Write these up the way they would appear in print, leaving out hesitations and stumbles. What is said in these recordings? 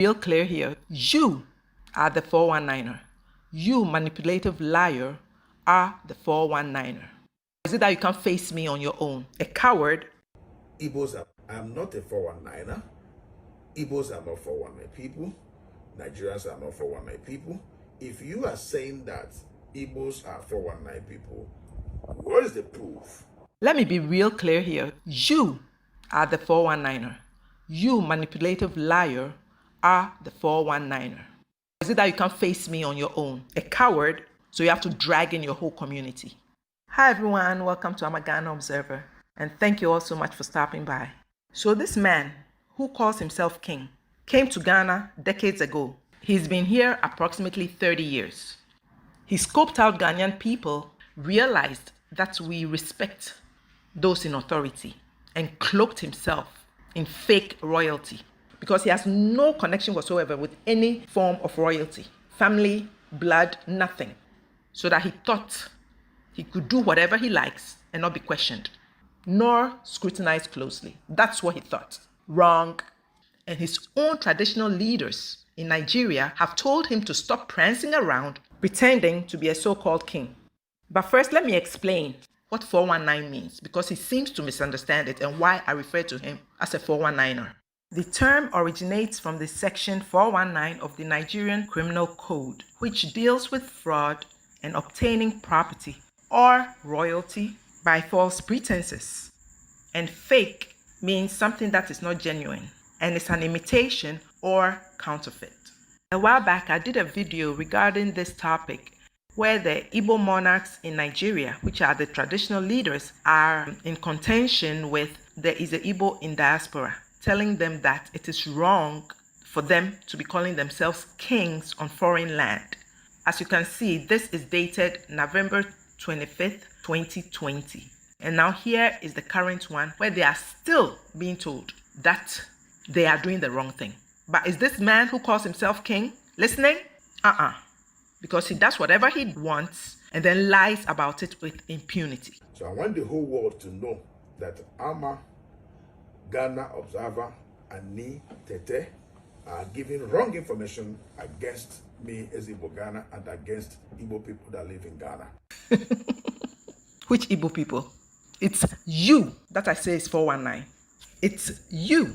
Real clear here. You are the 419er. You, manipulative liar, are the 419er. Is it that you can't face me on your own? A coward? Igbos I'm not a 419er. Igbos are not 419 people. Nigerians are not 419 people. If you are saying that Igbos are 419 people, what is the proof? Let me be real clear here. You are the 419er. You, manipulative liar, are the 419er. Is it that you can't face me on your own? A coward, so you have to drag in your whole community. Hi everyone, welcome to Ghana Observer, and thank you all so much for stopping by. So this man, who calls himself king, came to Ghana decades ago. He's been here approximately 30 years. He scoped out Ghanaian people, realized that we respect those in authority, and cloaked himself in fake royalty because he has no connection whatsoever with any form of royalty, family, blood, nothing. So that he thought he could do whatever he likes and not be questioned, nor scrutinized closely. That's what he thought. Wrong. And his own traditional leaders in Nigeria have told him to stop prancing around pretending to be a so-called king. But first, let me explain what 419 means, because he seems to misunderstand it and why I refer to him as a 419er. The term originates from the section 419 of the Nigerian Criminal Code, which deals with fraud and obtaining property or royalty by false pretenses. And fake means something that is not genuine and is an imitation or counterfeit. A while back, I did a video regarding this topic where the Igbo monarchs in Nigeria, which are the traditional leaders, are in contention with the Igbo in Diaspora, telling them that it is wrong for them to be calling themselves kings on foreign land. As you can see, this is dated November 25th, 2020. And now here is the current one where they are still being told that they are doing the wrong thing. But is this man who calls himself king listening? Because he does whatever he wants and then lies about it with impunity. So I want the whole world to know that Ama, Ghana Observer, and Ni Tete are giving wrong information against me as Igbo Ghana and against Igbo people that live in Ghana. Which Igbo people? It's you that I say is 419. It's you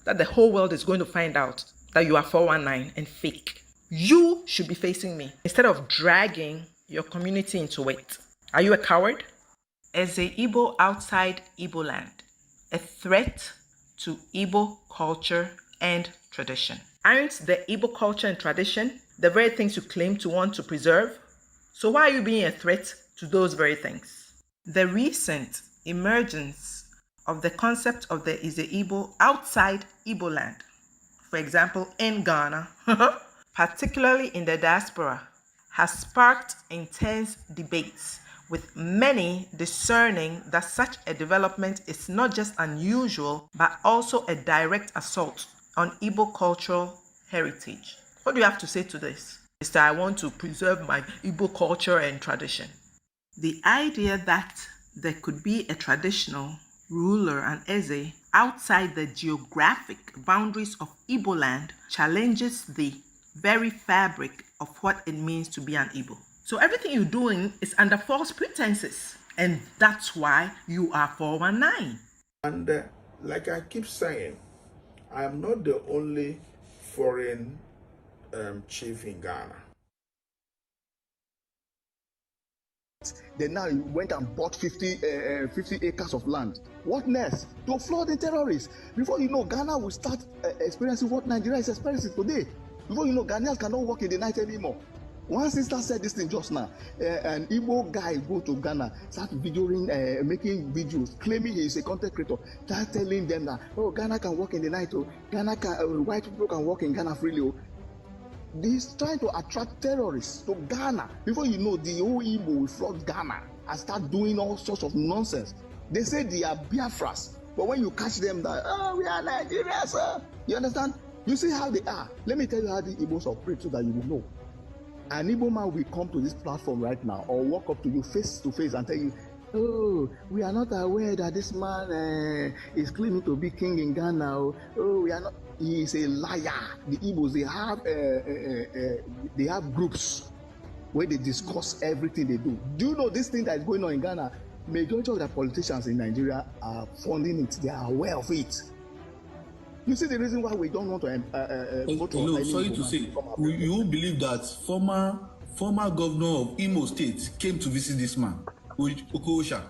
that the whole world is going to find out that you are 419 and fake. You should be facing me instead of dragging your community into it. Are you a coward? As a Igbo outside Igbo land, a threat to Igbo culture and tradition. Aren't the Igbo culture and tradition the very things you claim to want to preserve? So why are you being a threat to those very things? The recent emergence of the concept of the Igbo outside Igbo land, for example in Ghana, particularly in the diaspora, has sparked intense debates, with many discerning that such a development is not just unusual, but also a direct assault on Igbo cultural heritage. What do you have to say to this? Mr. I want to preserve my Igbo culture and tradition. The idea that there could be a traditional ruler and eze outside the geographic boundaries of Igbo land challenges the very fabric of what it means to be an Igbo. So everything you're doing is under false pretenses, and that's why you are 419. And like I keep saying, I am not the only foreign chief in Ghana. They now went and bought 50 acres of land. What next? To flood the terrorists. Before you know, Ghana will start experiencing what Nigeria is experiencing today. Before you know, Ghanaians cannot walk in the night anymore. One sister said this thing just now. An Igbo guy go to Ghana, start videoing, making videos, claiming he is a content creator. Start telling them that, oh, Ghana can walk in the night. Oh, Ghana can, white people can walk in Ghana freely. Oh. He's trying to attract terrorists to Ghana. Before you know, the whole Igbo will flood Ghana and start doing all sorts of nonsense. They say they are Biafras, but when you catch them, that oh, we are Nigerians, you understand? You see how they are. Let me tell you how the Igbos operate so that you will know. An Igbo man will come to this platform right now or walk up to you face to face and tell you, oh, we are not aware that this man is claiming to be king in Ghana. Oh, we are not. he is a liar. The Igbos, they have groups where they discuss everything they do. Do you know this thing that is going on in Ghana? Majority of the politicians in Nigeria are funding it. They are aware of it. You see the reason why we don't want to vote for any sorry to say, you won't believe that former governor of Imo State came to visit this man, Okosha.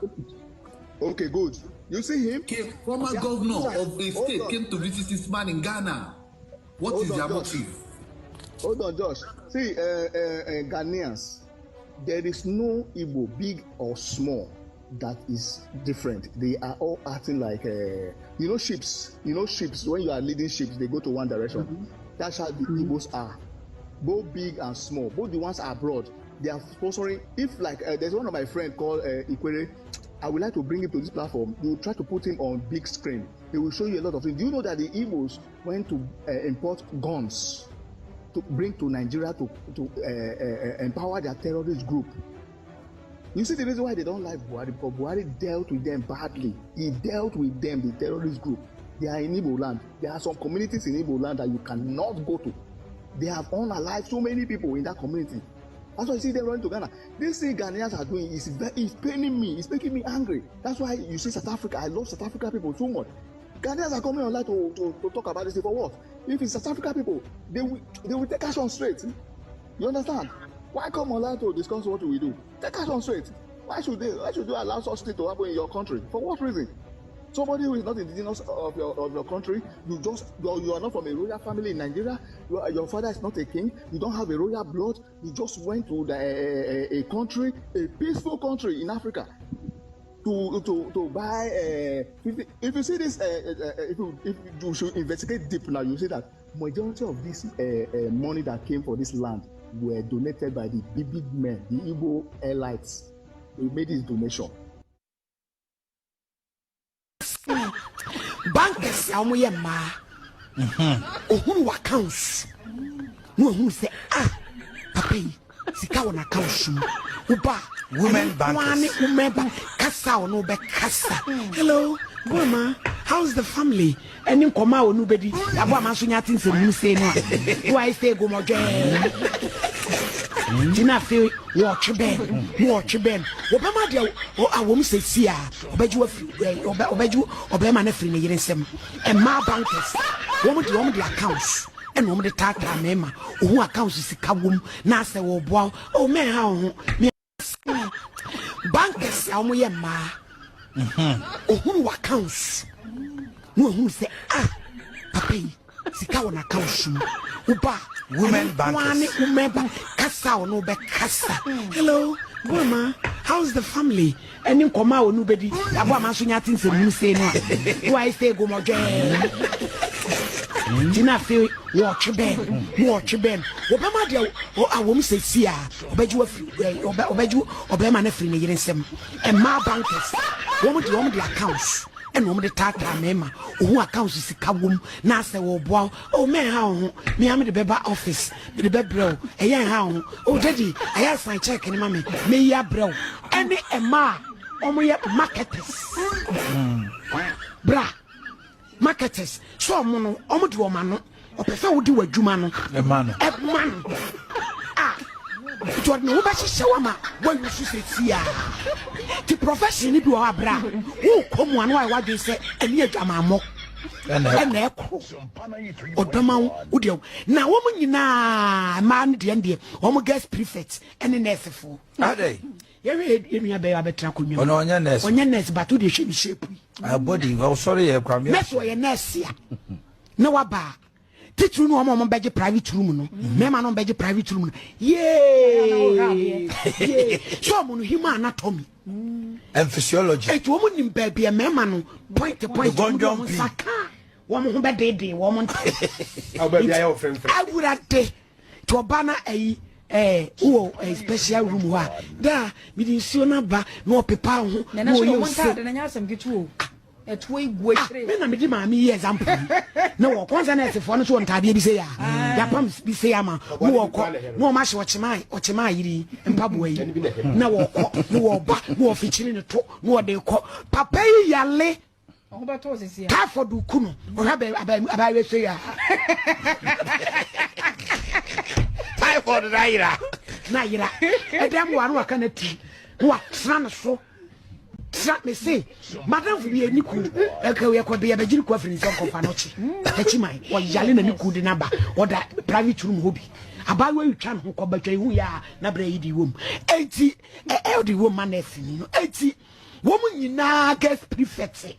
Okay, good. You see him? Former governor of a state came to visit this man in Ghana. What is their motive? Hold on, Josh. See, Ghanaians, there is no Igbo, big or small, that is different. They are all acting like, ships. Ships, when you are leading ships, they go to one direction. Mm-hmm. That's how the Igbos are. Both big and small. Both the ones abroad, they are sponsoring. If, there's one of my friends called Ikwere, I would like to bring him to this platform. You try to put him on big screen. He will show you a lot of things. Do you know that the Igbos went to import guns to bring to Nigeria to empower their terrorist group? You see the reason why they don't like Buhari, because Buhari dealt with them badly. He dealt with them, the terrorist group. They are in Igbo land. There are some communities in Igbo land that you cannot go to. They have unalived so many people in that community. That's why you see them running to Ghana. This thing Ghanaians are doing is paining me. It's making me angry. That's why you see South Africa. I love South Africa people so much. Ghanaians are coming online to talk about this for what? If it's South Africa people, they will take action straight. You understand? Why come online to discuss what we do? Take action straight. Why should they allow such things to happen in your country? For what reason? Somebody who is not indigenous of your country, you are not from a royal family in Nigeria. Your father is not a king. You don't have a royal blood. You just went to a country, a peaceful country in Africa, to buy. If you see this, if you should investigate deep now, you see that majority of this money that came for this land were donated by the big men, the Igbo elites. They made this donation. Bankers amoye ma ohun accounts no ohun say papa sika won accounts uba women bankers kasa no be kasa. Hello mama, how's the family? Any koma onu bedi abo amanso nya tin se mu say no why say go moje Tina feel watch ben obama dia awom sesi a obeju obema na free ne yire nsem e ma bankers wom the accounts and wom the tata mema ohu accounts sika wom na se wo boa o men ha ho bankers awom ye ma ohu accounts no ohu say papa sika won accounts uba women bankers kasa no be kasa. Hello mama, how's the family? Any koma onu bedi abo amanso nya tin se mu say no why say go moje Tina feel watch ben obama dia awom sesi a obeju obema na free ne yire nsem e ma bankers wom the accounts and wom the tata mema ohu accounts sika wom na se wo boa o men ha ho me am the beba office the bebro eyan ha ho o daddy I sign check ni mama me ya bro any ema omoye marketers bra marketers so omo no omo de oma no opesa wo di wadwuma no e man Jordan wo ba hyehyɛ wa ma wo yusu setia the profession ni bi wa bra wo komu anu ai wadwe sɛ ani adwamamɔ ɛna ɛko odama wo de na wo mu nyina ma no de wo mu guest prefect ɛne nurse fo adai yewe enua be abetra konwa ono onya nurse but wo de hwe mi shape body well sorry ye kwame nurse wo ye nurse ya na wa ba teacher no omo beje private room no mema no beje private room no yeah so mo no human anatomy and physiology e to mo nim baby mema no point to point saka wo mo ho be dede wo mo aw baby ayo friend awurade to bana ayi special room wa da mi di nsuo na ba na opepa ho na na so mo nta na nya asem gitu eto igwe kire me na me di ma mi example na wo kwanza na efo no so ntade bi se ya ya pam bi se ya ma no wo ko no ma hye ochema yiri mpabo yi na wo ko no wo ba no wo fichiri ne to no wo de ko papa yi yale Typhoid do kuno. Or have I say ya. Typhoid Naira. Naira. A damn one work on a tea. What son so? Let me say, Madame will be a Niku. We could be a Bajil coffin in some companochi. Hechimai, or Yalin and Niku de number, or that private room hobby. About where you can hook up a who ya, Nabrady womb. 80 elderly woman, 80 woman you now get prefect.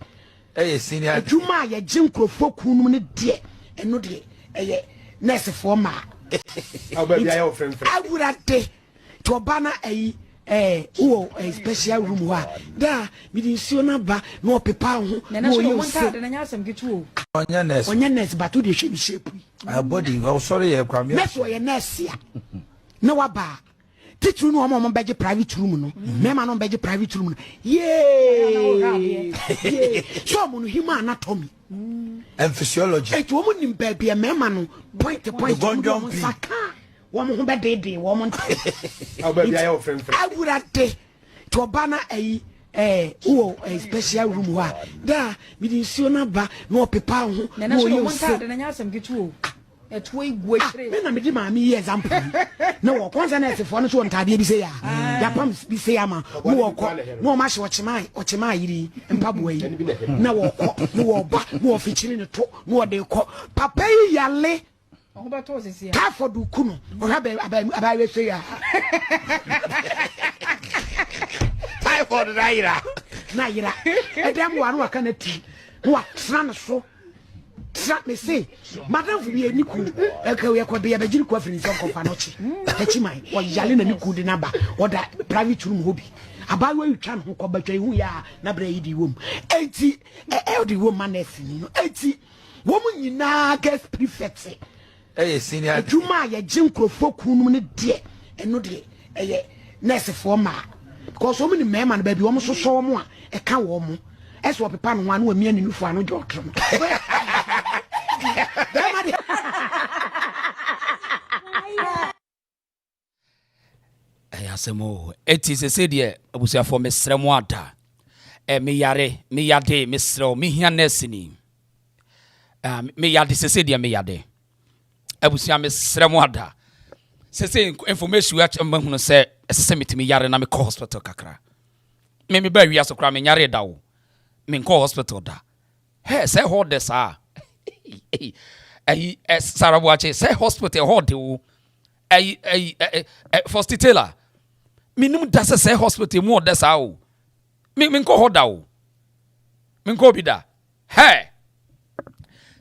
Hey, senior. Juma, ya Jim Crofok, who dear, and no dear, a nurse for ma. I would have day to a banner a special room wa da mi di nsuo na ba no pepa ho no you say na nya asem gitu onya nurse but dey shape body oh sorry e kwa me nurse we nurse ya na wa ba titru no mo beje private room no me ma no beje private room no yeah so mo no human anatomy and physiology e to mo nim ba bia me ma no point to point saka woman who be woman. I would have to a banner a special room. Da, we didn't see ba no pepa who no you say. Na nya asem gitu e to igwe tre. Me na me di ma me example. No, once an ese for no so ntade bi say ya. Ya pam bi say ama. No ko no ma she ochema yiri mpabo yi. Na wo ko no wo ba no ofichiri ne to no de ko. Papa yi yale. Typhoid do kuno. Or have I say ya. Typhoid Naira. Naira. A damn one work on a tea. What son so? Let me say, Madame will be a Niku. We could be a Bajil coffin in some companochi. Hechimai, or Yalin and Niku de number, or that private room hobby. About where you can hook up a who ya, Nabrady womb. 80 elderly woman, 80 woman you now get prefect. Hey, senior. Juma, ya Jim Crofok, who dear, and no dear, a nurse for ma. Because so many men and baby almost so more, a cow woman. As what Papa one with me and you for no doctor. Ayasemo, it is a city, I was for Miss Ramwata. Me yare, me yade, Miss Ro, me here Nessini. Me yade, Cecilia, me yade. Abusia me sremwada say information which am say essemit me yare na me call hospital kakra me ba wi asokra me yare da wo me call hospital da he say hold this Sarabuache say hospital hold wo first tailor me num da say hospital mo da sa wo me call hold da wo me call bi da he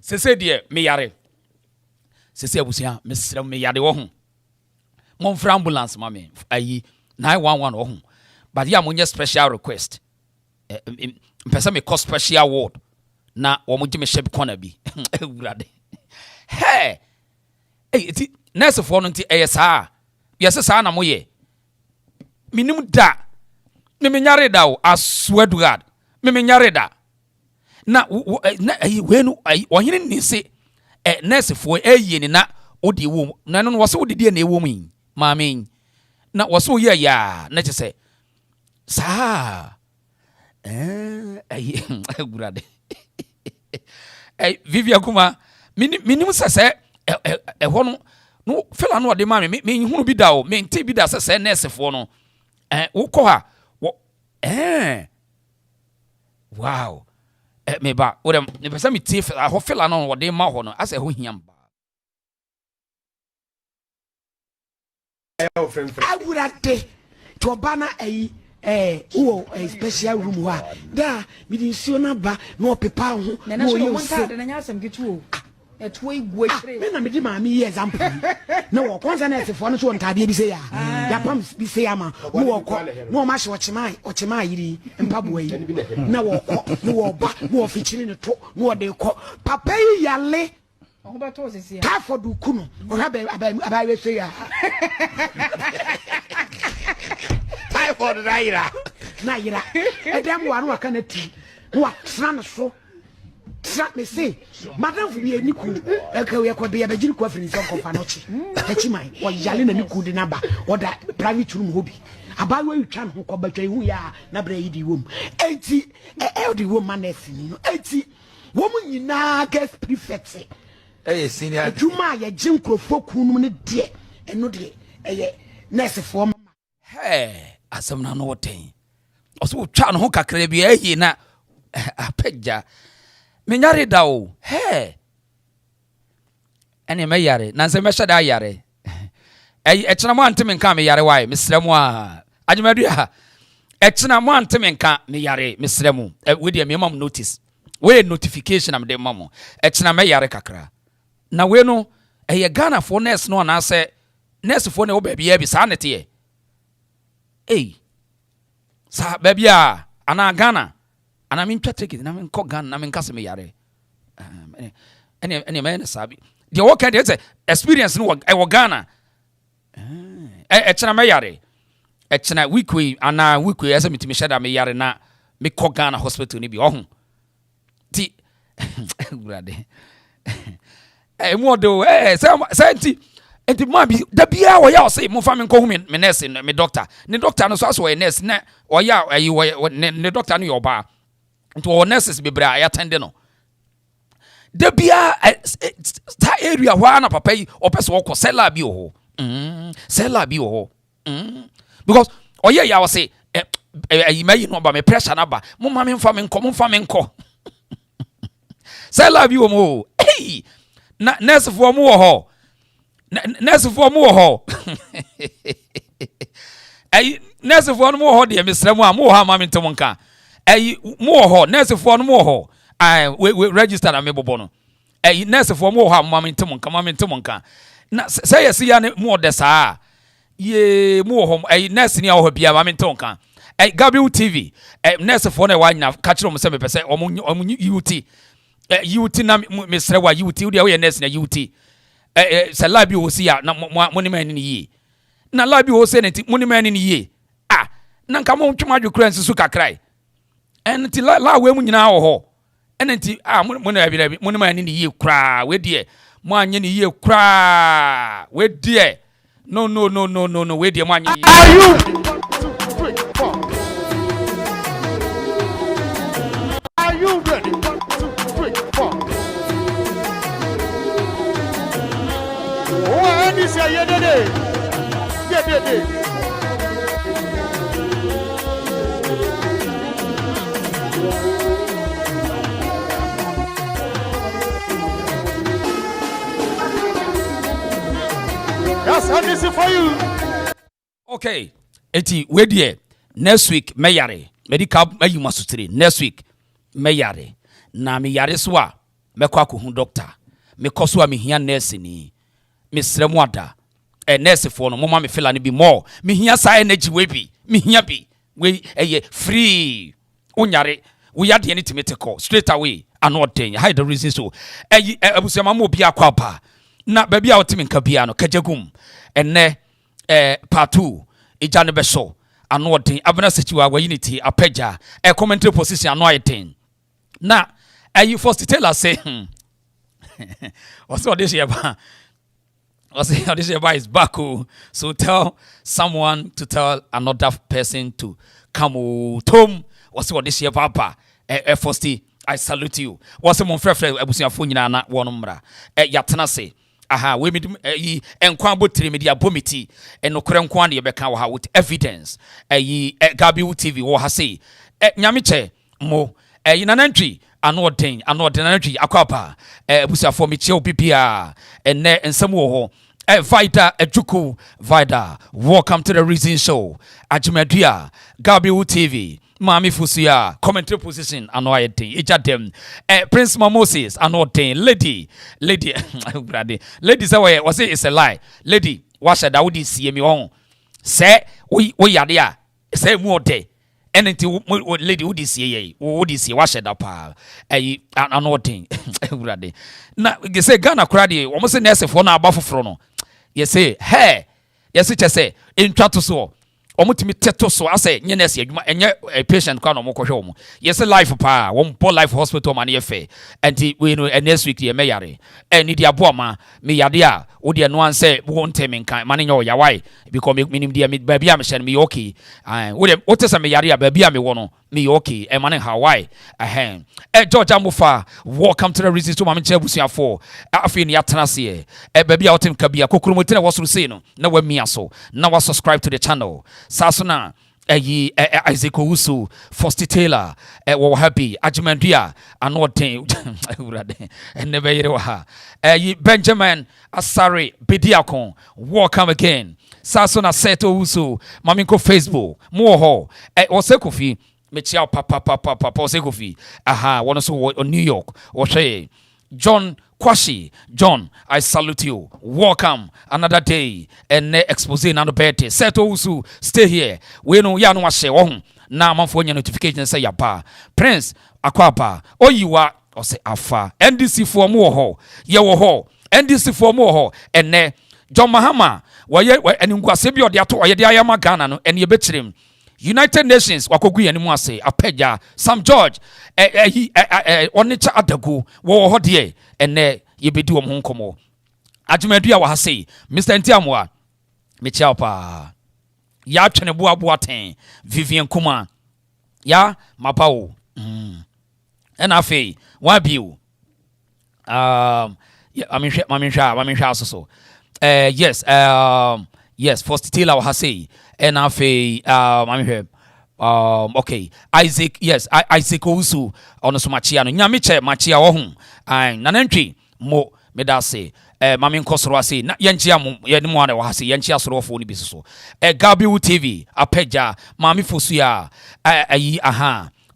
say de me yare Sisi abusia mesrem me yade wo ho mon fra ambulance ma me ayi 911 wo ho but ya monye special request mpesa me cost special ward na wo mo gime shebe corner bi urade hey eti nurse for no nti eyesa yes sa na moye minim da me nyare da wo aswedu god me nyare da na ayi wenu ayi ohine ni se nurse for ni na odi wo na no wo so odi na ewo mu maame na wo so ye ya na che se sa gurade Vivia kuma minim se ho no fela no ode maame me hunu bi da o me nti bi da se nurse for no wo ko ha wow me ba wo dem me pesa me tie ho fela no wo de ma ho no ase ho hiam ba I would have to a banner a special room wa da mi di nsuo na ba no pepa ho no you say na nya asem gitu e to igwe tre me na me di ma me example na wo kwanza na efo no so ntade bi say ya pam bi say ama no wo ko no ma she ochema yiri mpabo yi na wo ko no wo ba no wo fichiri ne to no wo de ko papa yi yale Typhoid do kuno. Or have I say ya. Typhoid Naira. A damn one work on a tea. What son so? Let me say, Madame will be a Niku. We could be a Bajil coffin in some companochi. Hechimai, or Yalin and Niku de number, or that private room hobby. abawe twa ho ko batwa hu ya na bra yi di wom enti di wom manesi no enti wom nyina guest prefect senior adwuma ya gye nkrofo kunum ne de eno de nurse for mama asem na no woten oso twa no ho kakra bi ayi na apagya menyare da o ene me yare na nse me hyeda yare echena mo anteme nka me yare wai mesremu a adwumadu ha echena mo anteme nka me yare mesremu we de me mam notice we notification am de mamo echena me yare kakra na we no Ghana for nurse no na se nurse for ne wo ba bia bi sa nete sa ba bia ana Ghana ana min twateke na min ko Ghana na min kase me yare ene me sabi de wo ka de experience no e Ghana echena me yare echena weekly ana weekly asa mitimi shada me yare na me ko Ghana hospital ni bi ohun ti grade mo do say enti ma bi da bia wo ya o say mo fa me ko hu me nurse me doctor ne doctor no so aso we nurse na o ya ne doctor no yo ba enti wo nurses be bra ya tende no da bia ta area wa na papa yi o pese wo ko sella bi o sella bi o because o ye ya wo say mayi no ba me pressure na ba mo ma me mfa me nko sella bi o mo na nurse for mo ho nurse for mo ho nurse for mo ho de mesremu a mo ha ma me ntom nka mo ho nurse for mo ho we register na me bobo no nurse for mo ho ma me ntom nka na say yes ya ne mo de saa ye mo ho nurse ni a ho bia ma me ntom nka Gabi TV nurse for na wa nyina ka kire mo se me pese omu UT na mesre wa UT wo de wo ye nurse na UT se labi wo si ya na mo ni mani ni yi na labi wo se nti mo ni mani ni yi na nka mo twuma dwekura nsusu kakrai enti la we mu nyina wo ho enti mo na bi mo ni mani ni yi kra we de mo anye ni yi kra we de no we de mo anye yi Are you ready? 1, 2, 3, 4. Oh, and this year, That's how this is for you. Okay, eti we there next week meyare medical mayuma sutire next week meyare na me yare so a mekọ akohu doctor mekoso a mehia nurse ni mesremu ada nurse for no mama me fela ni bi more mehia sa energy we bi mehia bi we free unyare we yade any timete call straight away and not ten hide the reason so abusema mo bia kwa pa na ba bia otimi nka bia no kajagum enne part 2 ija ne beso and not ten abena sechiwa wa unity apeja commentary position and not ten na you first tell us say also this year is back. So tell someone to tell another person to come home. Also this year papa first I salute you. What's the mon frère abusia fo nyina na wonomra yatena se aha we me enkwan botire me dia bomiti enokore nkwan de beka wo ha with evidence Gabi TV wo ha say nyame che mo nanantwi anoden nanantwi akwapa abusia fo me che opipia enne ensem wo ho Vida Ejuku Vida, welcome to the Reason Show. Ajimadua, Gabi TV, Mami Fusia, commentary position, anointing, each of them. Prince Moses, anointing, lady, say was it is a lie. Lady, what should I would see me on? Say, we are there, say more day. Anything lady would see what should up anointing. Now, you say Ghana crowdy, almost a nurse for now, buffalo frono. You say, hey, yes, it say, in Tratuso, omutimi teto so ase nye nurse adwuma enye patient kwa no mokɔhwɛ omo yes life pa won po life hospital man ye fe enti we no next week ye meyare eni dia bo ma me yade a wo de no anse wo ntemi nkan man nye oyawai because me nim dia me baabi a me hye me okay wo de wo tese me yare a baabi a me wo no me okay e man Hawaii George Amufa welcome to the reasons to mame chebusuafo afi ni atena se e baabi a wotem kabia kokromotene wosoro sei no na wa mia so na wa subscribe to the channel Sasuna Isaac Owusu Fosti Taylor wo happy Ajimandua anoten and never yere wa Benjamin Asare Bediakon welcome again Sasuna Seto Owusu maminko Facebook mo ho Osekofi mechia papa Osekofi one so on New York or say John Kwashi, John, I salute you. Welcome another day and expose another birthday. Seto Usu, stay here. We know ya no washe ohun. Na manfo nya notification say yaba. Prince Akwaba, o you are or say afa. NDC for mo ho. Ye wo ho. NDC for mo ho. Ene John Mahama, waye eningwase bi ode ato oye de ayama Ghana no ene ye bechirim. United Nations wakogu yanimu ase apeja Sam George onicha adagu wo ho de ene yebedi wo ho nkomo Agyapong wa ha sei Mr. Ntiamwa mechia pa ya twene boabo aten Vivian Kuma ya mabawo ena afei wa biu mamisha so yes first Taylor wa ha sei and afe okay Isaac Isaac Owusu ono so machia no nyame che machia wo hu nanantwi mo medase mame nkosoro ase na yenchia mo ye mo ade wa ase yenchia sorofo ni biso Gabiu TV apeja mame fosu ya ayi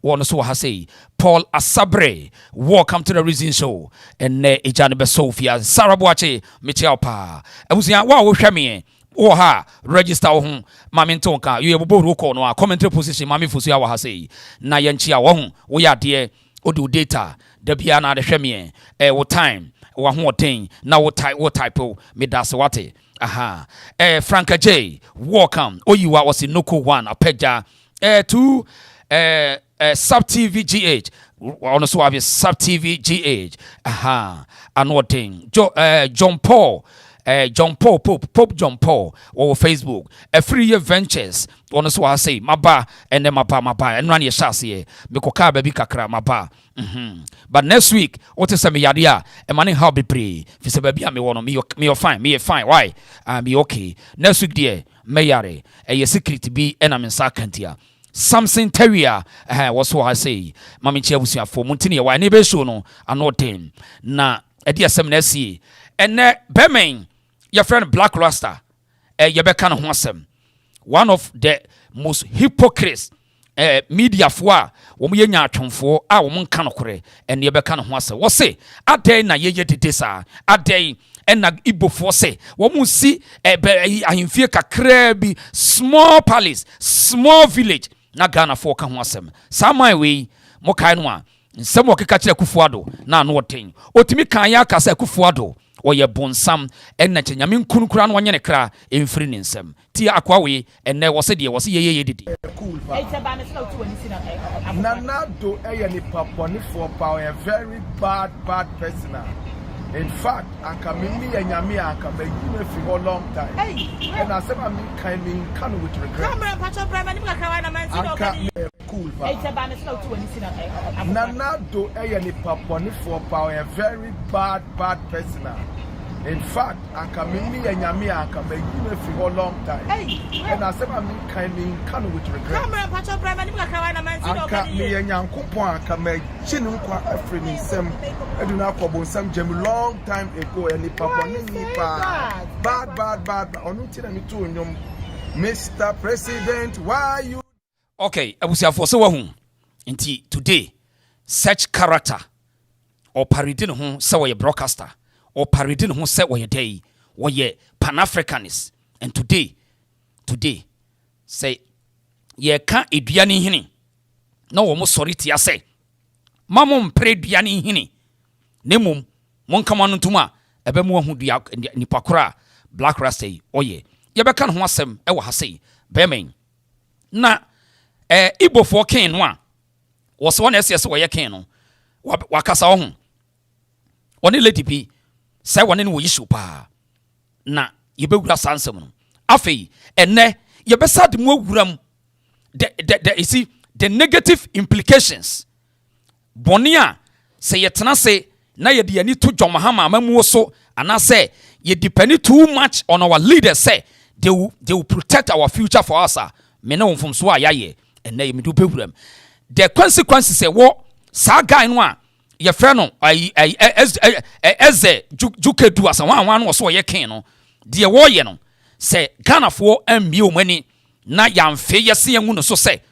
wono so ha say Paul Asabre welcome to the Reason Show and ejane be Sophia Sarabuache mechia pa abusia wa wo hwame o ha register wo ho mame ntonka you ebobo roko no a commentary position mame fosu ya wa ha say na yenchia wo ho wo ya de odu data da bia na de hweme wo time wo ho ten na wo type me das wate Franka J welcome oyiwa was in Noko 1 apeja to Sub TV GH also have Sub TV GH anoting John Paul Pope John Paul or Facebook free year ventures ono so I say maba and then maba and run your chassis because car baby kakra maba but next week what is me yadia e mane how be pray fi say baby me wono me fine why be okay next week there me yare e secret be and am in sakantia Samson Terrier was what I say mami chiabusia for muntini wa ne be show no anoten na e dia sem na sie ene bemen your friend Black Rasta you be kan ho asem one of the most hypocrites media for wo ye nya atwonfo a wo nka no kore ene you be kan ho asem wo say aden na ye dede sa aden ena Igbo for say wo mu si ahemfie kakra bi small palace small village na Ghana for ka ho asem samai we mo kai no a nsem okeka kire Kufuado na no woten otimi kan ya kasa Kufuado oye bonsam enna nyame nkunkura no wonye ne kra emfiri ne nsem ti akwa we enne wo se de wo se ye didi Nana do ni paponi for power a very bad person. In fact, I can meet a nyami and can make you for a long time. And I said, I'm kind with regret. Cool. Nana do ni paponi for power a very bad person. In fact, I can meet a nyami and can make you for a long time. And I said, I'm kind with regret. I can't be a young coupon, can make Chinukwa Afrin in some. I do not call some gem long time ago. Any papa, bad. On Mr. President, why you? Okay, I was here for so long. Until today, such character or parading home, so a broadcaster. Or parading who said what your day, what ye Pan-Africanist. And today, say, ye can't a diani hini. No almost sorry to say. Mamum pray diani hini. Nemum, mon command tuma, a bemo who diak nipakura, Black Rasta, or ye. Ye becan wasem, ewa say, bemen, na Igbo for king no a was one SS we king no wakasa ho oni lady bi say one no issue pa na yebewura sansem no afei enne yebesa de mu awuram the you see the negative implications bonia say yetena say na ye de ani to Dormaahene amamu so ana say ye depend too much on our leaders say they will protect our future for us me na won so ayaye enne ye medu bewuram the consequences say wo sa guy no a ye frɛ no eze jukedu asa wan no so ye ken no de wo ye no say Ghana for ambi omani na yamfe yesi yangu no so say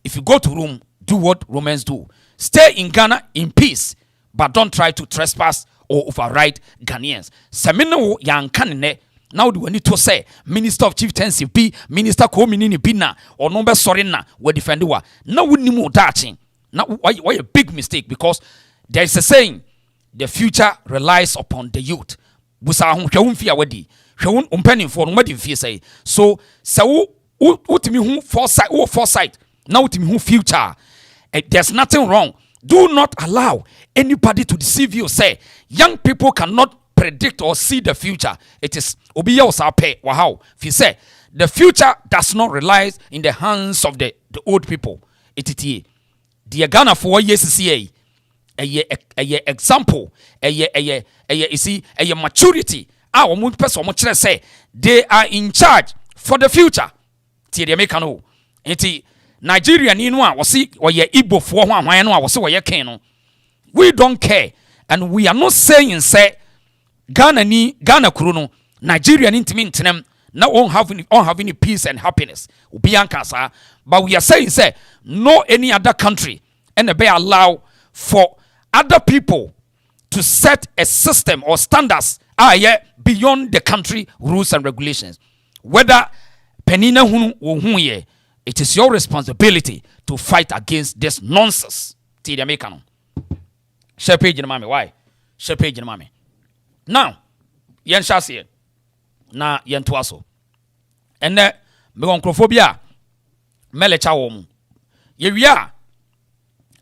if you go to Rome, do what Romans do. Stay in Ghana in peace, but don't try to trespass or override Ghanaians. Semino yang kanine now do we need to say Minister of Chieftaincy be Minister Kominini Bina or number sorry na we defend wa. Now we need more daching. Now why a big mistake because there is a saying the future relies upon the youth. Busa hu hwewun fi awadi. Hwewun umpeni for no madi fi say. So utimi hu foresight now to me who future. There's nothing wrong. Do not allow anybody to deceive you. Say young people cannot predict or see the future. It is obiya osape wow. If you say the future does not rely in the hands of the old people. It is the Ghana for years see a example you see a maturity. Our mood person say they are in charge for the future. Ti the make no. It Nigeria ni no a wose oye Igbo fo ho ahwan no a wose oye ken no. We don't care and we are not saying say Ghana kuru no Nigeria ni ntimi ntenem na on have any peace and happiness. Obi ankasa but we are saying say no any other country and be allow for other people to set a system or standards beyond the country rules and regulations. Whether penina hunu wo hu ye it is your responsibility to fight against this nonsense. Ti the American. Share page in mami. Why? Share page in mami. Now, yen shasi na yen tuaso. And me onkrofobia melecha wo mu. Ye wia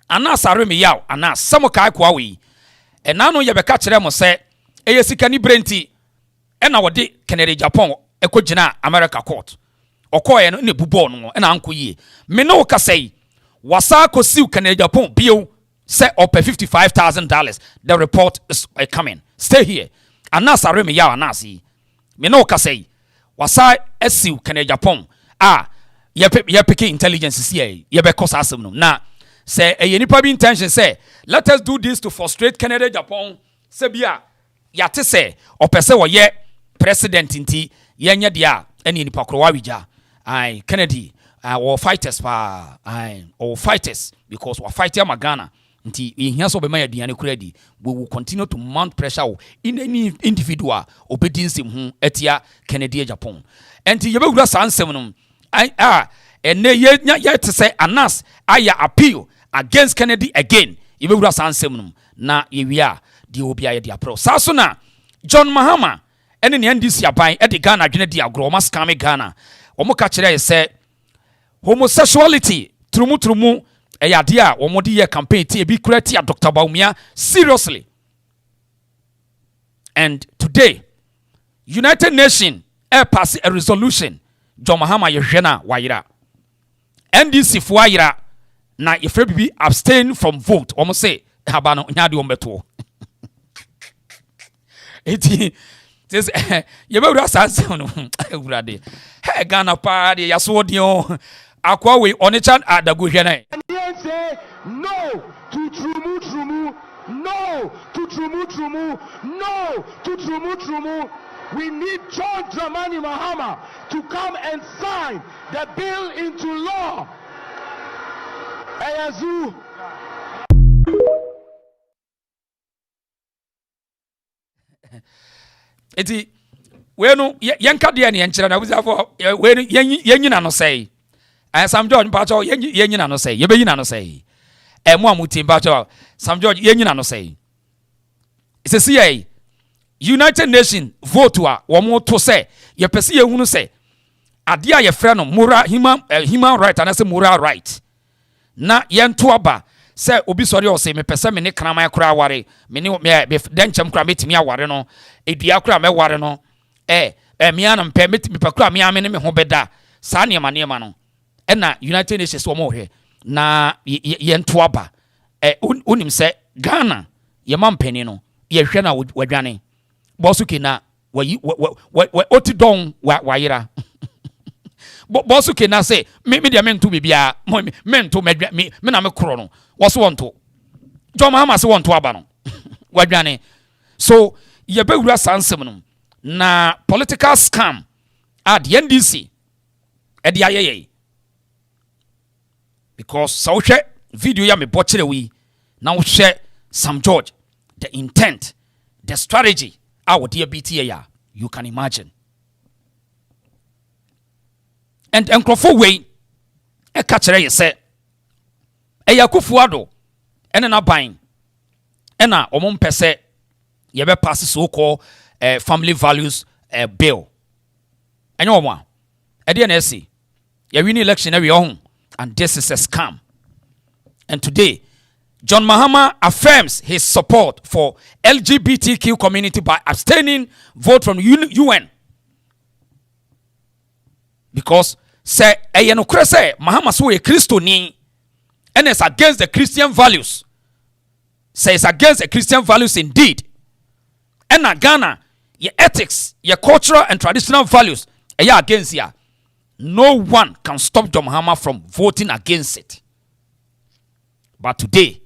ANAS are me yaw ANAS samo kai kwa wi. And now ye beka kire mo se eye sikani brenti e na wode Kennedy Agyapong ekogina America court. Okoye no ne bubo no na anko yie me no ka sei wasa kosi Kennedy Agyapong bio say up $55,000 the report is coming stay here ANAS are me ya ANAS me no ka sei wasa asiu Kennedy Agyapong ye pick intelligence see ye be kosa asem no na say e nipa bi intention say let us do this to frustrate Kennedy Agyapong say bia yate say opese wo ye president nti ye nya dia ene nipa kro wa wija Kennedy, our fighters our fighters because we are fighting Ghana. Nti here so be my diane kuredi. We will continue to mount pressure in any individual obedience him etia Kennedy Agyapong. Enti yebe wura sansem no ene ye to say ANAS aya appeal against Kennedy again. Yebe wura sansem no na ye wia di obi aye dia pro. Saso na John Mahama ene ne NDC aban e de Ghana adwene di agro ma scam Ghana. Omo ka kire say homosexuality trumu ade a omo di ye campaign ti e bi kurati a Dr. Baumia seriously. And today United Nations pass a resolution Dormaahene ye hwena wayira NDC fo ayira na ye free bi abstain from vote omo say haba no nya de ombeto eti this you be wura sanse no wurade he Ghana pa de yaso de akwa we onichan adago hwena say no to trumu no to trumu no to trumu. We need John Dramani Mahama to come and sign the bill into law. Ayazu. Eti we no yenka de ne yenkyere na buza for we no yenyina no sei Sam George mpacho yenyina no sei yebeyina no sei mo amuti mpacho Sam George yenyina no sei ise see United Nations vote a wo mo to say ye pese ye hunu say adia ye frɛ no moral human right and say moral right na yento aba say obi sori o say me pese me ne kraman kra aware me ne denchem kra metimi aware no edua kra me ware no me ana mpe metimi pa kra me ame ne me ho beda saa ne ma no na United Nations wo mo hwe na yento aba unim say Ghana ye mampani no ye hwe na wadwane bosuke na wayi otidon wayira bosu ke na say me dia mento bibia mento me na me kro no wo so wonto Dormaahene se wonto aba no wadwane so ye bewura sansem no na political scam at the NDC e dia ye because so hwe video ya me bochire wi na wo hwe Sam George the intent the strategy our dear BTA ya you can imagine. And Enkrofo way e ka kire ye se e yakufuado ene na ban ena omom pese ye be pass so called family values bill enyo omo e de na esi ye win election every on and this is a scam. And today John Mahama affirms his support for LGBTQ community by abstaining vote from UN. Because say no say Mahama so a Christian and it's against the Christian values. Say it's against the Christian values indeed. And na Ghana, your ethics, your cultural and traditional values, against ya. No one can stop John Mahama from voting against it. But today,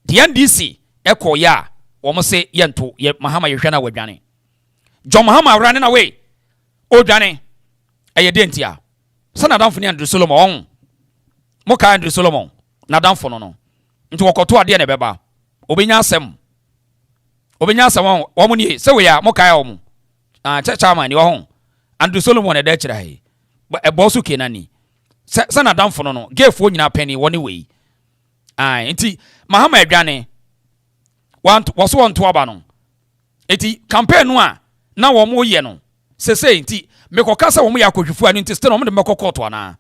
the NDC echo ya almost say yento ye Mahama yehwana wadwane. John Mahama running away. Odwane dentia. Sana damfo ni Andrew Solomon. Moka Andrew Solomon na damfo no. Nti wokoto ade na beba. Obenya asem wo ni se we ya moka ya omu. Chairman ni wo ho. Andrew Solomon e da kira he. E bosu kenani. Sana damfo no gefo nyina peni woni we. Nti Mahama adwane waso wonto aba no. Eti campaign no a na wo mo ye no. Sese nti mekoka sa wo mo yakodwufu anu nti still no mo de mekokoto ana.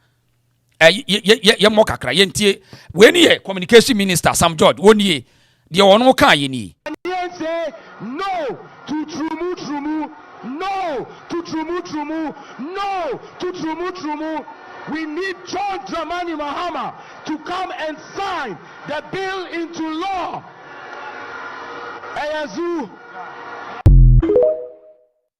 Ye mo kakra ye ntie we ni ye communication minister Sam George woni ye de wono ka ye ni. Say no to trumu, no to trumu, no to trumu. We need John Dramani Mahama to come and sign the bill into law. Ayazu.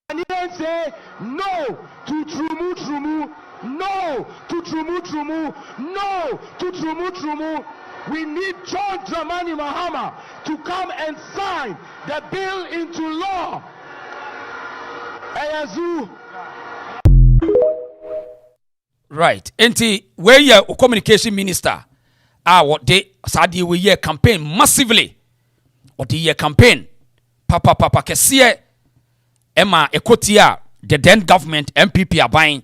And say no to trumu, no to trumu, no to trumu. We need John Dramani Mahama to come and sign the bill into law. Ayazu. Right. Enti where your communication minister what they sadi we year campaign massively. What the year campaign papa kesiye Emma Ekotia the then government MPP aban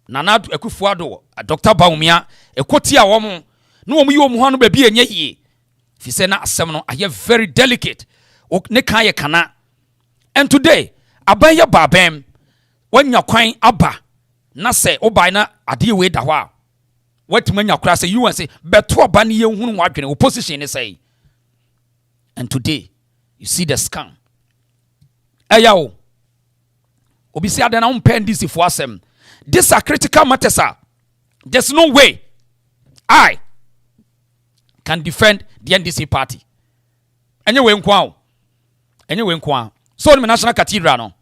Nana Ekufuado Dr. Baumia Ekotia womu no womu yo muhanu bebi enye yie fi se na asem no aye very delicate ne kan ye kana. And today aban ye babem wanya kwan aba na se obai na ade we da ho a watimanya kura se you say beto aba ne ye hunu wadwene opposition ne say. And today you see the scam ayawo obi si adana umpen this for asem. These are critical matters. There's no way I can defend the NDC party. Anyway, so the National Cathedral no.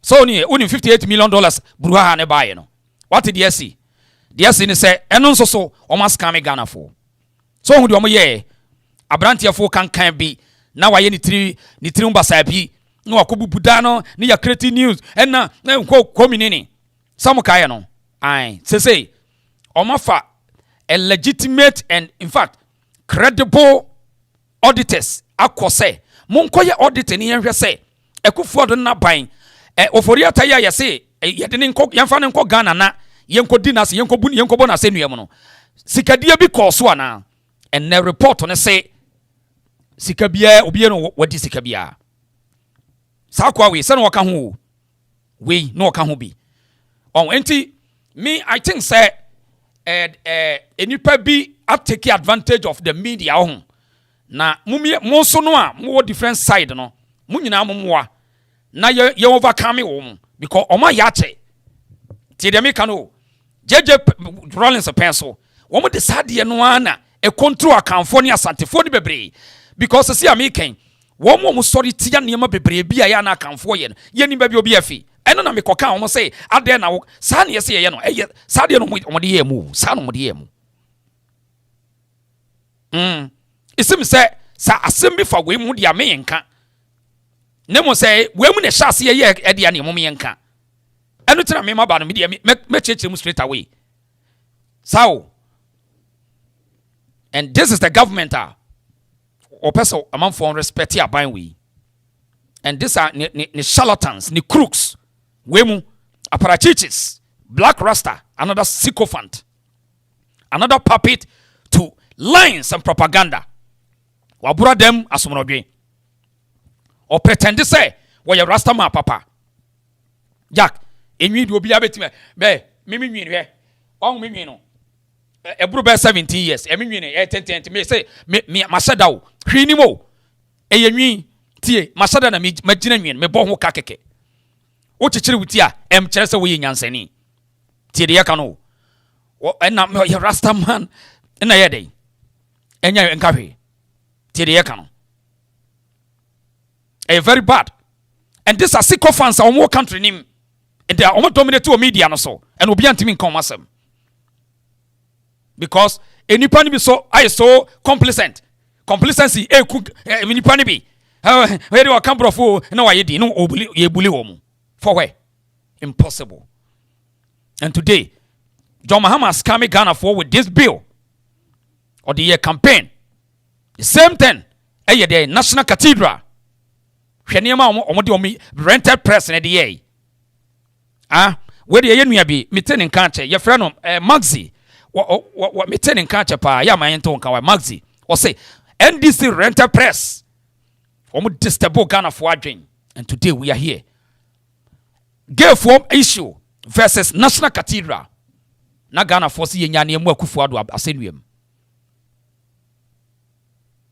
So ni $58 million bruha ne buy no. What did you see? The SC say eno so o mas scam Ghana for. So who do omo ye abrantia fo kan bi na waye ni tri mbasa bi no akobu buda no ni ya create news na nko kominini some kaya no say omafa a legitimate and in fact credible auditors akose monkoye audit ni yenhwe say Ekufuado na ban oforiata ya say yede ni nko yemfa ni nko Ghana na yenko dinas yenko bona se nuem no sikadie bi koso ana and the report on say sikabia obi no wadi sikabia sakwa we se no waka ho we no waka ho bi enti Me, I think say enipa bi take advantage of the media ho. Na mo so no a mo different side no. Mo nyina mo na ye overcome wo because oma yache. Ti de me kano. JJ Rawlings pencil. Wo mo decide ye no ana e control akanfo ne asantefo ne bebre because see American wo mo sorry tia ne ma bebre bia ya na akanfo ye ni ba bi obi afi eno na me koka wo say ade na wo sa ne ye say ye no eye sa de no mo de ye mu sa no mo de ye mu isim say sa asem bi fa we mu de ame yenka ne mo say we mu ne hya se ye e de ne mo yenka eno tira me ma ba no me de me cheche mu straight away sao. And this is the government or person among for respect here by we. And these are ni charlatans, ni crooks, wemu, apparatchiks, black rasta, another sycophant, another puppet to lies and propaganda. Wabura them as one or pretend to say, well, you're rasta ma papa. Jack, in me do be a bit me, mimi, on me, no. Ebru be 17 years emenwi ne 10 me say me masada wo hwini mo eyenwi tie masada na magina nwi me bo ho ka keke wo chichire wuti a kire se wo yenyansani tie de yaka no wo na me rasta man na ye dey enya nka hwe tie de yaka no very bad. And this are sycophants our more country nim and they are almost dominate to media no so and obi antimi nkom asem. Because anyone be so complacent. Complacency anyone be where you come from no why you no bully woman. For where? Impossible. And today, Dormaahene has come Ghana for with this bill or the year campaign. The same thing. The National Cathedral. Rented press in the year. Where the year be meeting in country. Your friend Maxi. What me telling catch pa ya my ento nka wa Maxi or say NDC rental press omo disturb Ghana for adwen and today we are here gay form issue versus National Cathedral na Ghana for see nya na emu akufu ado asenuem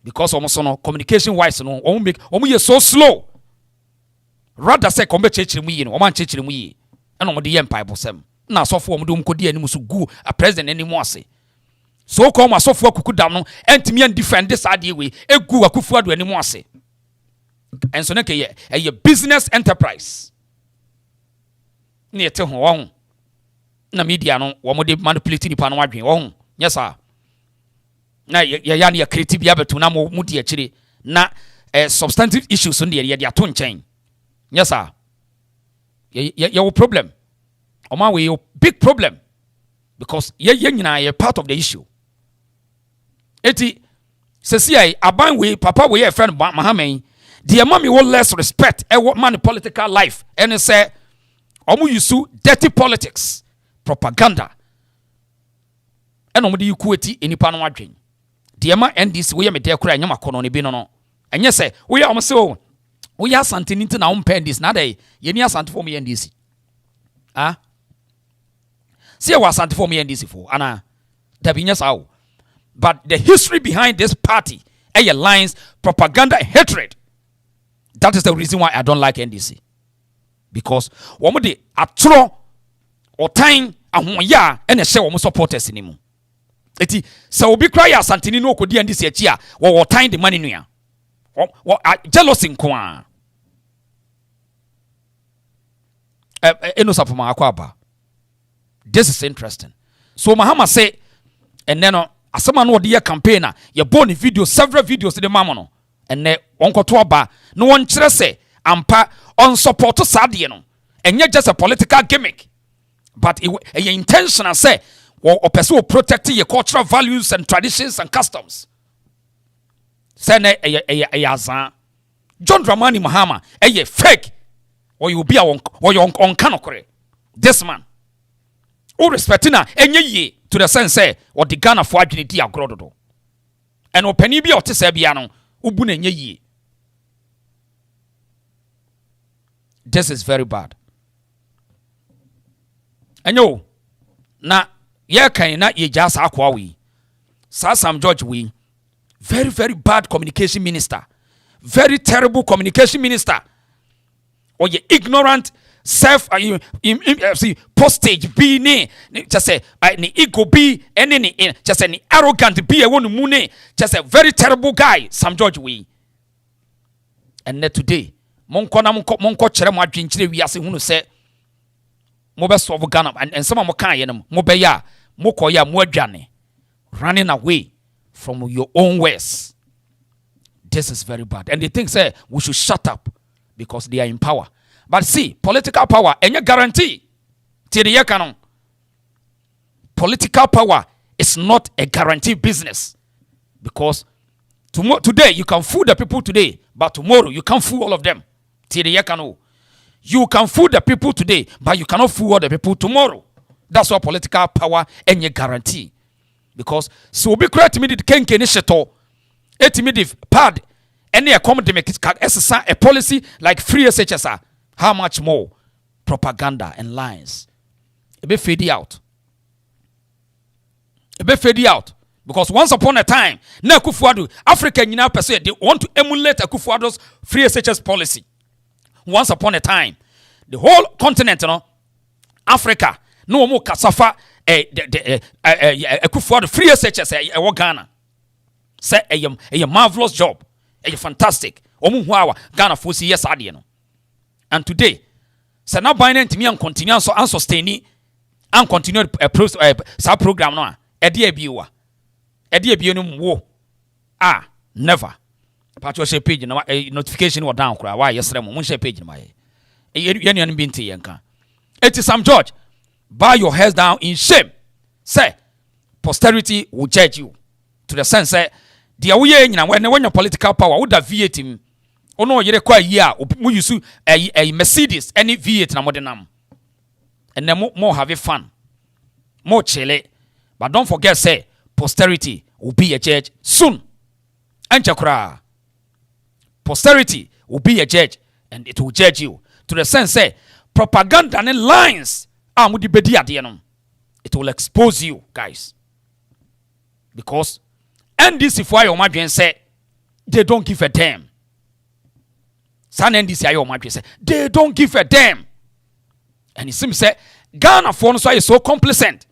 because omo so no communication wise no omo ye so slow rather say come chechire mu yi no omo chechire mu yi and omo de ye mpa ibosem na sofo omo dum kodi ani musu gu a president ani mu ase so ko ma sofo akuku dam no entimi an defend this ade we egu akufu ado ani mu ase enso ne ke ye business enterprise ne ete ho won na media no wo mo de manipulate nipa no adwen won yes sir na ya ne creative bia betu na mo di akire na substantive issues on de ato nchen yes sir your problem Oma we big problem because ye nyina ye part of the issue. Eti sesi aban we papa we ye friend Mahamen the mama will less respect what man political life and say omu use dirty politics propaganda and omu di equity enipa no adwen the ma NDC we me de kura nyama kono ne bi no enye say we omu se o we asante nti na umpen this na dey ye ni asante for me NDC see what Asante for me NDC for ana dabinya sao but the history behind this party lines propaganda and hatred that is the reason why I don't like NDC because womo de atro or time ahoya and share womo supporters ni mu eti se obi cry Asante ni no kodi NDC achi a wo time the money nua jealousy nko a eno sapoma akwaba. This is interesting. So Mahama say, and then asama no the campaigner, you born video, several videos to the mama and then uncle to aba, no one chere say, ampa on support to sadie no, and yet just a political gimmick, but it intentional say, or person protecting your cultural values and traditions and customs. Say ne John Dramani Mahama, fake, or you be on kanokore. This man. O respectina enye ye to the sense say or the Ghana for adwiniti agrododo and opani bi ote se bia no ubu na enye ye. This is very bad. Enyo na ye kan na ye ja sa akwa we Sam George we very very bad communication minister, very terrible communication minister, or ye ignorant self postage be ne just say ni ego be any just say ni arrogant be a one mune just a very terrible guy Sam George we. And net today monko chere mo adwenkyere wi ase hunu se mo be solve Ghana and some mo kan ye no mo be ya mo koya mo adwane running away from your own ways. This is very bad. And they think say we should shut up because they are in power. But see, political power any guarantee. Political power is not a guarantee business, because today you can fool the people today, but tomorrow you can't fool all of them. You can fool the people today, but you cannot fool all the people tomorrow. That's why political power any guarantee. Because so be correct me the kenke ni sheto etimidi pad any accommodate a policy like free SHSR. How much more propaganda and lies? It be fade out. It be fade out. Because once upon a time, na Akufo-Addo, Africa person they want to emulate Akufo-Addo's free SHS policy. Once upon a time, the whole continent, Africa, no more kasafa Akufo-Addo free SHS Ghana. Say a marvelous job, a fantastic. Ghana for yes adieno. And today, so now Binance me and continue so and sustain and continue a program no. Edi ebiwa wo. Never. Patcho share page na notification wa down kra. Why yesterday mo share page na my. Yenu binti yenka. It is Sam George. Bow your heads down in shame. Say, posterity will judge you. To the sense that the away when your political power would have V8 him. Oh no, you require we use a Mercedes, any V8 na modernam. And then more have fun. More chile. But don't forget, say, posterity will be a judge soon. And chakra. Posterity will be a judge and it will judge you. To the sense, say, propaganda and lines it will expose you, guys. Because NDC for your margin say they don't give a damn. San NDC your margin say they don't give a damn. And it seems say Ghana for so is so complacent.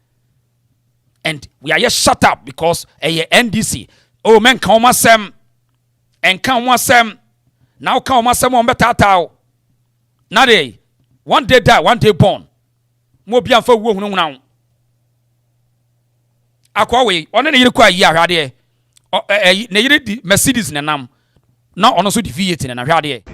And we are just shut up because NDC. Oh man, come sem and come sem. Now come sem on better tao. Now they one day die, one day born. Mo bian fa wo hunu now. Akwa we one na yire kwa yi ahwade na yire di Mercedes na nam. Na ono so di V8 na ahwade.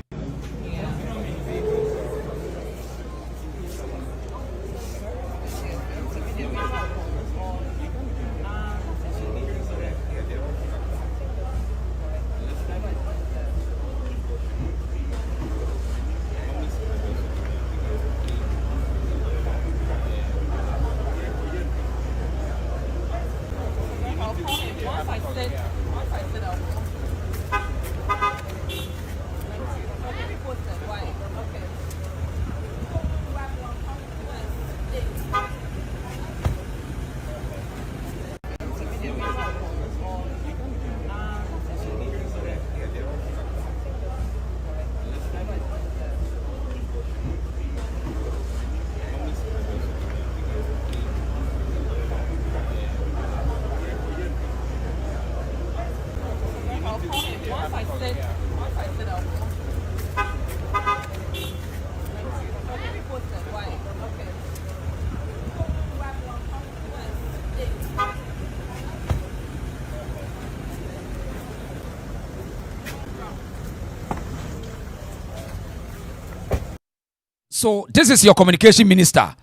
So this is your communication minister.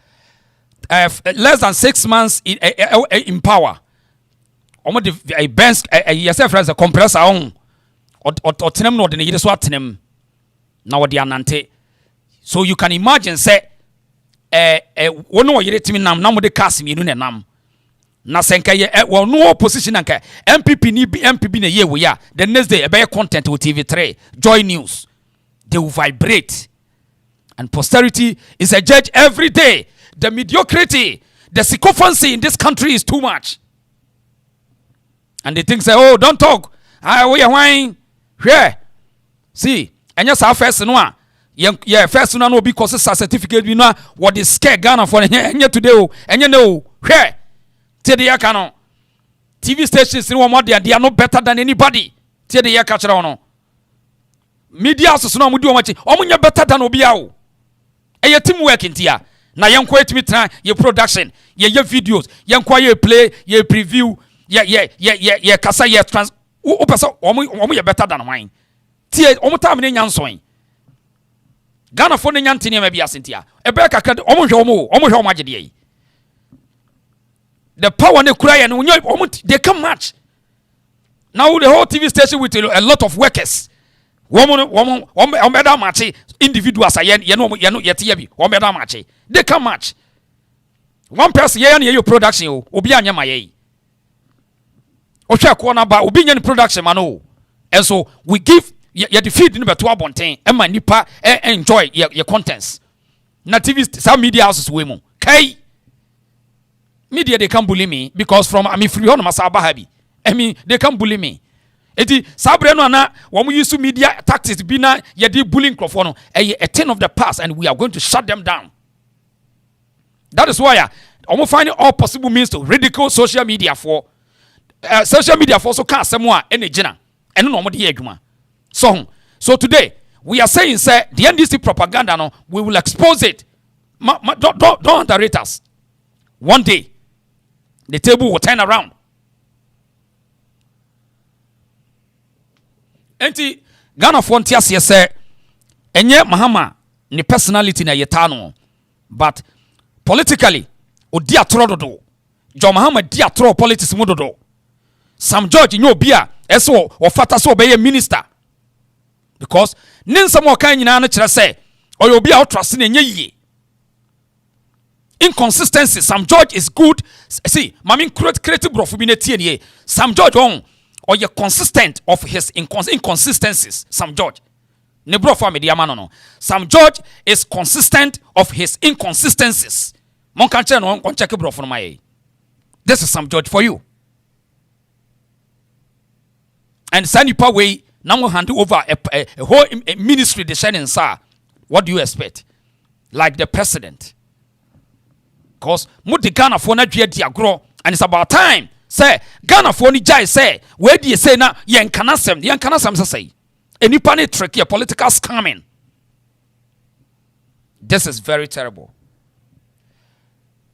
Less than 6 months in power. Almost a bench, yourself as a compressor on or tenem no den yide so atenem na wo de anante. So you can imagine say wo no yire timi nam na mo de cast mienu ne nam na senka ye wo no opposition anka MPP ni MPP na ye wo ya the next day e be content with TV3 Joy News they will vibrate. And posterity is a judge every day. The mediocrity, The sycophancy in this country is too much. And they think say, oh, don't talk. We are whining. Here. See, and yes, our first no. Yeah, first no because it's a certificate. We know what is scare Ghana for and yet today. And you know, here. Tell the yakano. TV stations in one more they are no better than anybody. Tell the yakachano. Media so no mudu omachi. Omunya better than obiao. E ye teamwork intia. Na yanko etimi try ye production, ye videos, yanko ye play, ye preview, ye kasa ye trans o person omu ye better than wine. Tie omu time ne nyansoin. Ghana for ne nyantini ma bia sentia. E be kakra omu hwe omu agede. The power ne kura ye no omu they can match. Now the whole TV station with a lot of workers. Woman, match individuals are yet match. They can match. One person your production obi anya maye. Osha corner ba obi nya production mano. And so we give your defeat in beto abonten and my nipa enjoy your contents. Na TV some media houses we mo. Kai media they can bully me because from free on masaba habi. They can bully me. Eti sabre no na wo use media tactics bi na ye dey bullying crofo no a thing of the past and we are going to shut them down. That is why I'm finding all possible means to ridicule social media for so can asemo a ene gina eno no mo dey adwuma. So today we are saying say the NDC propaganda no we will expose it. Don't underrate us. One day the table will turn around. Enti Ghana for ntiase say enye Mahama ni personality na yetano but politically odi atoro dodo John Mahama di atoro politics mu dodo Sam George nyo bia eso ofata so be minister because ninsam o kan nyina no kire say oyo bia o trust na enye yie inconsistency. Sam George is good. See mami creative bro bi na tie nie Sam George on or you're consistent of his inconsistencies. Sam George. Nebro for media man no. Sam George is consistent of his inconsistencies. Mon kan check no on check bro for my. This is Sam George for you. And Sanipa way now hand over a whole ministry the shining sir. What do you expect? Like the president. Cause mudi Ghana for na dua diagro and it's about time. Say Ghana for ni jai say where do you say na yen kanasem say any panic tricky political scamming. This is very terrible.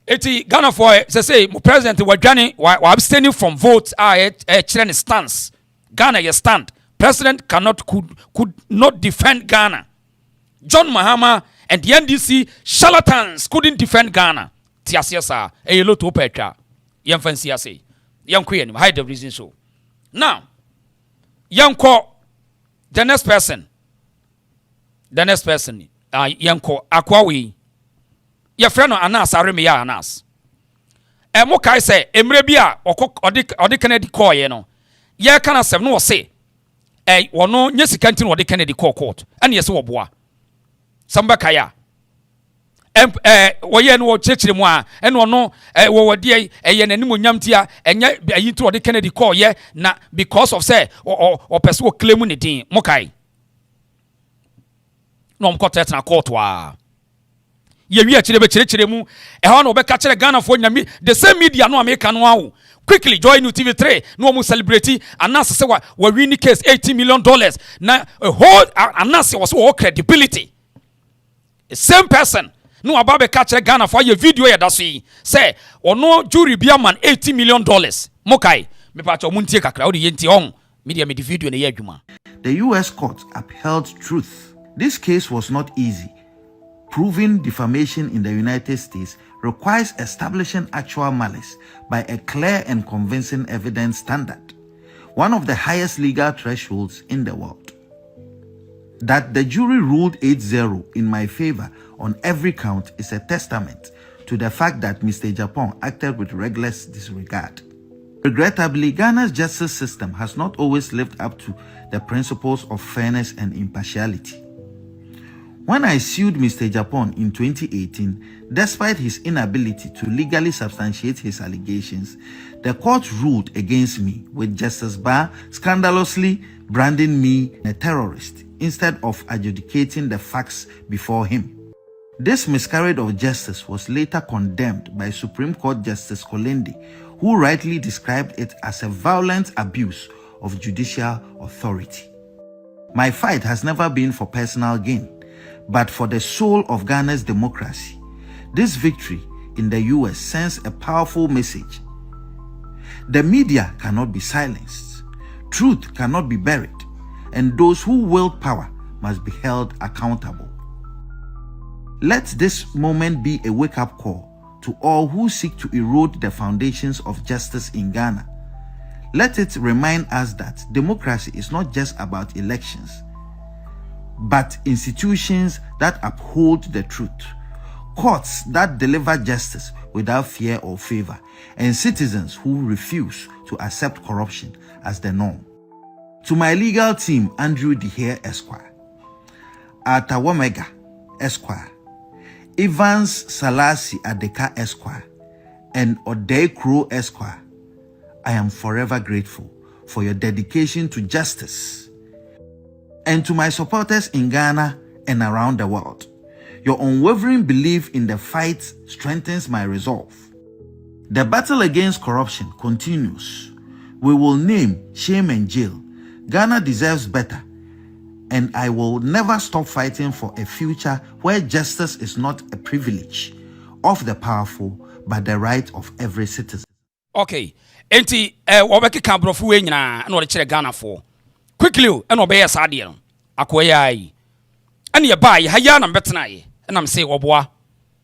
Eti Ghana for say president Wadjani wa abstaining from votes a stance. Ghana ye stand. President could not defend Ghana. John Mahama and the NDC charlatans couldn't defend Ghana. Tiasiasa a lot to petra. Yan fancy say. Young queen, hide the reason so. Now, young call the next person. Young call Aquawi. Your friend ANAS, Aremia ANAS. And what I say, Emrebia or the Kennedy call, you know. Ya can have no say. Or no, yes, you can't what the Kennedy call court. And yes, what boy. Sambakaya. Woyen wo chechire mu a eno no wo wode eye nanimu nyamtia enye ayi to the Kennedy call ye na because of say o pese wo claim ne din mokai no mkotet na court wa ye wi akire be chire mu ho na obeka kire Ghana for nyami the same media no America no awo quickly join new TV3 no mu celebrate ANAS say wa win case $80 million na a whole ANAS was all credibility. The same person no ababe catch Ghana for your video ya daso say ono jury bia man $80 million mokai me pacho muntie kakra odi yenti on media me video na ye adwuma. The US court upheld truth. This case was not easy. Proving defamation in the United States requires establishing actual malice by a clear and convincing evidence standard, one of the highest legal thresholds in the world. That the jury ruled 8-0 in my favor on every count is a testament to the fact that Mr. Agyapong acted with reckless disregard. Regrettably, Ghana's justice system has not always lived up to the principles of fairness and impartiality. When I sued Mr. Agyapong in 2018, despite his inability to legally substantiate his allegations, the court ruled against me, with Justice Barr scandalously branding me a terrorist instead of adjudicating the facts before him. This miscarriage of justice was later condemned by Supreme Court Justice Kolende, who rightly described it as a violent abuse of judicial authority. My fight has never been for personal gain, but for the soul of Ghana's democracy. This victory in the US sends a powerful message. The media cannot be silenced, truth cannot be buried, and those who wield power must be held accountable. Let this moment be a wake-up call to all who seek to erode the foundations of justice in Ghana. Let it remind us that democracy is not just about elections, but institutions that uphold the truth, courts that deliver justice without fear or favor, and citizens who refuse to accept corruption as the norm. To my legal team, Andrew Dehere Esquire, Arthur Womega Esquire, Evans Salasi Adeka Esquire, and Odei Crow Esquire, I am forever grateful for your dedication to justice. And to my supporters in Ghana and around the world, your unwavering belief in the fight strengthens my resolve. The battle against corruption continues. We will name, shame, and jail. Ghana deserves better, and I will never stop fighting for a future where justice is not a privilege of the powerful, but the right of every citizen. Okay, enti wobeki kabrofu we nyina na wode Ghana for. Quickly, and obey a sadian. Akoyai. And ye buy, Hayana Betnai, and I'm saying, Oboa.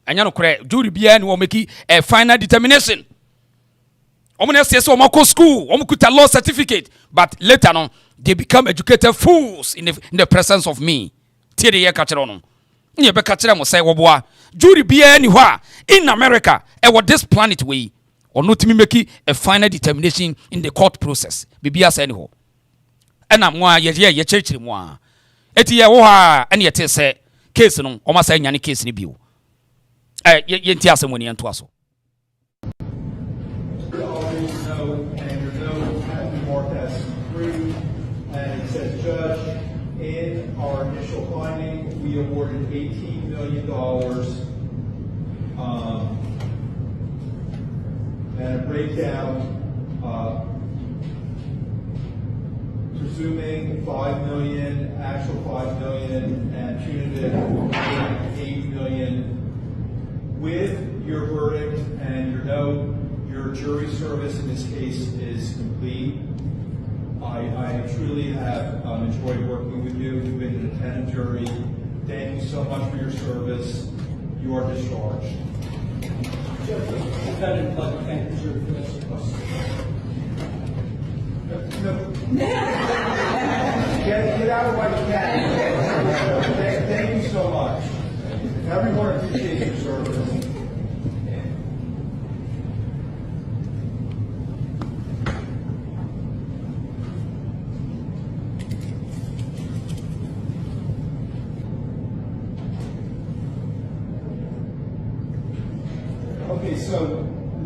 And you know, jury bien will make a final determination. Omen says, Omako school, Omukuta law certificate, but later on, they become educated fools in the presence of me. Tiere Cacheron. Ye Becachera will say, Oboa. Jury bien anywhere in America, and what this planet way, or not me make a final determination in the court process. Bibia anyhow. And I'm why ye church moi. Eti ye wo ha and ye say case no o ma say nyane case ni bio. Ye nti asem woni ento aso. And it says, Judge, in our initial finding, we awarded $18 million and a breakdown presuming $5 million, actual $5 million, and punitive $8 million. With your verdict and your note, your jury service in this case is complete. I truly have enjoyed working with you. You've been an attentive jury. Thank you so much for your service. You are discharged. Defendant, I'd like to thank the jury for this request. Get out of my cat. Thank you so much. Everyone appreciates your service. Okay, so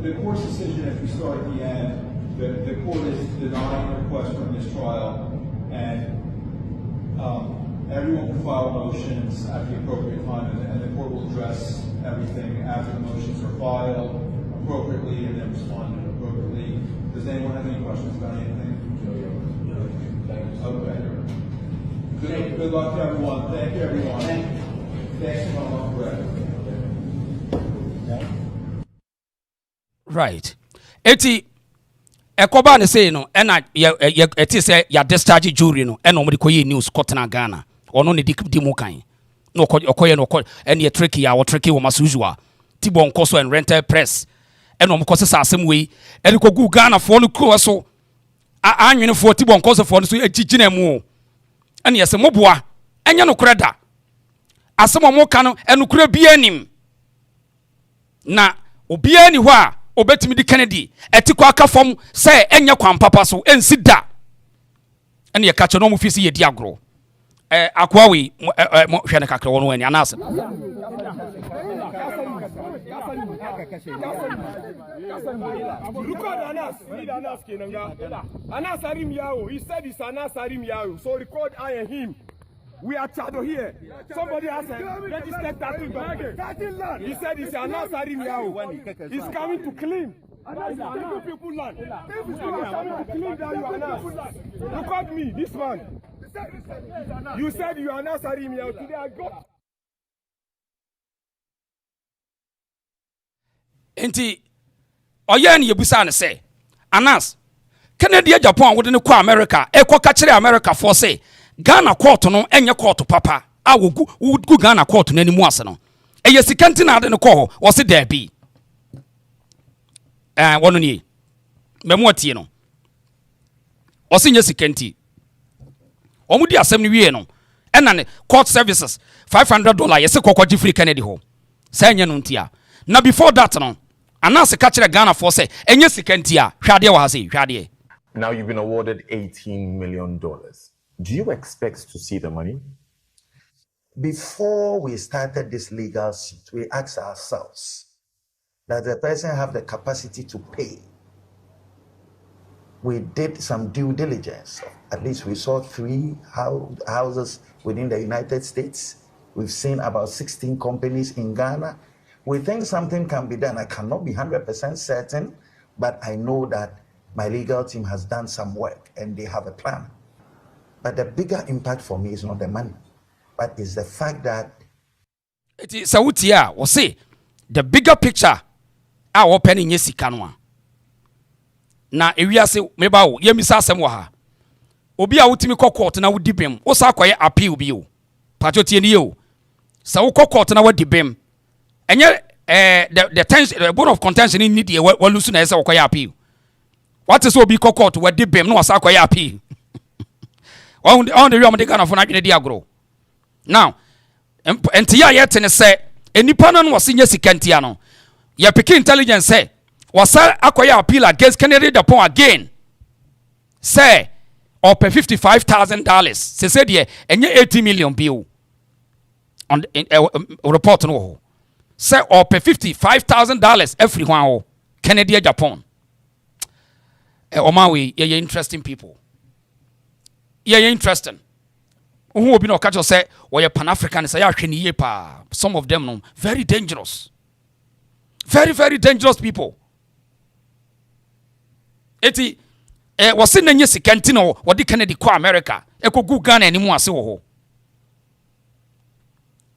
the court's decision, if we start at the end, the court is denying the request for mistrial, and everyone can file motions at the appropriate time, and the court will address everything after the motions are filed appropriately and then respond appropriately. Does anyone have any questions about anything? Okay. Good luck to everyone. Thank you, everyone. Thanks so much, Brett. Right. Eti ekoba ne say no and eti say ya discharge jury no and omde koye news kotena Ghana. Ono ne di mu kan. No okoye no and ye tricky ya tricky wo as usual. Tibon koso and rental press. And omkoso sa asem we and ko gu Ghana for no kro so anwene for Tibon koso for no so ejigina mu. And yes moboa enya no kreda. Asem mo ka no enukura bia anim. Na obia ni ho a obetimi di Kennedy etiko aka fom say enya kwan papa so ensi da ene ye ka che no mu fi si ye di agro akwawi hwe ne kakra wono ani ANAS Record ANAS. ANAS Arim Yao. He said it's ANAS Arim Yao. So record I and him. We are Chado here. Somebody has a registered tattoo. He said it's ANAS Arim Yao. He's coming to claim. People land. He's coming to claim that you are ANAS. Record me, this man. You said you are ANAS Arim Yao. Today I got. Enti oye ne yebusa ne say ANAS Canada Japan wode ne kwa America kwa kire America for say Ghana court no enye court papa a wogu Ghana court no animu ase no eye sikanti na ade ne ko wo se da bi wono ni memu atie no wo se nye sikanti omudi asem ne wie no ena ne court services $500 yese kokwaji free Canada ho sa enye no ntia na before that no ANAS catch Ghana for say enye sikantia hwade wa hase hwade. Now you've been awarded $18 million. Do you expect to see the money? Before we started this legal suit, we asked ourselves that the person have the capacity to pay. We did some due diligence. At least we saw 3 houses within the United States. We've seen about 16 companies in Ghana. We think something can be done. I cannot be 100% certain, but I know that my legal team has done some work and they have a plan. But the bigger impact for me is not the money, but it's the fact that it is Sautia or say the bigger picture our opening yesikanwa. Na ewia se meba wo yemisa asem wo ha. Obi a wutimi court na wudi bem, wo sa kwaye appeal bi o. Pacho tie ni o. Sa wo court na wudi bem. Enye the board of contention in need we lose na ese kwaye appeal. What is obi court wudi bem no sa kwaye appeal. On the realm de Ghana for na dwene agro. Now, entia yet ne say enipa no was nya sikantia no. Ye pick intelligence say wasa akwaya appeal against Kennedy Dapon again. Say or pay $55,000. Say said ye enye 80 million bill on report no. Say or pay $55,000 everyone Kennedy Japan. Omawe ye interesting people. Yeah, interesting. Who will be no catch say or your Pan-African say some of them no very dangerous. Very, very dangerous people. Eti was in the Sikantino or the Kennedy kwa America. Eko gu Ghana anymore ase wo ho.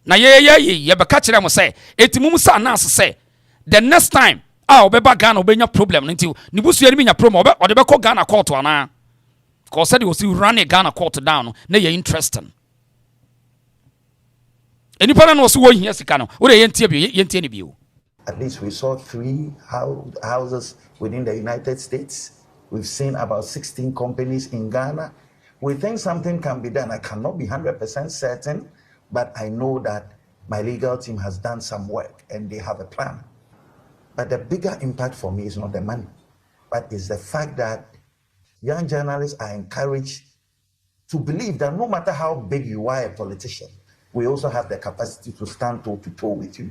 Na ye be catch them say eti mumusa ANAS say the next time obeba Ghana obenya problem nti ni busu ye nya problem or the be call Ghana court ana. Because said he was running Ghana court down. Na ye interesting. Any person was wo here sika no. Wo dey yentie ni bio. At least we saw 3 houses within the United States. We've seen about 16 companies in Ghana. We think something can be done. I cannot be 100% certain, but I know that my legal team has done some work and they have a plan. But the bigger impact for me is not the money, but it's the fact that young journalists are encouraged to believe that no matter how big you are a politician, we also have the capacity to stand toe to toe with you.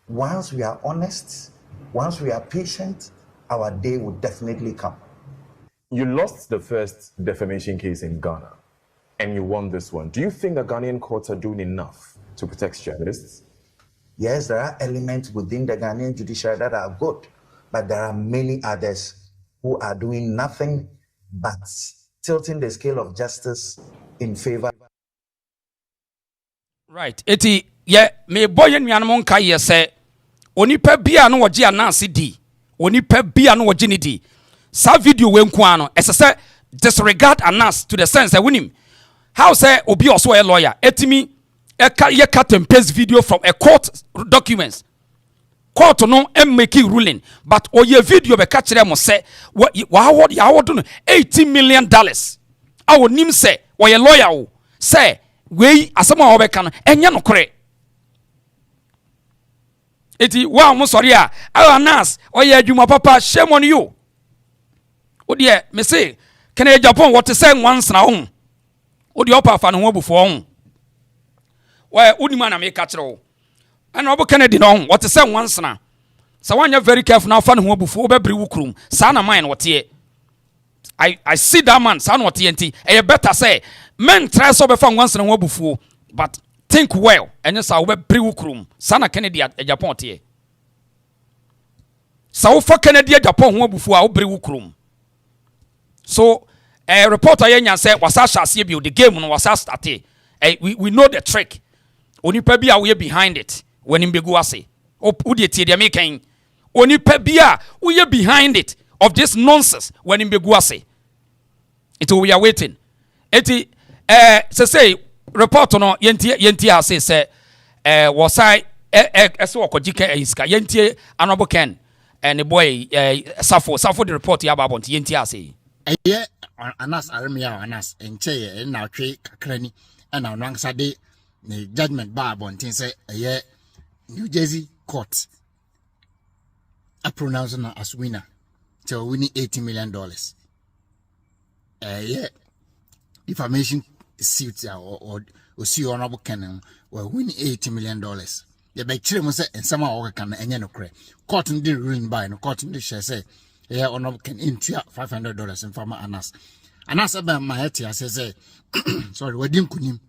Once we are honest, once we are patient, our day will definitely come. You lost the first defamation case in Ghana and you won this one. Do you think the Ghanaian courts are doing enough to protect journalists? Yes, there are elements within the Ghanaian judiciary that are good, but there are many others who are doing nothing but tilting the scale of justice in favor. Right. Eti ye me boy nnuanom nka ye se onipa bia no woje ANAS di. Onipa bia no woje ni di. Sa video we nko ano esese disregard ANAS to the sense that winim. How say obi also a lawyer etimi ye cut and paste video from a court documents. Court no making ruling, but oye video be catch them say what ya wodo $80 million. Awo nim say oye lawyer say we asema obeka no enya no kore. Eti wa mo sorry a ANAS oye adwuma papa shame on you. Odie me say can Agyapong what say once na ho. Odi opa fa no ho bufo ho. Why Udima na make catro. And Robo Kennedy no what to say once na. So when you're very careful now, fan who before be wukrum. Sana mine what ye. I see that man, son what TNT. You better say, men try so before once and one before, but think well. And yes, I will be wukrum. Sana Kennedy at Agyapong tie. So for Kennedy at Agyapong one before I will be wukrum. So a reporter yen say was I shall see you the game was I started. We know the trick. Only pebi are we behind it when in Beguase. Oh, Udi tie they making. Only pebia we are behind it of this nonsense when in Beguase. It we are waiting. Eti say report no yenti say was I so okojike iska yenti anobo ken and the boy Safo the report ya babont yenti say ANAS aremia ANAS enche na twe kakrani na onansa de judgment ba bontin say New Jersey court a pronounce na as winner to winning $80 million. Defamation suit or see honorable canon were winning $80 million. The bacteria must say and some are can and no cray. Court in the ruin by no court in the share say honorable can into $500 in farmer ANAS. ANAS about my head here says sorry, we didn't kunim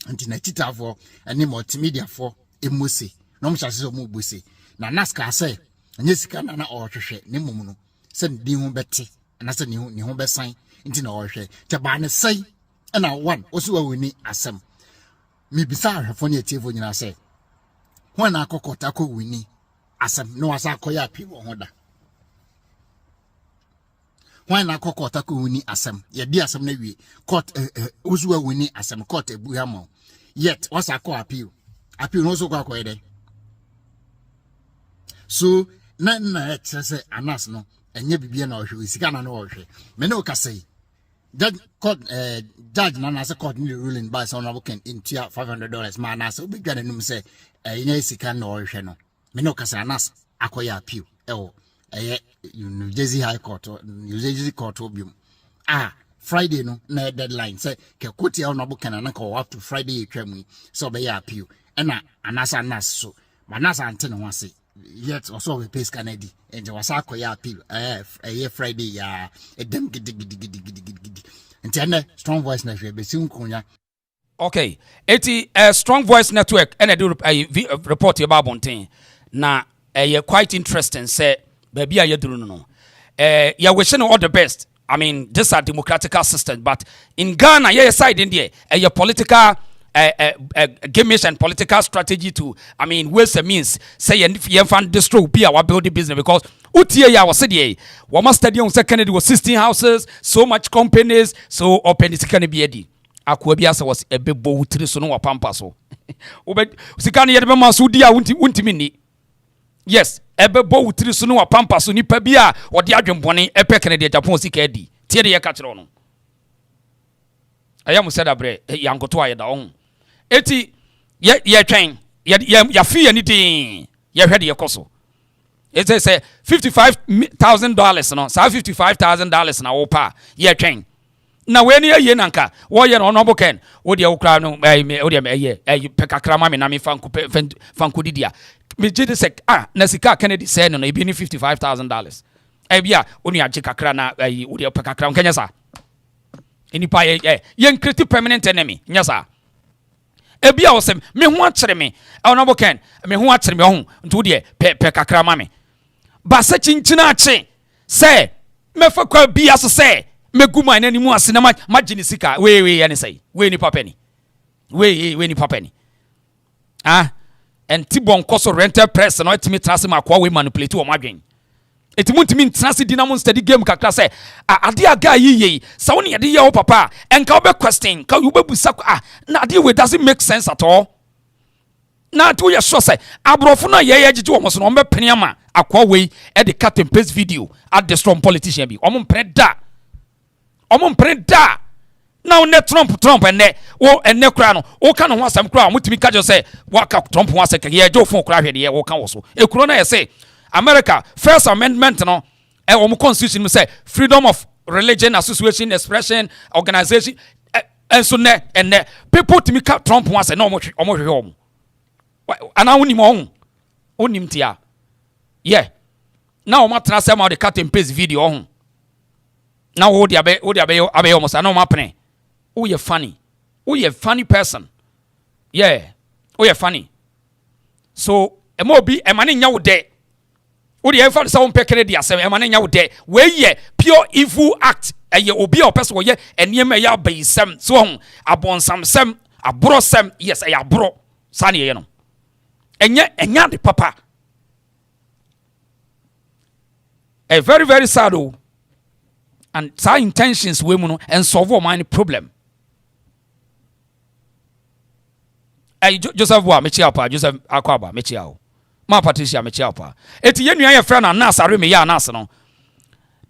until Natita for any multimedia for a musi. No much as a mubusi. Na NASCAR say and yes can an or nimuno send the home betty and I said ni home best sign into no share. Tabana say and I one also we need asem. Me bizarre her funny TV when I say when I kokotako we need asem no as I call ya people order. When I kokotako we need asem ye dear some we court also we need asem court a buhamo. Yet what's I call appeal no so kwa kwede. So na say ANAS no enye bibia na ohwe sika na no ohwe me no ka say judge court judge na say court ni ruling by so na can into $500 ma na say obigwa na num say enye sika na ohwe no me no ka say ANAS akoya appeal New Jersey High Court New Jersey Court obium Friday no na deadline say ke court ya na can na ka up to Friday etwam so be ya appeal na ANAS so ANAS ante no wase yet also we pay Canada and was akoya appeal Friday ya edem gidi and strong voice network be sim kunya okay eti strong voice network and do report about bonten na quite interesting say baby ya duru no ya wishing all the best. I mean this are democratic system but in Ghana yeah side in there political gimmick and political strategy to, I mean, ways and means say you fan destroy be our building business because utie ya was said ye Wama stadium second was 16 houses, so much companies, so open is can be edi. Akwabiasa was a big bow three so no pampa so. Obed Sikani yet masudia wunti mini. Yes, a big bow three so no pampa so ni pabia or the Adrian Bonnie epic and the Japan sikedi. Tear the catron. I am said a bre yango to ya da eti ye train ya fee anything ye ready your coso it say $55,000 no sa $55,000 na wo pa ye train na we ni ye nanka wo ye no no ken wo de wo kra no wo de ye pekakra ma me na me fanku didia me jide se na sika Kennedy say no e bi ni $55,000 bia oni agye kakra na wo de pekakra nkanya sa enipa ye nkreti permanent enemy nya sa ebia wosem me ho akyere me onabo ken me ho akyere me ho ntu de pe kakra ma me ba se chinchina ache se me fa kwa bia so se me guma na nimu ase na magini sika we ya ne sai we ni papani we ni papani and tibon koso rental press no etimi trase makwa we manipulate wo madwen etimuntimi ntrase dinamo study game kakra se ade aga yiye sa woni ade ye wo papa enka obe question ka you bebusa na ade we doesn't make sense at all na to ye sure say abrofo na ye gije wo so no be pene ama akwa we e de cut and paste video at the strong politician bi omo mpre da na one Trump ene wo ene kra no wo ka no ho asam kra mutimi ka je say waka Trump ho asem ka ye je ofon kra hwede ye wo ka wo so ekuro na ye say America First Amendment no constitution say freedom of religion, association, expression, organization. And so ne people to me cap Trump once and no more home. And I only tia. Yeah. Now my transfer out the cut and paste video on. Now hold the abe almost I know my penny. Oh, you're funny. Oh, you're a funny person. Yeah. Oh, you're funny. So a more be a man in your day. Oh, the effort someone pekere dia se a man in your day. Where ye pure evil act. A ye obi or person ye and ye may ya be some so abon some a bro some yes a bro sunny you know. And yet the papa. A very, very sad and sad intentions women and solve my problem. Joseph wa mechiapa Joseph akwaba mechiao. Ma Patricia mechiapa. Eti yenu ya friend ANAS areme ya ANAS no.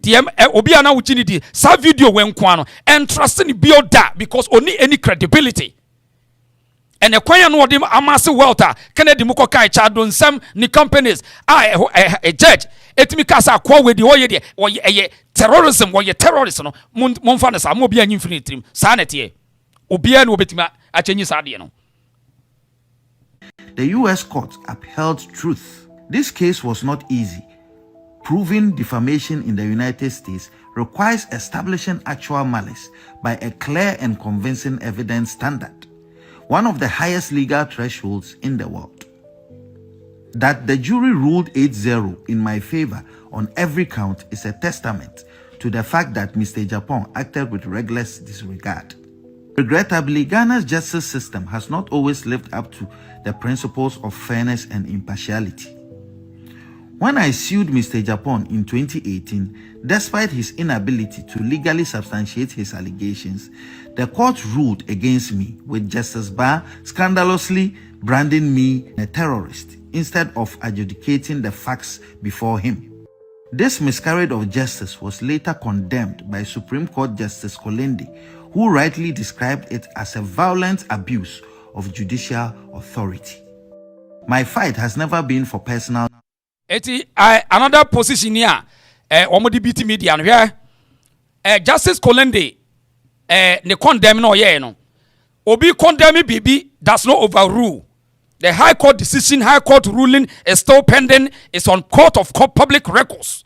DM obi ana uchinidi sa video when kwano and trust in build that because only any credibility. And a kwanya no dem amase welter Kennedy mukoka chadon some ni companies a judge etimi kasa kwa we di oye de oye terrorism oye terrorism no monfa na sa mo bia nyimfini sa na tie obi an obetima achenyi sa de no. The US court upheld truth. This case was not easy. Proving defamation in the United States requires establishing actual malice by a clear and convincing evidence standard, one of the highest legal thresholds in the world. That the jury ruled 8-0 in my favor on every count is a testament to the fact that Mr. Agyapong acted with reckless disregard. Regrettably, Ghana's justice system has not always lived up to the principles of fairness and impartiality. When I sued Mr. Agyapong in 2018, despite his inability to legally substantiate his allegations, the court ruled against me, with Justice Barr scandalously branding me a terrorist instead of adjudicating the facts before him. This miscarriage of justice was later condemned by Supreme Court Justice Kolende, who rightly described it as a violent abuse of judicial authority. My fight has never been for personal. Another position here, omodi BT media no Justice Kolende ne condemn no ye no. Obi condemn bibi does not overrule. The High Court decision, High Court ruling is still pending. It's on court of public records.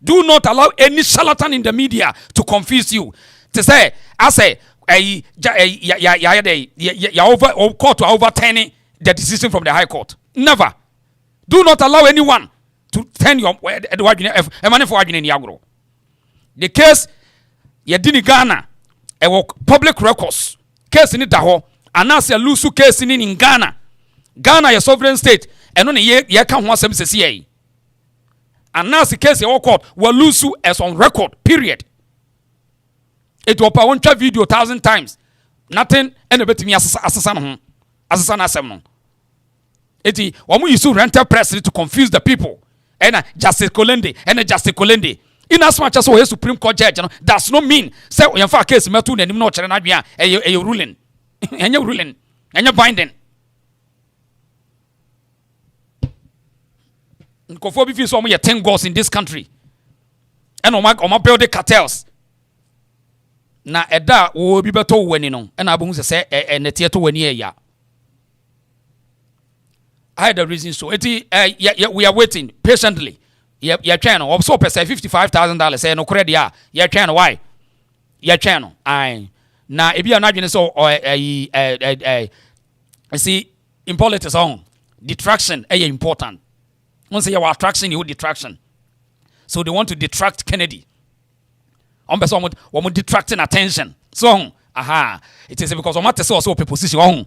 Do not allow any charlatan in the media to confuse you. To say, I say, court to overturn the decision from the High Court. Never. Do not allow anyone to turn your money for arguing in Yagro. The case, Yadini Ghana, public records. Case in it, ANAS a loose case in Ghana. Ghana, a sovereign state, and only ye can't want some CCA. ANAS the case in court will lose as on record, period. It will power video 1,000 times. Nothing and a bit me assassin. Eti omu use rental press to confuse the people. And Justice Kolende and Justice Kolende. In as much as a Supreme Court judge, does not mean say in fact case metu na no chere na bia a ruling. And you ruling. And you binding. Nkofo bi fi so omu 10 goals in this country. And oma build the cartels. Na eda wo bi beto wani no na abun se netie to wani ya. I had the reason so. We are waiting patiently. You're trying to also pay $55,000. Say no credit. You're trying to why? You're trying to. I now if you are not so see in politics on detraction is important. Once you are attraction, you detraction. So they want to detract Kennedy. On detracting attention. So it is because on matter so position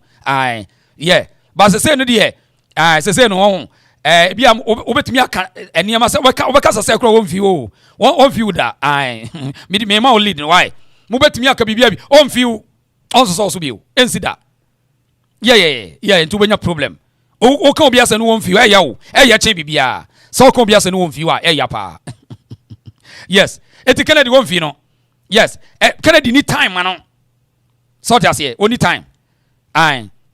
yeah. But the say no there. Say no bia obetumi aka eniama se obeka say kro won view da me ma o lead why mo betumi aka bibia bi on view on so bi o ensida yeah into benya problem o kan obi ase no won view ya o che bibia so kan obi ase no won view ya pa yes et Kennedy won view no yes Kennedy need time man so just here only time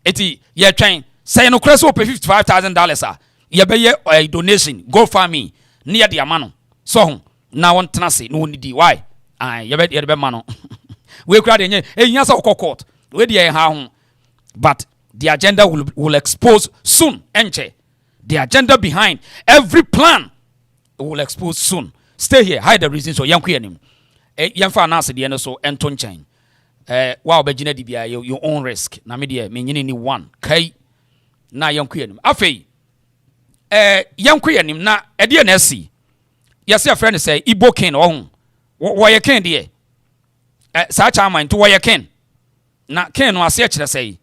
eti ye twen say no crash pay $55,000 ye be a donation go for me near the amano so now one tenase no need why ye be man we crowd enye enya sa court we dey ha but the agenda will expose soon enche the agenda behind every plan will expose soon. Stay here, hide the reasons so yanku anim yamfa ANAS de no so ento nchen wa obegina di bia your own risk na me de me nyini ni one kai na yanku anim afei yanku anim na ede na asi yesi a friend say Igbo king ohun wo ye king de sa cha man to wo ye king na king no ase kire say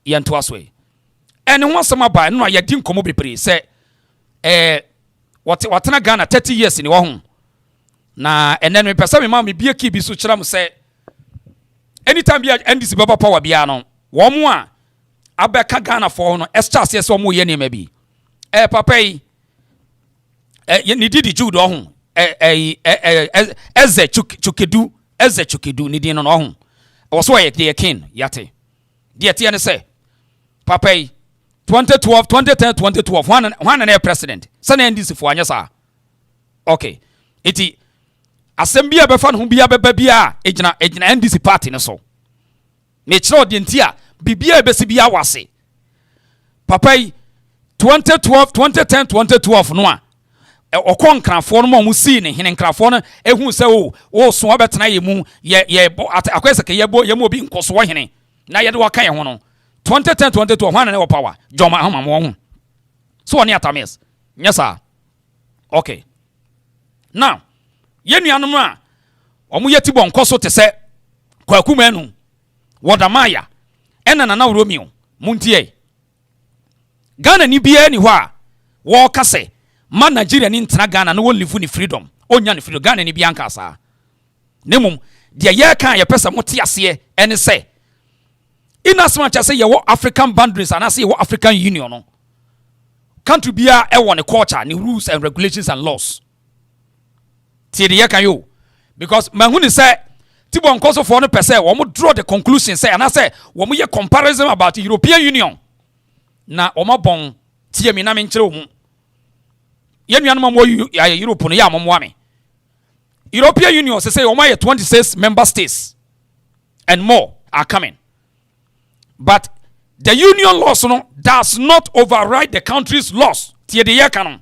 yento asoe ene ho asema ba no ya di nkomo bebre say watena Ghana 30 years ni wo ho na enen me pesa me ma me bie ki bi so kira mo say anytime bia NDC baba power bia no wo mo a abeka Ghana for no extra se so mo ye ne ma bi papa yi ni didi judo ho eze chukedu ni di no ho wo so ye the king yate die tie ne say papa yi 2012 2010 2012 one and president sana NDC fo anya sa okay iti asembia be fa no bia beba bia ejina NDC party ne so me kire odi ntia bibia be si bia wase papa yi 2012 2010 2012 no a okon kranfo no mo si ne hene kranfo no ehu se o so obetena ye mu ye akwese ke ye mo obi nkoso wo hene na ye de waka ye ho no 2010 2012 one and power joma hama mo ho so oni atames nyesa okay now ye nuanom a omo yeti bon koso te se kwakumanu wodamaya ena na Romeo muntie Ghana ni bia ni ho a wo kase ma Nigeria ni ntena Ghana no live ni freedom onya ni freedom Ghana ni bia nka sa nemum de ye kan ye pesa mote ase ene se in as much as say your African boundaries and I say your African Union no country bia e won culture ni rules and regulations and laws tie de kan yo because mahuni say tibo nkoso for no pese wo mo draw the conclusion say and I say wo mo ye comparison about the European Union na o ma bon tie mi na me nkire wo mu ye nuanu ma mo Europe no ya mo mo ame European Union say o ma ye 26 member states and more are coming. But the union laws does not override the country's laws. Tie de ye kanon.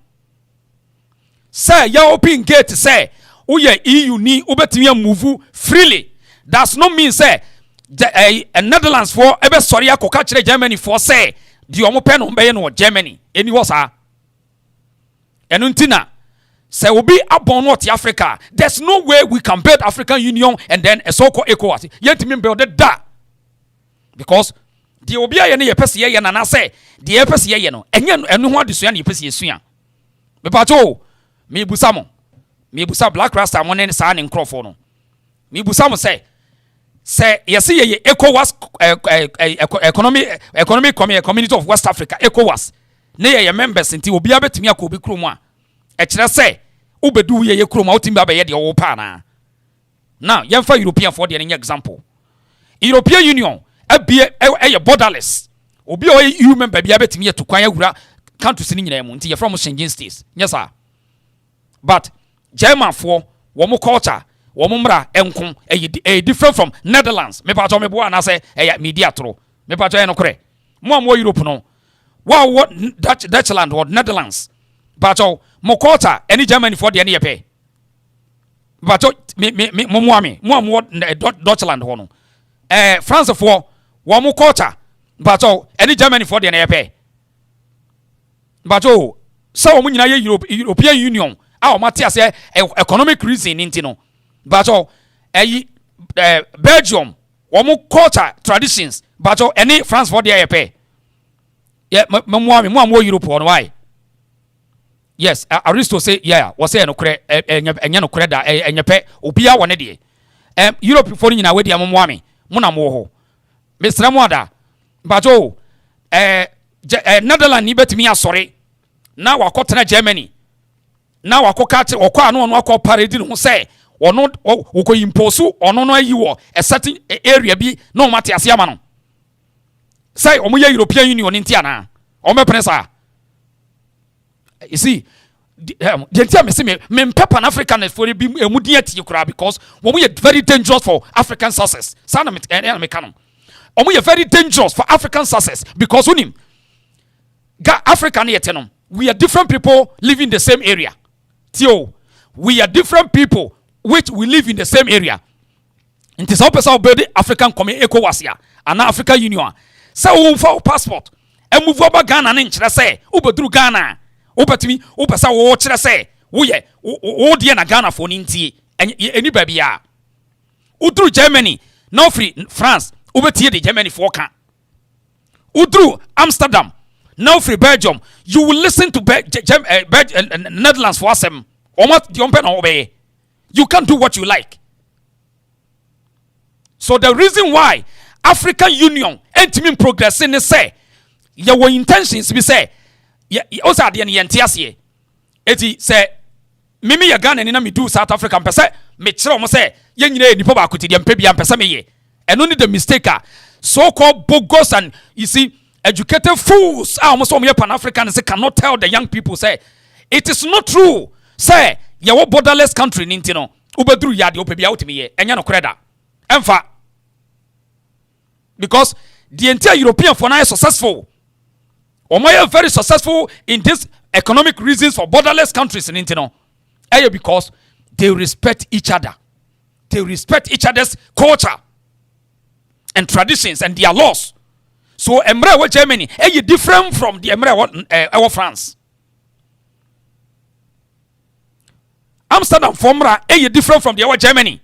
Say ya open gate say uye EU ni ubetimi move freely. Does not mean say the Netherlands for ebe sorry akoka kire Germany for say the omo pen on be no Germany. Eni was a enuntina say obi abon North Africa. There's no way we can build African Union and then a so-called ECOWAS. Yetimi build that. Because the obia ye ne yepese ye na na say the yepese ye no enye enu ho adesua na yepese yesua me pato me busa black rasta mo ne sa ne nkrofo no me busa mo say yesi ye ECOWAS economic community of West Africa ECOWAS ne ye members nti obia betimi akobi krom a e kire say ubedu ye krom a otimi abaye de wo pa na now yemfa European for the example European Union a borderless obi o EU member bia betimi to kwan awura countries ni nyina mu nti ye from Schengen states yes sir but German for wo mo culture wo mo mra enko a different from Netherlands me pa to me bo ana say media tro me pa to e no kore mo Europe no what Dutchland or Netherlands but mo culture any Germany for the any ye but mo Dutchland ho no France for one more culture, but any Germany for the NAP. But so many European Union, our Matthias economic reason intino. But Belgium, one more culture traditions, but any France for the NAP. Yeah, more Europe on why? Yes, Aristo say, yeah, was saying no credit, and no credit, and your pet, Ubia one day. Europe for in a way, the Amwami, Munamoho. Mr. Mwada, but Netherlands ni betimi asore na wakotena Germany na wakokate okwa no akọ parade no say ono woko impose ono no ayi wo a certain area bi na o mate ase ama no say omo ya European Union ntia na o mepene sa you see the me say me Pan African for bi emudi ati kura because wo mo very dangerous for African success sana me kanon omo very dangerous for African success because unim African yetenom we are different people living in the same area. Tio, we are different people which we live in the same area. It is our person build African Community ECOWAS ya and African Union. Say we for passport and move over Ghana and inch say ubedru Ghana ubetimi ubesa wo chire say wo ye wo de na Ghana for ninti any baby ya udru Germany no free France ubetie de Germany for kan udru Amsterdam no free Belgium you will listen to Netherlands for them almost the open obey you can't do what you like. So the reason why African Union ain't mean progressing is say your intentions be say also the NTS eti say mimi ya Ghana ni na me do South Africa pese me kire mo say ye nyina nipa ba kuti de mpebia pese me ye and only the mistake so called bogus and you see educated fools almost some Pan Africans cannot tell the young people say it is not true say your borderless country nintino ubedru yade opebia utimi ye enya no kreda emfa because the entire European for now is successful. Omoye very successful in this economic reasons for borderless countries in Intino. Because they respect each other. They respect each other's culture and traditions and their laws. So Emre Germany different from the Emre France. Amsterdam formra different from the Germany.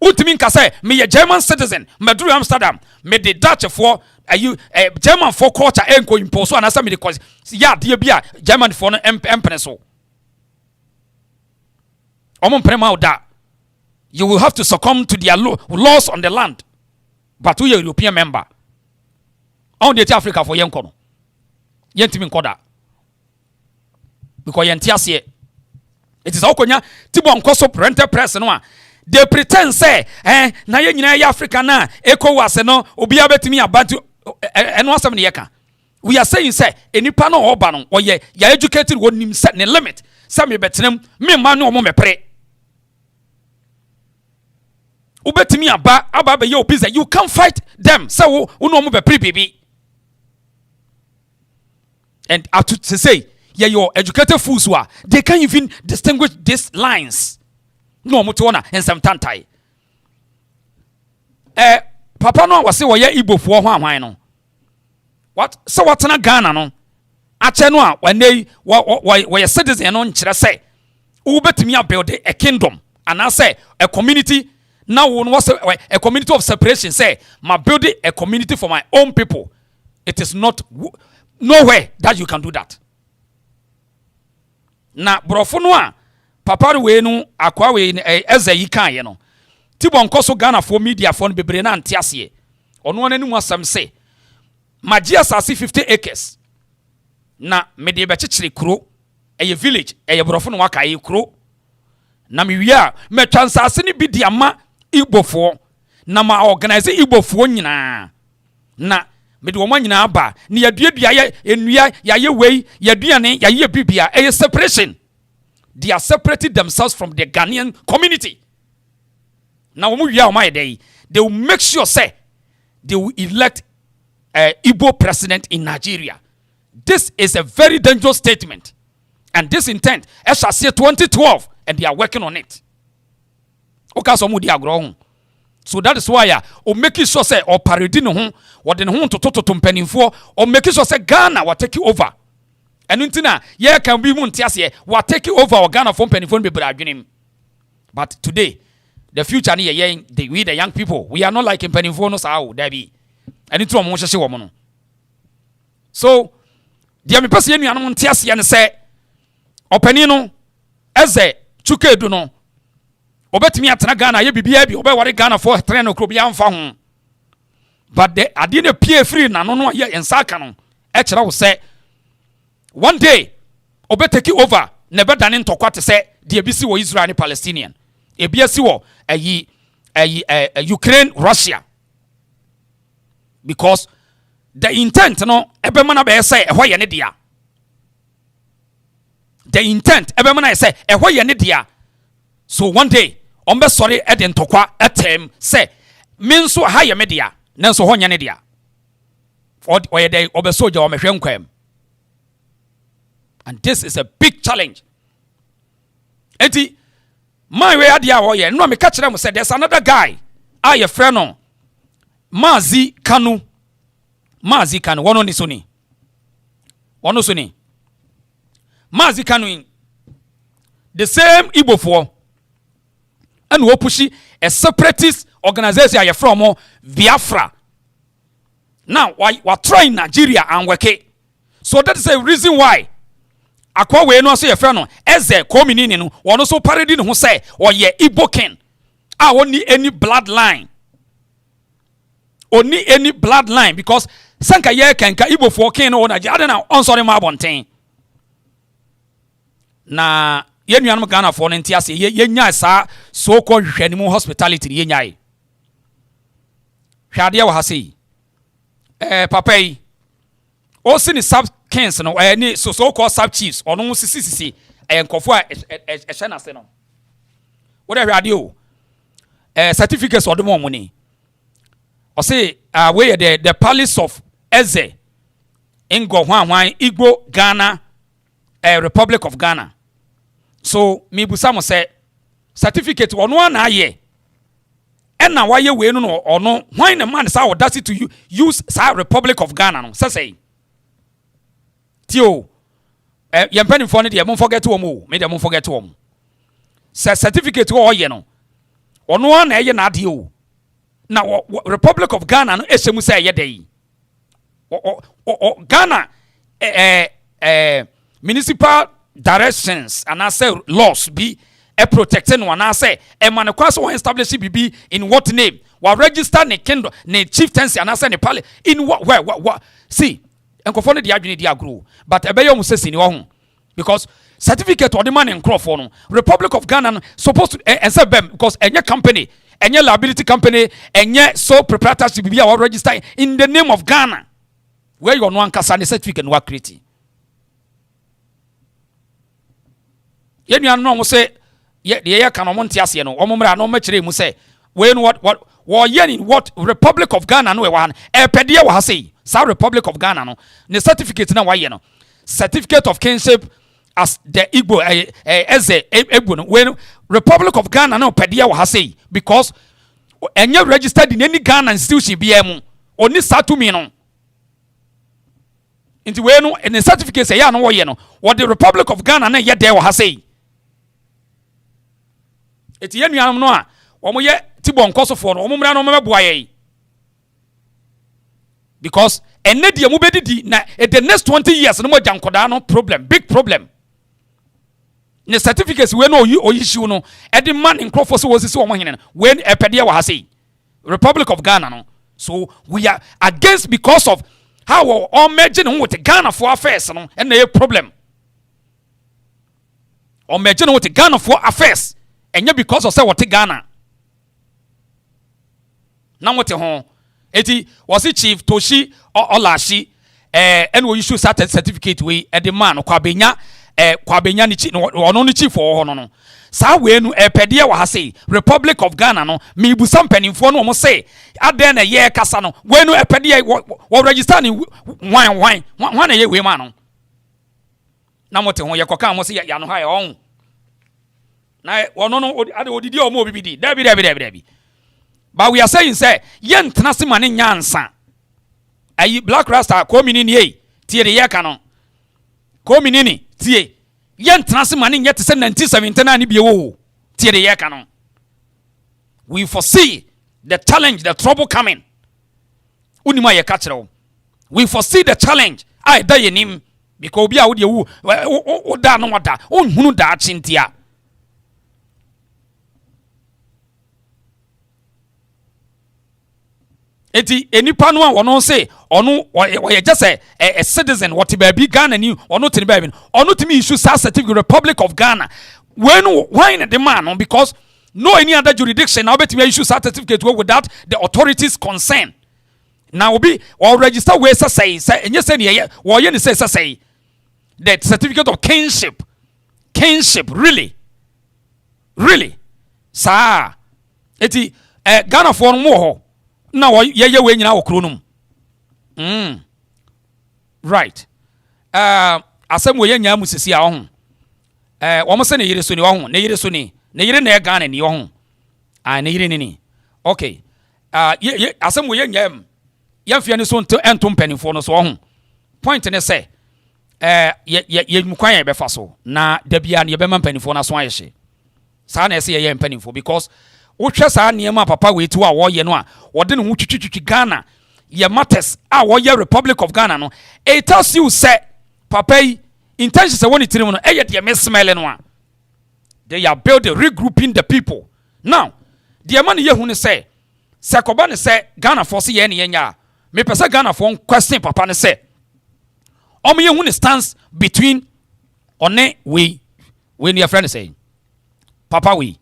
Ultimin kase me a German citizen me do Amsterdam me the Dutch for you German for culture enko impose and asa me the cause ya de bia German for no empreso omon prema da you will have to succumb to their laws on the land but we European member on the Africa for yenko no yentimi nkoda because yentiase it is okonya tibo nkoso rental press no a they pretend say na ye nyina ya Africa na ECOWAS no obi abetimi abantu eno asem ne yeka we are saying say enipa no oba no oye ya educated wonim set ne limit say me betenem me ma no mo mepre ubetimi aba be ye obi say you can't fight them say wo no mo bepre baby and to say yeah your educated fools who are they can't even distinguish these lines. No mutona and some tantai. Papa no was say we Igbo for hwan no. What so what na Ghana no? Ache no when they we citizen no nkyere say ubetimi build a kingdom and I say a community now was a community of separation say my build a community for my own people. It is not nowhere that you can do that. Na brofo no a papa we no akwa we eze yi kan ye no tibon koso Ghana for media for bebre na ntiase ono ananimu asam say magia asase 50 acres na me de be kekere kuro eye village eye brofo no waka ye kuro na me wia me twansase ni bi di ama Igbofo na ma organize Igbofo nyina na me de wo nyina aba ni yaduadua ye enua ye wei yaduane ye bibia eye separation. They are separating themselves from the Ghanaian community. Now, they will make sure say they will elect an Igbo president in Nigeria. This is a very dangerous statement. And this intent, I shall say 2012, and they are working on it. So that is why or making sure say or paradino or then home to tumpening for or making sure say Ghana will take you over. And untina ye can be muntiase what take over our Ghana from penifone people adwenim. But today the future ni we the young people we are not like in penifone sao there be and into mo hye wo no. So dia me pese enu anom ntiase ne se opani no eze chukedu no obetimi atena Ghana ye bibia bi obeware Ghana for train no krobia mfa ho. But the ade na pie free na no ye ensaka no e kire wo se one day, obe take over. Never done in Tokwa to say the ABC was Israel and Palestinian. ABC war Ukraine, Russia. Because the intent, no, everyone be say why you need ya. The intent, everyone say why you need ya. So one day, ombe sorry Eden Tokwa etem say means so higher media. nanso ho nya ne dia oye dey obesoja o mehwe nkwam. And this is a big challenge. Enti my way adia wo ye no me ka kire mo say there's another guy your friend no Mazi Kanu wono ni soni Mazi Kanu in the same Igbo for and wo pushi a separatist organization you from Biafra. Now why trying Nigeria and work. So that is a reason why akwa we no so your friend no eze komini no wono so parody no say or ye Igbo king only any bloodline because sanka ye kenka Igbo for king no na ade na on sorry ma bonten na ye nuanum Ghana for no ntiase ye nya sa so called hwanimu hospitality ye nyai hwade wa hase papa yi o sini sub kings no ni so called sub chiefs ono sisi enkofo a ehye na se no wo de hwade o certificates odomo money o say we the palace of Eze Ingo Hwan Igbo Ghana Republic of Ghana. So me busa mo say certificate ono na aye and na waye we no ono hwan na man say audacity to use sa Republic of Ghana no say tio ye mpani fo ne de mo forget wo mo me de mo forget wo mo certificate wo ye no ono na eye na ade o na Republic of Ghana no esemu say ye dey Ghana municipal directions and I say laws be a protecting one. I say a man across one establish BB in what name? What register ne kingdom ne chieftaincy and I say ne pale in what see and confounded the idea grow but a bayo musesi ni wahun because certificate or the man in Crawford Republic of Ghana supposed to and say because any company any liability company any sole proprietorship be our register in the name of Ghana where you are no ankasa certificate no create. Yen you no say ye kan o monte ase no omomra no makire mu say we no what yen what Republic of Ghana no we wan pede wa say sa Republic of Ghana no ne certificate na wa ye no certificate of kinship as the Igbo Eze Igbo no we Republic of Ghana no pede wa say because enye registered in any Ghana institution bi emu oni satumi no inti we no in the certificate say ya no wo ye no what the Republic of Ghana na ye there wa say eti ye nuanum no a omo ye tibon nkosofo no omo mra no mebeboa ye because enne de mu bedidi na the next 20 years no mo jankoda no problem big problem ne certificates we no issue no e de man nkrofo so wosisi omo hene we epede wa say Republic of Ghana no so we are against because of how all merging with Ghana for affairs no and the problem or merging with Ghana for affairs and yet because of say what Ghana now what hon eti was it Chief Toshi or Olashi and we issue certificate we at the man kwabenya ni chief no ni chief for no sa we no pede wa say Republic of Ghana no me bu some penifo no mo say aden na ye kasa no we no pede wo register ni wan na ye we ma no na mo te ho ye koka mo say ya no ha ye on na ono no ade odidi o mo bibidi dabi but we are saying say ye ntena se mane nyansa ayi Black Rasta komini ni e tie de ye ka no komini ni tie ye ntena se mane ye te se 1979 na bi wo tie de ye ka no we foresee the challenge the trouble coming unima ye ka kire we foresee the challenge I da ye nim because obi a wo de wu o da no wada onhunu da chintia eti enipa no a wono say ono we just a citizen what be Ghana ni ono tini ba bi ono timi issue certificate Republic of Ghana when why the man because no any other jurisdiction now betimi issue certificate without the authorities concern now be or register we say enye say ne wo ye ne say the certificate of kinship really sir eti Ghana for mo ho na ye we nyina wo kro num right asem wo ye nya musisi a ho wo mo se ne yire so ni wo ho ne yire so ni ne yire na e Ghana ni wo ho ne yire ni okay asem wo ye nya ye mfia ni so ento mpanifo no so wo ho point ne say ye mukwan ye be fa so na da bia ne ye be ma mpanifo na so ayehye sa na ese ye mpanifo because wo hwe sa niema papa we tu a wo ye no a wo de ne ho twitwitwi Ghana ye matters a wo ye Republic of Ghana no it tells you say papa intention say woni tirim no ye de me smell no a they are building regrouping the people now the man ye hu ne say koba ne say Ghana for se ye ne nya me pesa Ghana for question papa ne say o me ye hu ne stands between one we your friend say papa we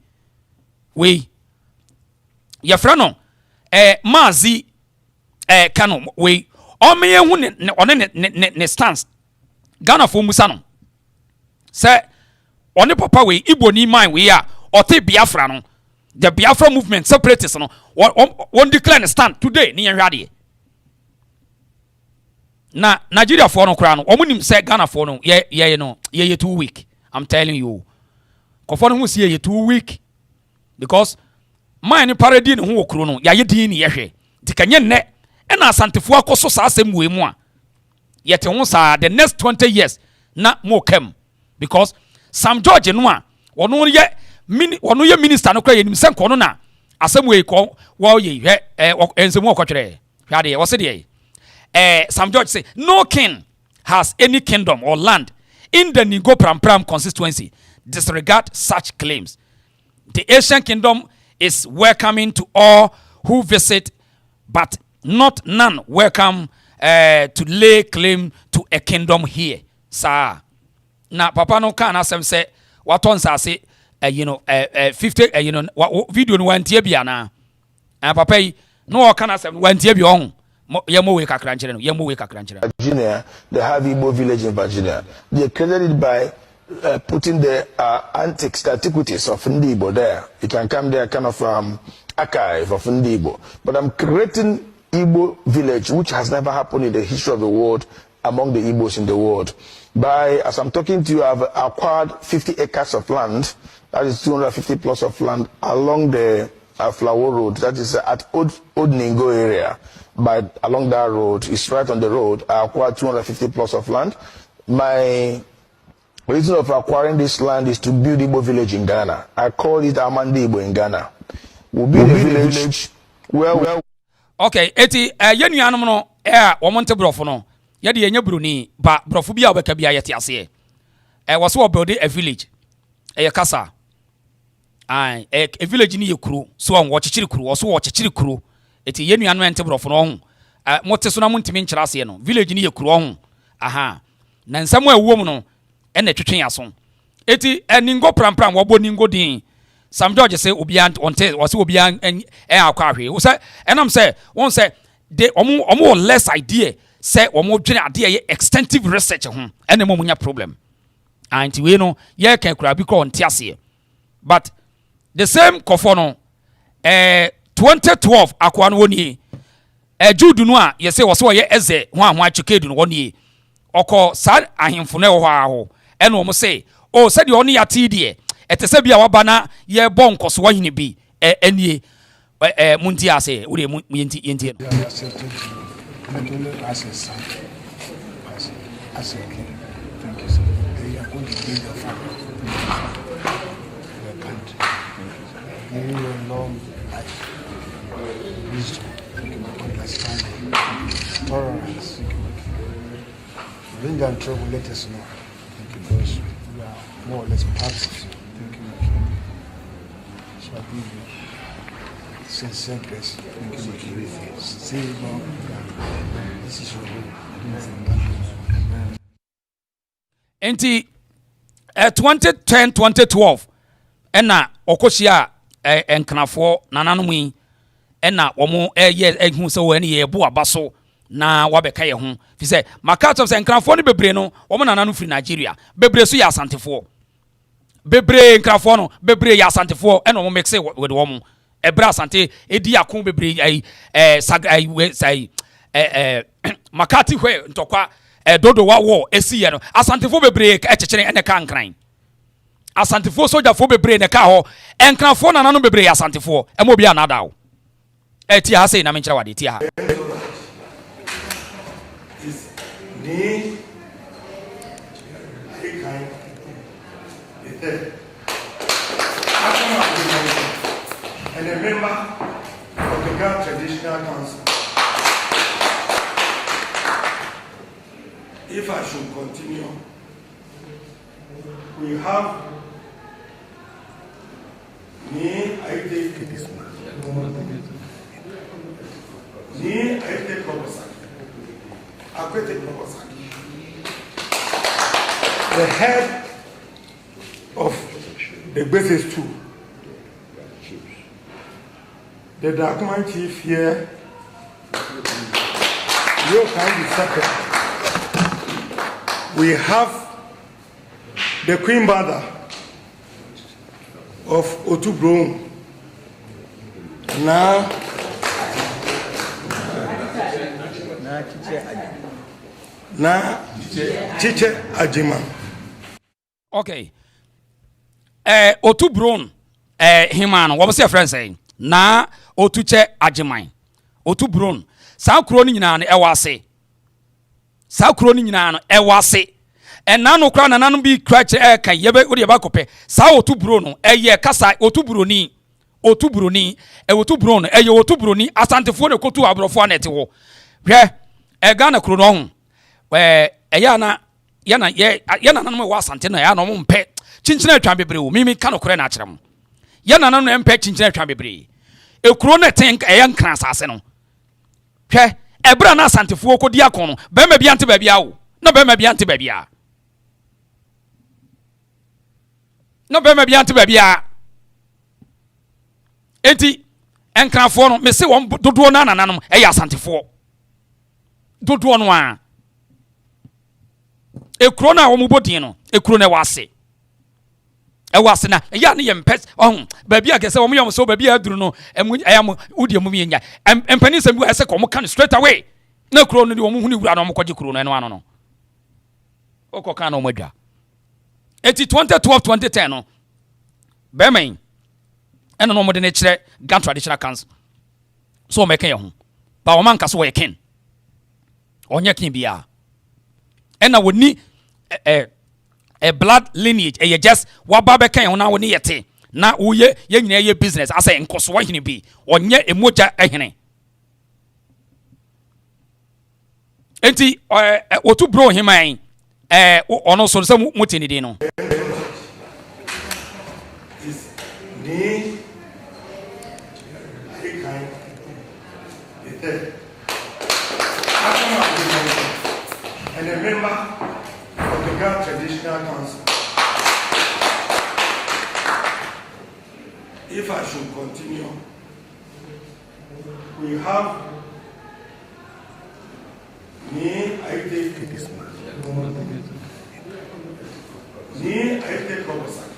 your friend no mazi kano we o me ye hu ne one ne stands Ghana for musa no say one papa we Igbo ni man we a ote Biafra no the Biafra movement separatists no one declare stand today ni nhwade na Nigeria for no kra no omunim say Ghana for no ye no ye 2 week I'm telling you kofo no hu see ye 2 week because man parody ne hu okro no ye din ni ye hwe dikanye nne na asantefo akoso sa asem we mu a yete hu sa the next 20 years na mo kem because Sam George no a wono ye minister no kra ye nim sen kono na asem we ko wo ye hwe ensemu okotwere hwade wo se de Sam George say no king has any kingdom or land in the Nigo Pram constituency. Disregard such claims. The Asian kingdom is welcoming to all who visit, but not none welcome to lay claim to a kingdom here. Sir. Now, Papa no can ask him say what on say 50 video no one tibia na. And Papa no can ask him one tibia on. Virginia, they have Igbo village in Virginia. They created it by putting the antiques, the antiquities of Igbo there. You can come there, kind of archive of Igbo. But I'm creating Igbo village, which has never happened in the history of the world among the Igbos in the world. As I'm talking to you, I've acquired 50 acres of land. That is 250 plus of land along the Flower Road. That is at Old Ningo area. But along that road, it's right on the road. I acquired 250 plus of land. My reason of acquiring this land is to build Igbo village in Ghana. I call it Amandi Igbo in Ghana. We'll build a village where okay, eti yenu anum no womonte brofo no. Ye de yenye bruni ba brofo bia obeka bia yete ase. Was we build a village. Kasa. A village ni yekuru. So on wo chichiri kuru, so wo chichiri kuru. Eti yenu anu ente brofo no ho mote so na montimi nkyira ase no village ni yekuru ho aha na nsamo awuom no ena twetwen aso eti eningo pram wo bo ningo din Sam George say obian onte wo say obian akwa ahwe wo say enam say won say they omo less idea say omo dwene ade ye extensive research ho ena mo munya problem anti we no ye kan kura bi ko onte ase but the same kofo no 2012 akwa no woni Jude no a ye say wo so ye eze ho achikedu no woni okọ sa ahemfo na ho aho ena o mo say o se de ono ya ti de etese bia waba na ye bo nkoso wahene bi enie munti ase wo de yenti Thank you, sir. They are going to build your family. Your country. Give you a long life. Wisdom, understanding, tolerance. Bring down trouble, let us know. Because we are more or less part of you. Thank you. So I give you sincere grace. Thank you. Stay long. This is your home. Enti 2010-2012 ena okosia enknafo nananom yi ena omo ehu se wo ene ye bo abaso na wabeka ye ho fi se makato se enknafo no bebre no omo nananu firi Nigeria bebre so ya asantefo bebre enknafo no bebre ya asantefo ena omo mixe with omo ebra asante edi akon bebre makati hwe ntokwa dodo wa wo esiye no asantefo bebre ekekere ene ka nkran asantefo sojafo bebre ne ka ho enkranfo nanano bebre asantefo emo bia na dawo eti ha sei na menkyere wade ti ha and a member of the Ghana Traditional Council. If I should continue, we have me, I take this man. Me, I take Robosaki. I take Robosaki. The head of the basis 2. The document chief here, you can be second. We have the Queen Mother of Otubron. Now, Chiche Ajiman. Okay. Otubron, Himan, what was your friend saying? Na otuche ajiman otubron sa kuro ni nyina no ewase sa kuro ni nyina no ewase ena no kra nanano bi krache kan yebe odi ba kope sa otubro no eye kasa otubroni otubron eye otubroni asantefo ne kotu abrofo anete wo hwe Ghana kuro no ho eya na nanano wa asante na ya no mo mpe chinchina atwa bebre wo mimi ka no kore na akyerem ya nanano mpe chinchina atwa bebre ekuro na tenk eyan kran asase no hwe ebra na asantefo ko di akon no be ma bia nte ba bia wo na be ma bia nte ba bia no be ma bia nte ba bia enti enkranfo no me se won dodo na nananom eya asantefo dodo no a ekuro na wo mubodin no ekuro na wase ewase na ya ne yempes ba bia kese wo yom so ba bia aduru no ayam udi mu yenya empani sem bu ese ko mo kan straight away na kuro no di wo mu huni wura no mo kwaje kuro no eno ano no okoka no modwa eti 2012 2010 no be men eno no mo de ne kire Ghana Traditional Council so me kan ye ho ba wo man ka so wo ye ken onye ken bia ena woni a blood lineage e just waba be kan na woni yete na uye ye nyina ye business asa enkoso wa hene bi onye emoja ehene enti otu bro himan ono so se mutini din no ni and a member of the Ghana Traditional Council. If I should continue, we have me, I take this man. Me, I take Robosaki.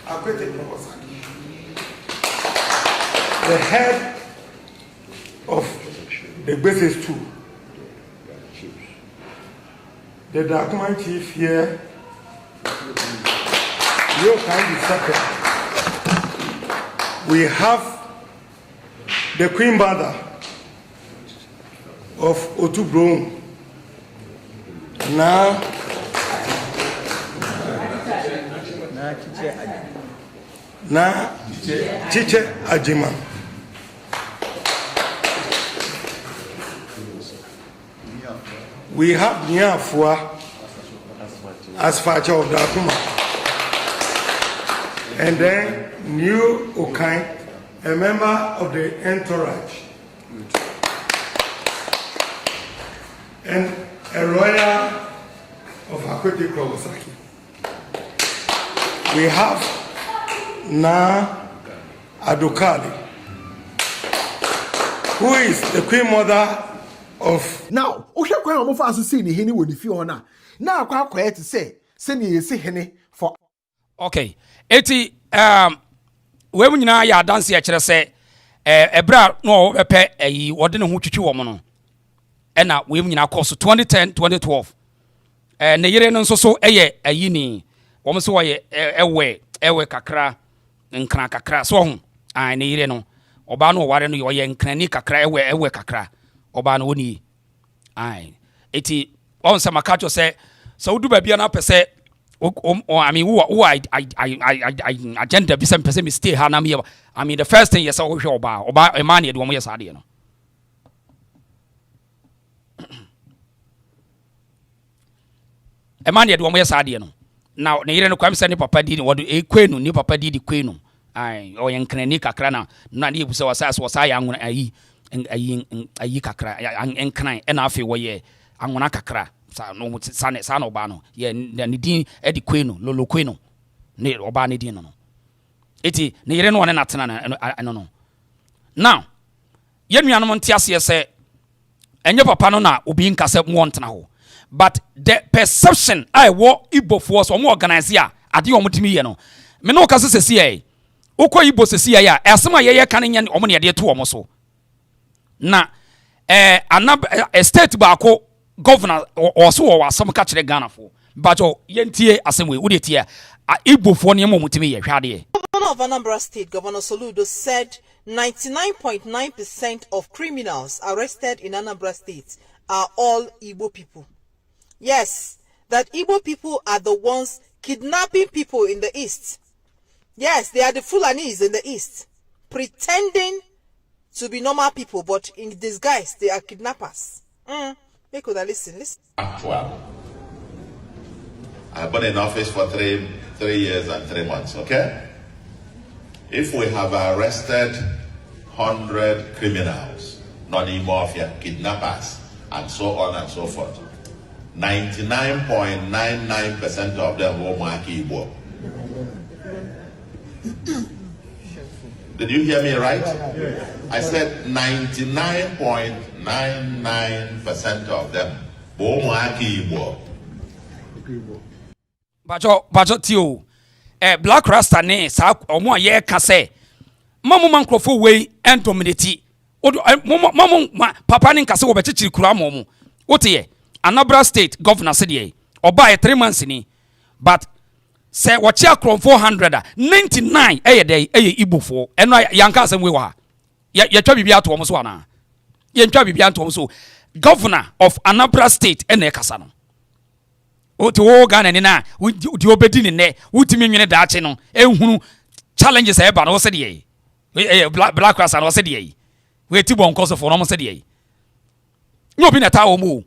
I take Robosaki. The head of the basis 2. The document chief here, you can be second. We have the Queen Mother of Otubron. Now, Chiche Ajiman. We have Niafua as Facha of Dakuma. And then New Okai, a member of the entourage. And a lawyer of Akwete Krobosaki. We have Na Adokali, who is the Queen Mother of now ohwe kwan o fa so see ni hini woni fi ona na akwa to say ni yesi hene for okay eti we mu nyina ya dance e kire se ebra no bepe ayi wode ne ho twitwi wo mo no ena we mu nyina course 2010 2012 ne yere no nso so eye ayi ni wo mo so wo ewe kakra nkran kakra so ho an ne yere no oba no ware no ye nkran ni kakra ewe kakra oba no woni ai eti on se makacho se so du ba bia na pese I mean, who I agenda be some person stay here. I mean, the first thing you saw about a man, you don't want to a man, you don't want to now, near no crime sending papa did what a queen, new papa did the queen. I or young Kranika crana, not even so as was I young a yikakra and cry and I feel where I'm going to cry. No san obano ye ne din edi kwenu lolo kwenu ne obani din no eti ne yere no one na tena no now ye nuanom ntiase se enye papa no na obi nkase mo ntena ho but the perception I wo Igbo force o mo organize a ade o motimi ye no me no kase sesi e ukọ Igbo sesi ya esema ye kan nya o mo ne de to o mo so na state ba ko governor also was some catch the Ghana for but yentie asemwe wo de tie Igbo for ne mutimi ye hwade. Governor of Anambra State, Governor Soludo, said 99.9% of criminals arrested in Anambra State are all Igbo people. Yes, that Igbo people are the ones kidnapping people in the east. Yes, they are the Fulanis in the east, pretending to be normal people, but in disguise they are kidnappers. Make could listen. Actual. I've been in office for three years and 3 months, okay? If we have arrested 100 criminals, non-mafia, kidnappers, and so on and so forth, 99.99% of them will mark Igbo. Did you hear me right? I said 99.99% of them will mark Igbo. Bajo tio Black Rasta ne sa omo ye ka se mamu mankrofo we endominate mamu papa ne nkase wo bechichiri kura mamu wote ye Anambra State governor said ye oba 3 months ni but say wachi akron 400 99 eye Igbo fo eno yanka asem we wa ye twa bibia to omo so ana ye ntwa bibia to omo so governor of Anambra State ene kasa no Oti wo Ghana ni na di obedi ni ne wutimi nwene daache no ehunu challenges e ba no se de black class no se de we ti bon cause for no se de no obi na ta wo mu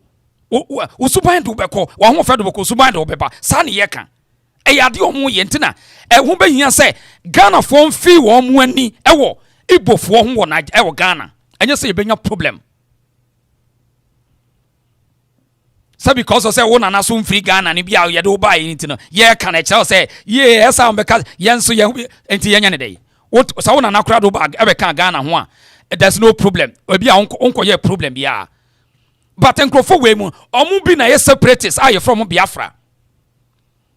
wo suban do beko wo ho fe do beko suban do beba sa ne ye kan e ya de omu ye ntina e ho behia se Ghana fo mfi wo mu ani e wo Igbo fo ho wo na e wo Ghana enye se ye benya problem. So because I say one and assume free Ghana and be out ye do buy anything. Ye can I tell say ye sound because yen so ye enti yan day. What so one and crowd bag ever can Ghana ho. There's no problem. We be unko ye problem bia. But enkrofo we mu omu bi na ye separatists are from Biafra.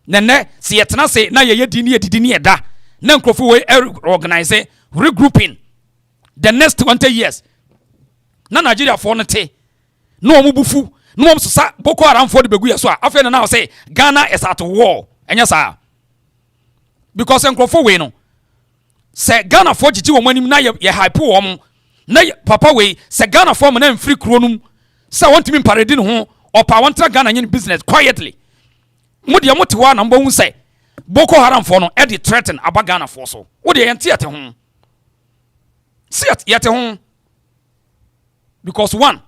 Nene si yetna say na ye didi ni eda. Na enkrofo we organize regrouping the next 20 years. Na Nigeria for no te. No omu bufu. No so Boko Haram for the begu so after now say Ghana is at war enya sa because enkrofo we no say Ghana for gigi wo manim na ye hype wo mo na papa we say Ghana for mo na mfiri kro num say want me parade no ho opa want Ghana yin business quietly mo de mote wa na mbo hu say Boko Haram for no e dey threaten aba Ghana for so wo de yen tiate ho see yete ho because one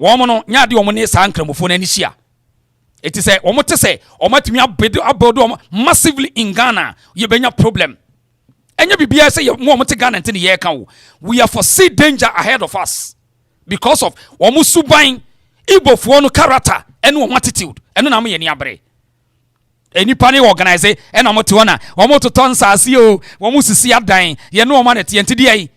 woman nyade omo ne sa nkramofo na nihia eti say omo te say omatimi abodo massively in Ghana ye benya problem enya bibia say mo omo te Ghana ntini ye kan we are foresee danger ahead of us because of omo suban Igbo fo no character and omo attitude eno na mo ye ni abre eni pani organize ena mo te wona omo to ton saasi o omo sisi adan ye no omo na te ntidi ai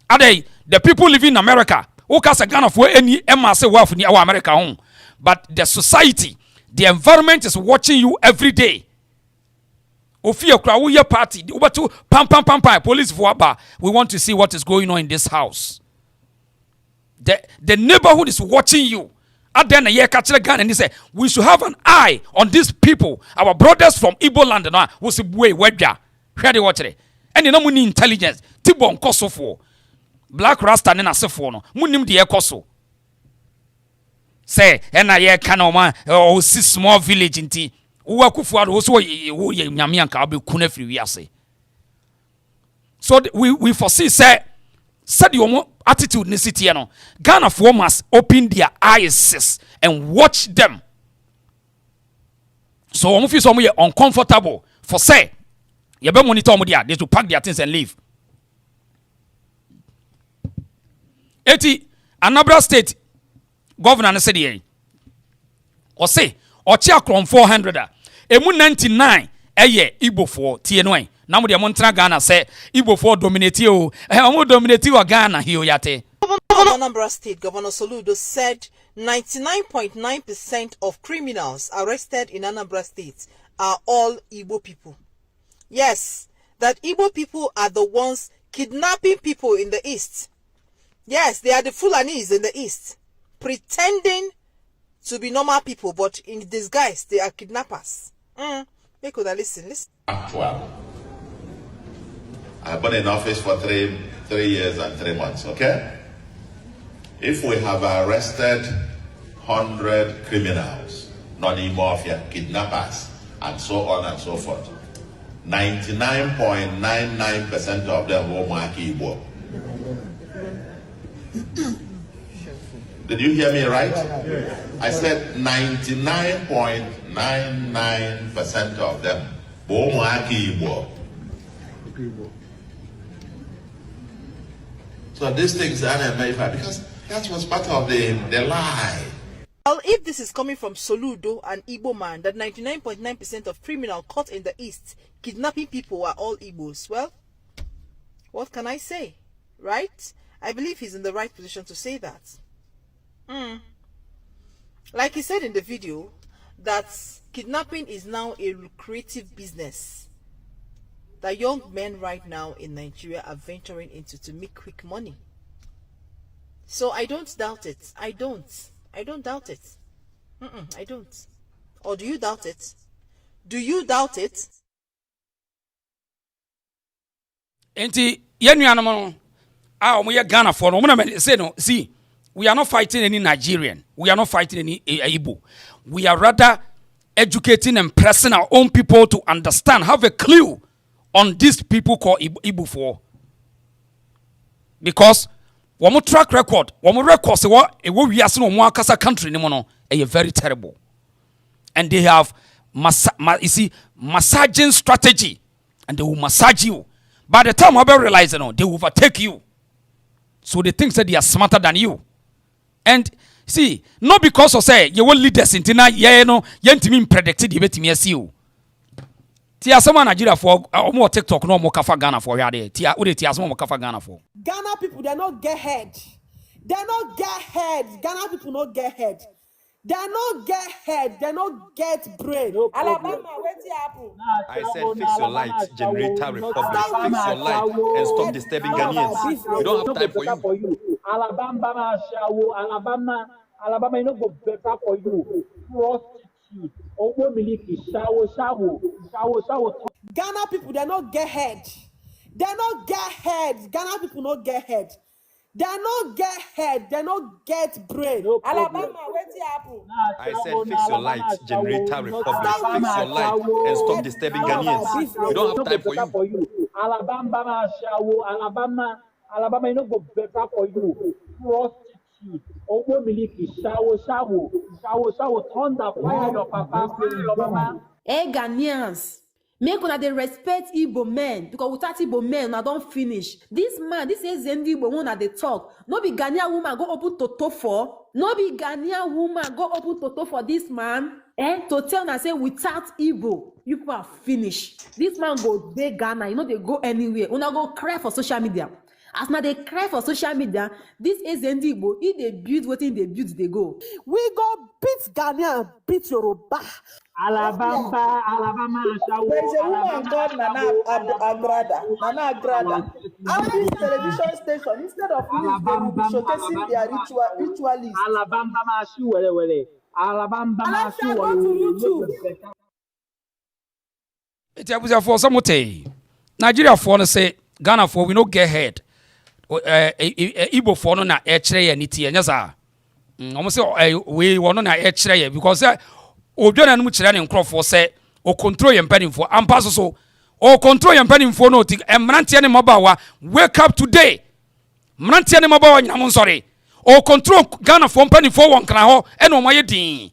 adai the people living in America Ukasa Ghana for any emase wealth ni our America home. But the society, the environment is watching you every day. Ofia kra wo ye party. Obato pam pam pam pam police for aba. We want to see what is going on in this house. The neighborhood is watching you. At then a year catch gun and he said we should have an eye on these people. Our brothers from Igbo land now was way wedja. Where they watch it. And you know muni intelligence. Tibon koso for Black Rasta nena sefo no. Munim de ekoso. Say and a year canoma or see small village in tea. Uwa kufuado also ye nyamianka abe kunefri wiase. So we foresee say said your attitude in city no. Ghana for must open their eyes and watch them. So omo feel some uncomfortable for say you be monitor omo dia they to pack their things and leave. Eti Anambra State governor said here or say or check from 400 emu 99 eye Igbo for TNY. Now we are Montana Ghana say Igbo for dominate you. Dominate you Ghana here yate. Governor Anambra State Governor Soludo said 99.9% of criminals arrested in Anambra State are all Igbo people. Yes, that Igbo people are the ones kidnapping people in the east. Yes, they are the Fulanis in the east, pretending to be normal people, but in disguise they are kidnappers. They could have listened. Actual. I've been in office for three years and 3 months, okay? If we have arrested 100 criminals, non-mafia, kidnappers, and so on and so forth, 99.99% of them will mark Igbo. Did you hear me right? I said 99.99% of them will mark Igbo. So these things are unmerited because that was part of the lie. Well, if this is coming from Soludo, an Igbo man, that 99.9% of criminals caught in the east kidnapping people are all Igbos, well, what can I say, right? I believe he's in the right position to say that. Like he said in the video, that kidnapping is now a lucrative business that young men right now in Nigeria are venturing into to make quick money. So I don't doubt it. I don't doubt it. I don't. Or do you doubt it? Do you doubt it? Enti yenuanom no Ghana for no say no, see, we are not fighting any Nigerian. We are not fighting any Igbo. We are rather educating and pressing our own people to understand, have a clue on these people called Igbo for. Because one track record, one record say what we are seeing one kasa country ni mono very terrible. And they have massaging strategy, and they will massage you. By the time I realize they will overtake you. So they think that they are smarter than you. And see, not because of say you will lead us into na yentimi predicted you betimi see you. Tia some Nigeria for more TikTok no more kafa Ghana for yade. Tia some more kafa Ghana for. Ghana people they not get head. They not get head. Ghana people not get head. They not get head. They not get brain. No Alabama, what's happen? I said fix your light generator republic. Fix your light and stop disturbing Ghanaians. We don't have time for you. Alabama, you know go better for you. Prostitute. Ghana people they not get head. They not get head. Ghana people not get head. They not get head. They not get brain. No Alabama, what's happen? I said fix your light generator republic. Fix your light and stop disturbing Ghanaians. We don't have time for you. Alabama, you know go better for you. Prostitute. Thunder, fire your papa. Hey Ghanaians, make una dey respect Igbo men because without Igbo men, una don't finish. This man, this is Zendi Igbo woman they talk. No be Ghanaian woman go open toto for. No be Ghanaian woman go open toto for this man. To tell una say without Igbo, you are finished. This man go dey Ghana, you know they go anywhere. Una go cry for social media. As now they cry for social media, this is Igbo. If they build what they build, they go. We go beat Ghana, beat Yoruba. Alabama, There is a woman called Nana Agrada. On this television station, instead of news, they will be showcasing their ritualists. Alabama, It's a for some Nigeria for no say Ghana for we no get head. Igbo for no na echere ya niti enya za. Almost we want na echere ya because odwana no kire ne nkrofo say o control your penny for ampa so o control your penny for no ti emrantie ne mabawa wake up today. Mrantie ne mabawa nyam sorry. O control Ghana for penny for won kana ho e no moye din.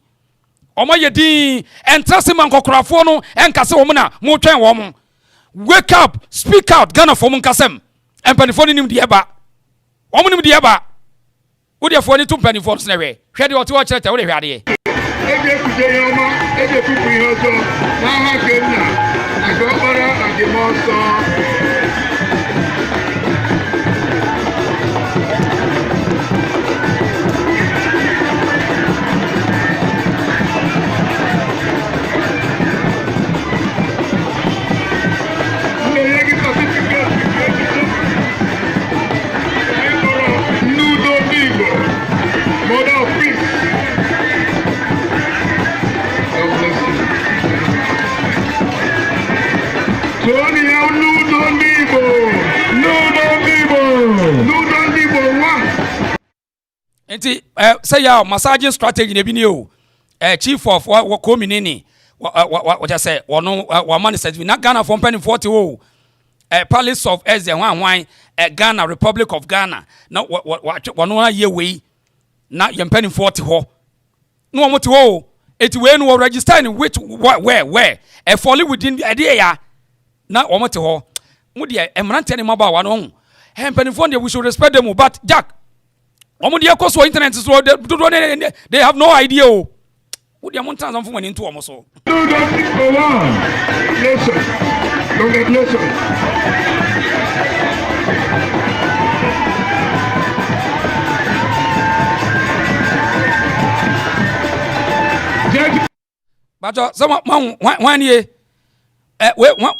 Omoye din entrase man kokorafo no enkase wo na mo twen wo mo. Wake up, speak out, Ghana for Munkasem, and Penifoni nim the Eba. Woman the Eba. Would you for any 2 penny for Snare? Shady or to watch it already. Every say ya massaging strategy ne bi ne o chief of what community what I say one man said we not Ghana for penny 40 o palace of Eze wan Ghana Republic of Ghana na one year we na yem penny 40 ho no mo ti ho eti we no register in which where follow within the idea ya na o mo ti ho mo de emrante ne maba wa no penny 40 we should respect them but Jack omo internet so they have no idea o would you montan some phone into omo listen but some one year wait one.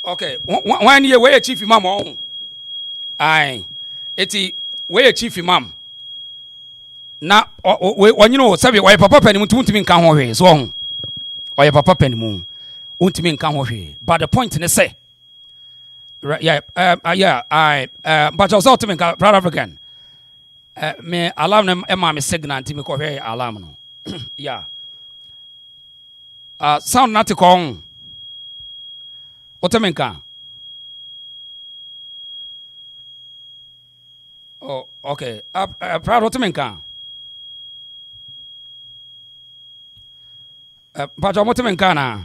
Okay, 1 year where chief imam on. Aye. Eti where chief imam. Na when you know sabi why papa penny muntimi nka ho hwe so ho. Why papa penny mu untimi nka ho hwe. But the point ne say but also ultimately brother African. Me alarm them me signal ntimi ko hwe alarm no. Yeah. Sound not to call. Otemenka. Oh, okay. Proud Otemenka. But Otemenka na.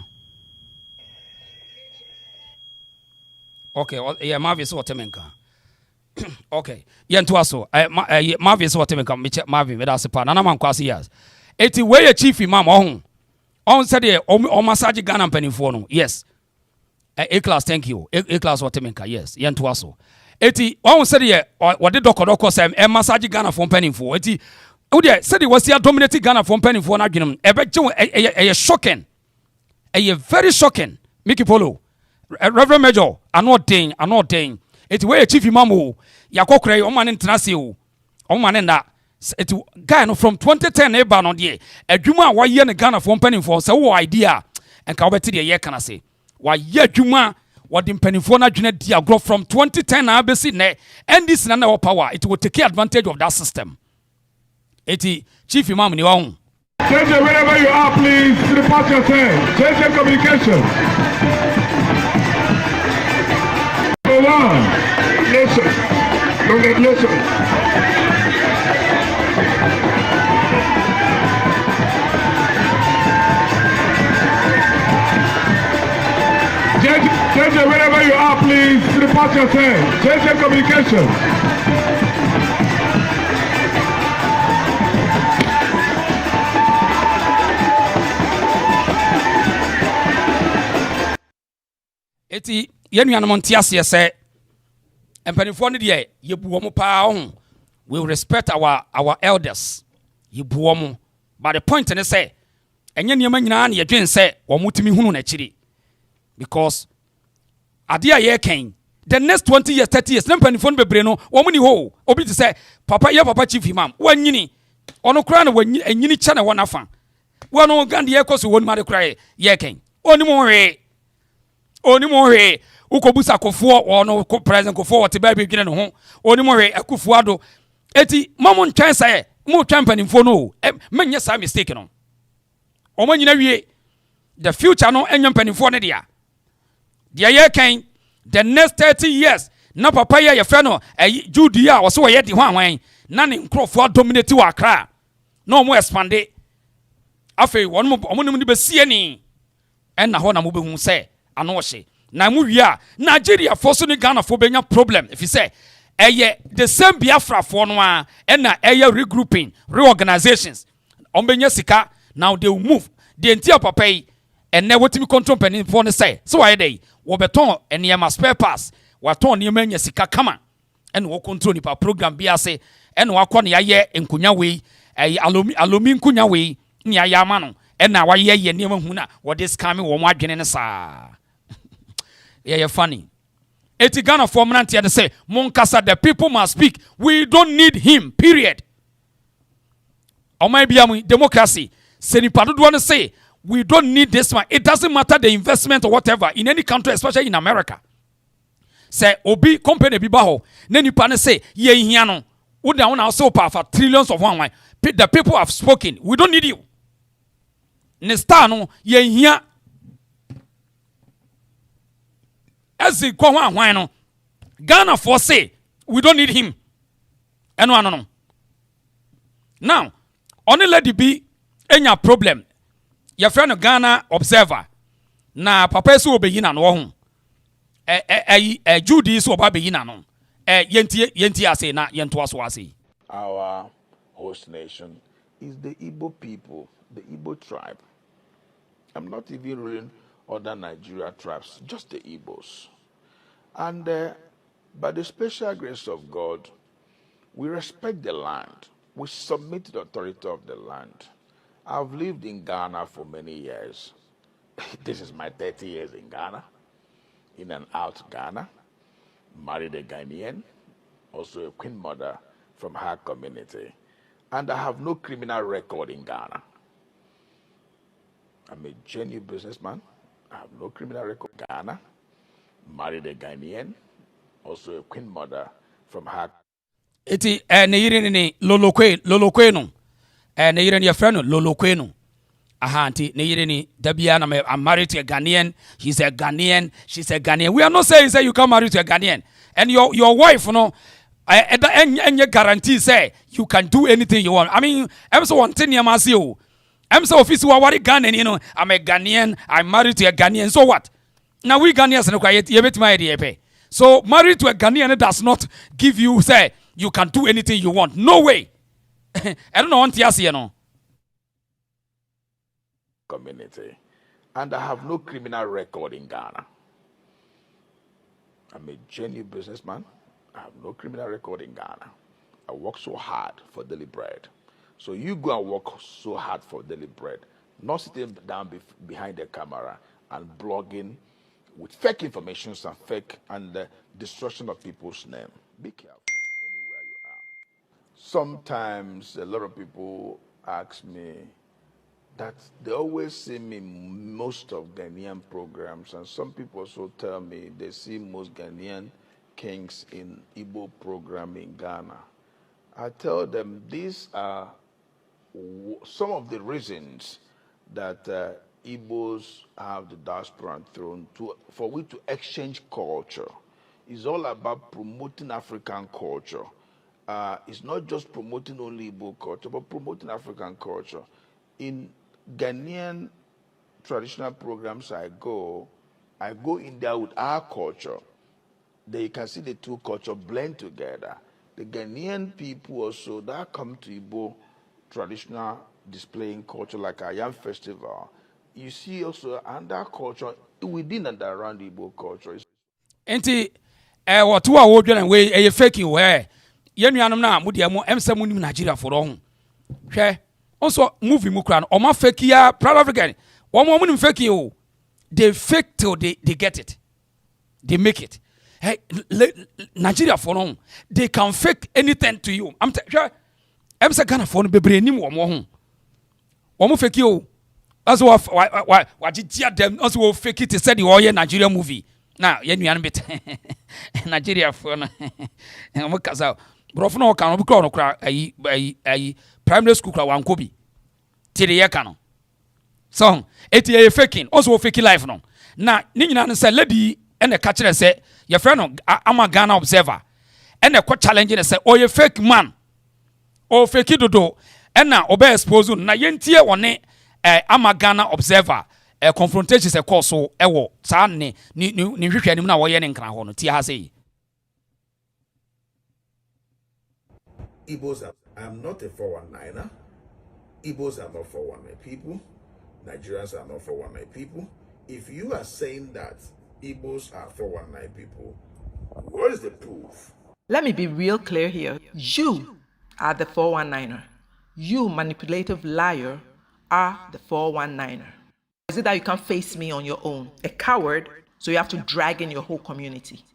Okay, yeah, Marvis Otemenka. Okay. Yentuaso. Marvis Otemenka. Marvin, that's a part. Nana man kwasi years. Eti where chief imam on said o massage Ghana penny for no. Yes. A class, thank you. A class what Temenka, yes. Yentuaso. Eti, one said here, what did Doko say, a massage Ghana from penny for. Eti, oh, dear, said it was here dominating Ghana from penny for an argument. A shocking, a very shocking. Mickey Polo, Reverend Major, I'm not dang. It's where a chief imamu, Yakokre, Oman International, Oman and that. It's Ghana from 2010, a ban on the year. A Juma, why yen Ghana from penny for, so idea, and Kaweti the year can I say. Why ye Juma what the penifona Junet dia grow from 2010 ABC ne and this na our power it will take advantage of that system. Eti chief imam ni wahu. JJ, wherever you are, please report yourself. JJ Communication. Number one, listen. Congratulations. JJ, wherever you are, please report yourself. JJ Communication. Eti yenu ya namonti aseɛ sɛ mpanimfoɔ no deɛ yɛbu wɔn paa ho. We respect our elders. Yɛbu wɔn. But the point is say ɛnyɛ nneɛma nyinaa na yɛdwen sɛ wɔn mutumi hunu n'akyiri. Because adeɛ a yɛkɛn the next 20 years 30 years na mpanimfoɔ no bebree no wɔn ni ho. Obi te sɛ papa chief imam wanyini ɔno kura na wanyini kyɛ na wɔn afa. Wɔn Gandhi yɛkɔ so wɔn ma de kura yɛkɛn. Oni mo hwee. Oni mo hwee ukobusa kofoɔ ono president kofoɔ wote ba bi dwene ne ho. Oni mo hwee akufuo ado. Eti mamo ntwɛn sɛ mo twɛn mpanimfoɔ no menyɛ saa mistake no. Omo nyina wie the future no enyo mpanimfoɔ ne dia. Dia yɛkɛn the next 30 years na papa yɛ fɛ no Judy a wɔso wɔyɛ di ho anwan na ne nkrɔfoɔ dominate wɔ Accra. Na omo expande. Afei omo nim be sie ni. En na ho na mo be hu sɛ anohye na mu wi a Nigeria for so ni Ghana for benya problem if you say the same Biafra for no a na regrouping reorganizations on benya sika now they will move the entire papa and na wotimi control pen for no say so why dey wo beton enema spare pass waton ne manya sika kama and wo control nipa program bi ase and wakɔ ne yaye enkunya we alomi nkunya we ni ayama no and na waye ye ne mahu na wo dey scam wo mo adwene ne saa. Yeah, funny. Eti Ghana for mnanti and say, Monkasa, the people must speak. We don't need him, period. Or maybe democracy. Senipadu want to say, we don't need this man. It doesn't matter the investment or whatever in any country, especially in America. Say, Obi company bibaho. Neni pane say, ye hiano. Uda una so for trillions of one. The people have spoken. We don't need you. Nestano, ye hiya. As the no Ghana for say we don't need him. And no. Now, only let it be any problem. Your friend Ghana observer. Na papa so be yina no ho. Judy so ba be yina no. Yenti ase na yento aso ase. Our host nation is the Igbo people, the Igbo tribe. I'm not even ruling other Nigeria tribes, just the Igbos. And by the special grace of God, we respect the land. We submit to the authority of the land. I've lived in Ghana for many years. This is my 30 years in Ghana, in and out Ghana. Married a Ghanaian, also a queen mother from her community. And I have no criminal record in Ghana. I'm a genuine businessman. I have no criminal record in Ghana. Married a Ghanaian, also a queen mother from her. Iti ne yire ni lolokwe no. Ne yire ni your friend lolokwe no. Aha nti ne yire ni dabia na I'm married to a Ghanaian. He's a Ghanaian. She's a Ghanaian. We are not saying say you can marry to a Ghanaian. And your wife, you know, any guarantee say you can do anything you want. I mean, I'm so one thing you. I'm so official. What Ghanaian, you know? I'm a Ghanaian. I'm married to a Ghanaian. So what? Now we Ghanaians no quiet. You bet my idea. So married to a Ghanaian does not give you say you can do anything you want. No way. I don't know what you know. Community, and I have no criminal record in Ghana. I'm a genuine businessman. I have no criminal record in Ghana. I work so hard for daily bread. So you go and work so hard for daily bread, not sitting down behind the camera and blogging with fake information and the destruction of people's name. Be careful anywhere you are. Sometimes a lot of people ask me that they always see me most of Ghanaian programs, and some people also tell me they see most Ghanaian kings in Igbo program in Ghana. I tell them these are some of the reasons that Igbos have the diaspora thrown for we to exchange culture is all about promoting African culture. It's not just promoting only Igbo culture, but promoting African culture. In Ghanaian traditional programs I go in there with our culture. There you can see the two cultures blend together. The Ghanaian people also that come to Igbo traditional displaying culture like a yam festival. You see also another culture within and around Igbo culture. Enti what two are wodwen we e fake we ye nuanom na mo de mo emse mo nim Nigeria for ho hwe also movie mu kra no o ma fake ya proud African wo mo nim fake o they fake till they get it, they make it. Hey, Nigeria for no they can fake anything to you. I'm sure emse Ghana for no bebre nim wo mo ho wo mo fake o as wa jigia dem also wo fake it said the Nigeria movie. Now, you know, bit Nigeria for no. And what cause out? Bro, for no can be called a primary school one kobi. Till the year canon. So, it's faking, also faking life no. Now, Nina said, lady, and the catcher said, your friend, I'm a Ghana observer. And the quite challenging and said, oh, you fake man. Oh, fake it do. And now, obey exposure. Na yentia one, I'm a Ghana observer. Confrontation se cause so ewo sa ni hwehwe anim na wo ye ne nkran ho no ti ha sei. Igbos I'm not a 419er. Igbos are not 419 people. Nigerians are not 419 people. If you are saying that Igbos are 419 people, what is the proof? Let me be real clear here. You are the 419er. You manipulative liar are the 419er. Is it that you can't face me on your own? A coward, so you have to drag in your whole community.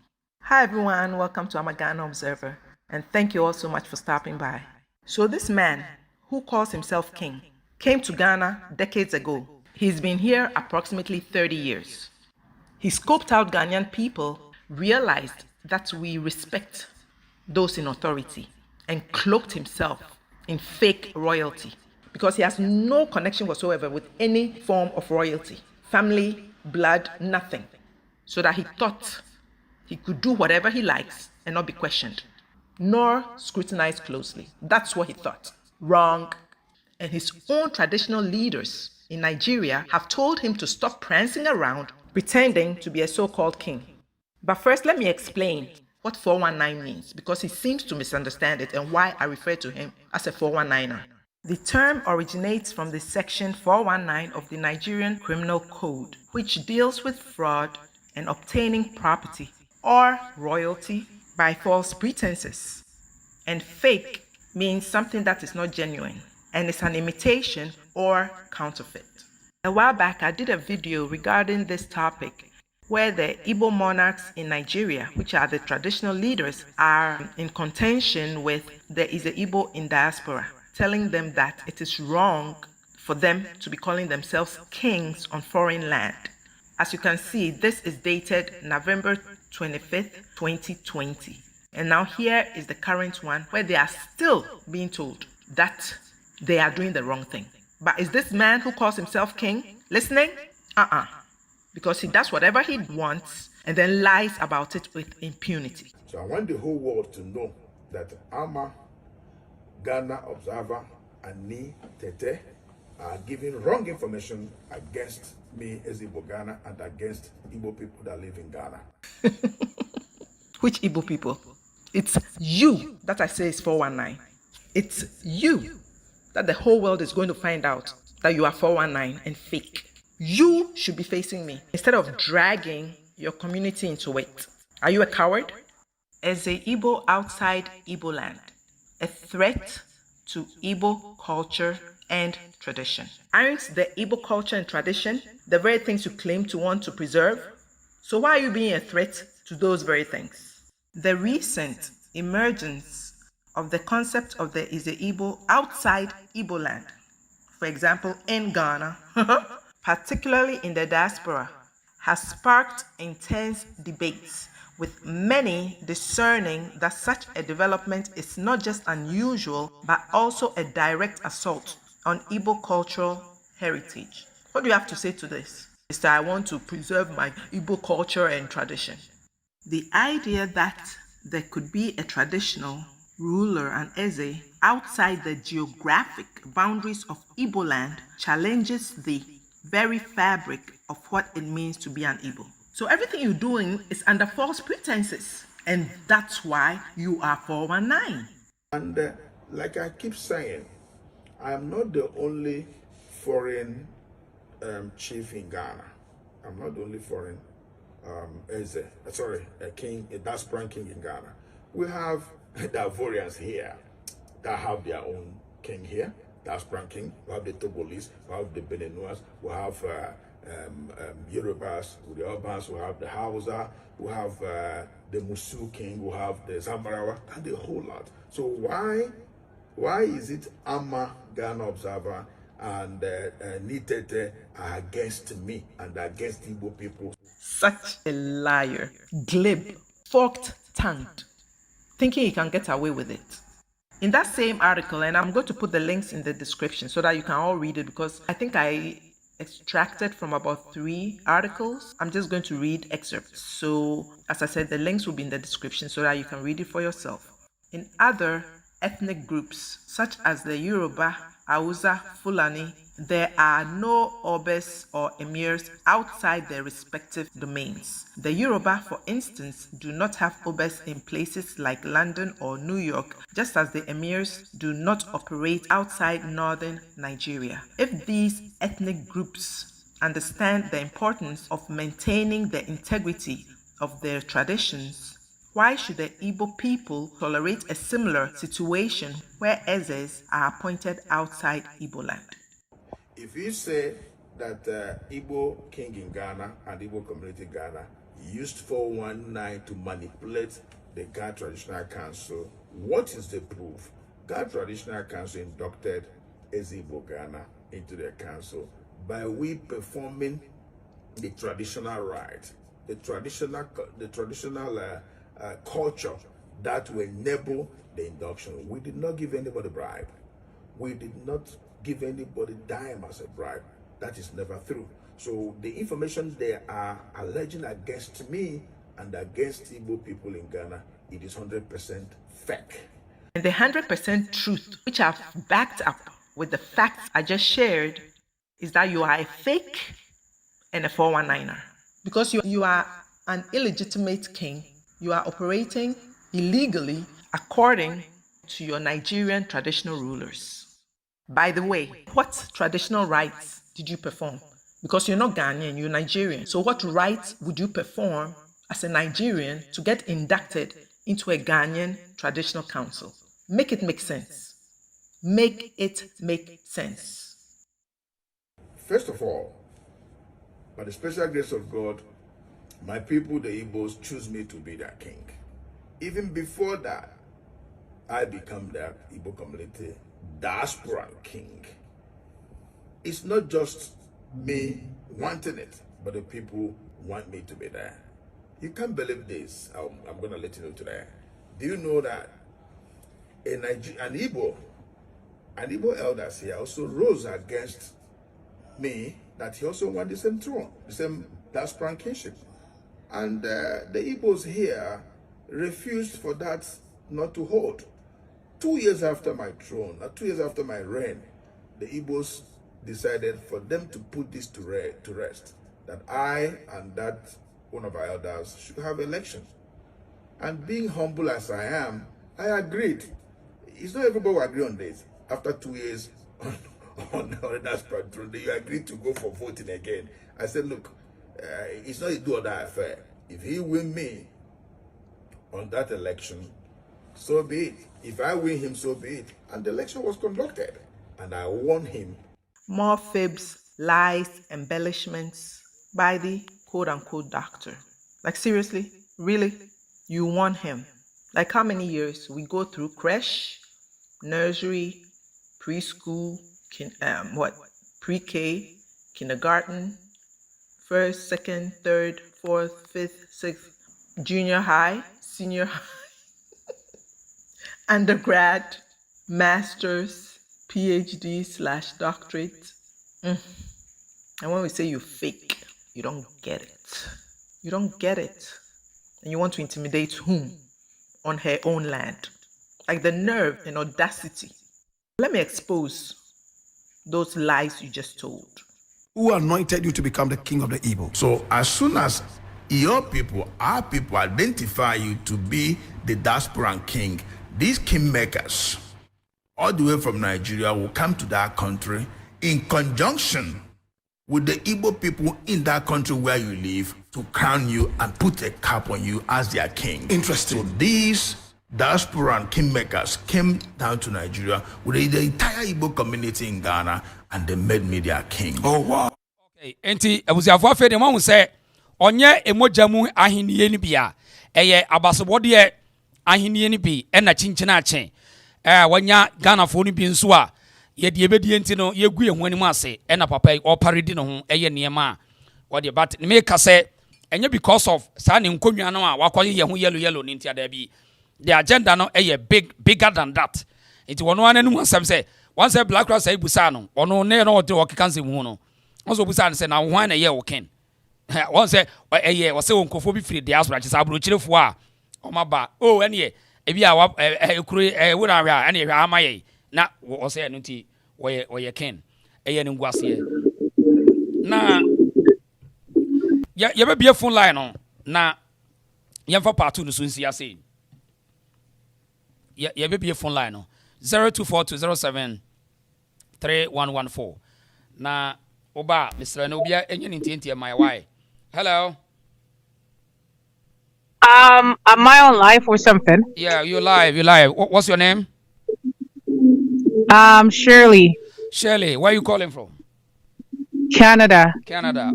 Hi everyone, welcome to Ghana Observer, and thank you all so much for stopping by. So this man, who calls himself king, came to Ghana decades ago. He's been here approximately 30 years. He scoped out Ghanaian people, realized that we respect those in authority, and cloaked himself in fake royalty. Because he has no connection whatsoever with any form of royalty, family, blood, nothing. So that he thought he could do whatever he likes and not be questioned, nor scrutinized closely. That's what he thought. Wrong. And his own traditional leaders in Nigeria have told him to stop prancing around, pretending to be a so-called king. But first, let me explain what 419 means, because he seems to misunderstand it and why I refer to him as a 419er. The term originates from the section 419 of the Nigerian Criminal Code, which deals with fraud and obtaining property or royalty by false pretenses. And fake means something that is not genuine and is an imitation or counterfeit. A while back, I did a video regarding this topic where the Igbo monarchs in Nigeria, which are the traditional leaders, are in contention with the Igbo in Diaspora, telling them that it is wrong for them to be calling themselves kings on foreign land. As you can see, this is dated November 25th, 2020. And now here is the current one where they are still being told that they are doing the wrong thing. But is this man who calls himself king listening? Because he does whatever he wants and then lies about it with impunity. So I want the whole world to know that Ama Ghana Observer and Ni Tete are giving wrong information against me as Igbo Ghana and against Igbo people that live in Ghana. Which Igbo people? It's you that I say is 419. It's you that the whole world is going to find out that you are 419 and fake. You should be facing me instead of dragging your community into it. Are you a coward? As a Igbo outside Igbo land, a threat to Igbo culture and tradition. Aren't the Igbo culture and tradition the very things you claim to want to preserve? So why are you being a threat to those very things? The recent emergence of the concept of the Igbo outside Igbo land, for example in Ghana, particularly in the diaspora, has sparked intense debates, with many discerning that such a development is not just unusual, but also a direct assault on Igbo cultural heritage. What do you have to say to this? Mr. I want to preserve my Igbo culture and tradition. The idea that there could be a traditional ruler and eze outside the geographic boundaries of Igbo land challenges the very fabric of what it means to be an Igbo. So everything you're doing is under false pretenses, and that's why you are 419. And like I keep saying, I'm not the only foreign chief in Ghana. I'm not the only foreign king, a Diaspora king in Ghana. We have the Ivorians here that have their own king here, Diaspora king. We have the Togolese, we have the Beninois, we have Yorubas, with the Albans, we have the Hausa, we have the Musu king, we have the Zambarawa, and the whole lot. So why is it Ama, Ghana Observer, and Nitete are against me and against Igbo people? Such a liar, glib, forked-tongued, thinking he can get away with it. In that same article, and I'm going to put the links in the description so that you can all read it, because I think I extracted from about 3 articles. I'm just going to read excerpts. So, as I said, the links will be in the description so that you can read it for yourself. In other ethnic groups, such as the Yoruba, Hausa, Fulani, there are no obes or emirs outside their respective domains. The Yoruba, for instance, do not have obes in places like London or New York, just as the emirs do not operate outside northern Nigeria. If these ethnic groups understand the importance of maintaining the integrity of their traditions, why should the Igbo people tolerate a similar situation where Ezes are appointed outside Igbo land? If you say that Igbo king in Ghana and Igbo community in Ghana used 419 to manipulate the Ghana Traditional Council, what is the proof? Ghana Traditional Council inducted Igbo Ghana into their council by we performing the traditional right, the traditional culture that will enable the induction. We did not give anybody bribe. We did not give anybody dime as a bribe. That is never true. So the information they are alleging against me and against Igbo people in Ghana, it is 100% fake. And the 100% truth, which I've backed up with the facts I just shared, is that you are a fake and a 419er. Because you are an illegitimate king, you are operating illegally according to your Nigerian traditional rulers. By the way, what traditional rites did you perform? Because you're not Ghanaian, you're Nigerian. So what rites would you perform as a Nigerian to get inducted into a Ghanaian traditional council? Make it make sense. Make it make sense. First of all, by the special grace of God, my people, the Igbos, choose me to be their king. Even before that, I become their Igbo community Diaspora king. It's not just me wanting it, but the people want me to be there. You can't believe this. I'm going to let you know today. Do you know that an Igbo elders here also rose against me, that he also wanted the same throne, the same Diaspora kingship. And the Igbos here refused for that not to hold. 2 years after my throne, 2 years after my reign, the Igbos decided for them to put this to rest, that I and that one of our elders should have elections. And being humble as I am, I agreed. It's not everybody will agree on this. After 2 years on the Diaspora throne, you agreed to go for voting again. I said, look, it's not a do or die affair. If he win me on that election, so be it. If I win him, so be it. And the election was conducted, and I won him. More fibs, lies, embellishments by the quote-unquote doctor. Like seriously? Really? You won him? Like how many years? We go through creche, nursery, preschool, pre-K, kindergarten, first, second, third, fourth, fifth, sixth, junior high, senior high, undergrad, master's, PhD/doctorate. And when we say you fake, you don't get it. You don't get it. And you want to intimidate whom? On her own land. Like the nerve and audacity. Let me expose those lies you just told. Who anointed you to become the king of the Igbo? So as soon as your people, our people, identify you to be the diaspora king, these kingmakers, all the way from Nigeria, will come to that country in conjunction with the Igbo people in that country where you live to crown you and put a cap on you as their king. Interesting. So these diaspora and kingmakers came down to Nigeria with the entire Igbo community in Ghana, and they made me their king. Oh wow. Okay, enti abusiafo afa de mo say onye emoja mu ahiniye ni bia eye abasobode ahiniye ni bi na chinchina achen wanya Ghana fo ni bi nso a ye de ebedie enti no ye gu ye ho anim ase na papa o paredi no ho eye niema what the but me ka say enye because of sa ne nkonwa no a wakoye ye ho yellow ni enti ada bi the agenda no bigger than that. It was no anenu asem say once a black cross say busa no ono ne no de okeka nsem hu no once busa no say na hwan na ye wo ken once say eye wo say onkofo bi free diaspora chi sabro chirefo a o maba o ene e bi a ekuru wo na hwa ene hwa amaye na wo say no ti wo ye ken eye ne nguase na ye be bia phone line no na ye mfa part 2 no so nsi ase ye be bia phone line no 0242073114 na oba Mr. Nobia enye ntintie my why. Hello. Am I on live or something? Yeah, you're live. What's your name? Shirley. Shirley, where are you calling from? Canada.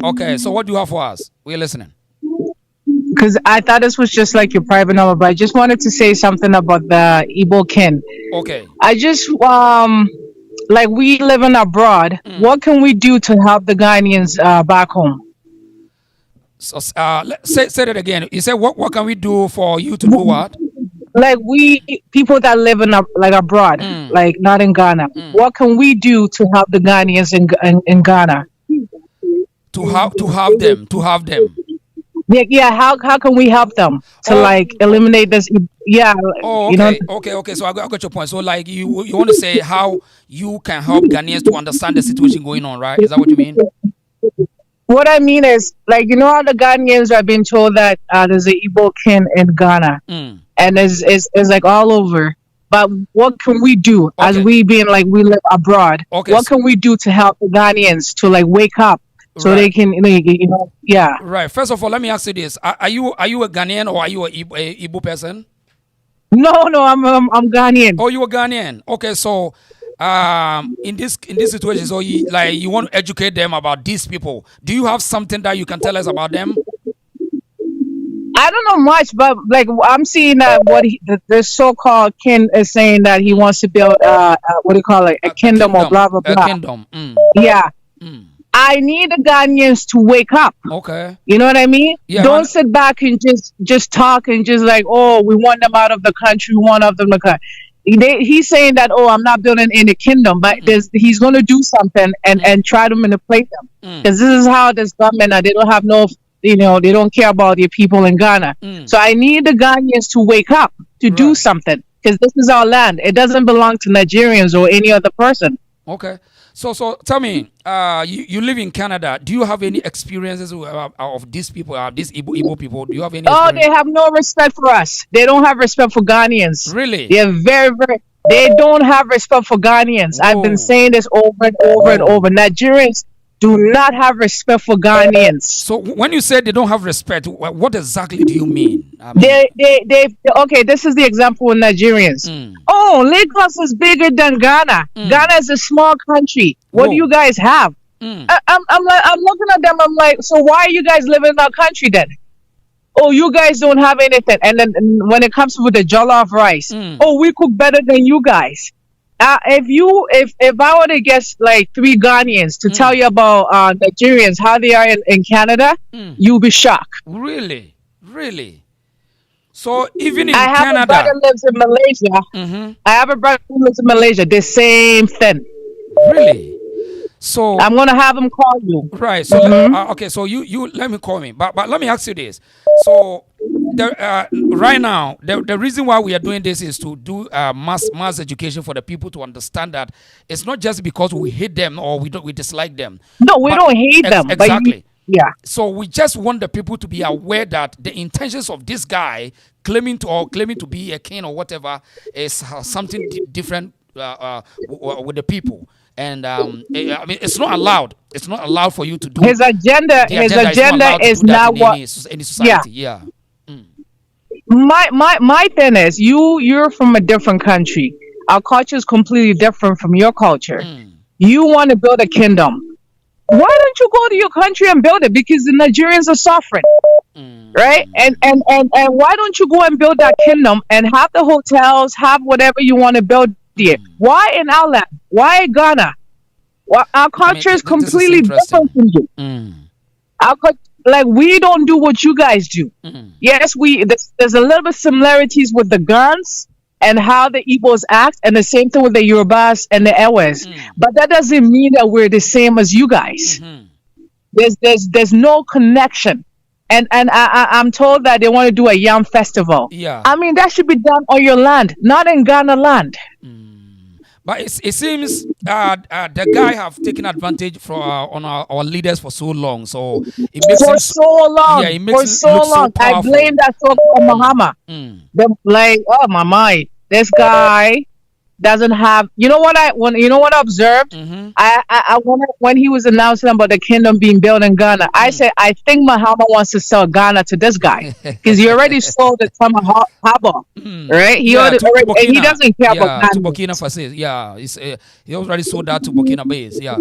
Okay, so what do you have for us? We're listening. Because I thought this was just like your private number, but I just wanted to say something about the Igbo kin. Okay. I just like we living abroad. What can we do to help the Ghanaians back home? So, say that again. You said what can we do for you to do what? Like we people that live in abroad, like not in Ghana. What can we do to help the Ghanaians in Ghana? To have them. Yeah, how can we help them to like eliminate this? Yeah. Oh, okay. You know? Okay. So I got your point. So like you want to say how you can help Ghanaians to understand the situation going on, right? Is that what you mean? What I mean is, like, you know how the Ghanaians are being told that there's an Igbo kin in Ghana, and it's like all over. But what can we do as we being like we live abroad? Okay, what can we do to help the Ghanaians to like wake up so they can, yeah. Right. First of all, let me ask you this: Are you a Ghanaian or are you a Igbo person? No, I'm Ghanaian. Oh, you a Ghanaian? Okay, so in this situation, so you want to educate them about these people. Do you have something that you can tell us about them? I don't know much, but like I'm seeing that the so-called kin is saying that he wants to build what do you call it, a kingdom or blah blah blah. A kingdom. Yeah. I need the Ghanaians to wake up. Okay. You know what I mean? Yeah, Don't sit back and just talk and just like, oh, we want them out of the country, we want them to come. He's saying that, oh, I'm not building any kingdom, but he's going to do something and try to manipulate them. Because this is how this government, they don't have no, they don't care about their people in Ghana. So I need the Ghanaians to wake up to do something, because this is our land. It doesn't belong to Nigerians or any other person. Okay. So tell me, you live in Canada. Do you have any experiences of these people, these Igbo people? Do you have any experience? Oh, they have no respect for us. They don't have respect for Ghanaians. Really? They're they don't have respect for Ghanaians. I've been saying this over and over and over. Nigerians do not have respect for Ghanaians. So when you say they don't have respect, what exactly do you mean? They okay, this is the example with Nigerians. Oh, Lagos is bigger than Ghana. Ghana is a small country. What do you guys have? I'm looking at them, I'm like, so why are you guys living in our country then? Oh, you guys don't have anything. And then when it comes with the jollof rice, oh, we cook better than you guys. If I were to guess like 3 Ghanaians to tell you about Nigerians, how they are in Canada, you'll be shocked. Really? So even in I have Canada, a brother lives in Malaysia. I have a brother who lives in Malaysia. The same thing. Really? So I'm gonna have him call you. Right. So okay. So you let me call me. But let me ask you this. So right now the reason why we are doing this is to do mass education for the people to understand that it's not just because we hate them or we dislike them. No, we don't hate them. Exactly. Yeah. So we just want the people to be aware that the intentions of this guy claiming to be a king or whatever is something different with the people. And I mean, it's not allowed. It's not allowed for you to do. His agenda is not what any society. Yeah. My thing is you're from a different country. Our culture is completely different from your culture. You want to build a kingdom. Why don't you go to your country and build it? Because the Nigerians are suffering. Right? And why don't you go and build that kingdom and have the hotels, have whatever you want to build there? Why in our land? Why in Ghana? Well, our culture is completely different from you. Like we don't do what you guys do. Yes, there's a little bit similarities with the guns and how the Igbos act, and the same thing with the Yorubas and the Ewes. But that doesn't mean that we're the same as you guys. There's no connection. And I'm told that they want to do a yam festival. Yeah. I mean, that should be done on your land, not in Ghana land. But it seems the guy have taken advantage on our leaders for so long. So it makes for so long. Yeah, it makes for so long. I blame that so-called Muhammad. Like, oh my mind, this guy doesn't have. You know what I observed? I when he was announcing about the kingdom being built in Ghana, I said I think Muhammad wants to sell Ghana to this guy because he already sold it from Harbor, right? He he doesn't care about Ghana. To Burkina Faso. Yeah, he already sold that to Burkina Faso. Yeah.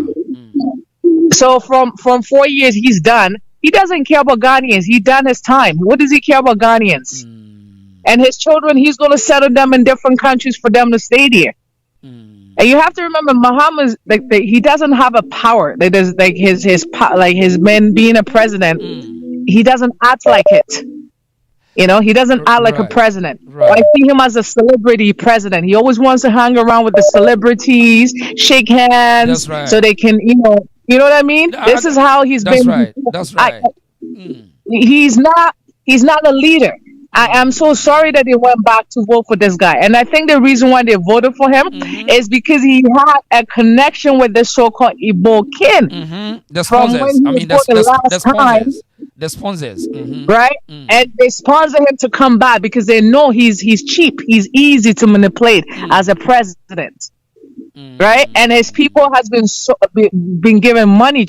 So from 4 years he's done. He doesn't care about Ghanaians. He done his time. What does he care about Ghanaians? And his children, he's going to settle them in different countries for them to stay there. And you have to remember, Muhammad, he doesn't have a power. That is like his men being a president. He doesn't act like it. You know, he doesn't act like a president. I see him as a celebrity president. He always wants to hang around with the celebrities, shake hands, so they can, you know what I mean. This is how he's been. That's right. He's not a leader. I am so sorry that they went back to vote for this guy. And I think the reason why they voted for him is because he had a connection with the so-called Igbo king. The sponsors. I mean, the sponsors. Right? And they sponsor him to come back because they know he's cheap. He's easy to manipulate as a president. Right? And his people has been given money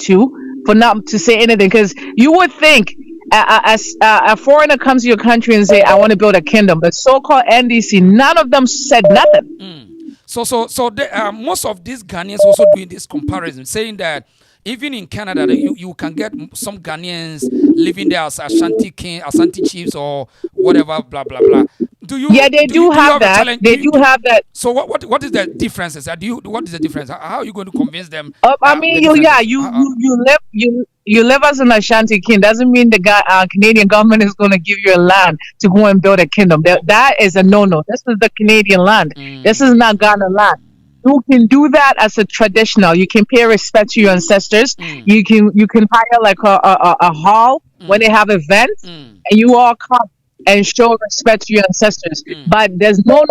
for not to say anything. Because you would think a foreigner comes to your country and say, I want to build a kingdom. But so-called NDC, none of them said nothing. So most of these Ghanaians also doing this comparison, saying that even in Canada, you can get some Ghanaians living there as Ashanti chiefs or whatever, blah, blah, blah. They do have that. So what is the difference? What is the difference? How are you going to convince them? I mean, you live as an Ashanti king. Doesn't mean the Canadian government is going to give you a land to go and build a kingdom. That is a no-no. This is the Canadian land. This is not Ghana land. You can do that as a traditional. You can pay respect to your ancestors. You can hire like a hall when they have events, and you all come and show respect to your ancestors. But there's no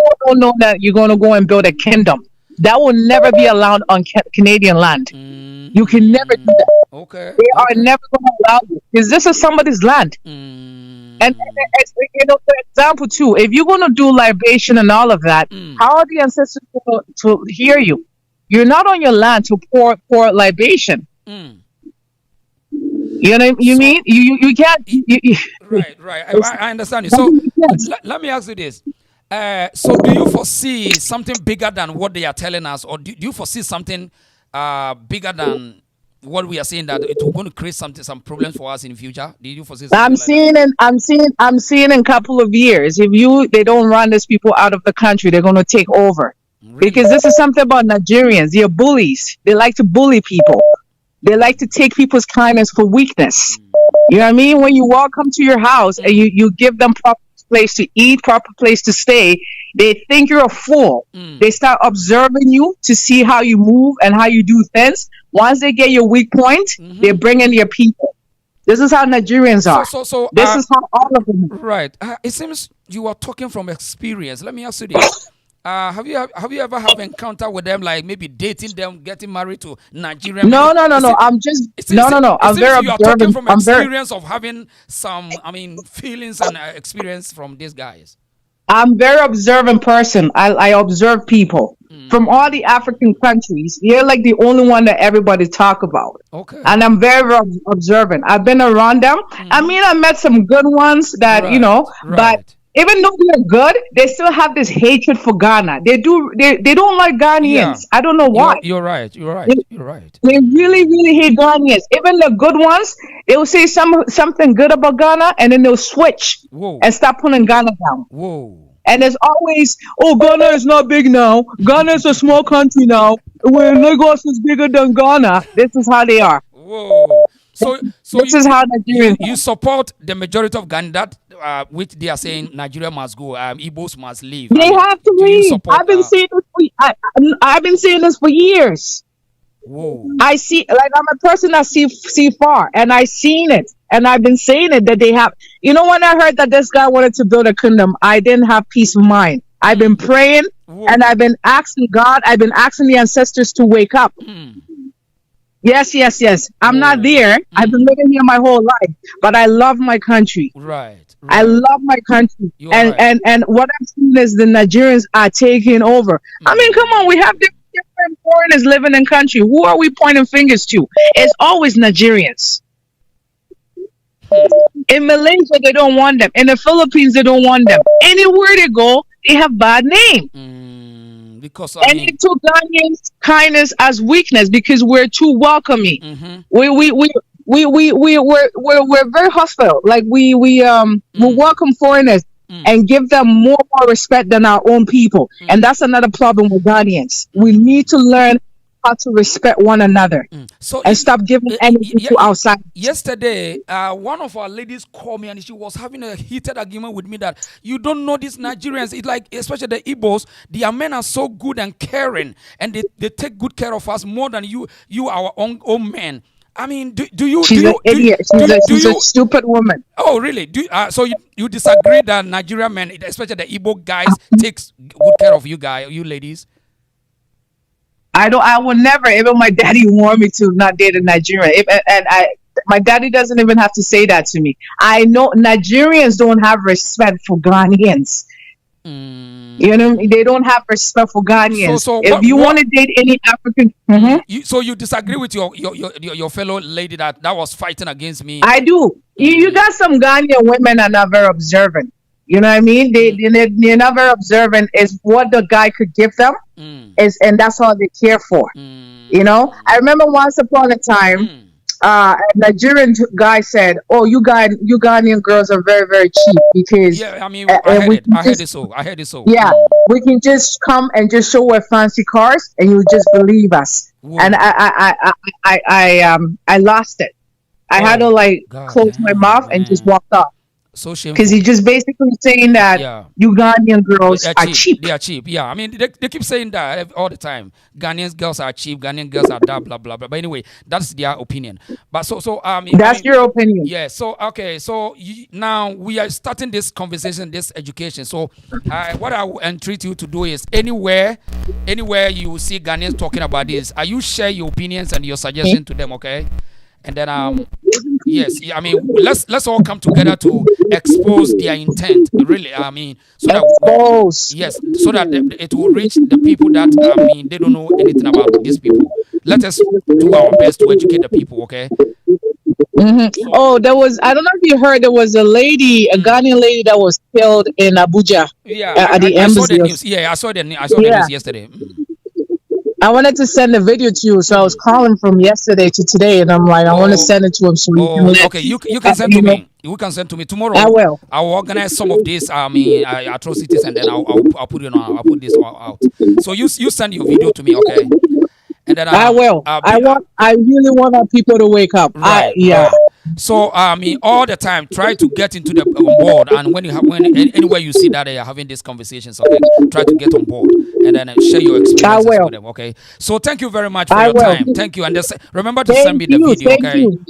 that you're going to go and build a kingdom. That will never be allowed on Canadian land. You can never do that. Okay. They are never going to allow you because this is somebody's land. And for example, too, if you're going to do libation and all of that, how are the ancestors going to hear you? You're not on your land to pour libation. You know what you mean? You can't. Right. I understand you. So let me ask you this. So do you foresee something bigger than what they are telling us, or do you foresee something bigger than what we are saying, that it will going to create some problems for us in the future? Did you foresee something I'm seeing in a couple of years, if they don't run these people out of the country, they're going to take over. Really? Because this is something about Nigerians. They're bullies. They like to bully people. They like to take people's kindness for weakness. You know what I mean? When you come to your house and you give them proper place to eat, proper place to stay, they think you're a fool. They start observing you to see how you move and how you do things. Once they get your weak point, they bring in your people. This is how Nigerians are. This is how all of them are. Right. It seems you are talking from experience. Let me ask you this. Have you ever have encounter with them, like maybe dating them, getting married to Nigerian? No. I'm just no. I'm very you are talking from experience of having some, feelings and experience from these guys. I'm very observant person. I observe people from all the African countries. You're like the only one that everybody talk about. Okay. And I'm very observant. I've been around them. I met some good ones that but even though they're good, they still have this hatred for Ghana. They don't like Ghanaians. Yeah. I don't know why. You're right. They really, really hate Ghanaians. Even the good ones, they will say something good about Ghana, and then they'll switch and start pulling Ghana down. Whoa. And there's always, Ghana is not big now. Ghana is a small country now. Where Lagos is bigger than Ghana. This is how they are. Whoa. So this is how Nigerians you support the majority of Ghana that which they are saying Nigeria must go, Igbos must leave. They have to leave. I've been saying this for years. Whoa. I see, like, I'm a person that see far, and I seen it, and I've been saying it that they have. When I heard that this guy wanted to build a kingdom, I didn't have peace of mind. I've been praying, and I've been asking God. I've been asking the ancestors to wake up. Yes. I'm not there. I've been living here my whole life, but I love my country. Right. I love my country. And what I'm seeing is the Nigerians are taking over. Come on, we have different foreigners living in country. Who are we pointing fingers to? It's always Nigerians. In Malaysia, they don't want them. In the Philippines, they don't want them. Anywhere they go, they have bad name. Because they took Ghanaians' kindness as weakness because we're too welcoming. We're very hostile. Like we welcome foreigners and give them more respect than our own people. And that's another problem with Ghanaians. We need to learn how to respect one another and stop giving energy to outside. Yesterday, one of our ladies called me and she was having a heated argument with me that you don't know these Nigerians. It's like, especially the Igbos, their men are so good and caring, and they take good care of us more than you our own men. She's an idiot. She's a stupid woman. Oh, really? So you disagree that Nigerian men, especially the Igbo guys, takes good care of you ladies? I would never. Even my daddy warned me to not date a Nigerian. My daddy doesn't even have to say that to me. I know Nigerians don't have respect for Ghanaians. They don't have respect for Ghanaians. So if you want to date any African, so you disagree with your fellow lady that was fighting against me? I do. You got some Ghanaian women are not very observant. You know what I mean? They're not very observant. Is what the guy could give them, and that's all they care for. I remember once upon a time, a Nigerian guy said, "Oh, you Ghanaian girls are very, very cheap because I heard it so. Yeah, we can just come and just show our fancy cars, and you just believe us." Whoa. And I lost it. I had to close my mouth and just walk off. So shameful. Because he's just basically saying that Ugandan girls are cheap. They are cheap. Yeah, they keep saying that all the time. Ghanaian girls are cheap. Ghanaian girls are blah blah blah. But anyway, that's their opinion. But that's your opinion. Yeah. So okay. So now we are starting this conversation, this education. So what I will entreat you to do is anywhere you see Ghanaians talking about this, you share your opinions and your suggestions to them. Okay. And then yes, let's all come together to expose their intent. Really, so that it will reach the people that they don't know anything about these people. Let us do our best to educate the people. Okay. There was, I don't know if you heard, there was a Ghanaian lady that was killed in Abuja. Yeah, at the embassy. I saw the news. Yeah, I saw the news yesterday. I wanted to send a video to you, so I was calling from yesterday to today, and I'm like, I want to send it to him. So you can send to me. You can send to me tomorrow. I will. I'll organize some of these atrocities, and then I'll put it on. I'll put this out. So you send your video to me, okay? And then I will. I really want our people to wake up. Right, So I mean, all the time, try to get into the on board, and when anywhere you see that they are having these conversations, okay, try to get on board and then share your experiences with them. Okay. So thank you very much for your time. Thank you, and remember to send me the video. Thank Okay. you.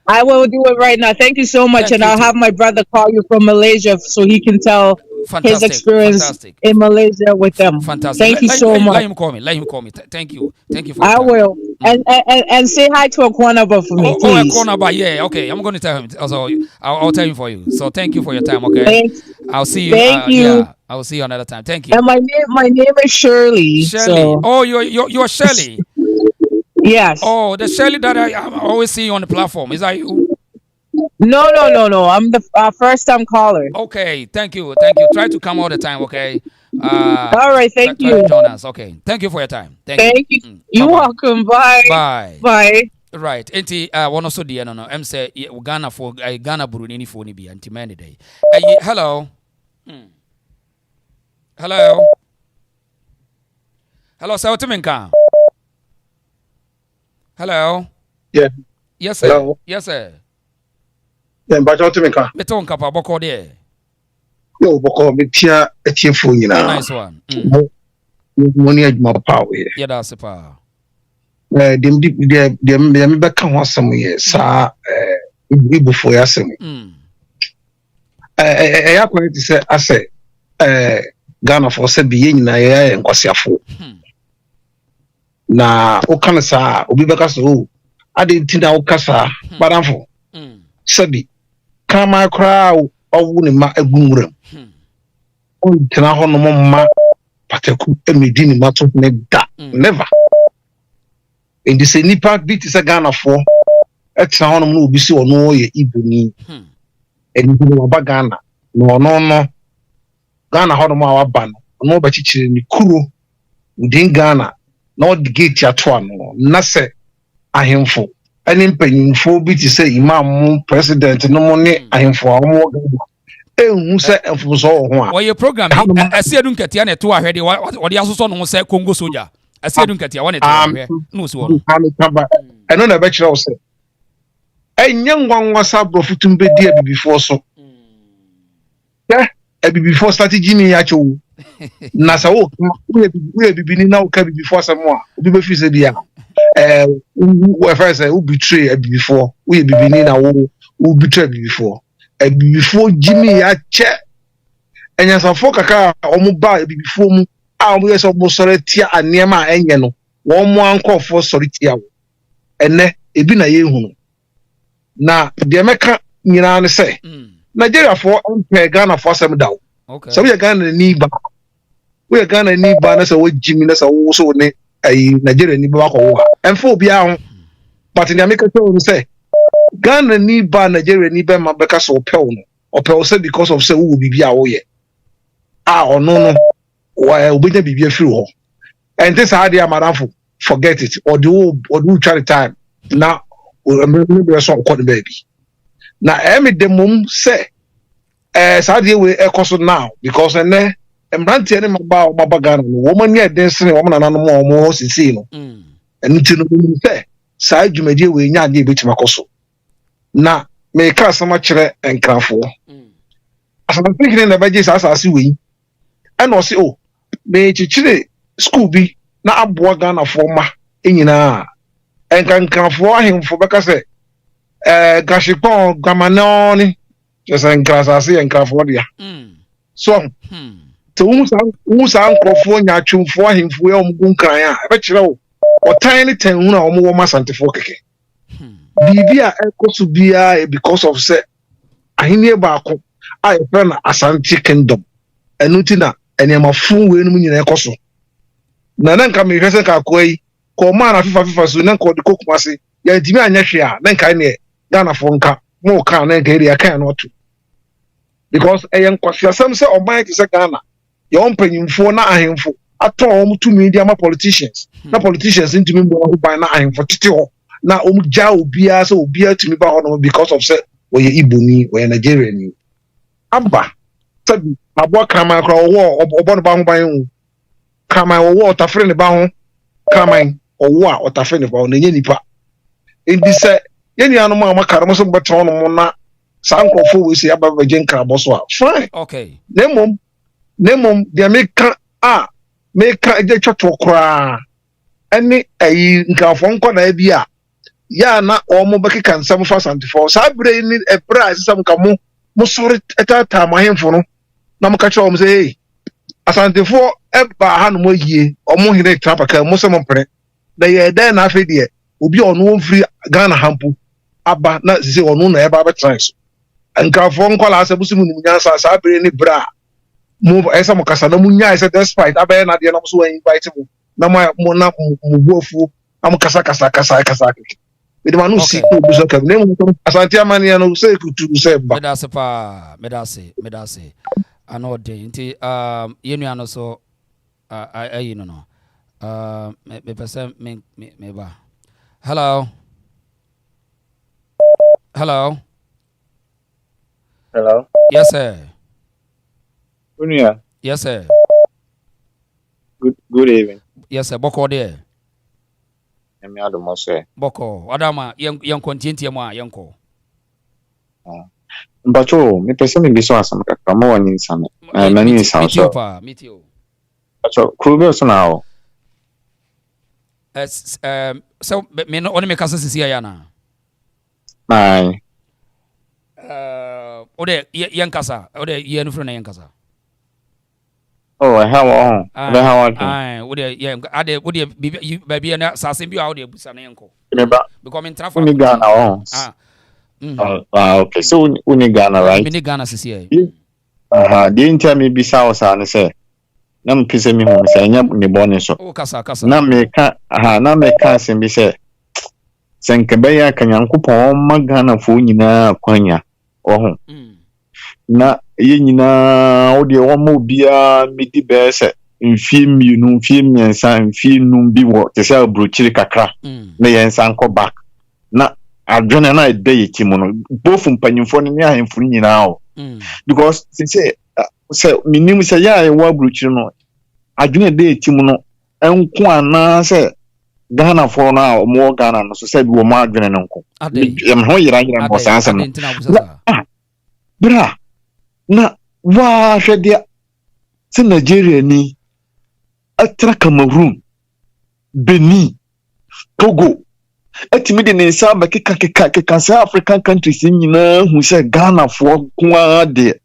I will do it right now. Thank you so much, and I'll have my brother call you from Malaysia so he can tell his experience in Malaysia with them. Fantastic. Thank you so much. Let him call me. Let him call me. Thank you. Thank you for. I will. And say hi to Akwanaba for me, please. Akwanaba, yeah. Okay, I'm going to tell him. Also, I'll tell him for you. So thank you for your time. Okay. Thanks. I'll see you. Thank you. Yeah, I will see you another time. Thank you. And my name is Shirley. Shirley. So. Oh, you're Shirley. Yes. Oh, the Shirley that I always see you on the platform. Is that you? No. I'm the first time caller. Okay, thank you. Try to come all the time, okay? All right, thank you. Join us. Okay, thank you for your time. Thank you. You're welcome. Bye. Bye. Right. Enti one also the no. I'm say Ghana for Ghana Burundi for ni bi anti many day. Hello. Hello. Hello, sir. Hello. Yeah. Yes, sir. Hello. Yes, sir. But what to make a beton kapa boko there. No, boko metia etiefo nyina. Nice one. Money adwuma pa we. Yeah, that's a pa. Dem me beka ho asem ye sa Igbo fo ya asem. Ya kwere ti se ase Ghana for se bi nyina ye nkwasiafo. Na o kan sa obi beka so ade ntina o kasa badanfo. Sabi kama kra owu ne ma agunwuram on tena ho no ma pataku emedi ni mato ne da never in the same nipa bit is a Ghana for etena ho no obi si ono ye ibuni eni no ba Ghana no Ghana ho no ma wa ba no ba chichire ni kuro within Ghana no the gate ato ano na se ahemfo any mpanyimfo bi ti say imam president no mo ne ahemfo awo ehun say enfuso ho a your program asiedu nketia na to ahwede wode asoso no say Congo soldier asiedu nketia wona to ahwe no si wono eno na be kire wo say enye ngwanwa sa brofutum be di abibifo so abibifo strategy ni ya cho na sa wo bibini na wo ka bibifo asemo a obi be fi se dia first who betray a before we bibini na who betray before Jimmy ya che enya safo kaka omo ba before mu a omo yeso mo sore tia anema enye no wo mo ankofo sore tia wo ene ebi na ye hunu na de meka nyina ne say Nigeria for Ghana for some daw okay so we Ghana ni ba na say wo Jimmy na say wo so ne Nigeria ni ba ko wo enfo bia ho but in America say Ghana ni ba Nigeria ni ba ma beka so opel say because of say wo bibia wo ye no wa obenya bibia firi ho and this how they madam forget it or do try the time now maybe so call the baby na the mum say Saturday we ekoso now because ene embrante ne maba Ghana no woman ye densene woman nananom mo sisi no enti no mu say sa adwumadi we nya ade betima koso na me ka sama kire enkrafo asama thinking na baje sa asase we and o say oh me chichire school bi na aboa Ghana fo ma enyina enkrafo ahemfo beka say gashipon gamanoni just enkrasase enkrafo dia so to umusa nkrofo nya twumfo ahemfo e omgun kran a e be kire o otan ne tan hu na omo wo masantefo keke bibia ekosu bia because of say ahenie baako a e fe na Asante Kingdom enuti na enema fun we nu nyina ekoso na nka me hwese ka akoi ko ma na fifa so na nka de kokumase ya ntimi anya hwe a na nka ne Ghana fo nka mo ka na nka area kan no to because eyen kwasiasam say oban ti say Ghana your mpanyimfo na ahemfo aton to media ma politicians na politicians ntimi mbo ho ban na ahemfo tete ho na ja obia so obia timi ba ho no because of say we Igbo ni we Nigeria ni aba sabi abo kama kra obo no ba ho ban hu kama otafre ne ba ho kama owo a otafre ne ba ho na nye nipa ebi say yeni anu ma makara mo so beton mo na sankrofo we si aba virgin crab so fine okay nemom de meka meka eje twotwo kra ani ayi nkafo nkoda bia ya na omo bekeka nsam fa santifo sa bre ni ebra sisam ka mo sori etata mahemfo no na mo ka che omo say asantifo eba ha no mo yie omo hire trapa ka mo se mo pre da ye da na afi de obi ono mfiri Ghana hampu aba na sisi ono na eba be trans nkafo nkola asabusu mu nyansa sa bre ni bra mo esa mo kasa na mo nya esa despite abe na de na mo so invite mo na mo na mo bofu am kasa we don't know see ko buso kam name Asanteman ya no say kutu say ba medase ano de nti yenu ano so ayi no me person me ba hello yes sir Unia. Yes sir Good evening. Yes sir boko there Emi adomo say boko adama yen kontienti mu a yenko Mbacho me person me biso asam kakra mo wani nsame na ni nsan so meteo Acho krube so na o so me no oni me kasa sisi ya na nai ode yen kasa ode yen fro na yen kasa oh how on be how on ode yen ade ode baby na sase bi a ode busa na yenko because me trafa uni Ghana on okay so uni Ghana right me ni Ghana sisi ya the inter me bisa o sa ne say na mpise mi hu say nya ni bone so kasa na me ka sem bi say senke ya kanyankopon ma Ghana fo nyina kwanya oho na ye nyina o de wo ma obia medi be se mfie miensa mfie num bi wo te se abrochiri kakra na ye nsan ko back na adwene na ede yiti no both mpanyimfo ne ahemfo nyina o because say minim say ya e wo abrochiri no adwene de yiti no enko ana say Ghana for now more Ghana no so say bi wo ma adwene no nko em ho yira mo sanse no bra na wa hwede se Nigeria ni atra Cameroon Benin Togo etimi de nsa ba keka sa African countries nyina hu se Ghana for kwa de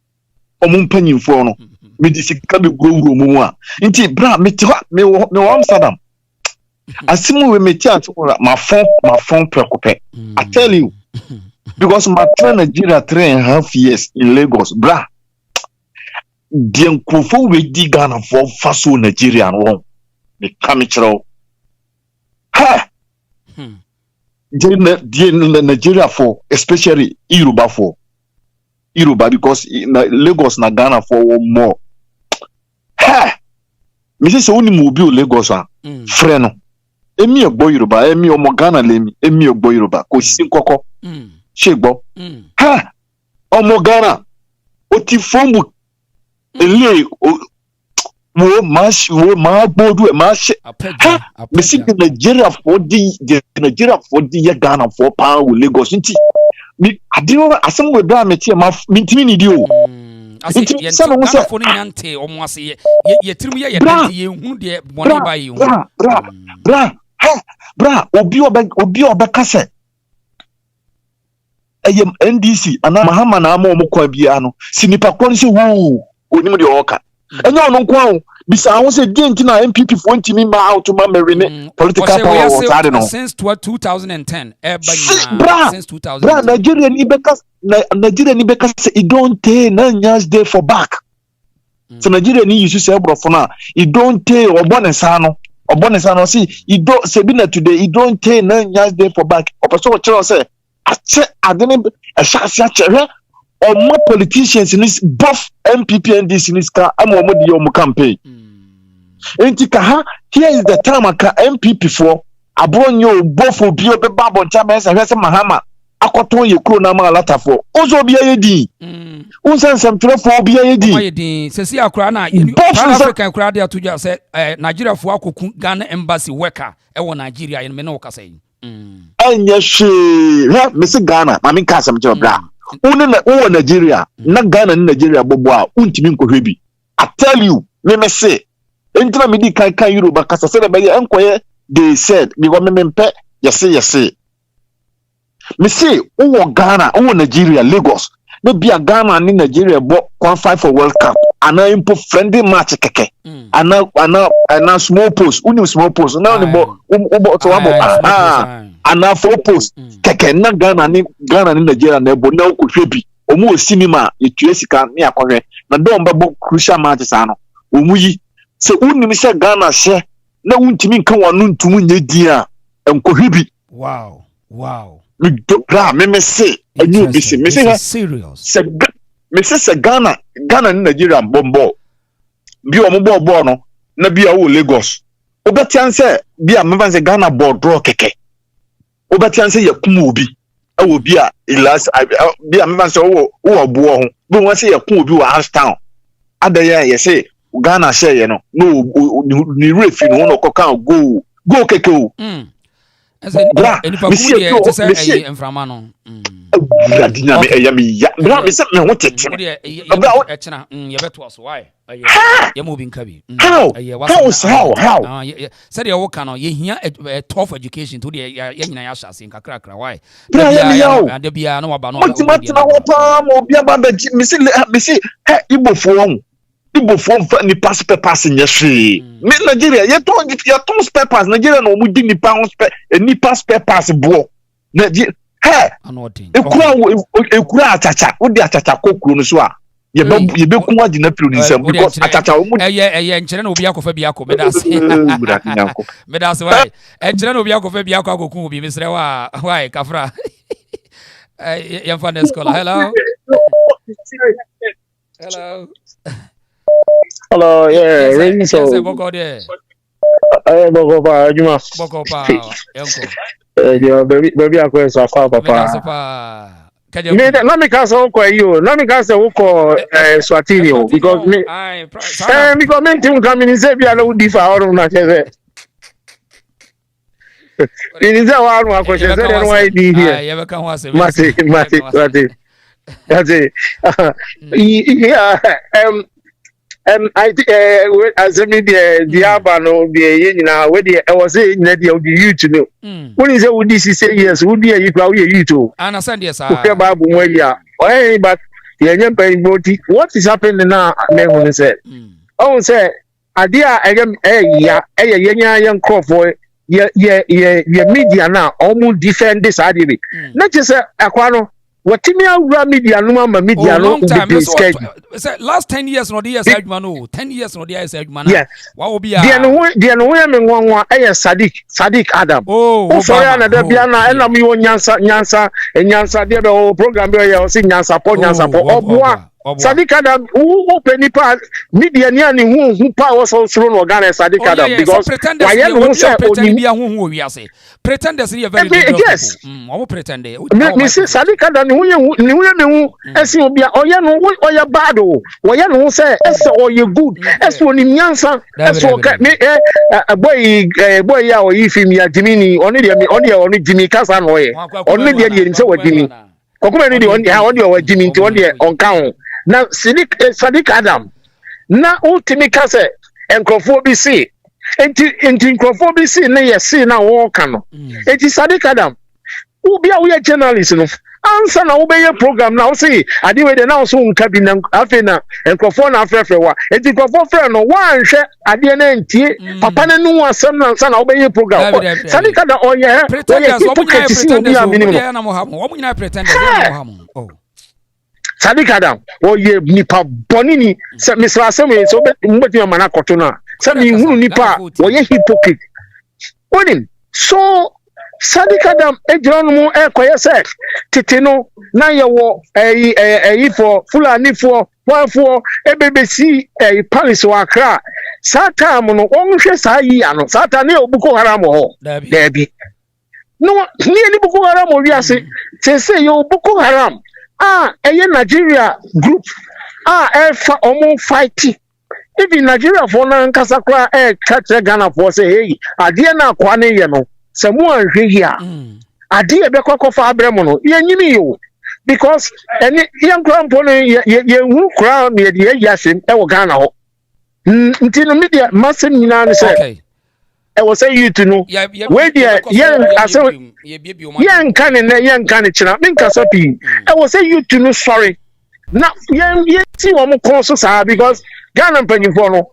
omumpanyimfo no me di sika be gurowuro mu a nti bra me Amsterdam asimu we meti atwa my phone preoccupy I tell you because my train Nigeria 3.5 years in Lagos bra Diankofo we di Ghana for faso Nigeria no me kamichiro ha Nigeria for especially Yoruba because in Lagos na Ghana for more ha me say so ni mo bi o Lagos a frɛ no emi ogbo Yoruba emi omo Ghana lemi emi ogbo Yoruba ko sin koko shegbo ha omo Ghana o ti fomu ele wo ma gbodu e ma she ha me see the Nigeria for the ye Ghana for power with Lagos nti mi adino asem we bra me tie ma mintimi ni di o ase yen Ghana for ni nyante omo ase ye tirim ye dante ye hu de boni ba ye hu bra obi obeka se ayem NDC ana Mahama na ama omukwa bia no sinipa kwon se wo onim de oka enya ono nkwa o bisa ho se die ntina MPP for ntimi ma out ma marine political power o tare no since 2010 since 2010 bra Nigeria ni beka say it don't take 9 years day for back so Nigeria ni use say brofo na it don't take obonesa no see it don't say be na today it don't take 9 years day for back opeso o kire say ache adene a shasi chere or more politicians in this both MPP and this in this car I'm on the campaign. Here is the time aka MPP for abonyo both of you be babon champions and Mahama akoton ye kro na ma lata for ozo bia yedi unsan sem tro for bia yedi sesi akra na African kra dia to just say Nigeria for akoku Ghana embassy worker e wo Nigeria yen me no kasa yi anya she ha Mr. Ghana I mean kasam je bra uni na wo Nigeria na Ghana ni Nigeria bobo a untimi nkohwe bi I tell you me say entra me di kan Yoruba kasa se be enkoye they said because me mpe yes me say wo Ghana wo Nigeria Lagos no be a Ghana ni Nigeria bo qualify for World Cup ana impo friendly match keke ana small post uni small post na ni bo to abo ana four post keke na Ghana ni Nigeria na ebo na ko hwebi omu osinima etua sika ni akohwe na do mbabo crucial matches ano omu yi se uni mi se Ghana hye na untimi nka wanu ntumu nyedi a enkohwebi wow me say enyu bi se me say serious me say Ghana ni Nigeria bombo bi o mo bo no na bi a wo Lagos obetian say bi a me ban say Ghana board draw keke obetian say yakum obi awo bi a ilas bi a me ban say wo obo ho bi won say yakum obi wa house town adaye ye say Ghana share ye no ni refi no no kokan go keke o enipa ku de te say enframa no radina me eyami ya bra me se me ho tete bra e chena ye beto so why ye mo bi nka bi how said you work no ye hia tough education to de ye nyina ya hyase nkakra why de bia na waba no matina wo pa mo bia ba me se Igbo for ni pass nyehwe me Nigeria ye to spare pass Nigeria no mu di nipa on spare pass bo Nigeria ekura achacha wo di achacha kokuro no so a ye be ku agina piro ni nsam because achacha wo mu eye nkyere na obi akofa bi akọ medase why nkyere na obi akofa bi akọ akoku obi mesre wa why kafra ye fa na school hello yeah ring so yes boko there boko pa juma boko pa yanko yeah baby akọ so afa papa me na me ka so ko you na me ka so ko Swatini o because me because me tim come in say bia no di fa orun na cheze ini za wa anu akọ cheze no why di here yeah be kan wa se mate yeah I as me the abano the nyina we the was say nyina the youth no when is we this say yes we be you crowd youth o understand yes sir okay babu we ya but the nyam pay boti what is happening now me who say oh say adia ya yenya yan crop for ye media now almost defend this idea not just akwa no what me awura media no ma media no be scared last 10 years no dey argument no 10 years no dey argument wa obi a dia no we me nwanwa Sadiq Adam sorry na da bia na na me nyansa dia be program be o si nyansa po oboa Sadiq Adam who penipa media ni ani hu pa was so no Ghana Sadiq Adam because why you say pretend bia hu wi ase pretenders are very yes omo pretend me say Sadiq Adam ni hu esi obi a oye no oye bad o oye no say ese oye good ese oni nyansa ese o me boy ya o ifim ya Jimmy oni Jimmy kasa no oye oni de ni say wa Jimmy kokuma ni de oni o Jimmy nti oni onka ho na Sadiq Adam na ultimate kase enkrofo bi si enti enkrofo bi si na yesi na wo ka no enti Sadiq Adam ubi a we journalist no answer na wo be program na wo say ade we de na so nka bi na afi na enkrofo na afrefre wa enti enkrofo fre no wan hwe ade na ntie papa na nu asem na answer na wo be program Sadiq Adam oye hypocrisy obi a minimum na mo ha mo nyina pretenders na mo ha mo Sadiq Adam oye nipa bonini se Mr. Asemi so mbeti ma na koto na se mi hunu nipa oye hypocrite onim so Sadiq Adam ejron mu ekoye se tete no na ye wo for Fulani for wanfo ebebesi Paris wa Accra sata mu no onhwe sa yi ano sata ne obuko haram ho debi no ni Boko Haram o wiase se yo Boko Haram Nigeria group efa omo fighting if in Nigeria for na nkasa kra catch Ghana for say hey adie na kwa ne ye no someone here. Ade e be kwakwa abrem no ye nyini yo because any young crown pony ye hu crown ye de yasim e wo Ghana ho nti no media massive nyina ne say I was say you to know where the young can china min kasapi I was say you to know sorry now ye see one cause because Ghana mpanyimfo no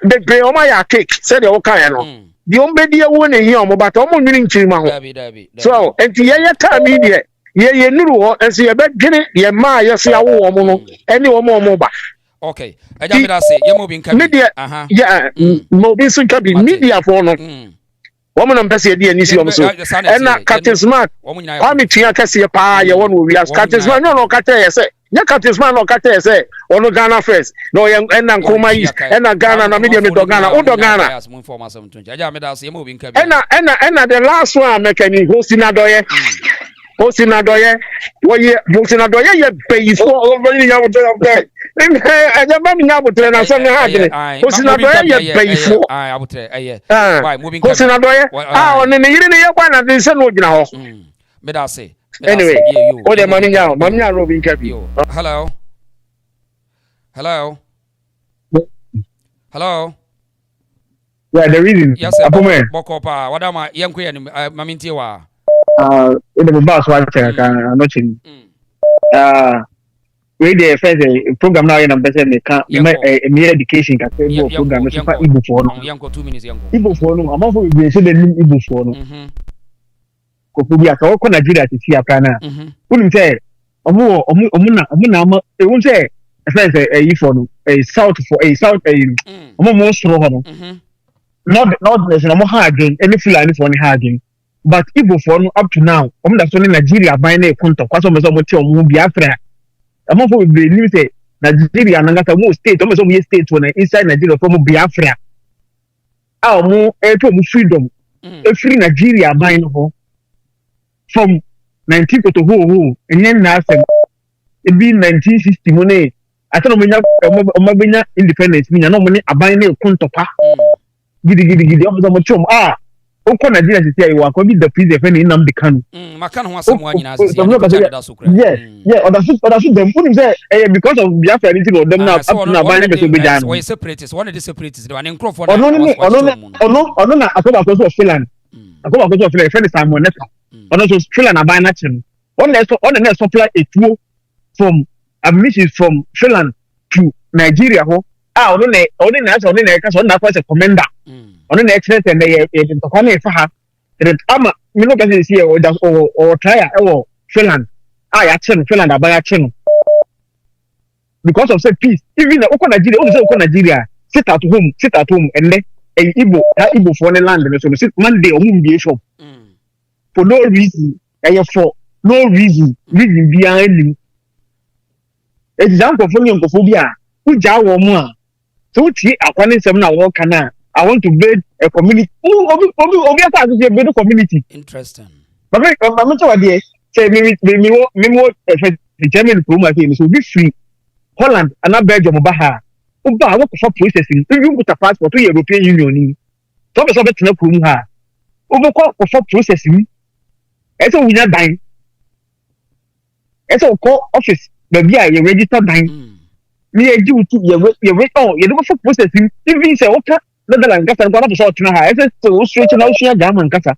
the my cake said the okay no the ombedia won here omo but omo nwini nchirima ho so enti ye time media ye nuru ho enso ye bedwene ye ma ye so awo omo no ene omo ba. Okay. Ajamida say ye mo bin kabi. Media yeah mo bin sun kabi media for no. Woman am pese dey ani si omo so. Na Captain Smart. Kwa mi tua kase pa ye won wo wi Captain Smart no kata ye say. Nya Captain Smart no kata ye say ono Ghana first. No ye na nkoma yi na Ghana na media me do Ghana. O do Ghana. Ajamida say ye mo bin kabi. Na the last one mekani hostinadoye. Hostinadoye. Wo ye hostinadoye ye pay for everybody ya wo Ajaba mi nyabotre na so me ha gele. Hostinadoye ye pay for. Abotre why moving kabi. Hostinadoye on ne yiri ne ye kwa na de se no gina ho. Me da say. Anyway, o de mami nya Robin kabi. Hello. Hello. Hello. Yeah, the reason. Yes, sir. Bokopa. Wadama yenko ye mami ntiwa. In the boss watch nothing. We the first program now in better me education can say program so far Igbo for no. Yanko 2 minutes yanko. Igbo for no. Among for we say the Igbo for no. Ko fu bia ka ko Nigeria ti fi aka na. Wonu say omo na e won say first e for no south for south omo mo soro ho no. Not there's no ha again any Fulani for any ha again. But Igbo for no up to now, that's only Nigeria buying a contact. What's almost about Biafra? Among for we believe say Nigeria and Nagata more state, almost only state when inside Nigeria from Biafra. Our more freedom, a free Nigeria buying from 19 to who, and then nothing. It be 1960 money. I thought Omabina independence, mean no money, a buying a contact. Giddy, almost Oko Nigeria say you are be the president when in am the can. Makan ho asem wa nyina asese. Yeah, oda them put him say because of Biafra anything of them now up to now buying person be down. We separatists, one of the separatists they were in crop for no na akoba ko Finland. Akoba ko Finland friend Simon Neta. Ono so Finland na buy nothing. On the next supply a tour from admission from Finland to Nigeria ho. Ono na ka so na kwa commander. On the next and they the for her. Ama me no can see or try or Finland. I action Finland about action. Because of say peace. Even the Nigeria sit at home and then Igbo for the land and so sit Monday or be shop. For no reason. For no reason behind him. Example for Yokophobia. Who jaw more. So tea akwane sem na wo kana. I want to build a community. Build a community. Interesting. But I'm sure there. Say me the German program so be free. Holland and not Belgium Baha. Uba work for processing. You put a passport to European Union. So be so better na kum ha. Uba for processing. Eso we not dying. Eso call office. The via you register dying. Me a you to you don't for processing. Even say okay. Netherlands kasa ngwa na so tuna ha ese so straight na osia German kasa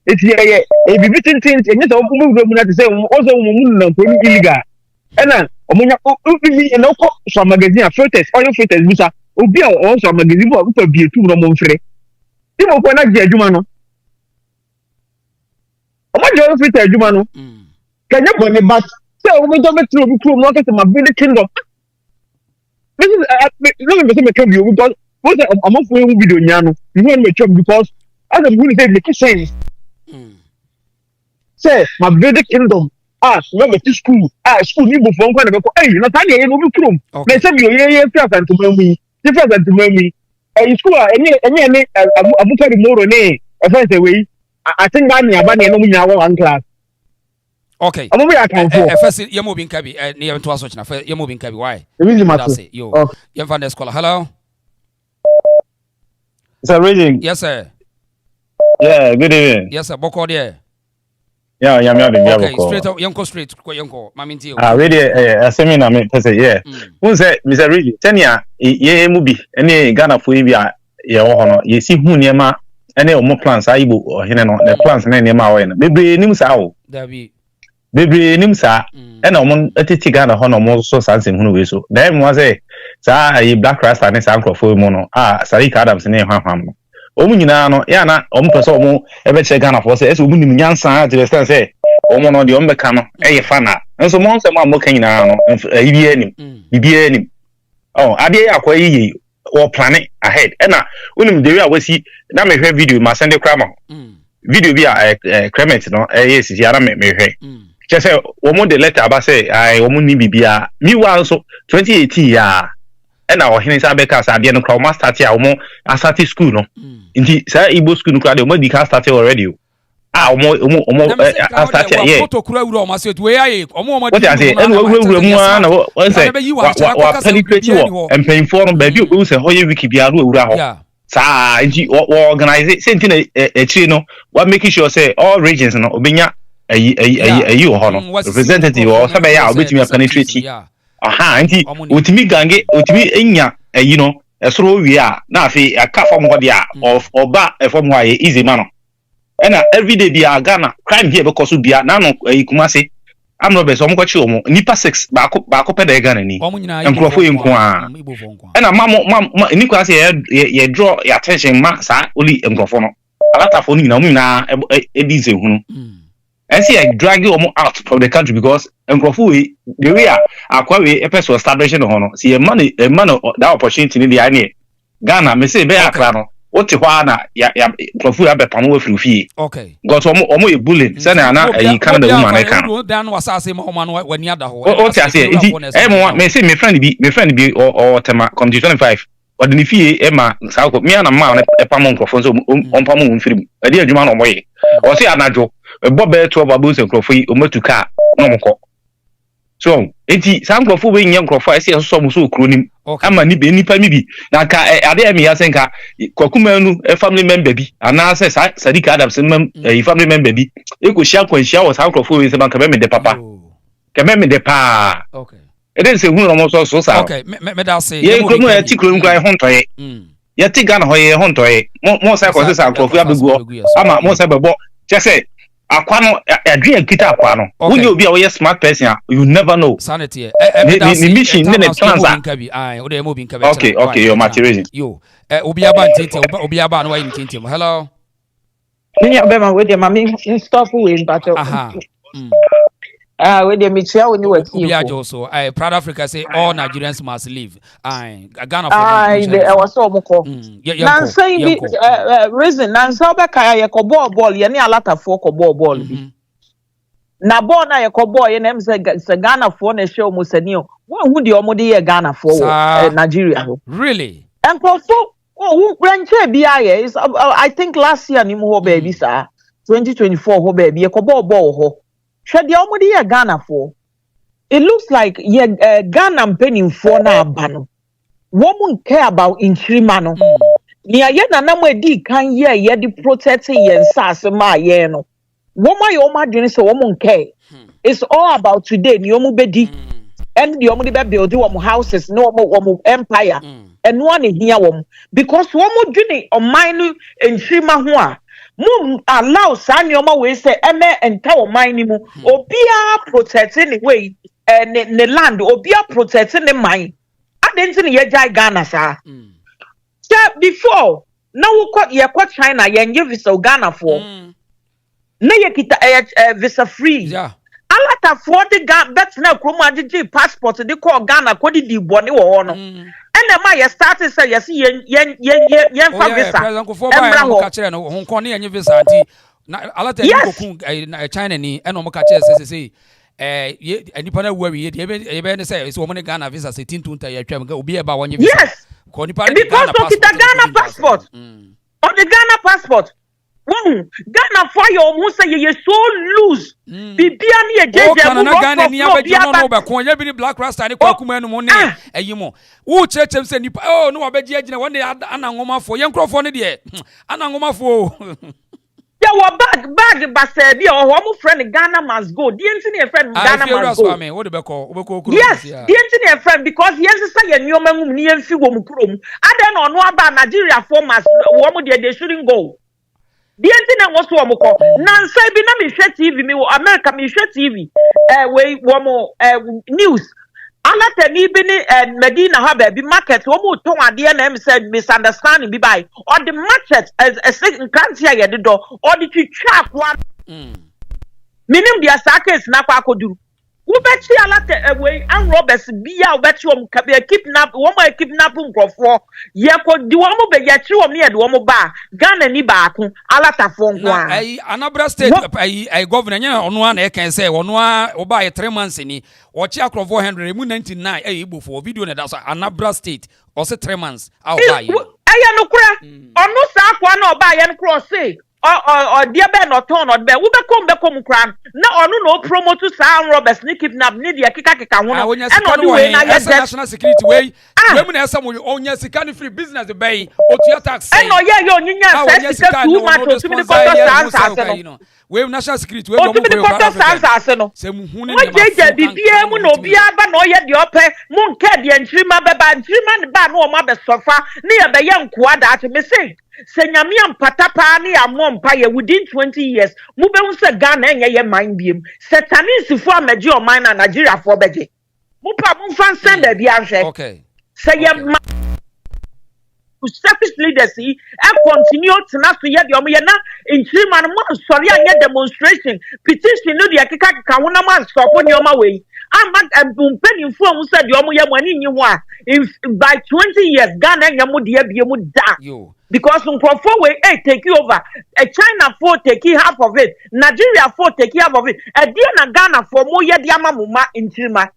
eti e bibi tintin enye so mu mu na te say o so mu na ko illegal ena omunya bibi na ko so magazine filters oil filters busa obi a o so magazine bo ko bi etu no mo mfre ti mo ko na je adwuma no o ma je oil filter adwuma no kanya bo ni but say o mo do betru obi kru no kasa ma bi the kingdom this is let me say me can be because what's I'm not for video nyano you want me chop because as I'm going to say make sense say my brother kingdom no me to school school ni bo fon kwa na be ko na tani e no bi krom na say bi ye first and to me school enye abuka di moro ne e fa say we I think ba ni no nya one class. Okay. First, you're moving Kabi. Near to us, you're moving Kabi. Why? That's it. You're from the school. Hello? Is that reading? Yes, sir. Yeah, good evening. Yes, sir. Boko there. Yeah, okay, straight up, straight, yonko. Maminti. Really, seminar me person, yeah. Who say, Mr. Really, Tanya, ye mubi, any Ghana for Ibia, ye or ye see who near ma, any more plans, Igbo or Hinano, the plans near ma when. Baby, nims out. Baby, nimsa, and on a Ghana honor more so something who is so. Then was a black rasta and his uncle for mono, Sarik Adams near Ham. Omunina, Yana, Omcosomo, ever check Ghana for says, Umunyansa to the stand say, Omono, the Ombecano, a fana. And so months I'm looking now, BBN. Oh, I did acquire or planet ahead. And now, when the real was see, that may have video, my Sunday crammer. Video be a cremate, no, yes, Yara make me. Just say, Omo the letter about say, I Omuni Bibia, me also 2018, yeah. And our Henry Sabekas are the end of master Omo, I started school, no. Indeed, sir, Igbo school crowd, the car started already. Omo, I started here. What I say, and we penetrate and paying for them, baby, who say, Hoy Wikibia, sa, organize it, sent in a chino, what making sure say all regions and Obinya, a honor representative or Sabaya, which me a penetrate. Aha, and he would me gange, would me inya, you know, a throw we are, Nafi, a car from what they are, or ba, from why easy man. And every day be a Ghana, crime here because we be a nano, a Kumasi. I'm not best, I'm got you, Nipa 6, back up at the Ghana, and Crawford in Kwa. And a mamma, Nicola say, ye draw your attention, Massa, only in Crawford. A lot of phone, a diesel. And see, I drag you out from the country because Crawford, the way I quite a person establishing honor. See a man, that opportunity in the idea. Ghana, may say, Bear Crano. What you want? Ya Crawford have a panel through fee. Okay. Got almost bullying. Sana, a Canada woman. I can't. Dan was asking when you had the whole. What I say, everyone may say, my friend be or Tema come to 25. Or the fee, Emma, South, me and a man, a Pamon Crawford, on Pamon film. A dear Juman away. Or say, Anajo, a Bob 12 abuse and Crawford, Omotuka, no more. So, some Crawford being young Crawford, I see some so crooning. I'm a nipa maybe. Naka, are there me asenka, Kokumenu, a family member be, and I say, Sadiq Adams, a family member be. You could shout when she was how Crawford is about Kameme de Papa. Kameme de Pa. Okay. It is a woman almost so sad. Okay, me say, yeah, come here, Tickle cry hunter. Ya Tigan Hoy hunter, more cycles and Crawford go. I'm a most ever bought. Just say, Aquano, a dream guitar aquano. When you be a smart person, you never know. Sanity. The mission, then a transact. Okay, your material. You, Obiaban, Obiaban, why in Tintim. Hello. Bema with your mammy stop with battle. With your Michelle when you were also. I Proud Africa say all Nigerians must leave. I Ghana for was so much. Saying reason, Nansabaka, a cobble ball, yani a lot of folk ball. Na bona ya cobboy and them say Ghana for a show Musenio. What would your modi Ghana for Nigeria? Really? And for who branch is I think last year Nimo baby, sir. 2024 ho baby, a cobble ball ho. Should the omodi Ghana for? It looks like Ghana penny for now bano. Woman care about in Trimano. Nia yena namwe di kan ye di protecting yen sas ma yeno. Woman yoma doing so woman care. It's all about today. Niomu bedi. And the omudi be build houses, no more empire. And one in here because woman doing on mine in Trimahua. Mum allow Sanyoma we say and tell mine obia protecting the way and the land obia protecting the mine. I didn't see ye Ghana sir. Before now we got ye China ye visa Ghana for na ye kita visa free. Yeah. Alata for the Ghana that's now Chroma passport they call Ghana kodi di boni wo no. And the Maya started say yes yen visa. Yes. China ni and omo catch say anybody worry you say so many Ghana visa say tin tunta ya twam go be about one visa. Yes. Because of the Ghana passport. Of the Ghana passport. Ghana for your musa ye so loose. Bibia ni ejeje Ghana ni abejo no ba kon ye bi black rasta ni kwakuma no mo ne ayimo wo chechem se nipa no abeje agina one day anangoma for ye nkrofo ne de anangoma for bag basa bi o ho friend Ghana must go. The entity friend Ghana must go. What the beko yes, the entity friend because yes say your nyoma mum ni emfi wo mu krom. Aden no no aba Nigeria formers wo mu they shouldn't go. The entity was wo mu ko. Nansa bi na me hwe TV me America me hwe TV. We wo mu news. Alata ni bi ni Medina ha ba bi market wo mu ton ade na em said misunderstanding bi bai or the market as can't hear the door or the trap one minim dia case na kwa koduru wo be chi alata we and robbers bia wo be chi wo kidnap wo mo kidnap nkrofo ye ko di wo mo be ye chi wo me ye de wo mo ba Ghana ni ba ko alata fo nko a ai Anambra state ai governor nya ono a na e kan say ono a wo ba ye 3 months ni wo chi akrofo 100 mu 99 Igbo for video na that so Anambra state or say 3 months how ba ye aya no kura ono sa akwa na oba ye no kura say or dear Ben or turn or bear, we become cram. Now, no promote to sound robbers, ni kidnap, ni the Kika, and not doing national security way. Women have some own yes, can free business the bay or to tax. I know, yeah, your Nina says too much to the we have national security. We have to be the same who no be aba no yet the upper moon caddy and dreamer baba dreamer ban or mother sofa near the young quad to me say. Senyamiam patapa ni amom paye within 20 years. Mube unse Ghana ye mind beam. Setanis for meji or mine and Nigeria for beje. Mupa mufan send the bianche. Okay. Say selfish leaders and continue to not to yet the omiyana in 3 months. Sorry, I get demonstration. Petition no the akika kawuna man stop on your way. I'm not a boom penny for who said your moya money in you if by 20 years Ghana yamu dia biemu da. Because take you over. A China for take half of it. Nigeria for take half of it. A dear Ghana for more yama muma in Chima.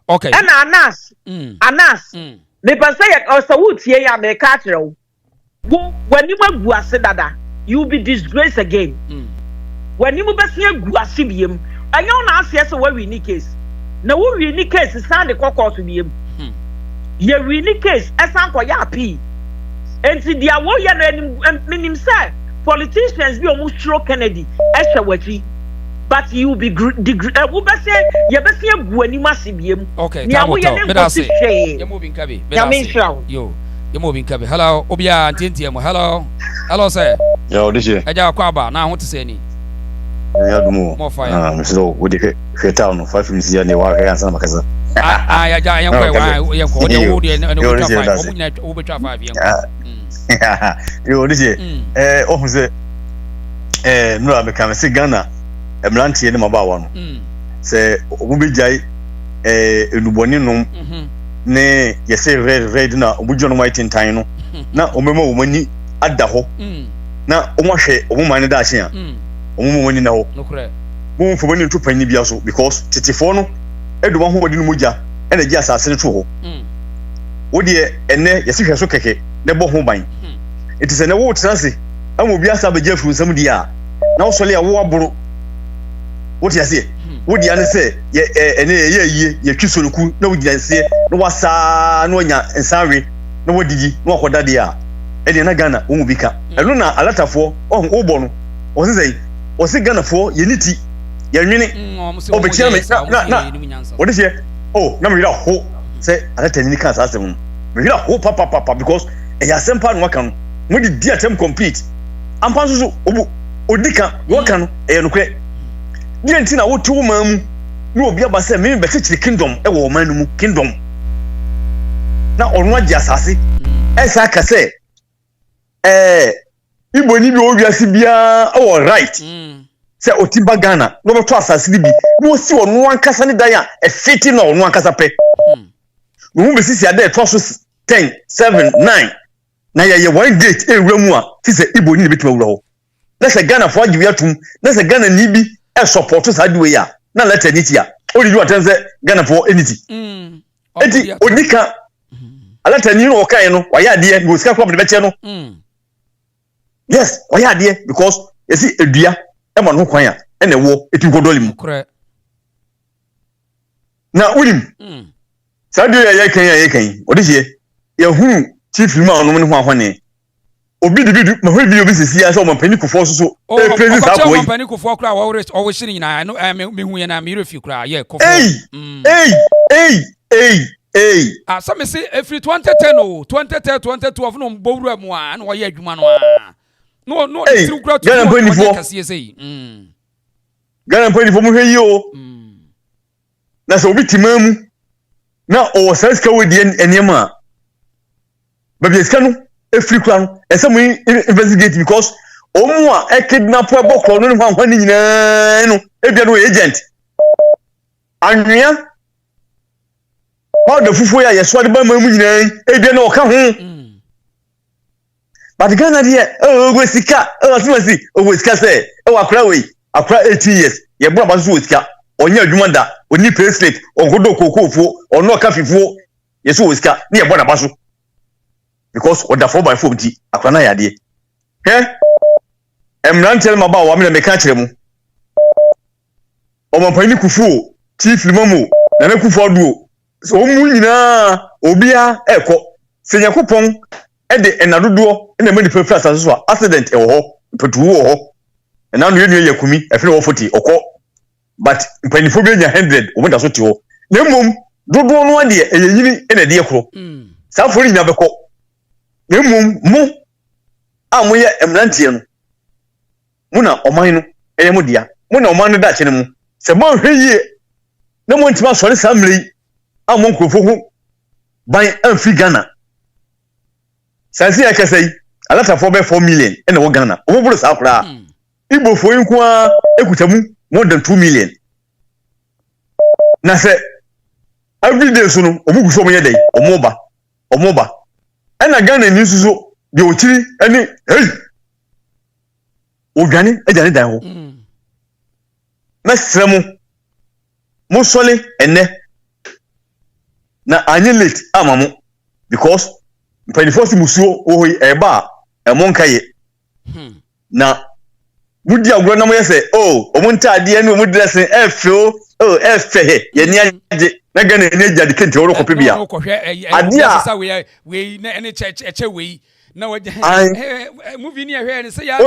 Okay. And ANAS. ANAS. Me say also would here ya me catch you. When you go dada, you'll be disgraced again. When you be see guasibium, I don't ask yes where we need case. Now we need case is sound the cockle to be. Ye really case as uncle yapi. And see the warrior and meaning say politicians be almost throw Kennedy extra wachi, but you be say you be see when you must be okay. You're moving Kabi. Yo, you're moving Kabi. Hello, Obia Tintiamo. Hello, sir. Yo, this year. Aja Kwaba. Now I want to say any. Yeah, more fire. So with the town of 5 minutes here, they were here and some Makasa. I am yo this year say no I can say Ghana emlantie ne maba wa no say obi jai enuboni no ne yese red na obujo no white tintan no na omema omani ada ho na omahwe omuma ne da ahye a omuma omani na ho mo mfo bani ntu panni bia so because titifo no eduma ho wodi no moja ena gi asase ne to ho wodi ene yese hwe so keke ne bo ho ban it is a wo transi am obi asa be jefru nsam di a na wo sole a wo aboro wo ti ase wo di ane se ye ene ye twisoroku na wo di ase no wasa no nya nsanwe na wo digi no akoda de a e de na Ghana wo mu bika eno na alatafo wo bo no wo se o se Ghana fo ye niti ye nwene obekira me na wo de se na me ra ho se alata ni kan asase mu me ra ho papa because e ya sempa no waka no mo di dia tem complete ampa so obu odika waka no e no kre di enti na wo tu mamu no obi aba se me be se kingdom e wo man no mu kingdom na onu agi asase e sa ka se Igbo ni bi o wiase bia e wo right se otiba Ghana no be to asase bi no si onu ankasa ne dan a e fiti na onu ankasa pe no be sisi ade to so 10 7 9 na ye one gate ewramu a ti se Igbo ni betuma wura ho na se Ghana fo agiwe atum na se Ghana ni bi e support sa de we ya na let anity a o di waten se Ghana fo anity enti odika alata ni no kai no wa ya de go ska kwam de beche no yes wa ya de because you see edua e mo no kwan a e na wo etu godolim na ulim sa de ya kan o de ye hu chief ma no mo ho ahone obi de bi ma hwe bi obi sisi ya so mo pani kufo so praise sa ko yi pani kufo kra wo shiri na no me hu ye na me refi kra ye kufo so me say every 2010 o 2010 2012 no mbowura mu a na wo ye adwuma no no tiru kra to wo kase sei Ghana pani fo mo hwe yi o na so obi timamu na o saska we die enema ba bi ska no efiri kura no ese mo investigate because omu a e kidnap e bokro no hwan hwan nyina no e bia no agent anwea the fufu ya yeso de ba mamu nyina e bia no oka ho but Ghana de go sika asimasi go sika say e wa kura we akura 18 years ye bro ba so sika onya adwuma da oni payslip ongodo kokofuo ono ka fifuo yeso sika ne ye bro na ba so because what the 4x4 ti akwa na yade emrantel ma ba wa me na me ka kire mu o mampani kufuo chief limamu na na kufuo duo so mu nyina obia ekọ senyakopon e de enadodo na me ni prefer so accident e ho petu ho na no yenu yakumi e fere wo 40 okọ but mpanifo bi nya 100 o mo da so ti ho na mom dodo no ade e yini e na de ekro sa fori nya bekọ mu amoye emrantie no mu na oman no eye mu dia mu na oman no da kene mu se mo hweye na mo ntima sori samri amon krofo hu ban amfi Ghana sansi akasai alata for be 4 million ene wo Ghana wo buru sa kura Igbo fo yinku a ekutamu more than 2 million na se every day so no obugu so mo ye dey omoba ena Ghana ni suso de ochiri eni hey odwane ejane dan ho mesremu mo sole ene na anye late amamu because mpanyifo musuo ohoyi eba emonkaye na mudi agro na mo yese omunta ade ene omu dressing efo efe ye ni age na Ghana ni age de kente oro kope bia ade a we na ene cheche we na waje movie ni ahwe ni say ya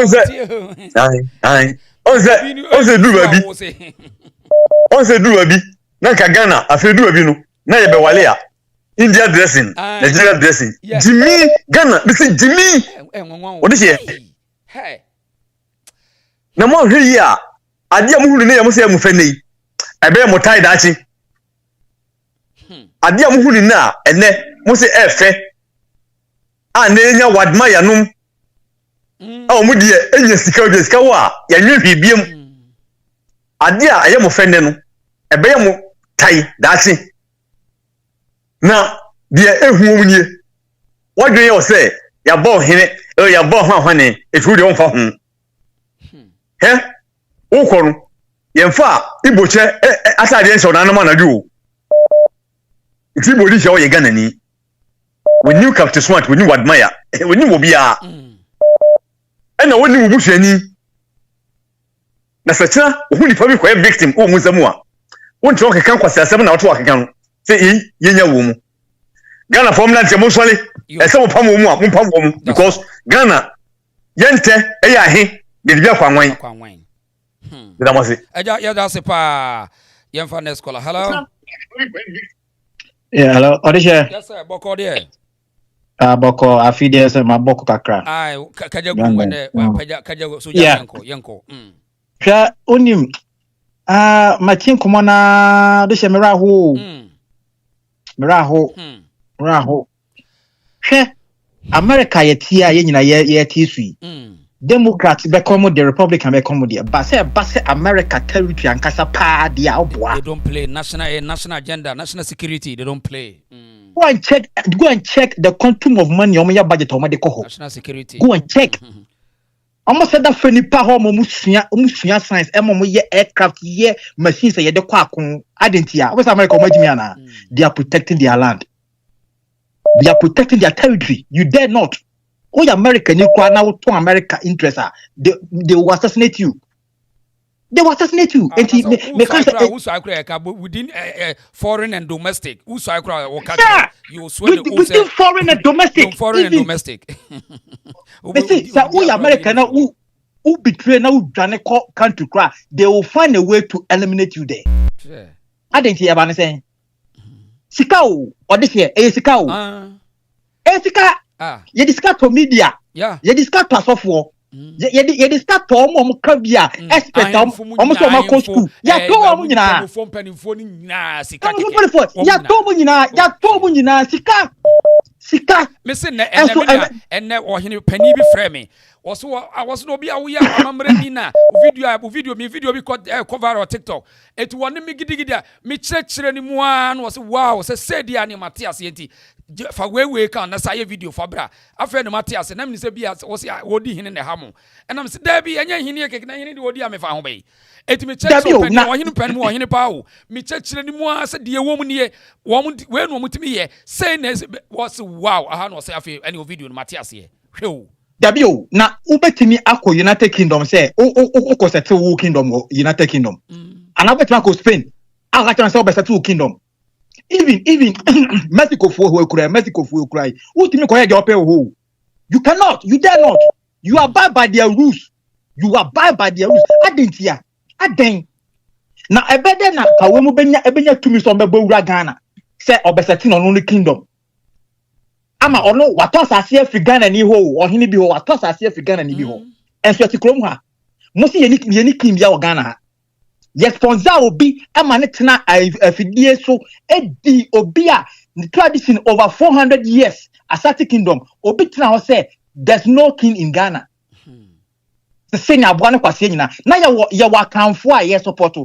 onse du babi na ka Ghana afi du babi no na ye be wale a India dressing Nigeria dressing Jimmy Ghana be say Jimmy what is here na mo hwe yi a ade am huru ne ya mo say am fe nei ebe mo tie dachi ade am huru na ene mo say efe a na enya wadma ya num a mo die enya sika wa ya nwe hwibiem ade a aye mo fe ne no ebe ya mo tie dachi na de ehu omnie wadwe ye say ya bo hene ya bo hwane efu de onfa hu ukonu yemfa Igbo che atade nso na anama na du Igbo di show ye Ghana ni when you come to smart when you admire when you obia ena woni mu busuani na sachira ohu ni pabi kwa victim o muzamu a won tro kekan kwasa asem na oto akekan say yenya wo mu Ghana formula nche mo sole ese mo pam wo mu a mo pam wo mu because Ghana yente eya he de bia kwanwan da mo se ya da se pa yemfa next caller hello yeah hello Auditor yes sir boko there boko afide se ma boko kakra ai kaja gu wende kaja so yanko hwa onim machin komo na do she meraho hwe America yetia ye nyina ye tisui Democrats become the Republican become the but America territory and kasa pa dia oboa. They don't play national agenda, national security. They don't play. Go and check the quantum of money on your budget on the coho. National security. Go and check. Almost said that for ni pa ho musuya science emo ye aircraft ye machines ye de kwa kun identia. West America majimiana. They are protecting their land. They are protecting their territory. You dare not. Oh, America, you now to America interest, they will assassinate you. they will assassinate you. And he within foreign and domestic. You swear within foreign and domestic. Foreign and domestic. Who American who betray now country cry, they will find a way to eliminate you there. I didn't hear about saying Sikao or this year, Sikao. Sika, you discuss to media, you discuss to software. You discuss to Mokabia, expert almost on school. Ya Tomunina, Sika. Missing and or penny be framing. Also, I was no be a we are Mamma video because cover or TikTok. It one me giddy me church anyone was wow, said the animal Matthias yeti. For we can that's a video for bra. I friend Matthias and I'm say be as was Wodi in the Hamo. And I'm said there be any here can Wodi am found way. It me church penny more in a pow. Me church anyone said the woman here woman when with me here saying was wow. I had no say any video Matthias here. Dabio na ubetimi ako United Kingdom say o settle kingdom United Kingdom. And I bet go Spain. I got to settle kingdom. Even Mexico for who cry, Mexico for who cry. Ultimate correct your pay who. You cannot, you dare not. You abide by their rules. You abide by their rules. I didn't hear. I didn't. Now I bet then Kawemu Benya to me some Bura Ghana. Say obesetin on only kingdom. Ama ono watos asie Ghana ni ho or hini bi ho watos asie Ghana ni bi ho. Enso ti krom ha. Mo si yeni kim bia o Ghana. Yes, sponsor obi ama ne tena afidie so edi obi a tradition over 400 years Asante Kingdom obi tena ho say there's no king in Ghana. The senior aboa ne kwase nyina na ya wa kanfo a ye support.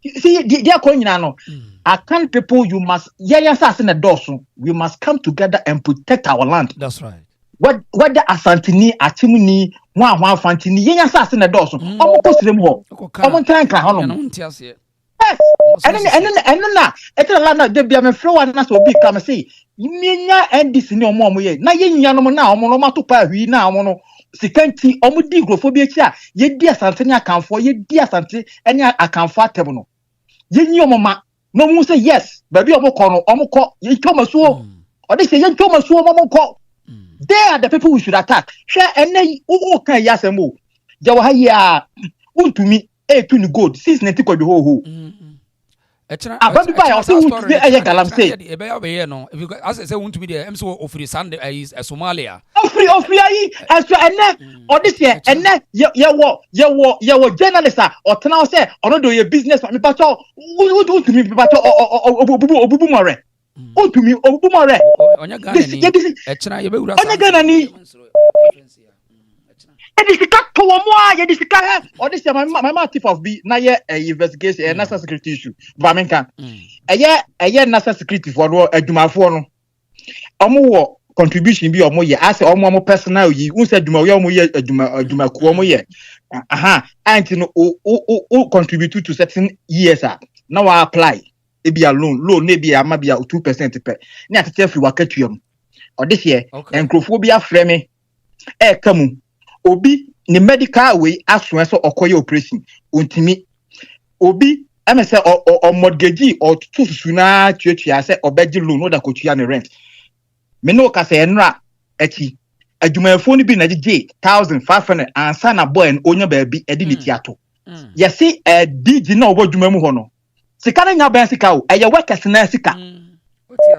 See dia ko nyina no. Akan people you must we must come together and protect our land. That's right. What the Asantini Atimuni one fantini yenya sase na doso omo kosirem ho omo tanka ho no yes and then na etela na de bia me frɛ wa na so obi ka me say nyenya NDC ni omo ye na yenya no na omo no matopa hwi na omo no sikanti omo di grofo bi echi a ye di Asante ni akanfo ye di Asante eni akanfo atem no yenyi omo ma no mu say yes baby omo ko ye twoma so o de say ye twoma so omo ko. They are the people we should attack. Share any who can yasemo. Jawahia untumi tuni gold. Since neti ko bi ho. Ababi ba also untumi galam say. Ebe no. If you as I say untumi there, am so ofri Sunday is Somalia. Ofri ayi aso ene or this year ene ye wo journalist or tena say ono do your business me pato untumi me pato obubu more. Untumi obubu more. Onya Ghana ni echina ye be wura Onya Ghana ni edisika to wo mo a ye disika or this my tip of be na ye investigation national security issue ba menka eye national security for no adwumafo no omo wo contribution bi omo ye as omo personal yi unse adwuma we omo ye adwuma ku omo ye anti no o contribute to certain years na wa apply ebi a loan na ebi ama bia 2% per na atete free wakatuam or this year enkrofo bi afre me kamu obi ni medical way aso so okoye operation ontimi obi amese o mortgage or tususu na tuatua se obeji loan no da kotua ne rent me no ka se enra achi adwumafo ni bi na gye 1500 ansa na boy en onya ba bi edi ne tiato yesi dg na obodwuma mu ho no sika na nya ban sika o eye workers na sika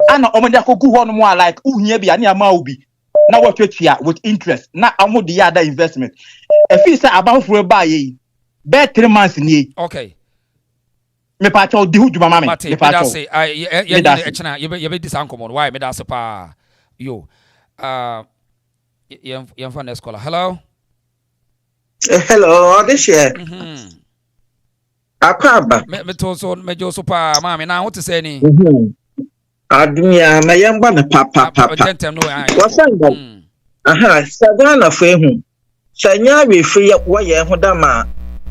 ana omodia kogu ho no mo like uhia bia na ama obi na watwatua with interest na amodi ya da investment e fi say abanfo ba ye be 3 months ni okay me pa cho di huduma mama me pa cho say ye chana ye be disankomo why me da se pa yo ye from the scholar hello this year Akwaba. Me to so me jo so pa mama na what to say ni. Adunya na yamba na papa. Wasanga. Sagana fo ehu. Sanya we free wo ye ho da ma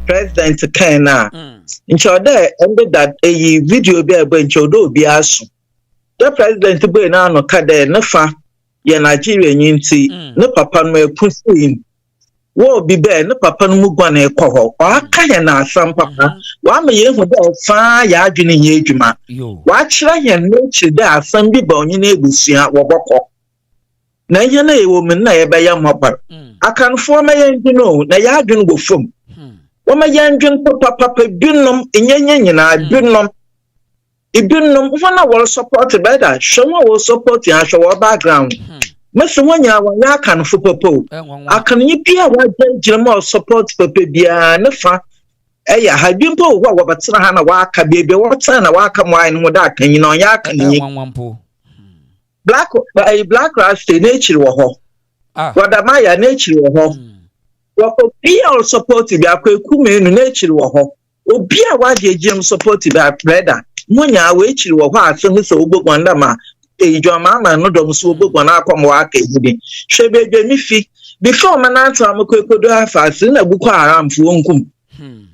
president kan na. Nchode embe that video bi ebe nchode obi aso. The president boy na no ka de ne fa ye Nigeria nyinti ne papa no ekusin. wo bi be ne papa no mu gwan e kɔ hɔ aka yɛ na asam papa wa ma yɛ hu da fa ya adwene yɛ adwuma wa kyerɛ yɛ no chi da asam bi ba onye na ebusua wo bɔkɔ na yɛ na yɛ wo men na yɛ bɛ yɛ mɔbar akanfo ma yɛ ndwene na yɛ adwene go fom wo ma yɛ ndwene papa binom enyenye nyina binom ibinum wana wo support better show wo support ya show background Mr. Wanya wa kan fu popo akan yi bia wa jirma support pepe bia ne fa eya ha bimpo wo wa batena ha na wa ka bebe wo tena na wa ka mo ai no da kan yi no ya kan yi black rash nature wo ho wada maya nature wo ho wo bia support bia kwa kumenu nature wo ho obi a wa je jim support bia brother Munya we chiri wo hwa asem so ogbogwanda ma ejoma ma no dom so ogbogwana akom wa aka ehudi hwebe be mi fi before mananto amokokodo afase na buko aramfo onkum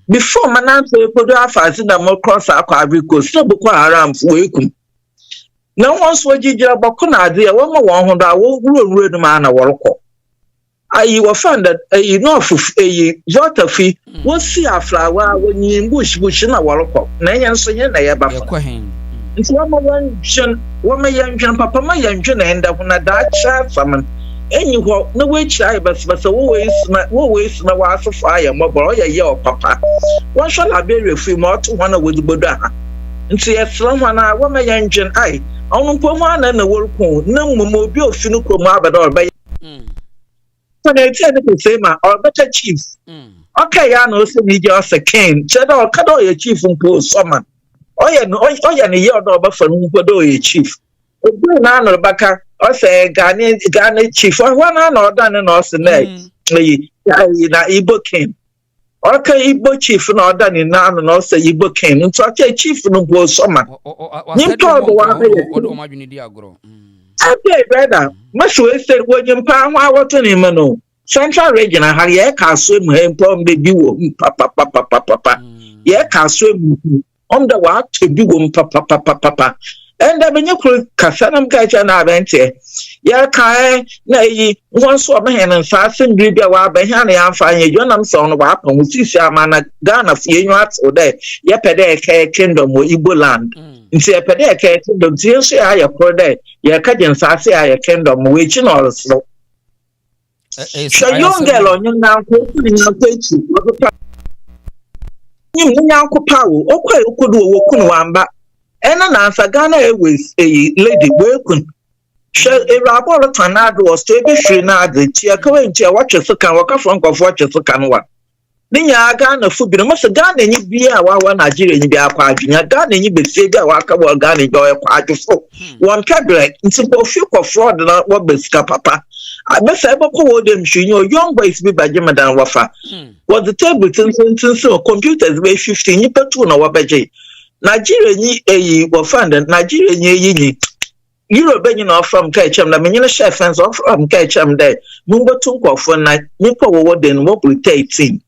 before mananto ekodo afase na mo cross akwa agriko so buko aramfo ekum na won so gigira boko na ade e wo mo won ho da wo wuro no ma na worokọ ayi wo found that ayi no of ayi water fi wo si aflawa wo nyi bush na worokọ na yen so ye na ye ba fa nti wo ma yan papa ma yan na enda ho na da cha faman enyi ho na wo chira e bas wo we na wa so fa ya mo bro ye o papa wo so la be refi mo to ho na wo dibodo aha nti ye sro ho na wo ma yan ai onu po ho na na worokọ na mmo obi ofinu krom abada orba so they tell the same or better chief. Okay, I know so we just a king. Cheddar kado your chief unpo someone. Oh yeah, ni year do for do your chief. Obi na no baka o say Ghana chief. One no done no se na Igbo king. Okay, Igbo chief no done na no say Igbo king. Nto okay chief no po someone. Ni to do wa be. Okay, brother. Much we said when you pan what in no Central region I had a swim him from the view papa. Ye can swim on the what to do papa. And when you could Casanam Gajan Avente, ye can nay once swap hand and fasten Libya while behind the fine a young son of Apple, which is a man a gun of years or day, ye pede kingdom or Igbo land. Nti epede ke kingdom ti so ya yakode ya kajen sase ya kingdom which no so so young girl onye na ko ni na kwechi ni nyanko pawo okwa okudu owokunu wamba ena na ansa Ghana Airways lady wekun she eraboro tanado was to be free na ade ti akawe nti a watche so kan waka from kwafo watche so kan wa Ninya Ghana food no must Ghana nyi bia wa Nigeria nyi bia kwa adwenya Ghana nyi besie bia wa aka wa Ghana bia kwa adwofo won pedre nti po fi ko fraud na wa besika papa abesa ebo ko wo dem hwinyo young boys bi baje madan wafa was the table tin so computers be 15 nyi petu na wa baje Nigeria nyi wa fund Nigeria nyi Europe benyi na from Kachem na menyina chef fans of from Kachem there mumbo tunkofo na nyipa wo den wo 13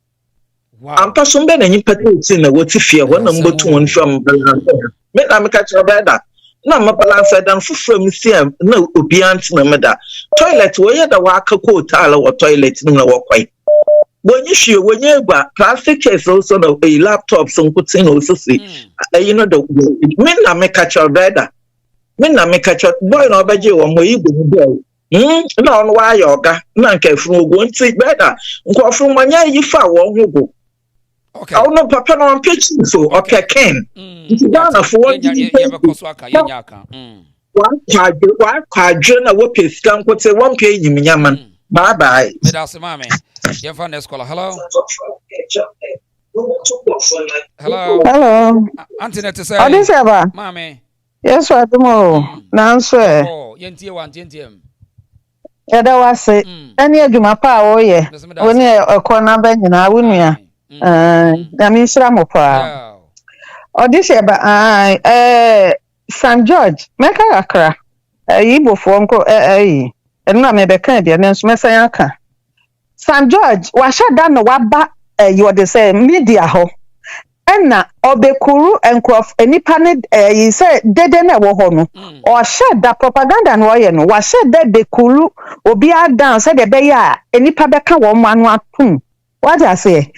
I'm passing by any petals in a water fear when I'm but one from Balance. Make I make a better. No, my balance than for museum, no obiant no matter. Toilet where the waka coat or toilet no walkway. When you got plastic case also a laptop, some puts in also see. You know the men I make a better. Men I make a boy no budget one way you go. No, why yoga? Man can from one seat better. Go from one year you found one go. Okay. I no papa no pitching so okay Ken. It's Ghana for one quadre na wo peskan ko te one pay nyim nyaman. Bye bye. Me da se mame. Ye fa next caller. Hello. Hello. Antoinette say. Odiseba. Mame. Yes, what mo. Na answer. Oh, yentie wan tentiem. Yada wase. Ani adwuma pa wo ye. Woni ekona ba nyina wonua. Namisra mopa. Odiseba San George meka akra. Igbo fo nko ena me beka dia nenso mesan aka. San George wa shada no waba you dey say media ho. ɛna ɔbɛkuru nkrof enipa ne yi sɛ dede na ɛwɔ hɔ no ɔhyɛ da propaganda no ɔyɛ no wahyɛ da bɛkuru obi adan sɛ de bɛyɛ a enipa bɛka wɔn ano atum wagye ase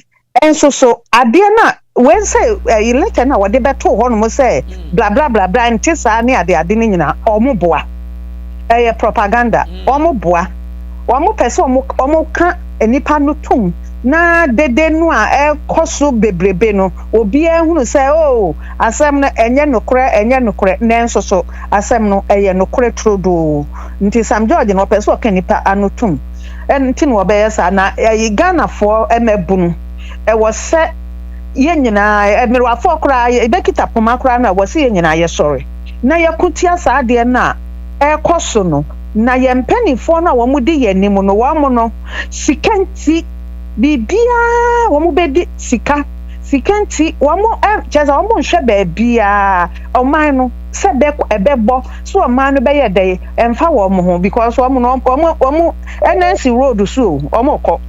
ɛnso so adeɛ na when say letter na wɔde bɛto hɔ no mo sɛ bla bla bla bla nti saa ne ade ne nyina ɔmo boa ɛyɛ propaganda ɔmo boa ɔmo pɛ sɛ ɔmo ka enipa no tum na dede no a ɛkɔ so bebrebe no obi ehunu sɛ o asɛm no ɛnyɛ nokore nanso so asɛm no ɛyɛ nokore trodo nti Sam George no pɛ sɛ ɔka nipa ano tum ɛnti no ɔbɛyɛ saa na Ghana for ɛmɛbu no ɛwɔ sɛ yɛn nyinaa ɛmɛwafo kora ɛbɛkita poma kora na ɛwɔ sɛ yɛn nyinaa yɛ sɔre na yɛkutia saa deɛ na ɛkɔ so no na yɛn mpanyinfoɔ no a wɔn di yɛn anim no wɔn no sikanti bibia wɔn bɛdi sika nti wɔn kyerɛ sɛ wɔn nhwɛ baabia ɔman no sɛ ɛbɛbɔ so ɔman no bɛyɛ dɛ ɛmfa wɔn ho because wɔn NNC road so wɔn kɔ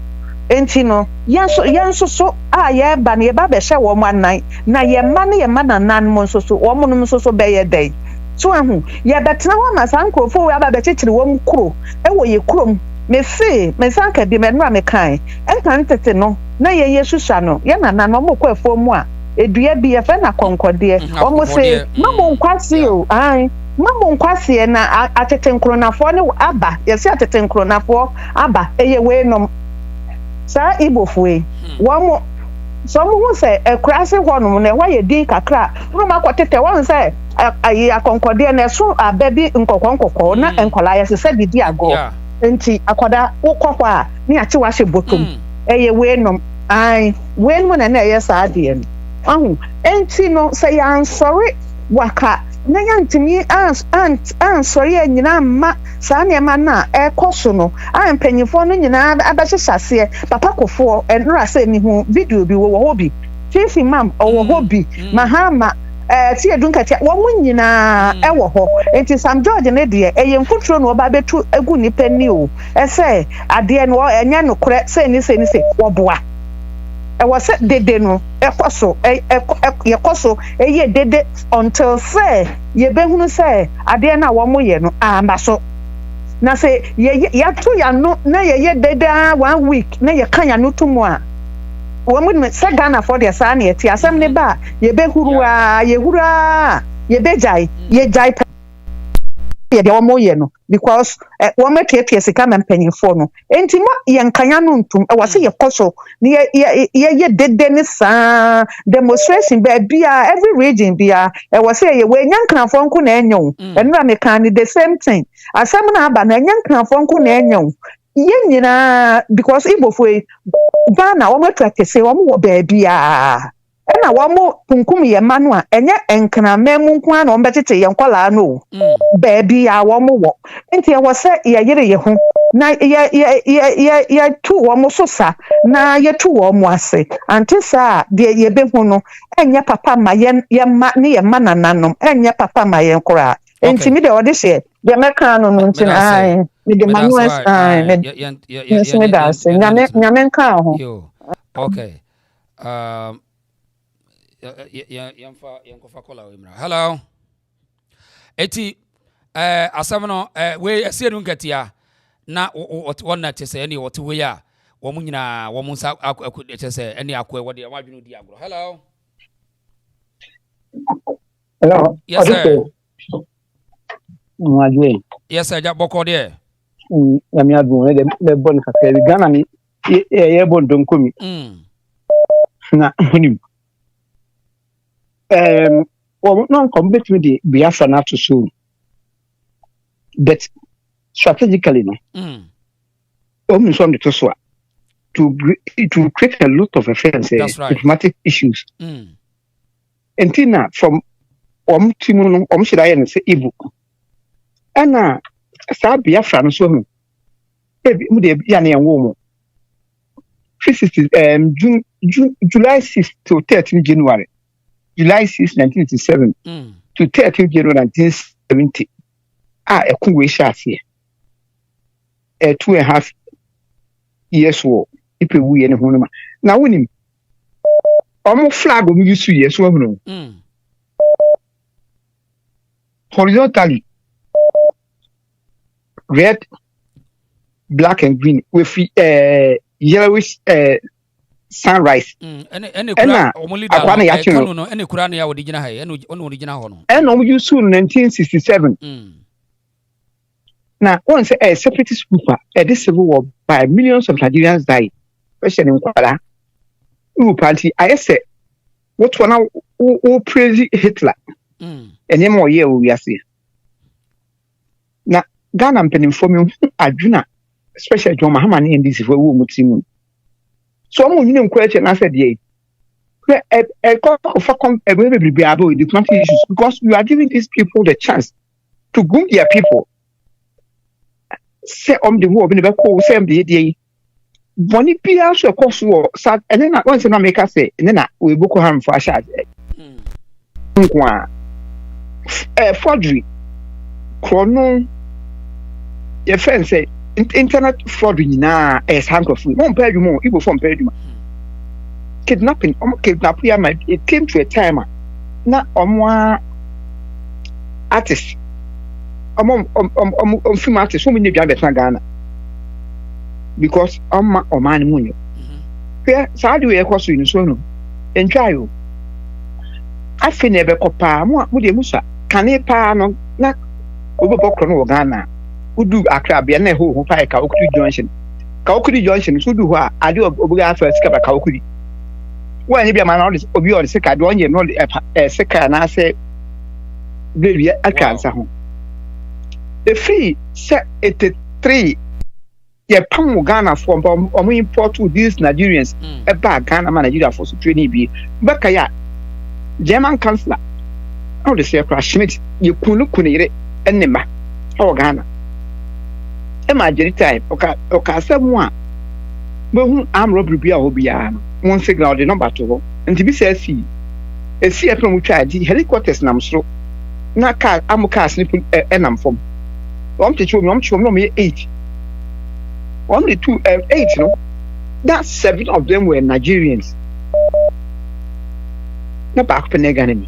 enti no yɛn so a yɛba no yɛba bɛhyɛ wɔn anan na yɛma nanan mo nso so wɔn no nso so bɛyɛ dɛ so ahu yɛbɛtena hɔ ama saa nkurɔfoɔ aba bɛkyekyere wɔn kuro ɛwɔ yɛ kurom mesanka bi mɛnura mekan ɛnka ntete no na yɛyɛ susua no yɛ nana no ɔmo kɔ afuo mu a edua bi yɛfɛ na kɔnkɔdeɛ ɔmo se mamo nkwase o mamo nkwase na atete nkronafoɔ ne aba yɛse atete nkronafoɔ aba ɛyɛ weinom saa Igbofoɔ wɔn so mo hu sɛ ɛkurase hɔ no na ɛhɔ yɛ din kakra no makɔtete wɔn sɛ ayi akɔnkɔdeɛ na ɛso aba bi nkɔkɔ na nkɔla yɛse sɛ bi di agɔ enti akoda wokɔ hɔ a ne akye wahye botom ɛyɛ weinom weinom na ɛyɛ saa deɛ no ahu enti no sɛ yɛansɔre waka na yɛntumi ansɔre yɛ nyinaa mma saa nneɛma no a ɛkɔ so no mpanyinfoɔ no nyinaa abɛhyehyɛ aseɛ papa kofoɔ ɛnora sɛ mihu video bi wɔ hɔ bi fifi mam ɔwɔ hɔ bi mahama ti edun katia wɔn nyinaa ɛwɔ hɔ enti Sam George ne deɛ ɛyɛ mfuturo na ɔba betu egu nipa ni o ɛsɛ adeɛ no ɛnyɛ nokorɛ sɛ ni sɛ wɔboa ɛwɔ sɛ dede no ɛkɔ so yɛkɔ so ɛyɛ dede until sɛ yɛbɛhunu sɛ adeɛ na wɔn yɛ no amba so na sɛ yɛto yano na yɛyɛ dede 1 week na yɛka yano to mu a wɔn mu sɛ Ghana for deɛ saa na yɛte asɛm ne ba yɛbɛhuru a yɛbɛgyae yɛgyae yɛdeɛ wɔn yɛ no because wɔn atuatua sika ma mpanyinfoɔ no enti ma yɛnkanya no ntum ɛwɔ sɛ yɛkɔ so na yɛyɛ dede ne saa demonstration baabi a every region bia ɛwɔ sɛ yɛyɛ wɔnya nkrafoɔ nko na ɛnyɛ wo ɛnura meka ne the same thing asɛm na aba na ɛnyɛ nkrafoɔ nko na ɛnyɛ wo yɛn nyinaa because Igbofoɔ Ghana wɔn atwa sɛ wɔn wɔ baabi a ɛna wɔn kunkum yɛn ma no a ɛnyɛ nkranman mu nko na wɔn bɛtete yɛn nkɔlaa no baabi a wɔn wɔ nti ɛwɔ sɛ yɛyere yɛn ho na yɛtu wɔn so sa na yɛtu wɔn ase ante saa deɛ yɛbɛhu no ɛnyɛ papa ma yɛn ma ne yɛn ma nananom ɛnyɛ papa ma yɛn koraa nti mi deɛ ɔde hyɛ deɛ mɛka no no nti na the manuals nyame nka ho okay yɛnkɔfa kɔla wɔ mmra hello eti asɛm no wei ɛsie no nkatia na wɔna kyɛ sɛ ɛne wɔte wei a wɔn nyinaa wɔn nsa kyɛ sɛ ɛne akɔ wɔde wɔn adwene di agorɔ hello yes sir Mwadwe. Yes, sir. Boko there. Yami adu le bon kakɛ Ghana ni ye bon don komi. Na hunim. No compete with the Biafra na to so. But strategically no. Some the to to create a lot of affairs, diplomatic issues. Entina from timu shiraye ne se Igbo. Ana saa Biafra no so hu mu de bia na yenwo mu July 6 to 13 January July 6 1987 to 13 January 1970 ekunwe shaase 2.5 years war ipe wuye ne ho no ma na wonim almost flag of you see yes woman. Horizontally red, black and green with yellowish sunrise. Any kura omuli da kanu no any kura na ya original hay ono original ho no. And on you soon 1967. Now once a separatist group at this civil war by millions of Nigerians died. Question in Kuala. Party I said what one now who praise Hitler. And then more year we are see. Now Ghana am informing Arjuna, especially Dormaahene in this for who mutim. So I'm going question I said ye. A baby be able with diplomatic issues because we are giving these people the chance to groom their people. Say the war in the back same day. Bonnie Pia so course war sad and then once in America say and then we book harm for a charge. Forgery. Chrono your friend say internet fraud na as handkerchief. Won't pay you more, Igbo from pay you. Kidnapping, kidnapping, it came to a time na artist. Film artist, so many people in Ghana. Because man money. Here, so do we cross in so no? Enjoy you. I feel never copa, more musa. Can a pa no na over Ghana. Who do Accra be a who fight Kaukuri Junction? Kaukuri Junction, who do what? I do Obuga first cap Kaukuri. When you be a man on this Obi or the second one, you know a second, and I say, baby, I can't say home. The fee set 83. Yeah, Pam Ghana from or we import to these Nigerians a bag Ghana Nigeria for training be. Bakaya German Chancellor. How to say Schmidt, you couldn't and Nema or Ghana. Imagine time, okay, someone. But I'm robbery be a one signal the number to and to be said, see a CFM which I did helicopters namstro. Not car, I'm a car snipping and I'm from. I'm to show me 8. Only 2 8, no? That's 7 of them were Nigerians. Na back Penegani.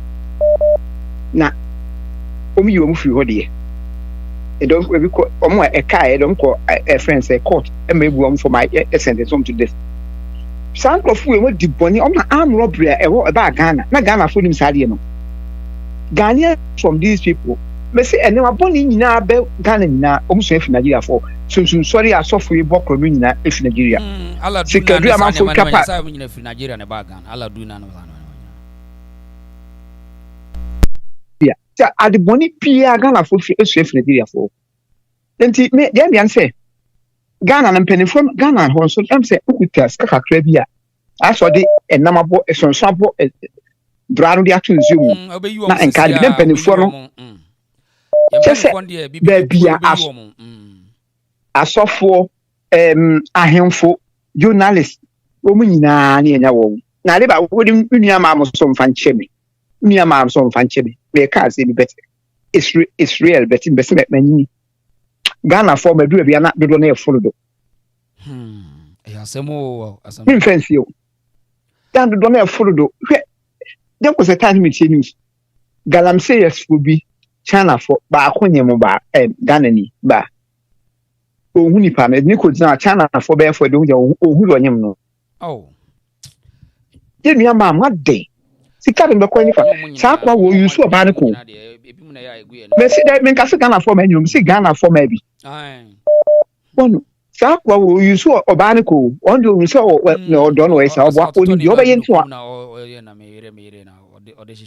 Na you move you here. Don't we call a car, I don't call a friend say court and maybe one for my sentence home to this. Some of we were deep money on my arm robbery about Ghana. Not Ghana for him Sadiano. Ghanaians from these people. But say and they were born in Ghana na almost in Nigeria for so sorry I saw for you book in Nigeria. Allah do Nigeria and Bagan. Allah do none of yeah, at the money Pia Ghana for Nigeria for. Then they say Ghana and penny from Ghana and Honson. I'm saying, Kaka Krebia. I saw the a number a son sample brown the actual zoom. Not and can't be penny from. Just baby, I saw for a handful journalists. Woman, near now. Now, they wouldn't be near mamma some fan chimney. Near mamma some fan chimney. They can't say better. It's real, but in best many. Ghana for me do be not do no follow do. Asemo fancy you. Dan do no follow do. There was a time me news. Galam says will be China for ba akonye mo ba Ghana ni ba. Ohu ni pa me ni ko na China for be for do ohu do nyem no. Oh. Ye mi ama what day. Sika dem be ko ni fa. Sa kwa wo use oba ne ko. Me see that me ka se Ghana for me nyum see Ghana for me bi. One sa kwa wo use oba ne ko. On do use no do no e sa obo oni di oba ye ntu a.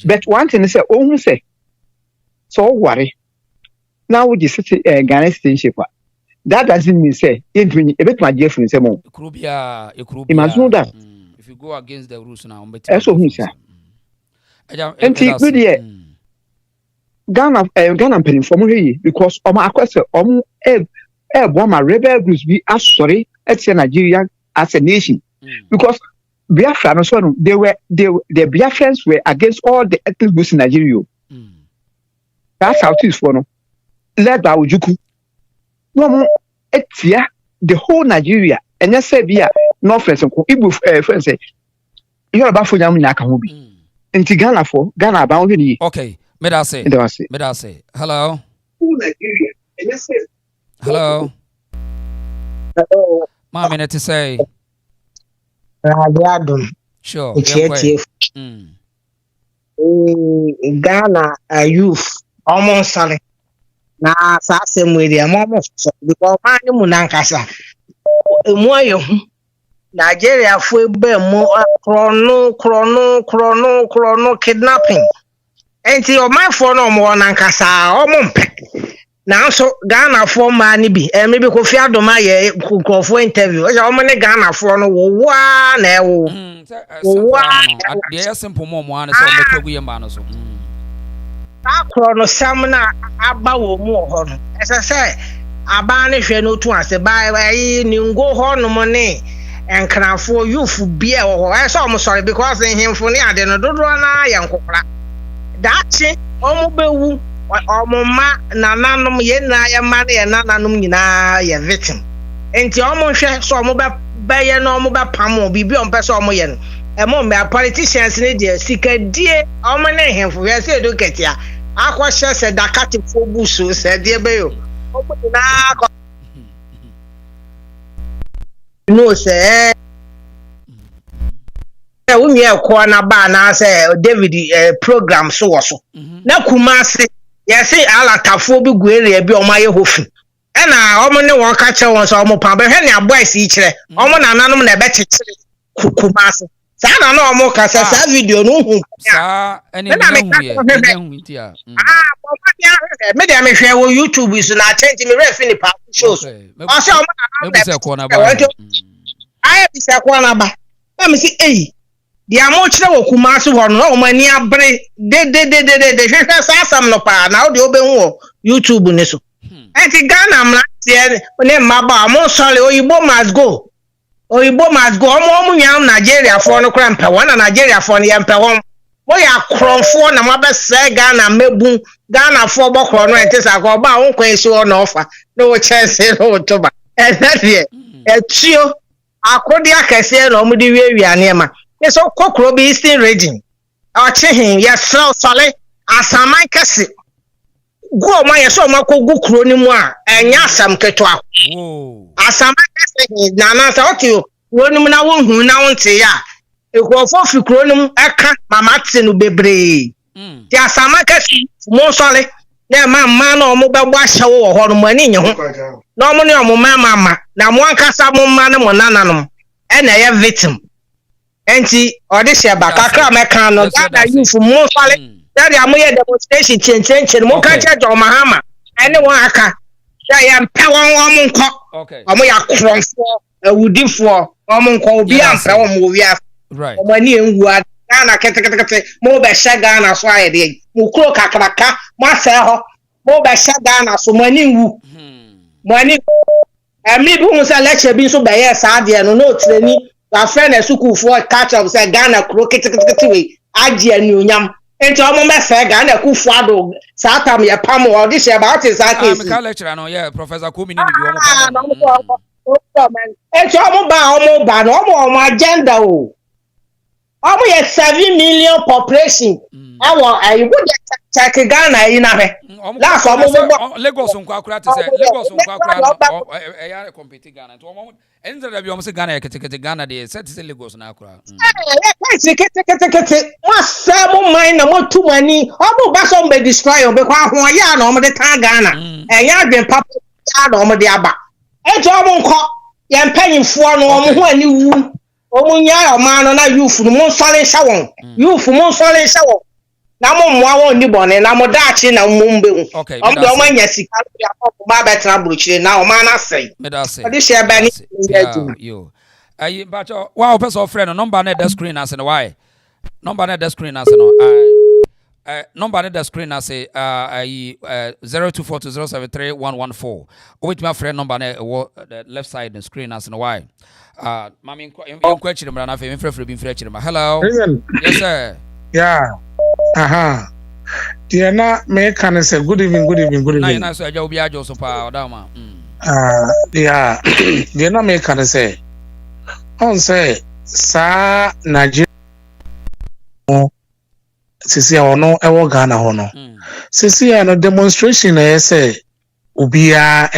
But one thing is say ohun say so worry. Now we just Ghana Citizenship. That doesn't mean say even a bit my dear friend say mo. Imagine that. If you go against the rules now, so who say? And Ghana penny from here because my question my rebel groups be as sorry at Nigeria as a nation because Biafra no so the Biafrans were against all the ethnic groups in Nigeria. That's how it is for no. Led by Ujuku. No etia the whole Nigeria and just say Bia North Igbo friends say You're about for Yam Yakahobi. Inti Ghana for Ghana about you. Okay, Medase. Hello. Hello. Hello. Mama, minute to say. Sure. Ghana youth almost selling. Na same way they almost because man munankasa. Moyo Nigeria fue be mo chrono kidnapping. Enti o my phone no mo nankasa o mo mpe. Now so Ghana for man bi maybe Kofi Adoma ye for interview. E o mo ne Ghana for no wo wa na e wo. Dey simple mo an so mo pegu ye man so. Chrono samna aba wo mu ho no. Ese say aba ne hwe no tu ase ba yi ni ngo ho no mo ne enkranfo youth bia wo ho. E so mo sorry because him for ne ade no dodo na ye nkokra. Dachi omo bewu omo ma nananom ye na ye ma ne nananom nyina ye victim. Enti omo hwe so omo be ye no omo be pam bibi on pese omo ye no. E mo me politicians ne de sikadie omo ne hemfo ye se do ketia. Akwa hye se dakati fo busu se de be yo. Omo na akwa no se we ko na ba na say David program so wo so na Kumasi ye say alatafo bi guere bi o ma ye hofu e na o mo ne won ka che won so o mo pa be hwe ne boys yi kire o mo nananom na be kire Kumasi sa na na o mo ka sa video no hu sa ene na hu ye hu ntia me dey me hwe wo YouTube is na change me refi ni pa shows o say o mo na be se ko na ba I be se ko na ba me say dia mo kire wo Kumasi ho no o mani abre de hwehwe sa asam no pa na o de obehu YouTube ni so enti Ghana mra tie ne maba mo sorry Oyibo must go omo nyam Nigeria for no kra mpe wona Nigeria for no ye mpe won mo ya kronfo na mabe se Ghana mebu Ghana for bokro no enti sa ko ba won kwan si wo na ofa no wo chance no to ba e na de e tio akodi akese no mo de wiawia ne ma so kokro be Eastern region o chehin ye so sole asaman kese go ma ye so makogu kro ni mu a enya asam keto a asaman kese na na sa otio woni mu na won hu na won te ya ekofo fi kro ni mu eka mama te no bebre ti asaman kese mo sole na ma na o mo be gba hye wo ho no mo ani nye ho na o mo ne o mo mama na mo ankasa mo ma na mo nananom e na ye victim enti odi sheba kakra meka no Ghana youth mo sale that amoye demonstration change mo ka che Dormaahene ene won aka ya mpe won nko omo ya kronfo awudifo omo nko obi ampe won mo wia omo ani enwu Ghana kete mo be sha Ghana so aye de mo kro kakraka mo ase ho mo be sha Ghana so mo ani enwu mo ani mi bu mo sa lecture bi so be yes ade no no treni our friend Esuku for catch up say Ghana kro kete we agi anuonyam enti omo me say Ghana kufu ado sa tam ye pam o this about is that case me lecturer no yeah Professor Kumi ni bi omo enti omo ba no omo agenda o omo ye 7 million population awo ayibo check Ghana yi na he last omo Lagos nko akura te say Lagos nko akura ya compete Ghana to omo enzere da bi omo se Ghana ya kete Ghana de set se Lagos na akura kete wasamo mine na mo tu mani omo ba so be destroy o be kwa ho ya na omo de tan Ghana enya adwen papa ya na omo de aba ejo omo nko ye mpanyimfo no omo ho ani wu omo nya o ma no na youth no mo sole sha won youth mo sole sha won na mo mwa won ni bone na mo daachi na mo mbe hu omo de omo nya sika ya pop ma betra brochire na o ma na sei odi she ba ni yo ayi bacho wa person friend number na the screen as no why number na the screen as no number na the screen as 0242073114 with my friend number na the left side the screen as no why mami inko chiri mra na fe mfrefre bi mfre chiri ma hello yes sir yeah Diana me can say good evening na so aja obi ajo so pa odama yeah Diana me can say on say sa Nigeria sisi a ono ewo Ghana ho no sisi a no demonstration na say obia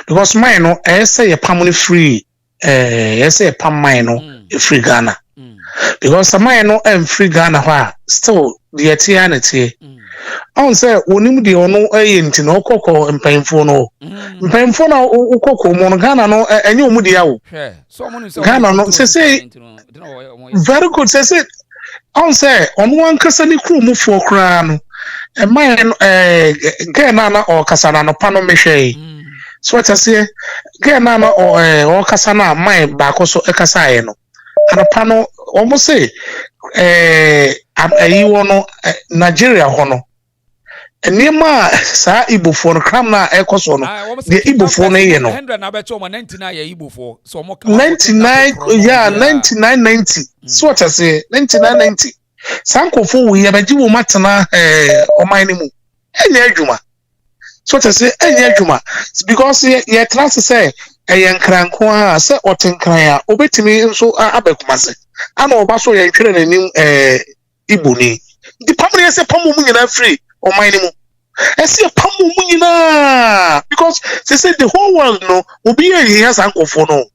because mine no say ye pam no free say pam mine no free Ghana because mine no free Ghana ho still the etianity on say onim de ono nti no kokko mpanfo no mpanfo na kokko mo no Ghana no enye omu de yawo Ghana no say very good say on say ono ankasa ni kru mu fo kra no mine Ghana na o kasa na no pano mehwe so what I say Ghana na o kasa na mine ba ko so kasa ye no anapa no almost say ayi no Nigeria ho no enema sa Igbo for cram na ekoso no the Igbo for no ye no 100 na be cho 99 ye Igbo for so mo 99 yeah 9990 so what I say 9990 sankofo we abaji wo matena oman ni mu enye adwuma so what I say enye adwuma because ye class say eye nkranko a say otenkran a obetimi nso abekumase ana oba so ye ntwere nanim Igbo ni di pamre say pamu mu nyina free oman ni mu ese pamu mu nyina because they say the whole world no obi ye has sankofo no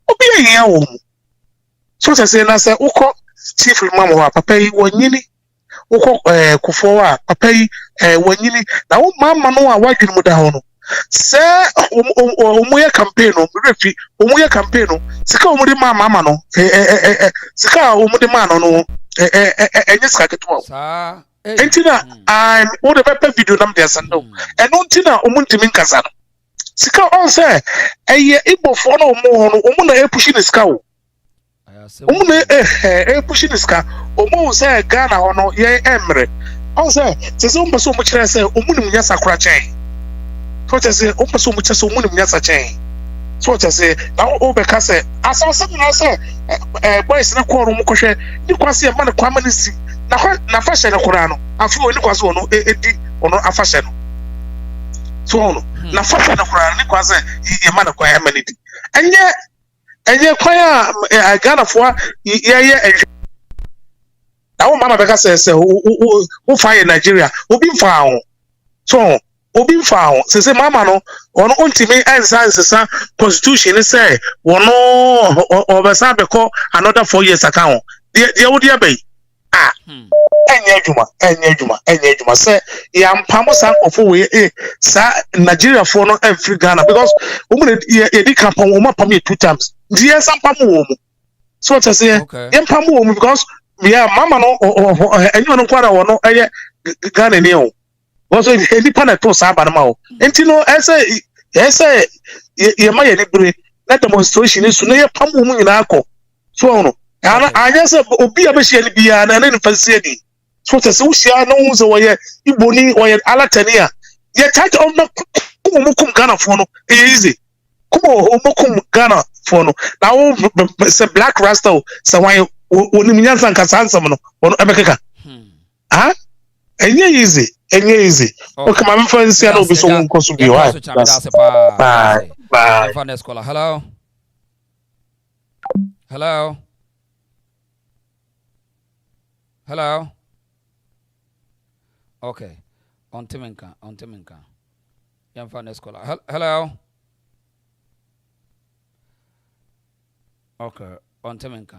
obi ye ya wo so what I say na say uko chief imam wa papa yi wonyini uko kufo wa papa yi wonyini na wo mama no a wadwene mu da ho no se omuye campaign no refi omuye campaign no sika omudi mama no sika omudi mama no enye sika keto sa entina I'm all the paper video nam dey sando eno ntina omuntimi nkasa no sika on say eye Igbo fo no omo ho no omu na epushi ne sika o omu na pushing this car omu say Ghana ho no ye emre on say se omu so mu kire say omu nim nya sakura chen so te say omu so mu kire say omu nim nya sa chen so te say na o be ka say asase na say boys na ko ro mu kohwe ni kwase e ma ne kwama ne si na fashe ne kura no afi oni kwase ono edi ono afashe no so ono na fashe ne kura ni kwase e ma ne kwa ma ne di enye kwaya Ghana for ye na wo mama beka say wo fire Nigeria obi mfa ho so obi mfa ho say mama no ono ontimi ensa constitution say wono obesa beko another 4 years account dia wo dia bay enye adwuma say ya mpamo san ofo we sa Nigeria for no free Ghana because woman e di campaign wo mapam 2 times dia san pam wo mu so what I say em pam wo mu because yeah mama no enyo no kwara wo no eye Ghana ni o also e pa na to sa ba ma o enti no ese ye ma ye ni bre na demonstration su na ye pam wo mu nyina akọ so no anya se obi abehia ni bia na ne fancy adi so what I say wo sia no wo so wo ye Igbo ni wo ye alatani a ye charge on no kum Ghana for no easy kumo omokum Ghana for no now say black rasta say why oni minyansa nkasa ansam no ono ebekeka enye easy okay my friend say no be so nkoso bi why bye hello okay on timenka yam fan scholar hello okay, on Temenka.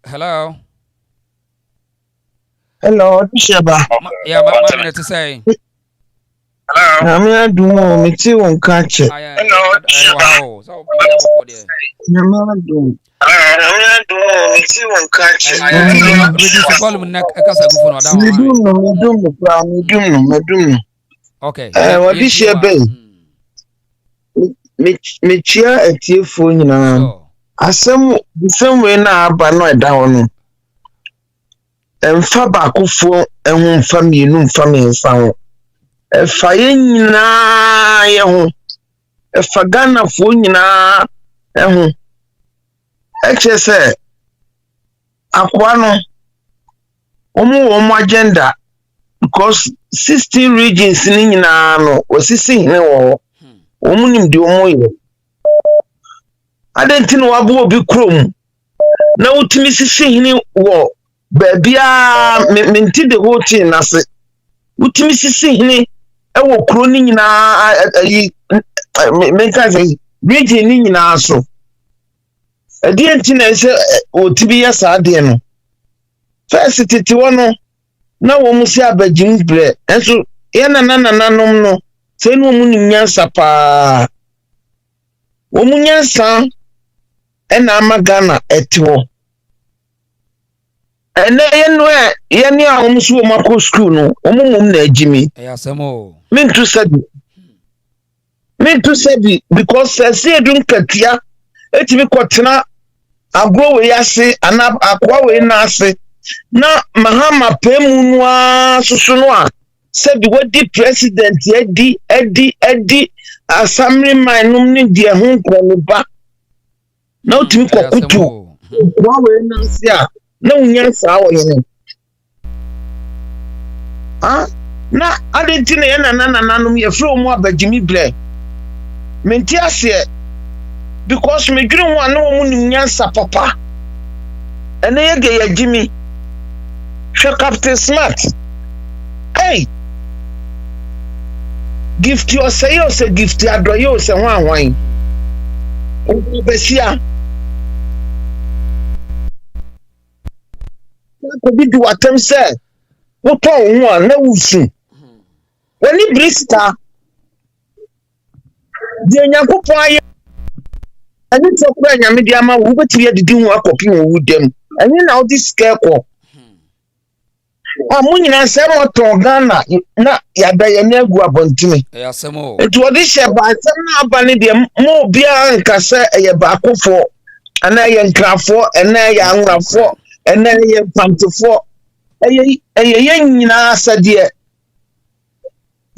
Hello. Hello, Sheba. Yeah, my minute to say. Hello. I'm here doing me too on catch. Hello, Sheba. So be doing. I'm here doing me too on catch. Reduce volume na kasa go for down. Me do. Okay. What is Sheba? Me chia etie fo nyina. Asem the same way na aba no eda ho no emfa ba akofo ehun mfa mienu mfa mensa ho efa ye nyina ye ho efa Ghana fo nyina ehun eche se akwa no omu agenda because 16 regions ni nyina no osisi hene wo omu nim de omu ye adenti no wabo obi krom na utimi sisi hini wo Babia minti the whole thing as it. Utimi sisi hini ewo kuro ni nyina menka say region ni nyina so. Edi enti na se otibi ya saa de no. First titi wono na wo mu si abagim bre. Enso ye nananom no se no mu nyansa pa. Wo mu nyansa ena amagana etwo. Ene yeni a omsu mako school no omumum na agimi Eyasemo me to sabi because say edun katia etimi kwotena agro we yase ana akwa we na ase na mahama pemu no asusu no a said wadi president edi assembly manum ni de ho nkro ba na otimi kokutu wa we na ase a na unyansa wo yene na adentina ye nananum ye fro mu abagimi bre menti ase because me dwere ho ana wo mu nyansa papa ene ye ge yagimi hwe Captain Smart hey gift you say gift adoyo say hwan obesia ko bi du atem say wo to ho na wusu woni brista de nyankopon aye ani to kura nyame de ama wo betiri adidi ho akopi wo wudem ani na odi skeko amunyina se mo to Ghana na ya da ye na gu abontime Eyasemo etu odi she ba asem na abane de mo bia nka se eye ba akofo ana ye nkrafo ana ye anwrafo ana ye pantofo eye nyina asade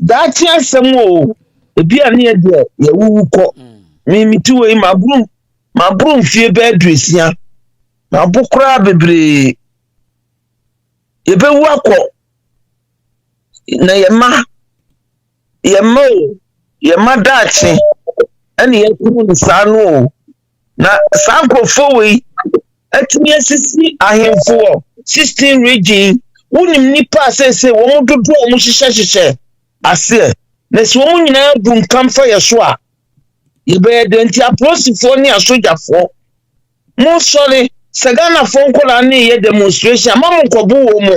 that asem o ebi ani e de ye wuwu ko mi tuwe mabrum fie be adresia na bokura bebre ebe wu akọ na yema dachi ani yakuru nsanu na sankrofo we atimi asisi ahemfo 16 region wonim nipa sese wo mu dodo wo mu hihye ase na si wo mu nyina bu nkamfa yeso a yebe denti aprosifo ni asojafo mo sori Sagana fonkola ni ye demonstration mamu nkobu wo mu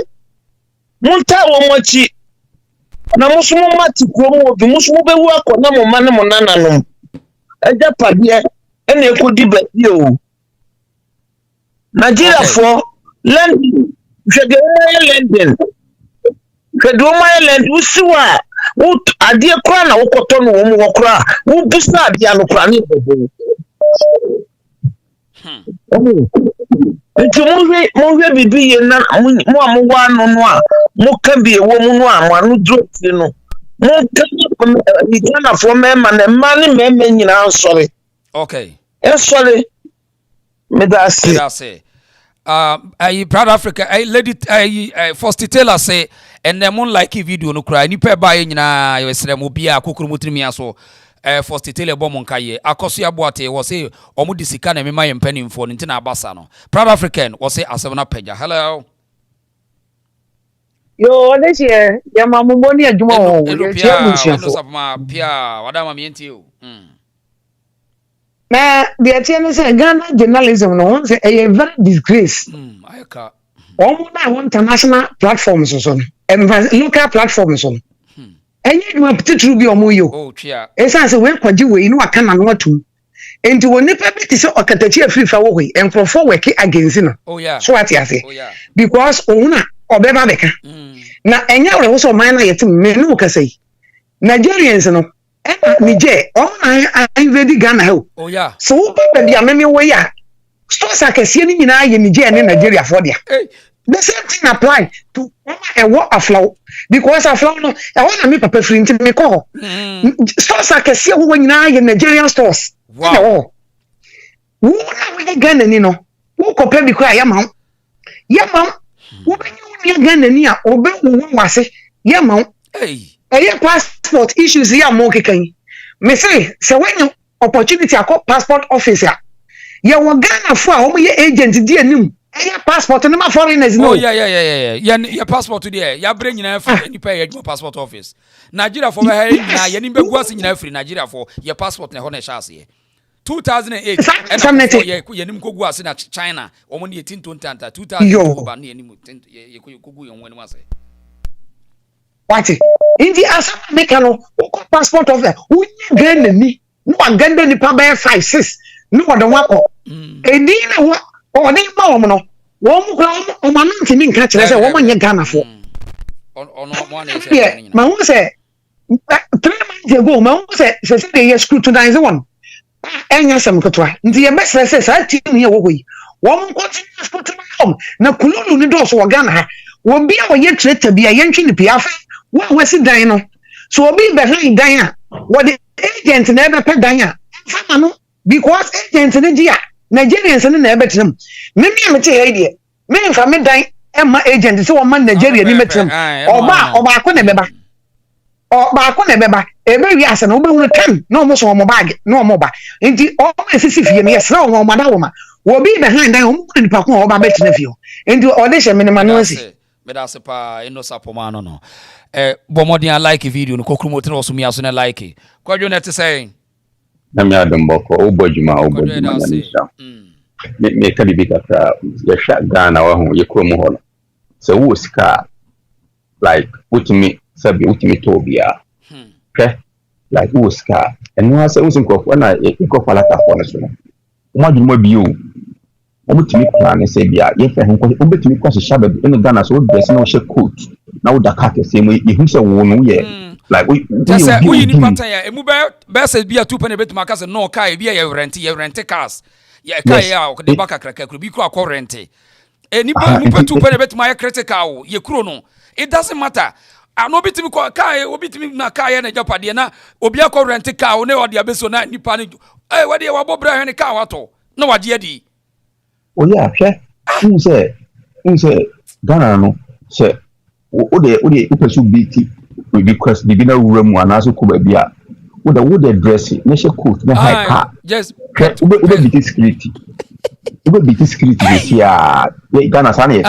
munta wo mochi na musumu mati ko mu obi musumu be wu akona mo mane mo nananom eja pade ene ekodi ba o Nigeria for London London kedoma land usiwa ade kra na wokoto no wo mu wokra wo busa ade anokra ni bobo nti mo bibi ye na mo amwa no a mo ka bi ewo mu no a mo anu droti no mo ka ni kana fo mema na ma ni mema nyina sorry okay sorry me da say I proud Africa lady first Taylor say and them like video no cry ni pe ba ye nyina ye sere mo bia kokoro mutrimi aso first Taylor bomon kaye akoso aboate wo say omo disika na mema ye mpanimfo nti na abasa no proud African wo say asebna peja hello yo this year ya mamumbo ni adwuma wo ye tia busiafo sapma pia wadama mienti o na the attorney say Ghana journalism no say a very disgrace ayaka omo na international platforms so and local platforms so enye dwuma petitru bi omo yo oh twa esa say we kwaje we no aka na no atum enti woni pa bi ti say okatachi afrifa wo hoi enkrofo work against no oh yeah so what you say oh yeah because ona obeba beka na enye we so man na yetim me no ka say Nigerians no Niger I invade Ghana ho oh yeah so wo ba dia meme wo ya stores akese ni nyina ye Niger ne Nigeria for dia the same thing apply to a what aflow because aflow no I want to me papa free nti me ko stores akese wo nyina ye Nigerian stores wow wo na we Ghana ni no wo ko pe bi ko ya ma wo be nyu Ghana ni a obe wo wase ya ma passport issues ya mo kekan me say when opportunity akọ passport officer ya wo Ghana fo a wo ye agent di anim passport no ma foreigners no. Oh yeah. Your passport there. Ya bring nyina free ni pay your passport office. Nigeria for where nyina ye ni begu ase nyina free Nigeria for your passport na ho na sha ase. 2008 ye nim kogu ase na China. Omo ni 1820 2000 ba na ye nim ye kogu ye won ase. What? Indi asa make no passport office. Who Ghana ni? No Ghana ni pa be 5-6. No the wako. Edi na wa o ni ma wo no. Wo mu kra o ma nanti mi nka kire se wo ma nye Ghana fo. Ono mo na se. Ma hu se 3 months ago ma hu se they scrutinize one. Enya sam kotwa. Ndi ye mesre se sa ti ni ye wo yi. Wo mu continue scrutinize na kululu ni do so wo Ghana ha. Wo bia wo ye traitor bia ye ntwi ni pia fa. Wo wesi dan no. So obi behind dan a wo the agent na ebe pe dan a. Fa no because agent ni dia Nigerians na ebe tinam. Me te here die. Me nfa me dan e ma agent se wo man Nigeria ni metinam. Oba ko na beba. Oba ko na beba. Ebe wi ase na obe hu kan na omo so omo bag na omo ba. Enti omo esisi fie me yesra omo mada wo ma. Wo bi behind dan omo ni pa ko oba betina fie. Enti audition me ma no asi. Me da se pa eno sapoma no. Bomodin like video no kokrumo tro so mi aso na like. Kwadwo na te say na me adam boko obojuma na nisha me kali bi kata ya sha Ghana wa hu ye krom ho so wo sika like ultimate tobia like wo sika enu asa wo sin kofo na e kofo lata fo na so no mo adwuma bi o omutimi plan se bia ye fe hu ko obetimi kwa sha ba enu Ghana so wo dress na wo she coat na wo da kake se mo ye hu se wo no ye like we ni pattern ya emu be say bia 2 penny betima ka se no car bia ye rent cars ya car ya o de baka kraka kru bi ko akọ rent ni pa mu 2 penny betima ya critical ye kro no it doesn't matter ano bitimi ko car obitimi na car ya na japade na obi akọ rent car na odi abeso na nipa ni wade wa bobra hwe ni car wato na wade adi o ya hwe unse Ghana no se o de upesu biti request bibi na wura mu anaso ko ba bia wo de dress na she coat na high car just ube biti security ya Ghana sana ye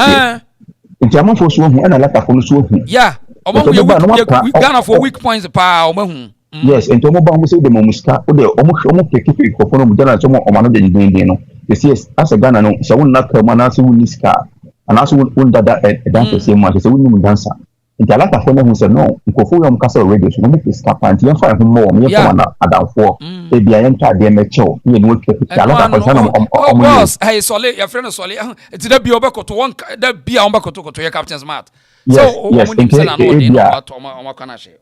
nti amafo so hu ana lata ko so hu yeah omo Ghana for weak points pa omo hu yes nti omo ba mo se de mo muska o de omo keke ko fo no mu Ghana so mo no de din no yes as a Ghana no se won na ka mo na se won niska anaso won dada dan se mo se won mu dansa nti alata fo na hu se no nkofo yom kasa radio so no me escape anti yan fa hu mo me fa na adanfo e bia yan ta de mecho ye no ke alata fo na o boss hey Sole your friend Sole ti da bia obekoto won da bia obekoto ye captain smart so o mo ni se na no de no to o kana she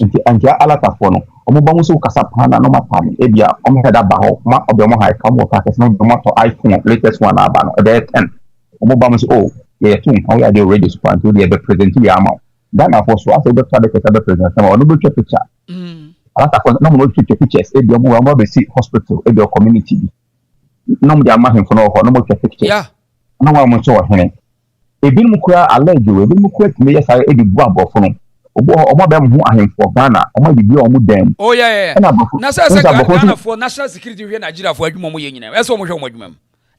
nti anja alata fo no o mo ba mo so kasa pa na no mapa e bia o mo heda ba ho ma obe mo high cam ka kasa no mo to iPhone latest one aba no e be 10 o mo ba mo so ye tun how ya de radio so anto de be present ya ama Ghana for so after the president sama no be picture alata ko no mo take pictures e bi o mo be see hospital e bi community no mo de ama hen for no mo take pictures no mo so hene e bi mu kura allergy e bi mu kura me yesa e bi bu abofo no omo be mu ahen for Ghana omo bi o mu dem oh yeah na say Ghana for national security we Nigeria for adwuma mo ye nyina e so mo hwe mo adwuma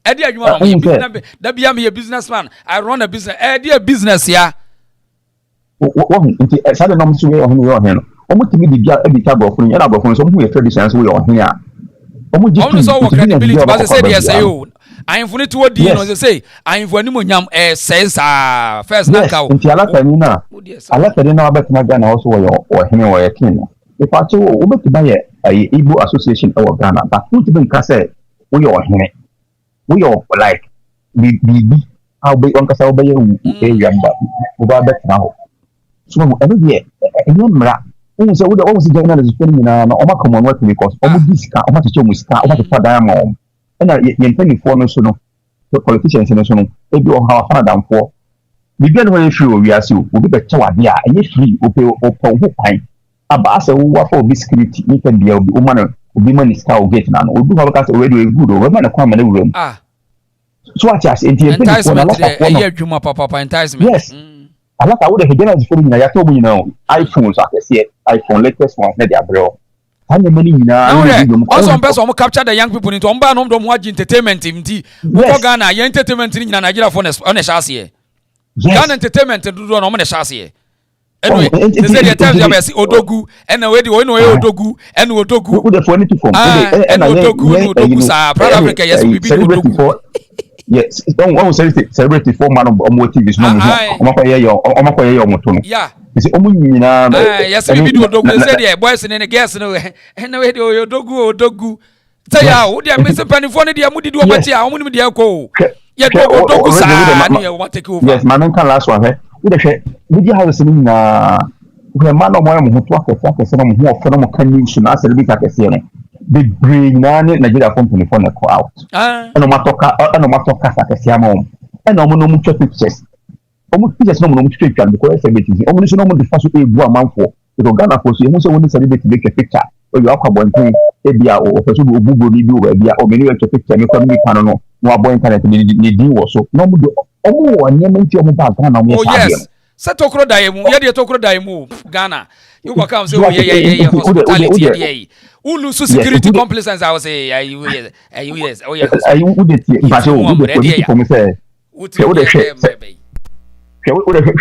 e di adwuma mo business da bia me businessman I run a business e di business ya nti sada no mso we ohun we ohun no omutimi di bia ebita bofo nya na bofo so mu ye traditions we ohun ya omu so work credibility ba say dey say o ayinfuni to odi no say ayinfuni mo nyam says first na ka o nti alaka ni na abetina Ghana also we ohun we kin no if acho o betiba ye Igbo association e wo Ghana but who to be nka say we ohun we like bibi how be on kasa obaye area mba o ba betina ho so eno de enye mra won se wo de always journalists feel me na o ma come on work because o mu disika o ma teach o mu sika o ma teach diamond na ye mpani fo no so no the politicians no so no e bi o ha fa dan fo bibia no we free o wi ase o bi be che wade a enye free o pe o pon ho kwan aba ase wo wa for security ni kan dia obi o ma no obi ma ni sika o gate na no obi ha ka say radio e good o ma na kwa ma na wuram so what as mpani fo na la fa e adwuma papa enticement yes alaka wo de hejena zifori na yato mu nyina iPhones akese iPhone latest ones na dia bro Also, person capture the young people into umba no dom watch entertainment mti. Uko Ghana, your entertainment in Nigeria for on a chassis. Ghana entertainment do no on a chassis. Anyway, they say the times you have see Odogu and away the one way Odogu and Odogu. Who the 22 form? And Odogu sa Proud Africa yes we be Odogu. Yes, don't celebrate the 4 man of TV is no more. Yeah. Is it omuna? Yes, we be Odogu say the boys and the girls no and away the Odogu. Say ya, who dey miss penny for the amudi do obeti a omu dey ko. Yeah, Odogu sa na want take over. Yes, man can last one. Who the share? We dey have some na we man no more mo to akese no mo ho no kan news na celebrate akese no. The brain Nigeria company for the out. And no matoka akese am. And no mo pictures. Almost pictures no mo picture because celebrity. Almost no mo the first e go amanfo. To Ghana for so you say when celebrity make a picture. Or you akabontin e bia o person obugo ni bi o bia o me no picture me come me kan no abo internet ni din wo so. No mo do omo wo nyema nti omo ba Ghana mo fa yes. Set okro daimu, ye de okro daimu Ghana. You go come say oh yeah hospitality yeah. Who lose security complaints I was say yes. Oh yeah. Who dey but who for me say. Who dey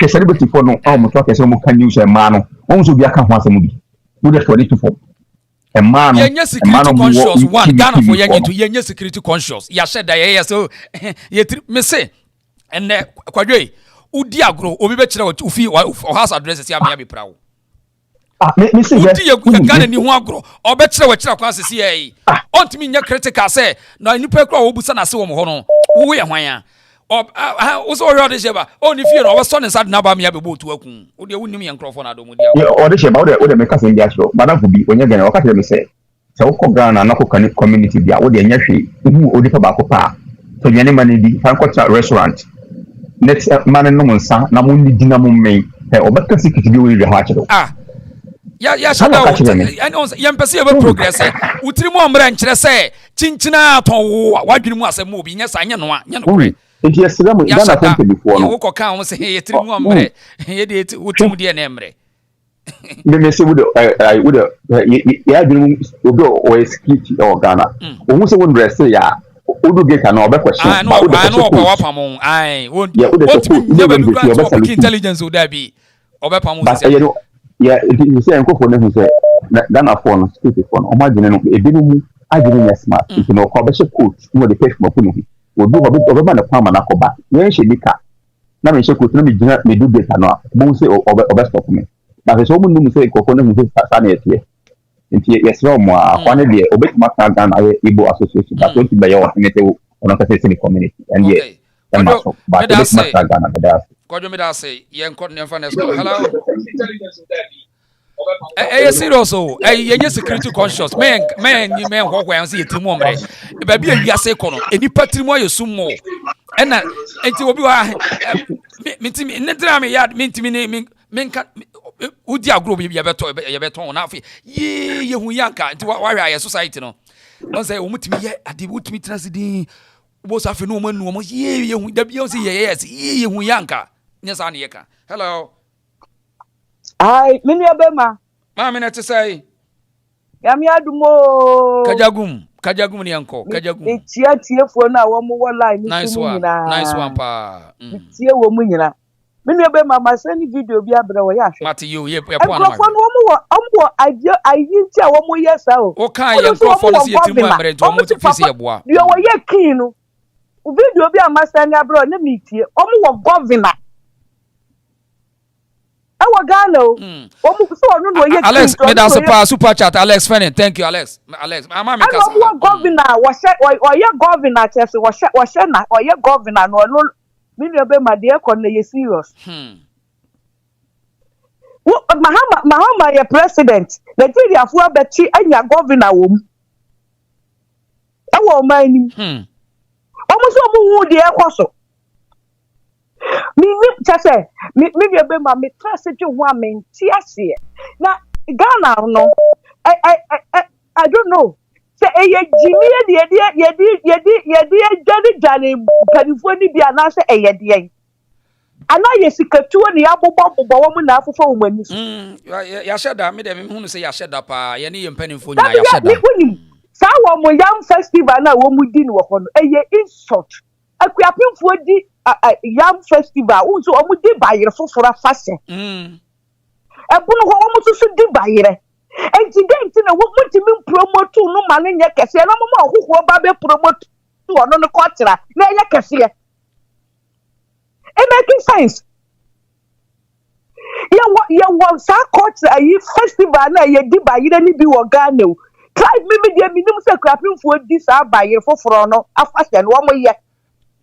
celebrity for no mo to akese mo kan news e ma no. Won so bi aka ho asem bi. Who dey for it for. A man security conscious one Ghana for yenye security conscious. Ya said that yeah so me say and kwadwe udi agro obi be kire ofi o house address si amia be prawo me say udi Ghana ni ho agro obe kire kwa sisi yi ontimi nya critical say na nipa kra obusa na se wo ho no wo ye hwan a o so ori odesheba o ni fie no o so ne sad na ba me abebo tu akun o de wunim ye nkrofo na do mu dia o odesheba o de make say dia so madam fubi onye Ghana o ka tell me say so ko Ghana na ko community dia o de nya hwe hu odi fa ba ko pa to nyane mani di fan ko restaurant next man no monsa na mo ni dina mo me obeka security bi we re ha kire ya shada o ya mpese ya progress utiri mo amra nkyere se chinchina aton wadwene mu asem obi nya sa nya no a nya no enti yesira mo Ghana temple before no wo ko kan mo se yetiri mo amra ye de utum de na emre me se would ya dwene obi o security o Ghana o mu se won dress ya odu gate na obekwashi no kwa wapamon ai won never do grant intelligence would be obepamon say yeah it say enko for na say Ghana for no security for no o ma gene no ebinu mu agene ya smart you know ko be coach no the cash mo kunu odu obe na kwa na koba yen she dika na me she coach no me gina me do gate na mo say obe stop me na so mo nu say kokko na mu say sa na etie nti yesro mo akwane de obetuma kan Ghana Igbo association that don't be your community on ka say community and yeah but obetuma kan Ghana da ko do me da say yen ko ne fa na school hello serious o yenye security conscious men ho ho yan say yetimu omre e ba bi awia say ko no enipa tirimo ayesum mo ena enti obi wa mintimi ntra me ya mintimi ne menka udi agro bi ya beton na afi ye hu yanka nti wa hwa society no on say omutimi ye ade omutimi transidin bo so afi no manu omo ye hu da bi o say yes ye hu yanka nyesa na ye ka hello ai mini obema ma me na te say ya mi adumo kajagum ni anko kajagum tie fo na wo mo line nice one pa tie wo mu nyina mini obema ma send video bi abre wo ya hwe mate yo ye po na ma wo ayinti a wo mo yesa o kan ye nkrofo no se yetimu amre to mo ti fisi ye boa yo wo ye kin no video bi ama send abre na mi tie o mo wo governor Alex, me da super chat. Alex, funny. Thank you, Alex. Mama me kasa. Governor, governor chef, was na, or ye governor no. Me be my dear kon ye serious. Mahama ye president. Nigeria fu abeti anya governor wom. E wo mani. Omo so mu hu de e kwaso. Me chase me be ma me trust you ho amenti ase na Ghana no I don't know say ye jimi ye di jani kanifo ni bia na say ye de ana yesikatuo ne abobobobɔ wo mu na afofo wo mani so ya sheda me dem hu no say ya sheda pa ye ne ye mpanimfo nyina ya sheda sa wo mo yam festival na wo mu di no ho no eye insult akuapemfo di yam festival wo so wo mu di bayere foforo afase ebunu ho wo mu so di bayere enti na wo mu timi promote no ma ne nye kese na mo ma hoho ba be promote ono no kotira na nye kese it making sense. Ya was a coach a festival na ye di ba yire ni bi wo Ghana o. Tribe me dey minim say crapin for this ba yire foforo no afashe no mo ye.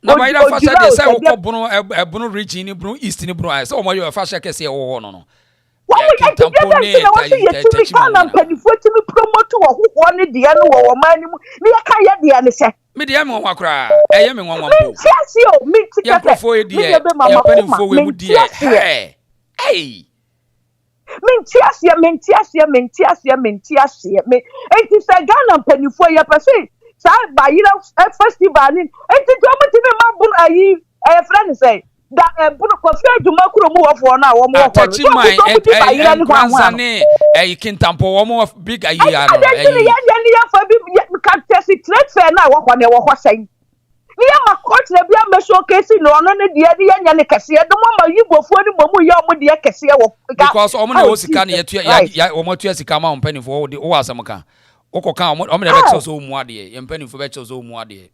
Na ba yire afashe dey say wo bono ebono region ni bro east ni bro say o mo ye afashe kese ye wo no no. Wa mo ye tamponate ye timi Ghana mpanifo timi promote wo ho ne de no wo man ni mu ni ye ka ye de ne se. Me dey am nwa kra eye me nwa mpo tiasi o me tikete profo e dey ya panimfo we mu dey hey mentiasia me enti se Ghana panimfo ye pese sa ba yira festival ni enti to mo timi ma bun ayi friend say da bun ko fi aduma kuro mu wofo na wo mo wofo no kwanza ne kintampo wo mo big ayi ya no ya fa bi ka test trade fair na wo ne wo hosan ni ya ma coach na bia me showcase no no ne de ya nya ne kese do mo ma yibofo ni mo mu ya mo de kese wo because o mo na wo sika na ya wo mo tu sika ma mpanifo wo asem ka okoka o mo na be che so mu ade ye mpanifo be che so mu ade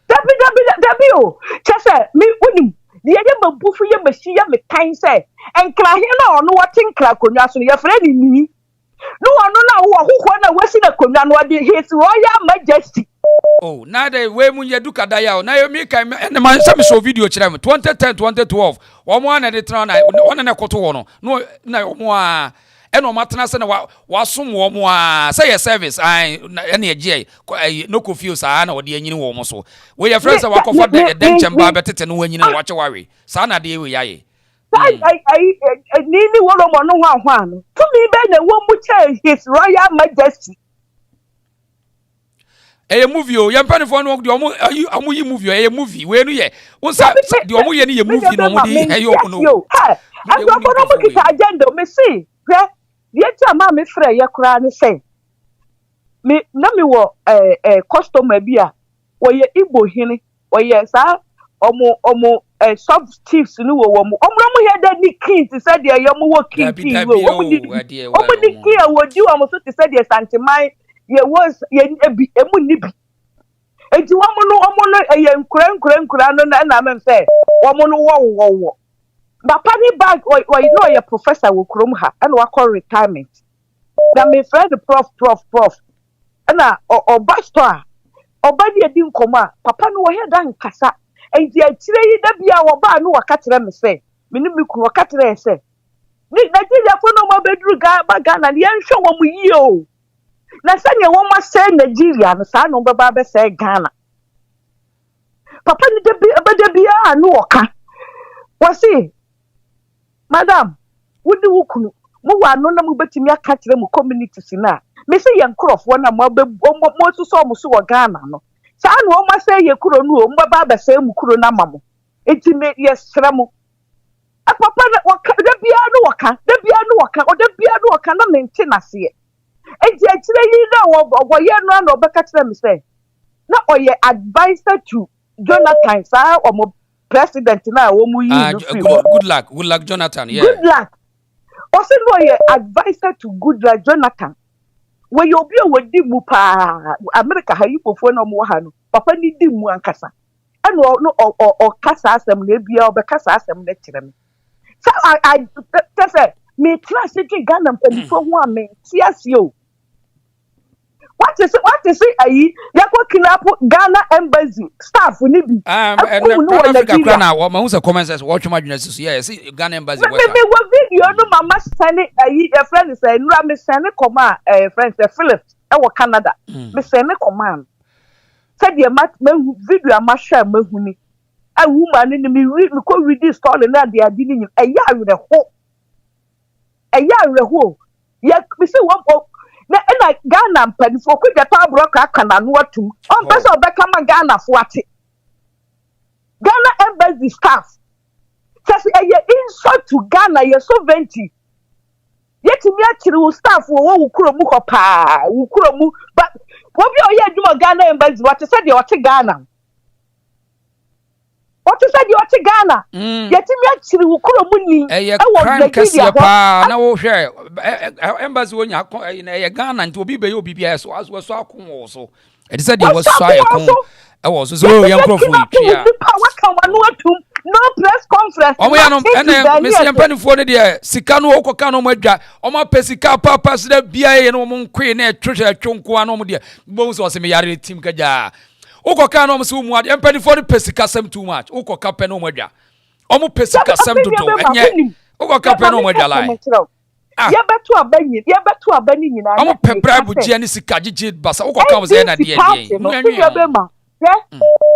dabi o chese mi unim de ye mabufu ye mashi ye me kan say enkra he na ono watin kra konwa so ye fre ni no ono na wo hoho na wasi na konwa no de his royal majesty oh na de we mu ye duka da ya na ye mi kan na man sam show video kire me 2010 2012 wo mo na de tra na ono na koto wo no na wo a eno matena se na wasom wo mo a say your service ene eje no confuse na wo de anyini wo mo so we your friends wakofa de chemba betete no anyini wo ache ware sa na de we yaye ni wo lo mo no ho ano to me be na wo mu che his royal majesty movie o yampa ne fo no de omo yi movie o movie we no ye won sa de omo ye ne ye movie no mo de eyo no ha aso ko no mo kita agenda me see die tia ma me frɛ ye kura ne sɛ me na me wo customer bi a wo ye Igbo hene wo ye sa omo sub chiefs ni wo mo he da ni king ti sɛ de ye mo wo king wo omo ni king a wo di wo mo so ti sɛ de Asanteman ye was ye ebi emu ni bi enti wo mo no ye nkura no na me sɛ wo mo no wo but pani bag or you know your professor will krom ha and we call retirement. That my friend prof. And or pastor or body a din koma papa no we dan kasa and the tire da bia wo ba no wakatire me say me ni ku wakatire say ni Nigeria fo no ma bedru ga na ye nhwe wo mu yi o na sanya wo ma say Nigeria no sa no baba be say Ghana papa ni da bia no waka wasi madam wudi wukunu mo wa no na mo betimi aka kire mo communities na me say ye nkrofo na mo so so mo so wo Ghana no sa na o ma say ye kuro no o mbaba ba say mu kuro na mamo enti me ye sra mo papa na waka da bia no waka o da bia no waka na mente na se enti akire yi na wo ye no na obeka kire me say na o ye advisor to Jonathan sa o mo president na wo mu yi no good luck Jonathan yeah good luck also no your advisor to good luck Jonathan we you be o di mu pa America ha yi fofo na mo ha no papa ni di mu ankasa eno no o kasa asem na bia o be kasa asem na kire me so I say me trust in Ghana mpanyifo ho am tiase o what is it ayi yakwa kidnap Ghana embassy staff ni bi Africa Ghana wo ma hu se comments wo twema dwena sisu yeah see Ghana embassy me wo video no mama send ayi a friend say nura me send come friend say Philip e wo Canada me send come said the video am share mahuni a woman ni me read me ko read this story na they are dealing e ya reho ya me say one na Ghana mpanifo ko de pa broka aka na no atum on person obeka ma Ghana fo ate Ghana embassy staff Says a insult to Ghana, your sovereignty. Yet me actually staff who kuromu kopa, who kuromu, but what you are doing Ghana embassy, what you said you are to Ghana. What you said you are to Ghana. Yet me actually who kuromu ni. I was Nigeria pa na share embassy when you in a Ghana and to be BBS as was so. It said there was so I was so young no press conference. Oh, we are no, and Miss Yampani for the dear Sicano Okano Medja, Oma Pesica, Papa, the BIA, and Omon Queen, Treasure Chonquano, dear Bones was a Mayari Tim Kaja. Okano Sumwa, Yampani for the Pesica sem too much, Oko Capeno Medja. Omo Pesica sem to do, and yet Oko Capeno Medja. Ya betu abeni, ya betu abeni nyina. Omo pepra bu Jenisica jijid basa, Oko comes in at the end.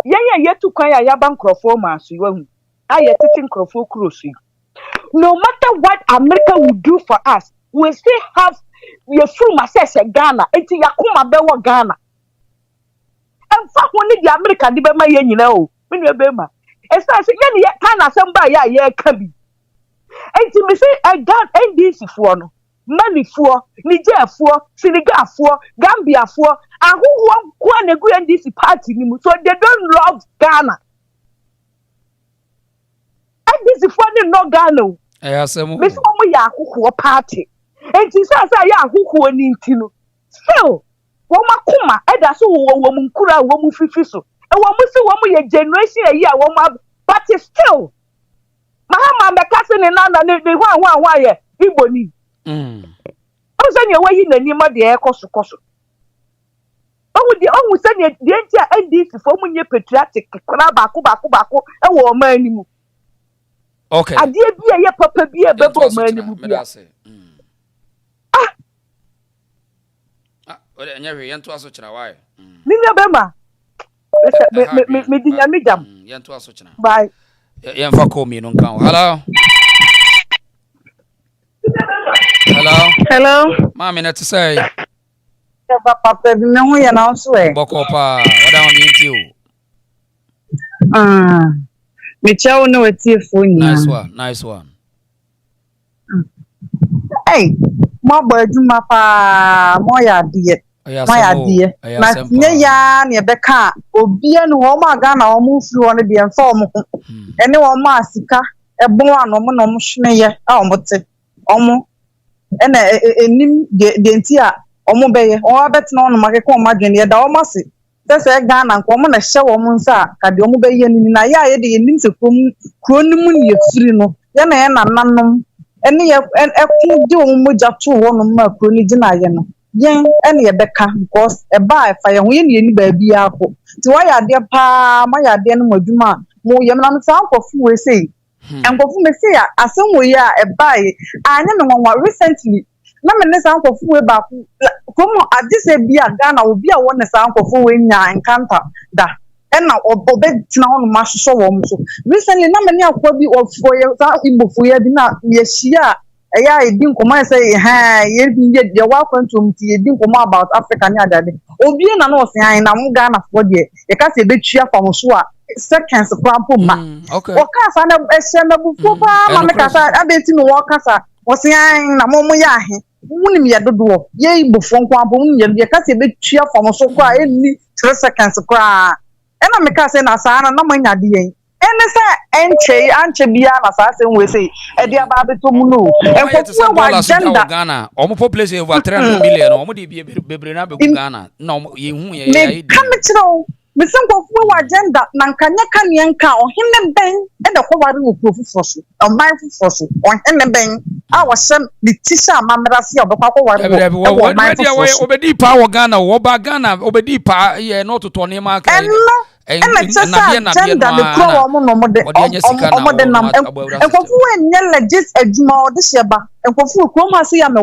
Yeah, to cry a yaban crofoma, so you I am teaching crofo cruising. No matter what America will do for us, we still have your full assess Ghana, until Yakuma Bewa Ghana. And fuck only the American Dibema, you know, when you're Bema. As far as any kind of somebody, yeah, can be. And to me say, I got NDC for no. Mali for, Niger for, Senegal for, Gambia for, and who want to go and this party, so they don't love Ghana. And this is funny, no Ghana. Yes, Miss Omo who party. And she says, I who need to still. Womakuma, and that's all woman kura, woman fifiso. And woman generation a year, woman, but still. Mahama, my cousin and Nana, they want Igbo ni. I was saying, why you name the air cost. Oh, the almost saying the entire NDC for when you're patriotic, Baku, and woman. Okay. I did be a papa be a bubble man. Nina Bema. Bye. Yanfa call me no count. Hello. Hello. Mommy, not to say. Papa, no, we are now swear. Bokopa, what I mean to you. Michelle, no, it's your phone. Nice one. Hey, my boy, Mapa, my dear. My idea. My near Becca, Obian, Woma Ghana, or move through on the inform. Anyone, Massica, a born woman, Schneer, Omo, and a nim dentia, Omobe, or bet non Maricom Magin, the Almost. That's a Ghana and common a show of Monsa, at the Omobe in Naya, the Indians of Cronimun, Frino, Yana and Nanum, any and a few do Muja 2 1 more Cronidinayan. Yen any a becca because a buy fire win in baby apple. To why are dear pa, my idea no moduma, more yaman sound of food say. And for me say, as some way a buy, I never know what recently. Naman sound of food back. Come at this a be a Ghana will be a one sound of food in ya and canta that. And now obey now mash so recently, Namania probably of 4 years out in before you did not yes, yeah. I didn't come and say, hey, you're welcome to you didn't come about Africa. Obian and no saying, I'm Ghana for you. You can't say the cheer from Swa, seconds of Prampo. Okay. What can't I send a book? I bet you walk as I was saying, Namomo Yahi, wouldn't me at the door. Yea, before Prampo, you can't say the cheer from so far any 3 seconds of cry. And I'm a cousin, Asana, no money idea. And say, Biana, assassin, we say, a dear Baby to Mulu. And what's gender Ghana? Almost population over 300 million, or maybe a baby Ghana. No, you come to Miss Uncle agenda, Nankanya Yanka, or him bang, and the whole proof fossil, or mindful fossil, or him bang. I was some the Tisha Mamrasia, but Papa, Obedi Power Ghana, Woba Ghana, Obedi Pa, yeah, not to Tony Mark. And let's just gender the pro woman and for when just a small this year back and for full chroma see am a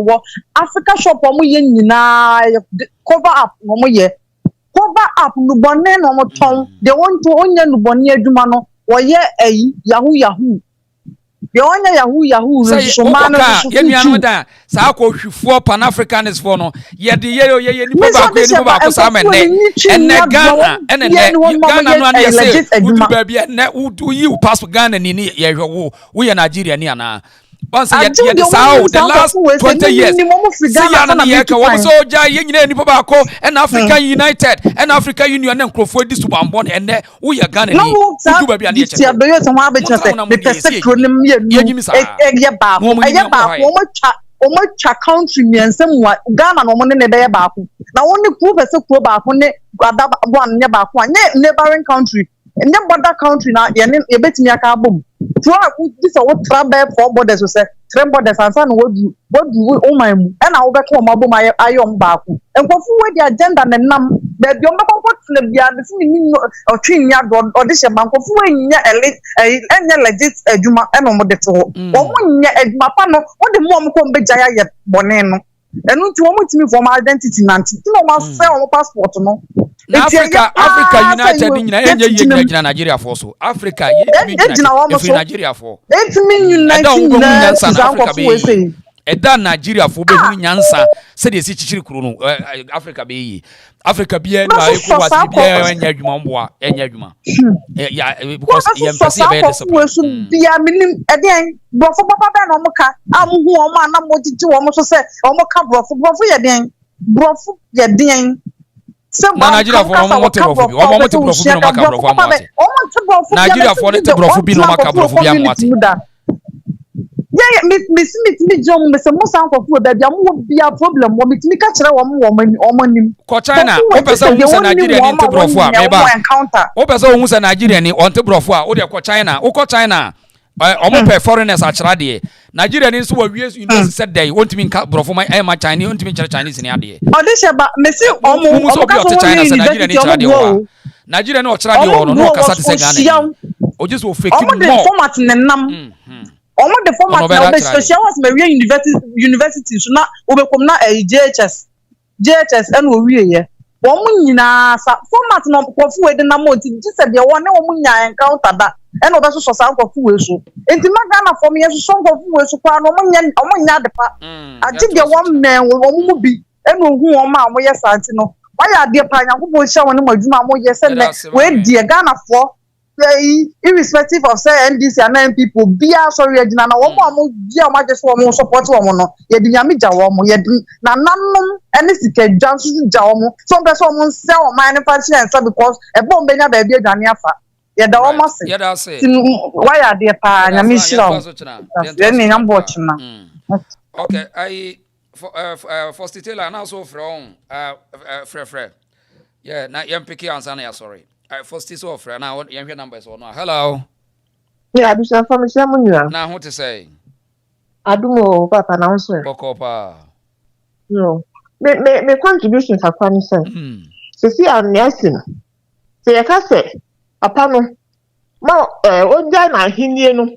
Africa shop cover up cover up no bonnet no tongue they want to onion bonnier dumano or ye a yahoo The only Yahoo so man no da sa ko hwifo pan africanist for no ye de ye ni baba ko ni baba sa me ne Ghana ene Ghana no na say udu ba bia ne udu yi passport Ghana ni ye hwe wo ye Nigeria ni ana once ye the south the last 20 years see ya na ye ka wo so ja ye nyina ni baba ko and African United and African Union and Crofo di subambon ene wo ye Ghana ni udu ba bia na ye che ya be so ma be che say the perspective ni ye ba ko omo cha country miensem wa Ghana no mo ne be ye ba ko na woni ku pese ku ba ko ne adaba one ne ba ko ne neighboring country and then border country na ye betimi aka bom to this what travel for borders say three borders and san what do oh my mu and na wo be ko mo bom ayom ba ko enkofu we the agenda na nam be bi o be ko tle bia be fi ni o twi nya do o de she bankofu we nya enya legit adwuma e no mo de to o mo nya adwuma pa no wo de mo ko be jaya ye bone no enu ti wo mo timi form identity nanti ti no ma se o passport no Africa United nyina enye ye Nigeria for so Africa ye Nigeria for it mean United Africa be eda Nigeria for be hu nyansa se de si chichiri kuru no Africa be yi Africa be no ayi ko wasi be enye adwuma mboa enye adwuma ya because ye mpese be discipline bia minim eden brofo papa be no moka amhu o ma na modiji wo mo so se o moka brofo ye den brofo ye den na Nigeria for omo te brofo bi omo te brofo bi no maka brofo amwate Nigeria for te brofo bi no maka brofo bi amwate yeah me jom me se mo san ko fu da bia mo bia problem mo mitimi ka kire wo nim ko China o pesa hu se Nigeria ni te brofo a me ba o pesa hu se Nigeria ni on te brofo a o de ko China o ko China omo pe foreigners a kira de Nigeria ni so wa wie university said dey wontimi nka brofo ma Chinese wontimi kire Chinese ni ade o de se ba me se omo ka so China se Nigeria ni kira de wa Nigeria ni o kira de wa no ka sa te se Ghana o just o fake more omo format nenam omo the format na be special was me university so na obekom na JHS and we ye omo nyina sa format na kofu we de na mo ti just de won na omo nya encounter da and obe so sa kofu we so enti magana for me so kofu we so kwa no omo nya de pa agi de won men omo bi enu ohu omo a mo ye santi no why are de pa nyankopon hia won ma adwuma mo ye se ne we de Ghana for irrespective of say NDC and people bia sorry agina na wo mo bia ma just wo mo support wo no ye di nyame ja wo mo ye na nanom ene sika dwan so ja wo mo so be so mo se wo man manufacturing so because e bom be nya ba bia dwane afa ye da wo mo se why are there pa nyame shira ye ni nyambo chima okay I for Stitela now so from frefre yeah na yam pick answer na sorry first is offer now your numbers or no hello yeah do some from shamunya na what to say adumo papa na answer pokopa no me contribution for kwani say see am nursing say you can say papa no ma onja na hinie no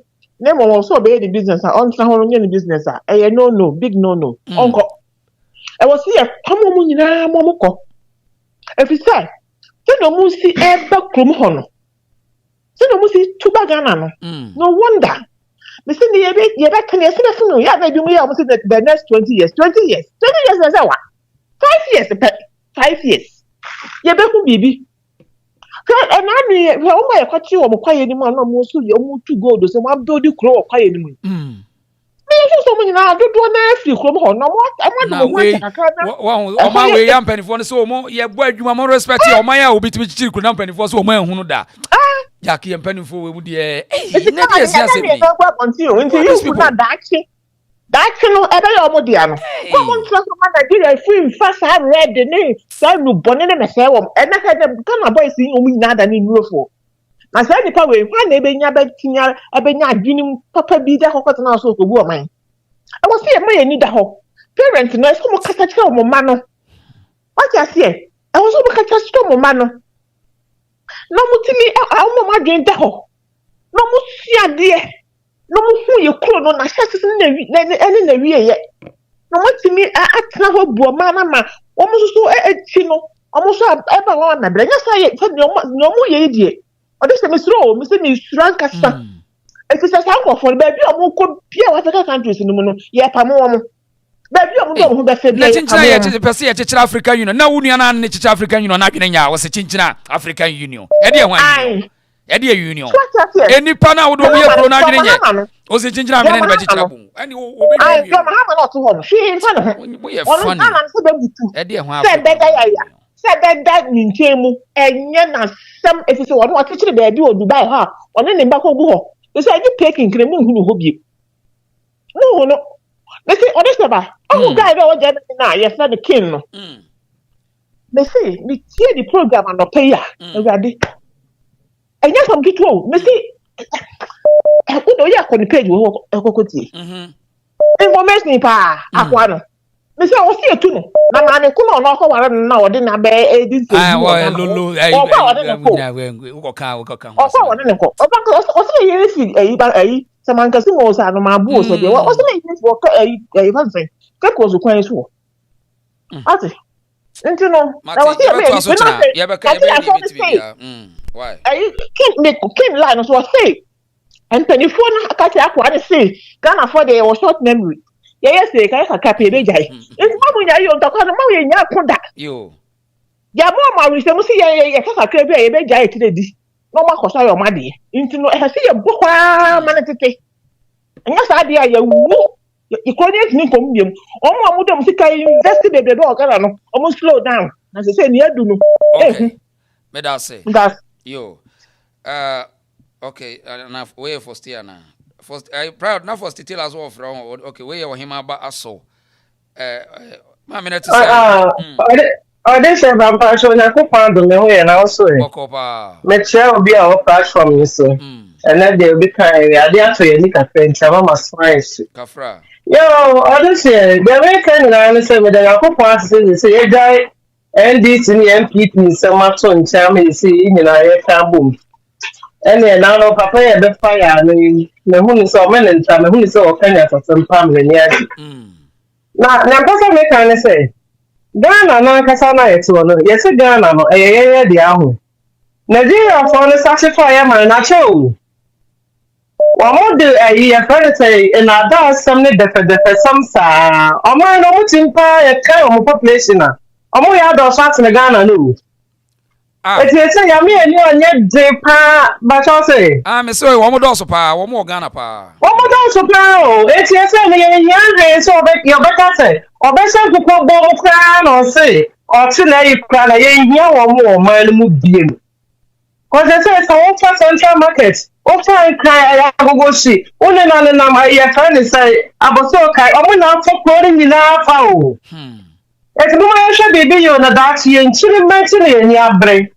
na mo so be the business on tra ho no business no big no onko e was here come mo nyina mo ko if you say no musi ebe krom hono se no musi tuba Ghana no no wonder me say ye be kan ye se na no ya na bi mu ya mo say the next 20 years na say wa 5 years ye be ku bibi ka na ni o ma ye kwachi wo mo kwaye ni mo na mo so ye mo tu gold so mo build kro wo kwaye ni mo me so mo nyina do na free krom hono mo amadu mo o ma we yam penifo no so mo ye bo adwuma mo respect o ma ya obitimi chichiri kro na penifo so o ma ehunu da ya ki yam penifo we mu de na dia sia se bi nti you na dachi no ebe ya omo dia no ko mo ntra so ma Nigeria free fast have red ni say no bone ne mese wo e na ka de Ghana boys ni omu nyina da ni nurofo na say nipa we kwa na ebe nya ba tinya ebe nya adwini papa bi da kokota na so ko bu o man I was here my need ho parents no so mo kata kira mo ma no what you say I was so mo kata kira mo ma no no mo timi mo ma dwen da ho no mo sia de no mo hu ye kro no na sase na wi ye no mo timi atena ho bu ma na ma wo mo so eti no o mo so e ba wa na bre nya sa ye no mo ye die o de se me suro me se me suran kasa It is a sample for baby or could be African countries in the moon. Yeah, Pamo. Baby, I'm going to be the African Union. No, Union and African Union. Not was a Chinchina African Union. Eddie Union. Any pana would be a pronoun. Was a Chinchina and and I don't have a lot to she in front of her. We are funny. Eddie, said that mean came and yen some if it's what teacher baby or Dubai ha or any back of war. You said you taking Cremun who hope you. No. They say, oh, this about oh, guy, no, now, yes, not the king. They say, we hear the program and the payer. And yes, I'm getting old. They say, who do you have on the page? Information, pa, Aquano. They say, I was here too. Now, I come on, now, I didn't bear this. I was Lulu. Someone can see most out of my boots. What's the name for a That was a question for. And you know, I was why? I can't make a line of what say. And 24 I can't say, Ghana for the short memory. Yes, they can't have a baby. It's probably you don't talk you. Yabo, we see a baby today. No more cost your money. Into no, I see a book, manatee. And yes, idea you couldn't need from him. Oh, I would investigate the dog, almost slow down. As I said, near do. Okay, but I'll say that's you. Okay, enough way for Stiana. First, I proud enough for still as well from okay, where you him about us so. My minute This is a passion. I could find the way and also. Make sure will be our platform, you say. And then they'll be kind. I dare to you, a friend. Some must find. Yo, honestly, the way kind of answer with the upper part is say, guy, and this in the MPP, so much on Chammy, see, in a boom. And then now, Papa, the fire, the moon is so many time, who is so offended for some family. Now, what's I make say? Ghana na kasa na yetu no yesi Ghana no eyeye di ahu Nigeria for no satisfy man na chew wa mo de ayi e friend say in ada some ne defe some sa omo no mutimpa e kai omo population na omo ya do so at Ghana no eti say ya me ani onye de pa ba cho say me say wo mo do so pa wo mo Ghana pa wo mo do so pa o eti say me yan so be yo better say obese kuko bo kra no say o ti na yi kra na ye hia wo mo man mu biem ko say so for central market o fa kra ya gogo shi o ne na ma ya fa ni say aboso kai o mo na fo ko ni na fa o eti mo ya she bibi yo na that ye nchiri meti na ni abre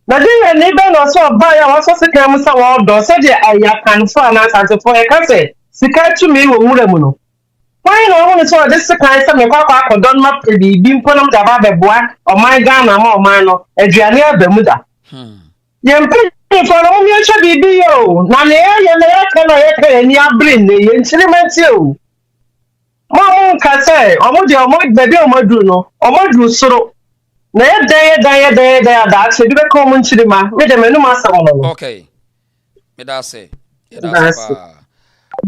na de ye ni be no so ba ya wo so se kan mu sa wo do se de aya kan fa na sanse fo e ka say sika tu mi wo wura mu no. Why no one so this kind of me kwa don map the bimponum da ba beboa o my Ghana ma o man no aduane abamuda yem pe for no mi cho bibi yo na ne ye na ka na ye ka ni abrin ne ye nchirimenti o mo ka say o mo de o mo bebe o mo duru no o mo duru soro na ye dan da se bi be ko mo nchirima me de menu ma sam no okay me da say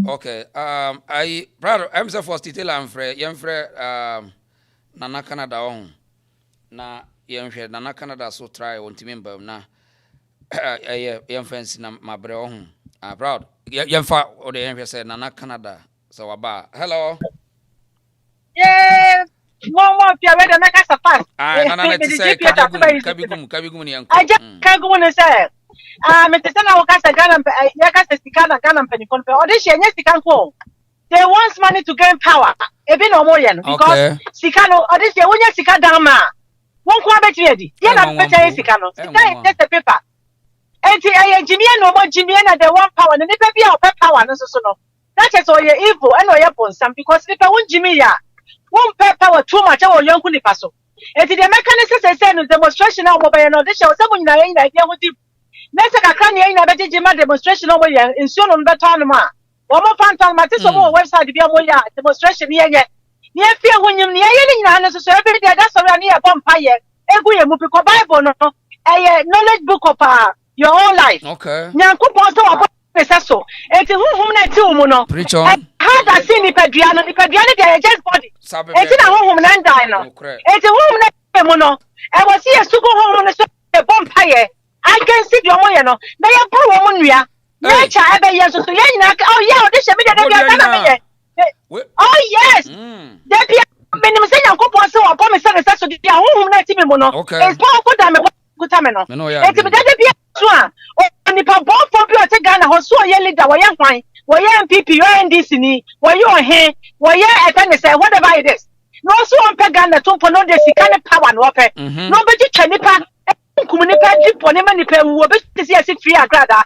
okay, I brother, I'm so for detail and Nana Canada on. Na Nana Canada so try on to member na friends na my brother proud. Or the said Nana Canada. So about hello. Yeah, no more if you read the next part. I say Kabigum. I just can't go and say. Mr. Sana wakasa Ghana yakasa sikana Ghana penifon pe odishi enye sikanko they want money to gain power ebi no more yen because sikano odishi wonya sikadama won kwa beti edi ye na beti sikano sika just the paper enti engineer no more engineer na they want power ne nipa bia o power no so no that is all your evil and all your bonsam because nipa won jimi ya won power too much o yonku nipa so enti the mechanism say no demonstration na mo be no odishi o samu nyina yen na idea ho di Nessa Kakani in a better demonstration over here in Soon Batanma. One more phantom, my sister website to be a demonstration here yet. Near fear when you're near any so every day that's around near Pompire. Every Bible, no, a knowledge book of your own life. Okay. Nyanko so enti honhom na ti wo no preach on how that see nipadua no dey just body enti na honhom na ndai no enti honhom na mo no e wo see esugo honhom no so e bompaye I can see the omo ye no na ye bro wo mo nua na cha ebe ye so ye nyina oh yeah odi shebe dey na me ye oh yes dey bia menim say yankopon se wo promise say so dey honhom na ti me mo no it's powerful than me kuta me no enti me dey bia so a nipa bon for bi o te Ghana ho so ye leader wo ye hwan wo ye MPP wo NDC ni wo ye ohe wo ye etane say whatever it is no so on pe Ghana to for no dey sika ne power no pe no be ji chanipa kumunipa di pone ma nipa wo be say free agrada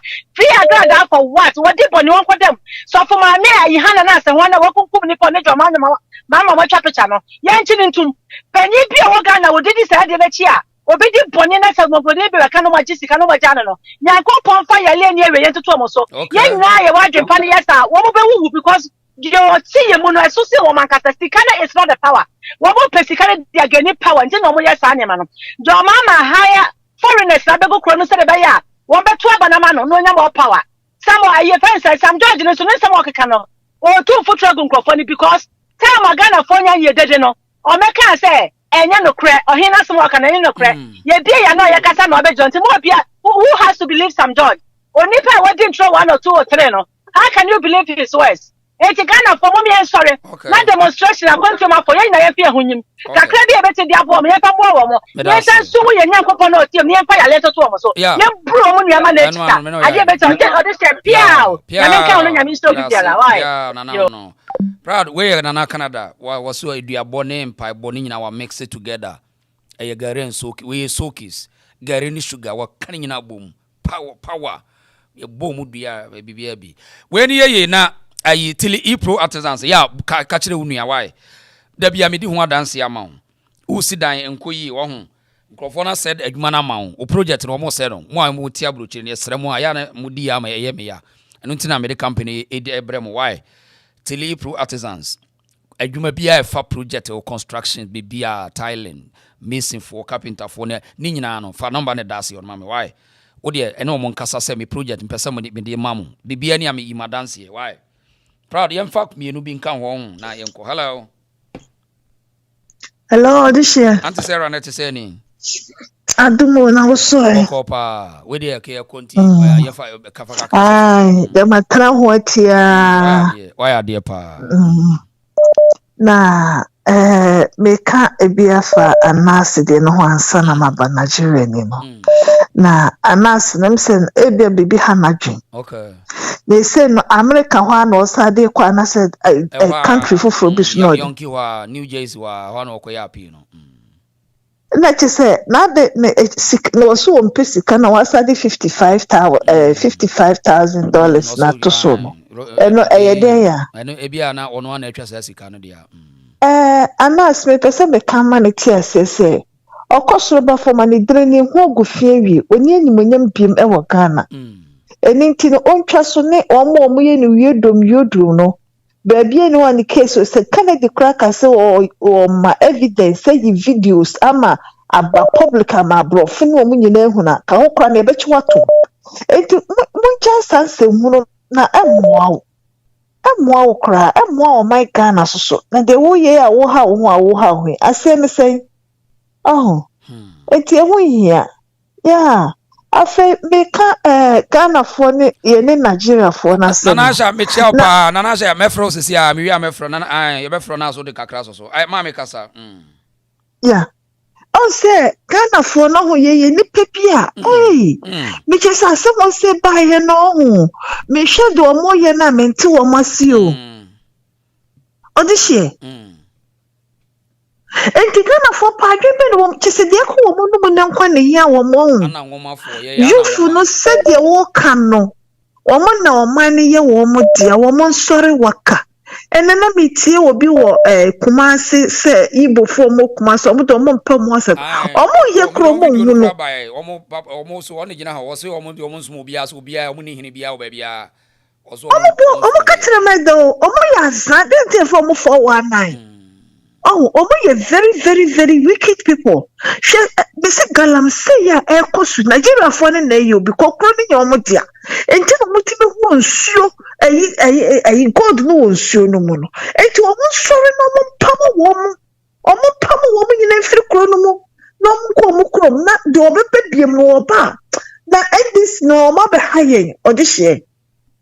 for what di pone won kodem so for ma me ayi hana na se hwana wo kunkum nipa ne joma ma twa picture no ye nchi ntum pani bi o Ghana wo didi say de na chi a obi di pone na se mo bode be ka no ma ji sika no ma jana no nyankopon fa ya le ni ewe ye toto mo so ye nya ye wa dwempa ne yesa wo mo be wu because you see ye mo no so se wo man kasa sika na is not the power wo mo pesika na dia gani power nti no mo yesa ne ma no joma ma haya foreigners na bego kro no se de be ya won beto abanama no nya more power some aye fence some judge no so no some okeka no o tu futra gunkrofo ni because time Ghana for nya ye dede no o meka say enya no kre o hina some okana enya no kre ye die ya no ye kasa no obejo nti mo bia who has to believe some judge onipa we didn't throw 1 or 2 or 3 no how can you believe his words eti Ghana for mommy and sorry na demonstration akon to ma for ye na ye fie hunyim kakra bi e beti dia bo me ye fa bo wo mo ye san su wo ye nyankopon na otie me ye fa ya leto to wo so ye bro mo nua ma na tika ade beti on the step piao na me ka ono nyame stop bi ala why no proud we na Canada wa so eduabo ne mpa bo ne nyina wa mix it together e garen soki we sokis garen sugar wa kan nyina bom power ye bom dua bibia bi we ni ye na ayi tili pro artisans ya ka kire wunu why da bia me di ho adanse ama wo si dan enkoyi wo ho nkrofo na said adwuma na ma wo project no mo said no mo a mo ti abrochire ne sere mo a ya na mo di ya ma ye me ya eno ntina me company ebrem why tili pro artisans adwuma bia e fa project or construction be bia tiling mason for carpenter for ne nyina no fa number ne dase on ma me why wo de eno mo nkasa se me project mpesa mo de mamu bibia ni am imadanse why proud yam fact me no bi nkan ho na yenko hello Auditor Auntie Sarah net say ni adumo na wo so e kopa we dey ke konti ya fa kafa ai de matra ho atia why are there pa na meka ebiafa ANAS de no ho ansa na maba Nigeria ni no na ANAS nem sen ebia bibi hanadwen okay they say no America ho na osade kwa ANAS a country for bi no yonki wa New Jersey wa ho na okoya api no na che say na de no so on pesika na wasade $55,000 na to so no eno eyede ya eno ebia na ono na atwa sa sika no dia ANAS me pese me kan ma ne tia sese okosoro ba fo ma ne dreni ho gufie wi oni animonyam biem e wo Ghana eninti no ontwa so ne omo ye ne wiedom yodru no baabie no one case se Canada cracker se o ma evidence say videos ama aba public ama brofo no mu nyina ehuna ka ho kra na ebechi wato enti muncha sanse hunu na emwa wo kra emwa o my Ghana so na de wo ye a wo ha ho ase me say enti ehu hia ya afa meka Ghana for ne ye ne Nigeria for na se Nanasha me chia pa Nanasha me fro sisi a me wi me fro na ye be fro na so de kakra so ai ma me kasa ya on say Ghana for no ho ye ni pepia me chesa se mo se ba ye no ho me hwe do mo ye na me nti wo masi o Auditor enti Ghana for pa adwebe no chese de ko wo no na nkwa ne hia wo mo ana ngoma fo ye ya yufu no se de wo kan no wo mo na o man ye wo mo dia wo mo nsori waka ene na metie obi wo Kumasi se Igbo fo mo Kumasi o mo do mo mpa mo ase o mo ye kro mo hu no o mo so one gina ha wo se o mo nso mo bia so bia o mo ni hini bia o ba bia o so o mo ka tire me do o mo ya san de fo mo 419 Oh, you're very, very, very wicked people. They say Galamsey ya aircosu Nigeria for na you because cloning your modia. And tell motive won't show a God no show no mono. And to a sorry no power woman. Power woman in every chronomo. No mukrom not do a baby more ba. Now at this no ma be high or this year.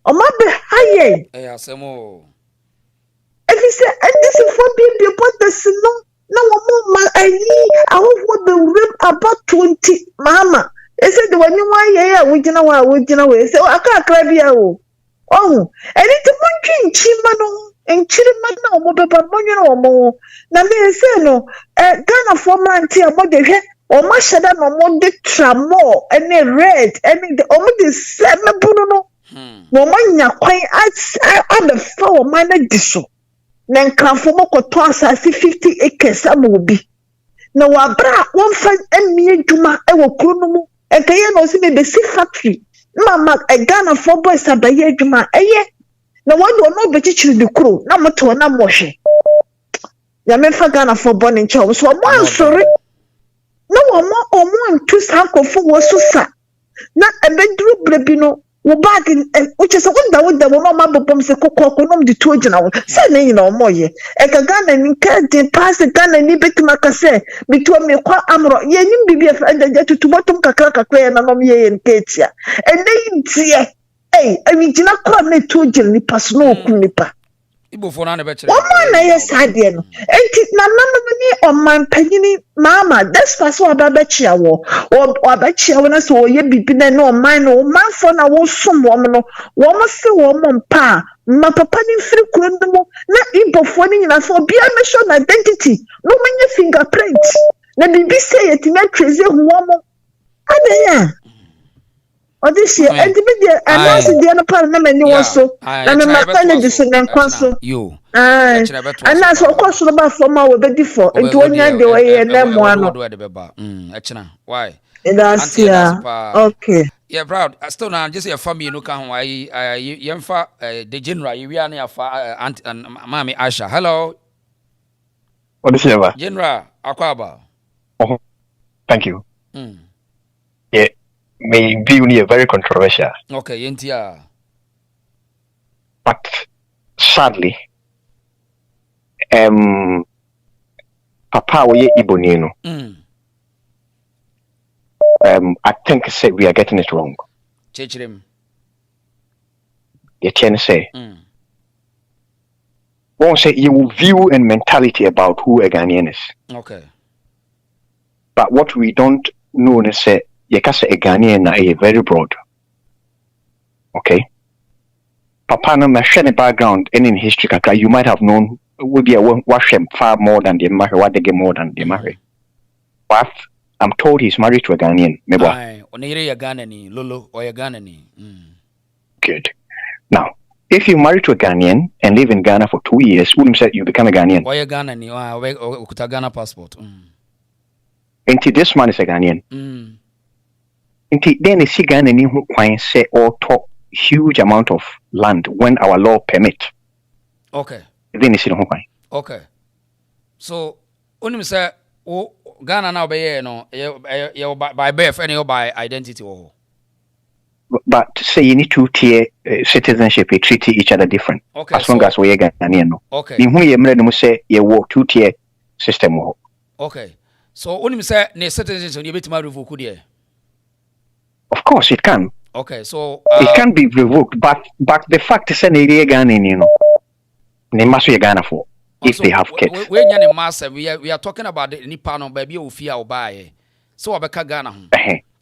Or ma be high. If you say, and this is for being about the sino, no, I want the rib about 20, mama. They said, the one you want, we know way. So I can't cry here. Oh, and it's a monkey, chimano, and chirimano, mobile, more. Now, me say no, Ghana for man, tea, mother, or my shadow, no more, the tramo, and the red, and the only 7 bruno. Woman, ya quite at the 4 minute disso. Then come for more to 50 acres. I will be. Now, I brought one find and me to my ever chronomo, and Kayan was in the sea factory. Mamma, a gun of 4 boys at the year to my aye. No one will not be teaching the crew, no more to an motion. Yamefa Ghana for born in Charles, so I'm sorry. No more 2 sack of 4 was so fat. Not a bedroom brabino. Bagging which is a wonder with the woman bombs a cocoa the 2 general. Say, no more ye. A gun and can't pass the gun and nibet to Macase between me qua amro. Ye be a friend and get to bottom cacraca and anomie and Katia. And they dear. Hey, I mean, Gina call me 2 generally pass no kunipa. Ibo for none better. One man, yes, I did. And it na on my penny, mamma. That's fast what I bet you or bet you when I saw you be no mine or man for now was some woman say woman pa. My papa in free crumble, not Ibo phoning in for be a mission identity. No many fingerprints. Let me be say it in a crazy woman. And or this year, and the ANAS the other part of them also. And my friend is in council. You. And that's of course about for my baby for and 20 the way and then one. Why? That's yeah. Okay. Yeah, proud. Still now, just your family no can why yemfa the general you are near aunt and mommy Asha. Hello. What is it? General Akwaba. Oh, thank you. Yeah. May view near very controversial. Okay, Yentia. But sadly, Papa we Ibonino. I think say we are getting it wrong. Chechrim. You can say. Won't say you will view and mentality about who a Ghanaian is. Okay. But what we don't know is say you can say a Ghanaian is very broad. Okay. Papa no machine background and in history you might have known will be a wash far more than they marry, what they get more than they marry. But I'm told he's married to a Ghanaian. Aye, onire Ghanaian, Lolo or Ghanaian. Good. Now, if you marry to a Ghanaian and live in Ghana for 2 years, wouldn't say you become a Ghanaian? Or Ghanaian, or Ghana passport. Until this man is a Ghanaian. Until then, see Ghanaian who can say or talk huge amount of land when our law permit. Okay. Then you see no why. Okay. So, only say, oh, Ghana now by no, by birth and by identity. But say you need to tier citizenship, treat each other different. Okay. As long as we are Ghanaian. Okay. In who you say you work 2-tier system. Okay. So only say ne citizenship you bet revoke there. Of course it can. Okay, so it can be revoked, but the fact is, Ghanaian, they must be Ghana for if they have kids. We are talking about the Nippon baby who fear or buy. So I become Ghana.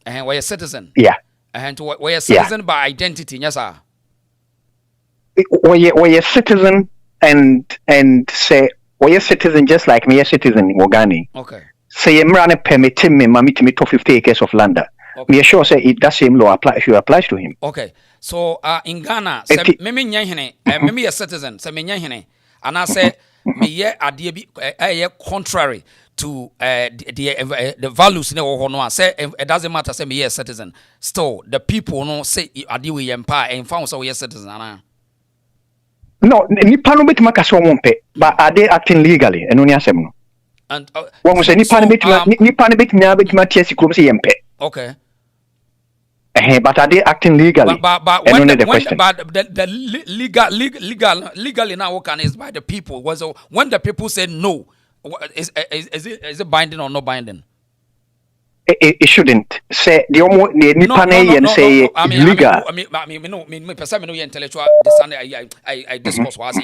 And we're a citizen. Yeah. And we're a citizen by identity, yes, sir. We're a citizen and say we're a citizen just like me, a citizen in Ghana. Okay. Say I'm running permitting me, mommy to me to 50 acres of land. Okay. Me sure say it that same law applies to him. Okay. So in Ghana, me nyahene, me a citizen, say me nyahene, and I say me ye adie contrary to the values in the say it doesn't matter say me a citizen. Still the people no say adie we empower and found so we a citizen. No, nipa no betima kase o mompe, but are they acting legally? Eno ni asem no. And when we say nipa no betima tiasi krom say yempe. Okay. But are they acting legally? But when the legally now working is by the people. When the people say no, is it binding or not binding? It shouldn't say the nipa na say legal. I mean, person no intellectual. I discuss was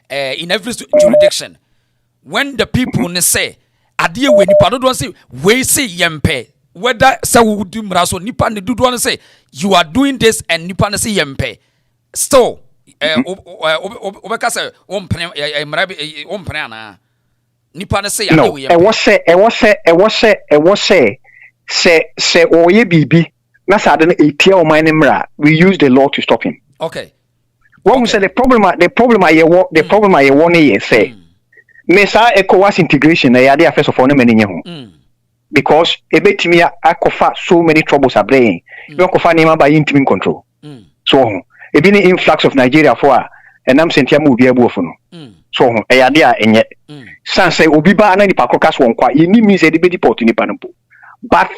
in every jurisdiction. When the people say, "Adie we nipa don't say we say yempe." Whether say we do mraso nipa ne do say you are doing this and nipa ne say yempe. Still, obeka say ompene ana. Nipa ne say no. I was say. Say oye bibi na sade na etia o man mra we use the law to stop him. Okay. What we say the problem I say me sa ECOWAS integration na yade affairs of one many ho because ebetimi akofa so many troubles are bringing you akofa name by intimate control so e be the influx of Nigeria for and am sentia mu bia buofo no so yade a enye san say obi ba na nipa kokas won kwa yeni means e de be deport nipa no. But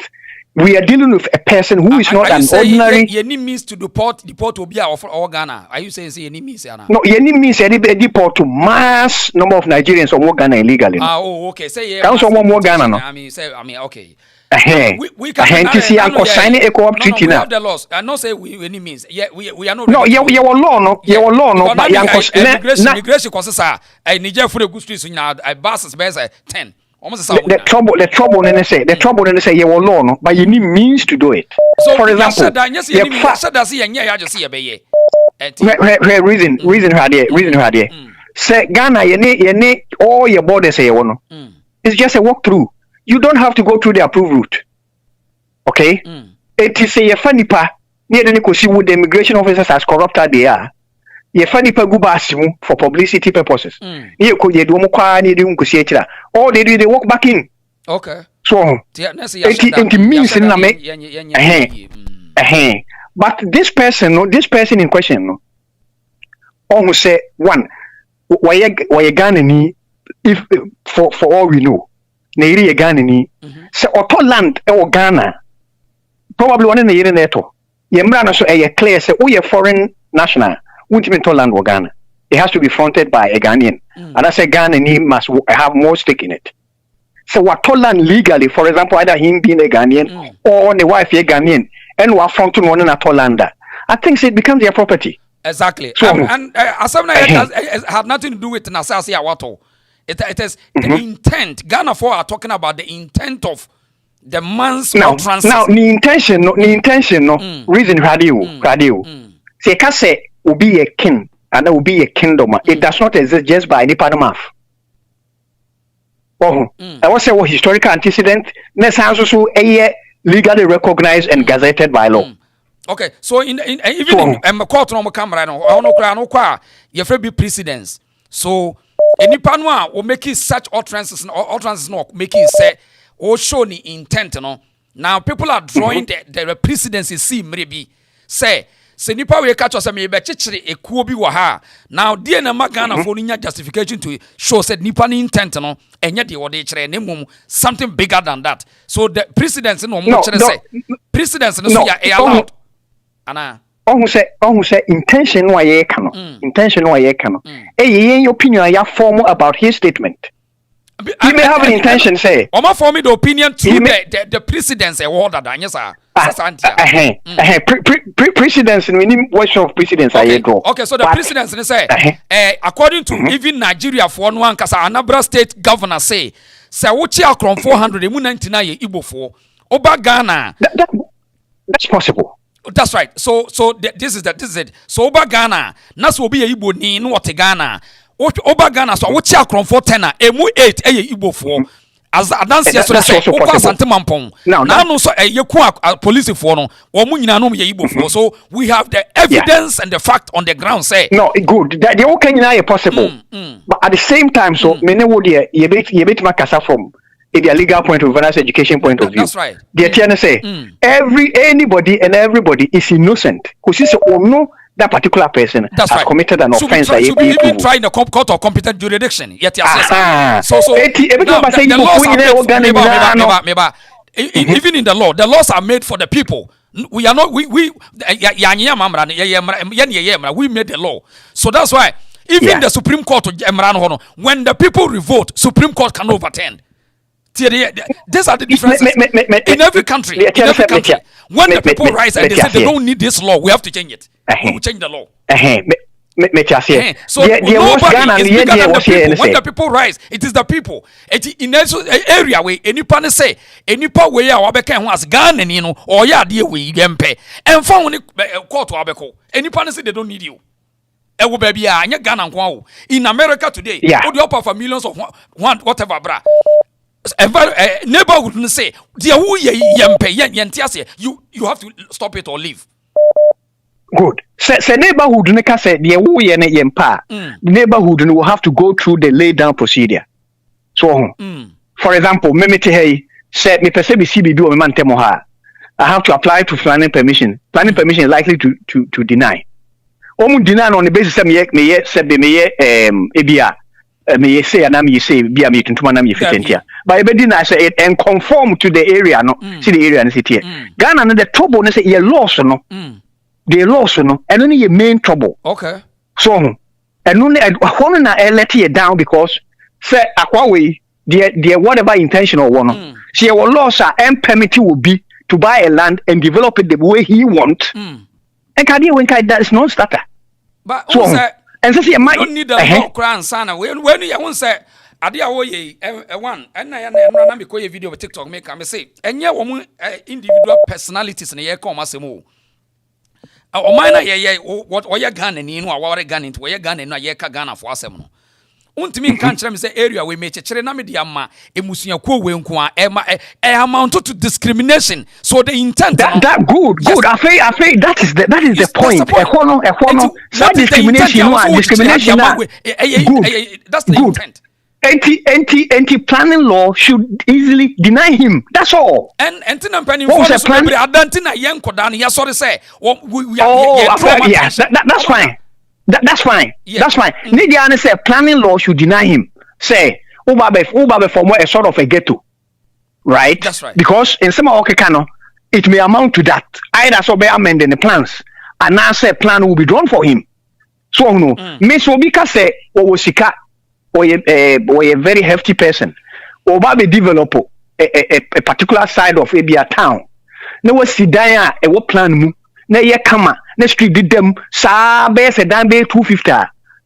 we are dealing with a person who is not an ordinary. Any means to deport Obia or Ghana. Are you saying any means? No, any means deport to mass number of Nigerians or Ghana illegally. Okay. Say yeah. Council more Ghana. No. I mean, okay. We can see and sign a co-op treaty now. The laws. I not say we any means. Yeah, we are not. No, you law no. But immigration causes a Niger for the good streets now. I bosses best 10. The trouble in say you will law no, but you need means to do it. So for example, reason here. Say Ghana, you need all your borders say you know. It's just a walk through. You don't have to go through the approved route. Okay? It is a funny pa near the see what the immigration officers as corrupted they are. Ye funny pa gubasimu for publicity purposes. Ye ko ye do mo kwa ni de nkusi etira. All they do they walk back in. Okay. So it means na me. But this person in question no. Who say one why Ghana ni if for all we know. Na iri Ghana ni say auto land e Ghana. Probably one in the year neto. Ye mra na so e clear say we foreign national. Land or Ghana. It has to be fronted by a Ghanaian. And I say Ghana and he must have more stake in it. So what land legally, for example, either him being a Ghanaian or the wife a Ghanaian, and what fronting one another lander. I think it becomes their property. Exactly. So, and it had nothing to do with Nasasi Awato. It is the intent. Ghana for are talking about the intent of the man's utterances. Now the intention no reason radio. Say can say will be a king and there will be a kingdom. It does not exist just by any part of mouth. I was say historical antecedent also a legally recognized and gazetted by law. Okay, so in even in court no camera no you be precedence. So any panwa will make it such utterances no make it say or show the intent no. Now people are drawing the precedency see maybe say se nipa we catch us me be chichiri ekuo bi wo ha now die na magana for nya justification to show said nipa ni intent no enye de wode kire na mum something bigger than that. So the precedence no mo kire say precedence no so ya allowed ana who say intention no ye ka no your opinion ya form about his statement. He may have an intention say Oma for me the opinion to the precedence e word that yes sir. Precedence we need what of precedence I draw. Okay, so the precedence they say according to even Nigeria for one kasa Anambra state governor say wuchi akron 400 emu 99 ye Igbo for oba Ghana. That's possible. That's right. So this is it. So oba Ghana na so obi ye Igbo ni no what Ghana. Oba Ghana so wuchi akron 410 emu 8 ye Igbo for as adance yes so say Asanteman pon now no so yeku police for no omu nyina no ye Igbo for so we have the evidence and the fact on the ground say no good that the okay nyina possible but at the same time so many would ye bit makasa from a legal point of view and education point of view. That's right. The attorney say anybody and everybody is innocent because he say no that particular person has committed an offense. Should be even try in the court of competent jurisdiction. Yet, so even in the law, the laws are made for the people. We are not we made the law. So that's why even the Supreme Court when the people revolt, Supreme Court can overturn. These are the differences in every country. When the people rise and they say they don't need this law, we have to change it. We will change the law. So nobody is bigger than the people. When the people rise, it is the people. In this area where any pan say, any part where our became was Ghana, you know, or ya dear we them pay. And found court to Abeco. Any pan say they don't need you. Ewo baby, Ghana in America today, would you offer for millions of whatever bra. Neighbor wouldn't say, dear who you have to stop it or leave. Good. Say neighborhood neka say the who ye yempa. Neighborhood will have to go through the lay down procedure. So for example, memete hey say me pese bi CBB o me mantemo ha. I have to apply to planning permission. Planning permission is likely to deny. Omu deny on the basis say me ebia me say na me say bia me tuntuma na me fitentia. But e be deny say it and conform to the area no. See the area na city. Ghana no the trouble no say ye laws no. The laws no and only your main trouble. Okay. So and only one na let you down because say akwawe the whatever intentional one. See your laws are permit will be to buy a land and develop it the way he want. And can you that is non-starter. But so and so see you don't need a law crown sana when you won't say adia wo ye one and I na me ko ye video TikTok make am say enye wo individual personalities na ye come asemo. O man na ye what oya Ghana ni no aware Ghana into oya Ghana no ye ka Ghana for asem no. Untimi nkan kire me say area we me kire na me de ama emusuakuo we nko a amount to discrimination. So the intent that good I say that is the point. That discrimination that's the intent. Anti-planning law should easily deny him. That's all. And planning for the Adantina young Kodan, yes, sorry, say, that's fine. That's fine. That's fine. Nidiana said planning law should deny him. Say, Ubabe for more a sort of a ghetto. Right? That's right. Because in some Okekano, it may amount to that. Either so be amending the plans. And now say plan will be drawn for him. So no. Miss Obika say, Owosika. Or a very hefty person, or Babe develop a particular side of maybe a town. No was Sidaya a what plan mu, na ye kama, na street did them sa base a damn bay 250.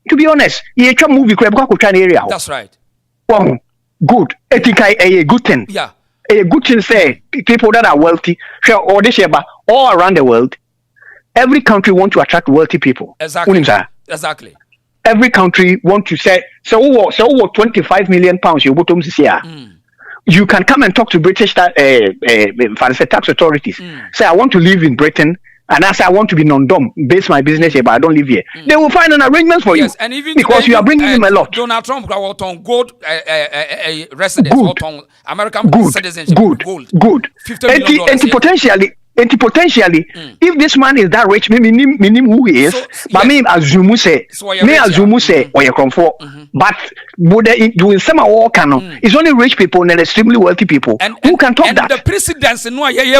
To be honest, ye can movie crab area. That's right. Well, good. I think a good thing. Yeah. A good thing say people that are wealthy, or this year, but all around the world, every country want to attract wealthy people. Exactly. Every country want to say, so 25 million pounds you bottom this year. You can come and talk to British tax authorities. Say, I want to live in Britain, and I say I want to be non-dom, base my business here, but I don't live here. They will find an arrangement for you. And even because you are bringing him a lot. Donald Trump got on gold residence, on American citizenship. Good. $50 million. And potentially, if this man is that rich, maybe who he is, but me assume say, or you come for. But doing some work, it's only rich people and extremely wealthy people who can talk that. And the presidents no say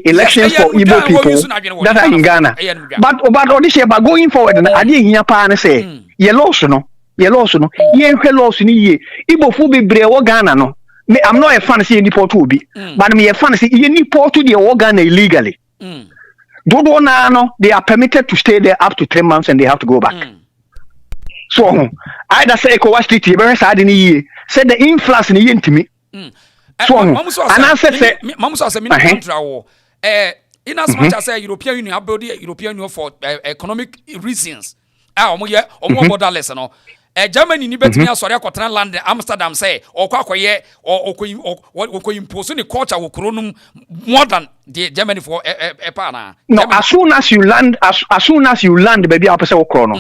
elections for Igbo people that are in Ghana. But going forward, I didn't hear Pan say, ye loss no ye loss ni ye Igbo fu be bre wo Ghana no me I'm not a fan say any port will be but me a fan say any port to the Ghana illegally do na no they are permitted to stay there up to 3 months and they have to go back so I that say ECOWAS treaty be sad ni ye say the influence ni ye ntimi so and I say mamuso say me contra wo in as much as European Union have built European Union for economic reasons omo borderless no Germany ni betimi asori akotran land Amsterdam say okwakoye impose ni culture wo kronum more than the Germany for no Germany. As soon as you land baby apese wo kro no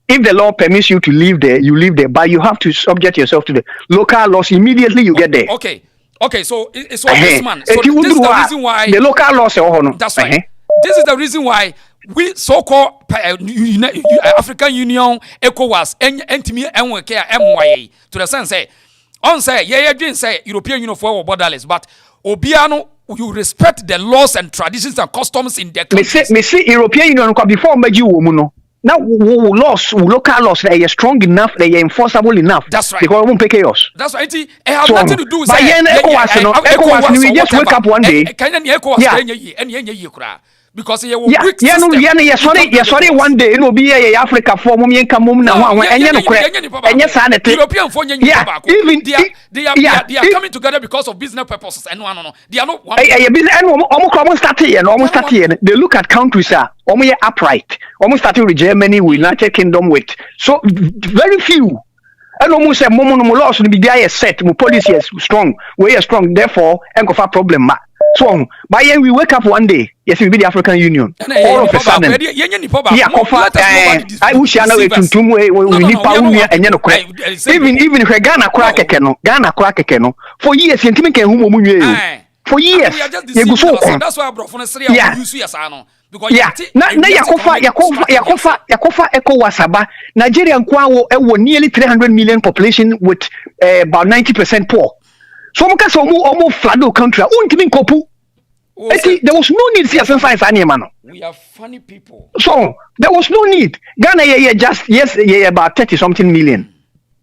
If the law permits you to live there, you live there, but you have to subject yourself to the local laws immediately you get there. Okay, so it's what this man. So this is the reason why the local laws are that's right. This is the reason why we so-called African Union, ECOWAS, entimi enweke MYA to the sense say, on say, yeah, didn't say European Union for borderless, but Obiano, you respect the laws and traditions and customs in their countries. Me see European Union before Meji Womuno. Now laws, local laws, they are strong enough, they are enforceable enough. That's right. Because it won't pay chaos. That's right. It has nothing to do with ECOWAS, we just wake up one day. Because sorry, one day it will be a Africa for European they are coming together because of business purposes and no they are not one they look at countries almost upright, almost starting with Germany, with United Kingdom, with so very few. And almost a moment laws will be there set, policy is strong, we are strong, therefore, and of a problem. So, by then we wake up one day, yes, we be the African Union. All of a sudden, I wish I know it to even if Ghana crack for years, for years, that's why I brought from the Syria. Yeah, Yakofa ECOWAS Nigeria nearly 300 million population with about 90% poor. So because almost flooded country, there was no need to science animal. We are funny people. So there was no need. Ghana about 30 something million,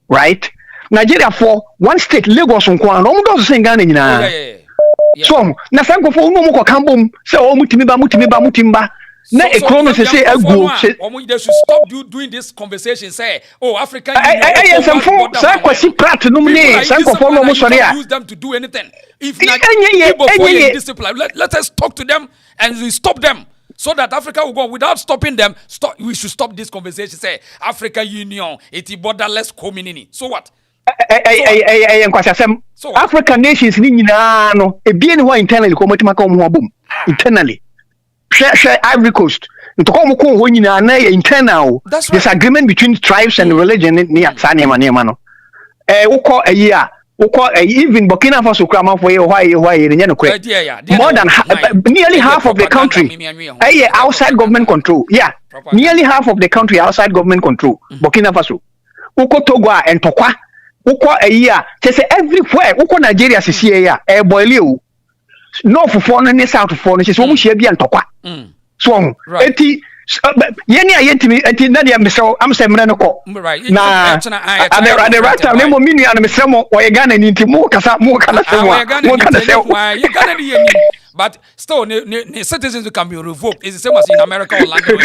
right? Nigeria for one state, Lagos on Kwan, almost the same Ghana. So na sanko for uno ko kambom say o mutimba na economy say ego say they should stop doing this conversation say African Union say kwasi prat no me sanko for no sorry use them to do anything if discipline let us talk to them and we stop them so that Africa will go without stopping them. We should stop this conversation say African Union it's borderless community. So what? African nations no internally internally Ivory Coast internal disagreement between tribes and religion near Asanteman even Burkina Faso more than nearly half of the country outside government control. Nearly half of the country outside government control. Burkina Faso Togo and Tokwa say everywhere Nigeria boil north for and south for and Tokwa. So I'm saying right now at the right time but still citizens can be revoked. It's the same as in America or London.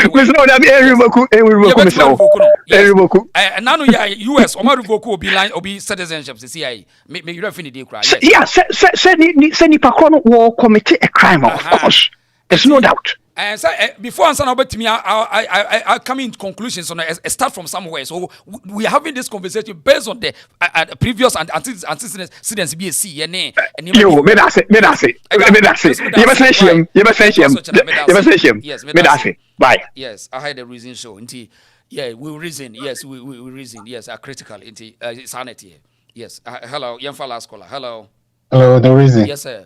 And now US or revoke will be citizenship. CIA. Make you finish the crime. Yeah, say war committed a crime, of course. There's no doubt. And so, before answering about me, I come in conclusions on start from somewhere. So we are having this conversation based on the previous antecedents BSc and you bye. Yes, I had a reason show. Yeah, we reason. Yes, we reason. Yes, are critical. Sanity. Yes. Hello, young fella scholar. Hello. Hello, the reason. Yes, sir.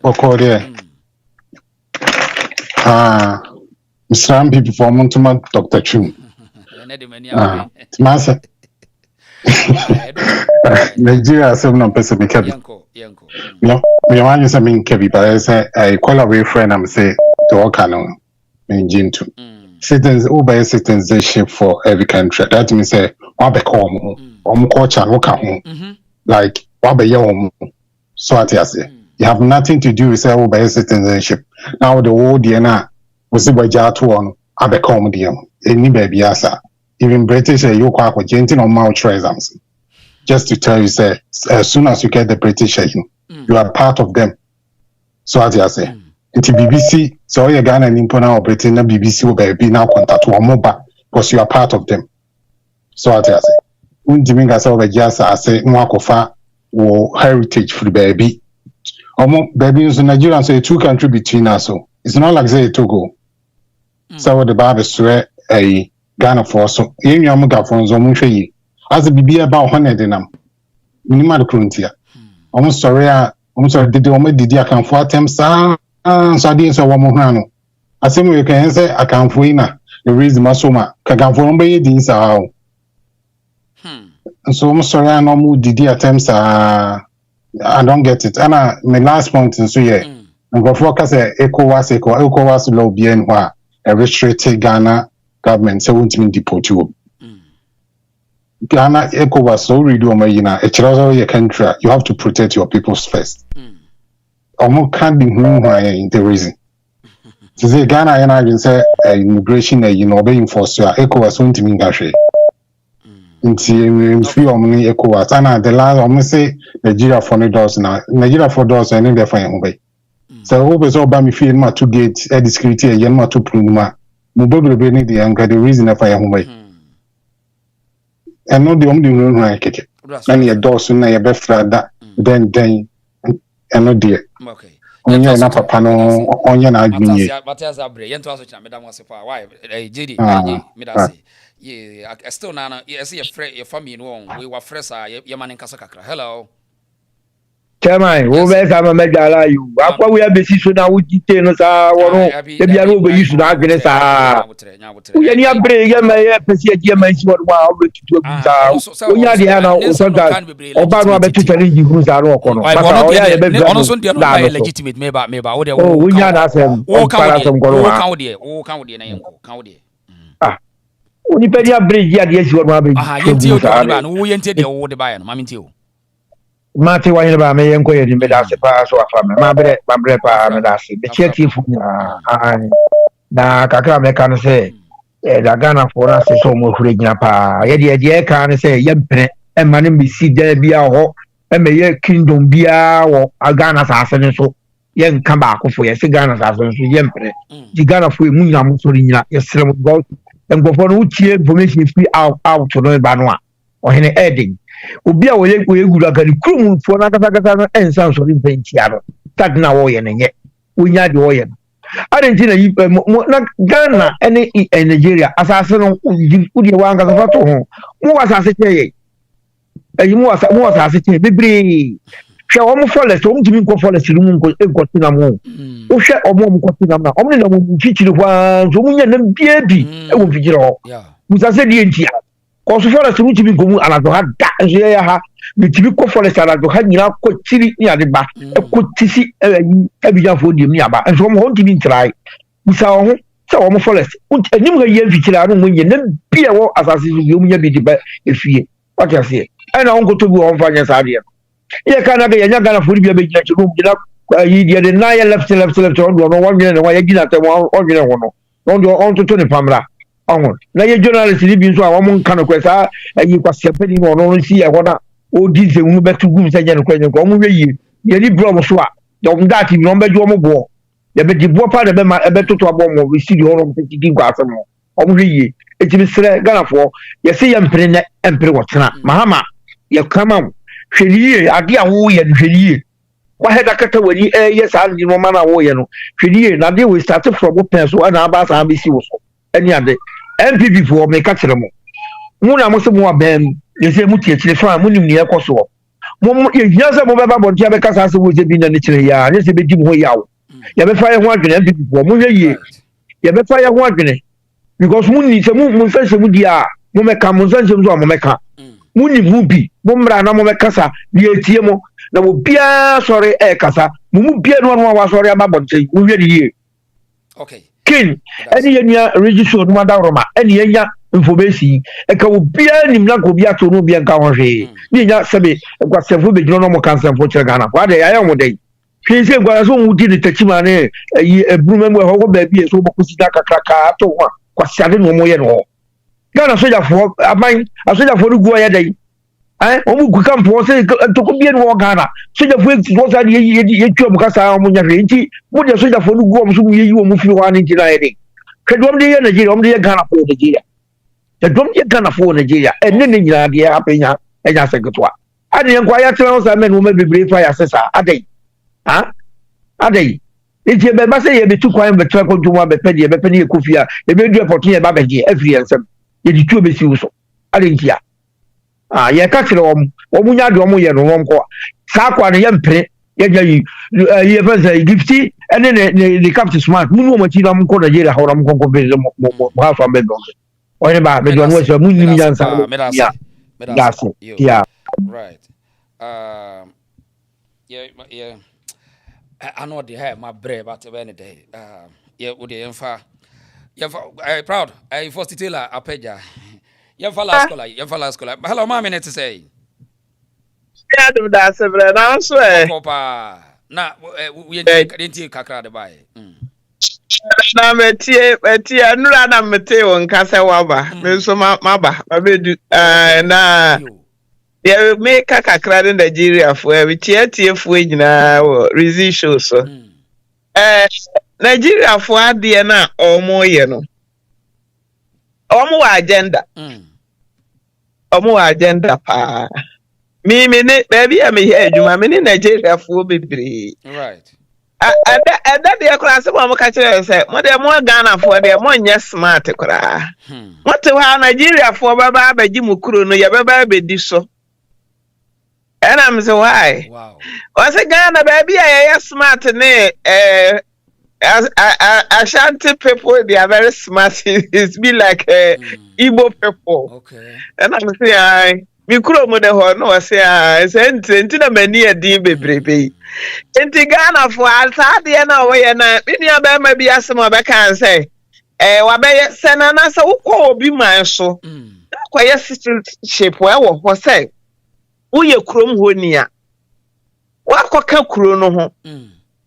Mr. people for Montuma Dr. Chum. Timasa. Nigeria, 7 person make it. No, we want you something Kevi, but I say I call away friend and say to all canon in Jintu. Citizens over citizenship for every country. That means say what be home, culture, work at home. Like what be your home. So what I say. You have nothing to do with over citizenship. Now the whole DNA was the Bajatu on Abecomidium. Any baby asa. Even British you quack with gentle on mouth treasures. Just to tell you, say, as soon as you get the British you are part of them. So as I say, into BBC, so you're Ghana and Impona or Britain, BBC will be now contact to a mobile because you are part of them. So as I say, Undiminga Salva Jasa, I say, Mwakofa or heritage for the baby. Baby is Nigeria, so 2 countries between us. So it's not like say Togo. So the Bible swear the Ghana for so yen yam ga for so mun hwe as bibi about 100 nam minimal kruntia almost sorry did didi akanfo atem sa so dey so wo mo hwa no asem we kan say akanfo ina the reason masoma kakanfo no be din sa so almost sorry no mu didi atem sa I don't get it. And my last point is so yeah. And go focus ECOWAS law bien where a restricted Ghana government so won't mean deport you. Ghana ECOWAS so read a your country. You have to protect your peoples first. Almost can't be in the reason. So say Ghana and I say immigration being forced to ECOWAS won't mean gashi. Into few money ECOWAS and the last almost say Nigeria for $4 now. Nigeria for $4 and then they find away. So always all by me feel my to get a discreet a young to pruma. Mobile be the anchor the reason if I am away. And not the only room I catch it. Many a dozen na best that then and not dear. Okay. On your napa panel on your night. Matthias Abre, Yentos, Madame was a wife, JD, Midasi. Yeah, I still nana. I see your family in one. We were fresh. Your man in Casacacra. Hello. Chairman, who makes a medal you? After we have been so now, we detail us. Maybe I will be used to happiness. We are near break. I may appreciate your mind. What to we are the Anna or sometimes. Obama better tell you who's our rock on. Legitimate, maybe. Oh, we are not them. Oh, Unipedia bridge ya yes you ma be yenti o ba no yenti de wo de ba no ma minti o mate wa yin ba me yen ko ye ni me da se pa so afa me ma bre pa me da se be cheti fu na kakra me kan se da Ghana for us so mo hure gina pa ye de kan se ye mpre e ma ne bi si da bia ho e me ye kingdom bia wo Ghana sa ase ne so ye nka ba akofo ye se Ghana sa ase so ye mpre di Ghana fo e mu nyina mo so nyina ye srem go and go for no cheer information free out to no banwa or any heading. Ubia we good at the crew for another and sounds of inventiano. That now oyen yet. We had the oyen. I didn't not Ghana any in Nigeria assassin Udia Wanga home. Who was as it? You was as it be. Shall almost fall as home to me go for a room got in a moon. Oh, share or more got in a moon. Only the woman teach you one, Zoom and baby. I won't figure out. With a said the NTR. Cause for us to be go and I had that. The typical forest and I had now quite silly near the back. I could see every young for the Miaba and from home to be try. We saw so almost forest. And you year feature I don't win you then be a war as I see you may be the best if you what I say. And I won't go to go on finance idea. Yeah, can I get a young food be a big room? You did nine left on 1 million. Why you get at the one on to 20 Pamela. On now, your journalist living so one kind of question, and you was happening on only see a water. Oh, this is back to groups and question. Come away, you need problem. So, don't that you remember your mobile. You bet the boy part of them, I bet to a bomb. We see the whole of the glass. Only it's Mr. Ghana for you see, I'm pretty emperor. What's not, Mahama? You come out. Shady, I get away and shady. What had a cut away? Yes, I didn't man away. Shady, now they will start from what pencil and about ambitious. Any other MPP for me catch them. Muna must more ben, you say Muti, the farm, Munim near Kosovo. Yes, I'm over about Jabacas was a been a nature. Yes, a bit way out. You have a fire one MPP for Munya. You have a fire one because Moon is a moon, says Mudia, Mumeka, Monsanjum, Momeka. Muni mubi bomra na mo mekasa bi etiemo na wo bia sori e kasa mu bia no no wa sori ababonte wo hwe die okay kin eni yenya register no mada roma eni yenya information e ka wo bia nim na ko bia to no bia nka ho hwe ni nya sebe kwa sefo be no mo kansa fo kire Ghana kwa de ya mo dai hwe se kwa so mu di de tachima ne yi ebru memu ho ba bia so bo kusida kakraka to ho kwa siade no mo ye no Ghana soldier for aban a soldier for go ya dai omu ku camp wo say to ko bien wo Ghana soldier for wo sa ye twam kasa mo nya hwe nti mo de soldier for go mo so mu ye wo mu fi wa ni nti na ye dai kedom de ye Nigeria om de ye Ghana for Nigeria kedom ye Ghana for Nigeria enne ne nyina de apenya enya seketwa ade ye kwa ya tran wo sa men wo ma bebre fa ya sesa adai adai enti be ba say ye be tu kwan be tra ko dwuma be pede ye be pede ye kofia ye be du 14 ye ba be je every ensem ye di tuo besi wo so adentia ye ka kire wo nya de wo ye no nko sa kwa no ye mpre ye ja ye fa gifty ene ne captain smart munu mo chi na mo ko Nigeria ha mo ko be mo ha fa be do o ne ba me do no so munu mi yan sa ya yeah right yeah I know the hair my brave at any day yeah would the infa I proud I first tailor apeja yeah for last scholar hello mama net to say yeah do that several now so papa na we didn't kakra de buy na metie nura na mete won kasa waba me so maba babedu na yeah make kakra in Nigeria for we tie fu nyina resist show so Nigeria for ade na omo ye no omo agenda pa me ne baby am here adwuma me ne Nigeria for bebre right ada de akra se mo ka kire se mo de mo Ghana for de mo nya smart kra mo te wa Nigeria for baba abaji mu kuro no ye baba abedi so and I'm so why wow o se Ghana baby ya smart ne Ashanti people, they are very smart. It's be like Igbo people. Okay. And I'm saying, me kuro mo de ho no say enti na mani adi bebrebe. Enti Ghana for alta de na wo ye na me nua ba ma bi asem obe kan say wa be sena na say wo ko obi man so. Kwa ye citizenship wo ho say wo ye kurom ho nia. Wa koka kuro no ho.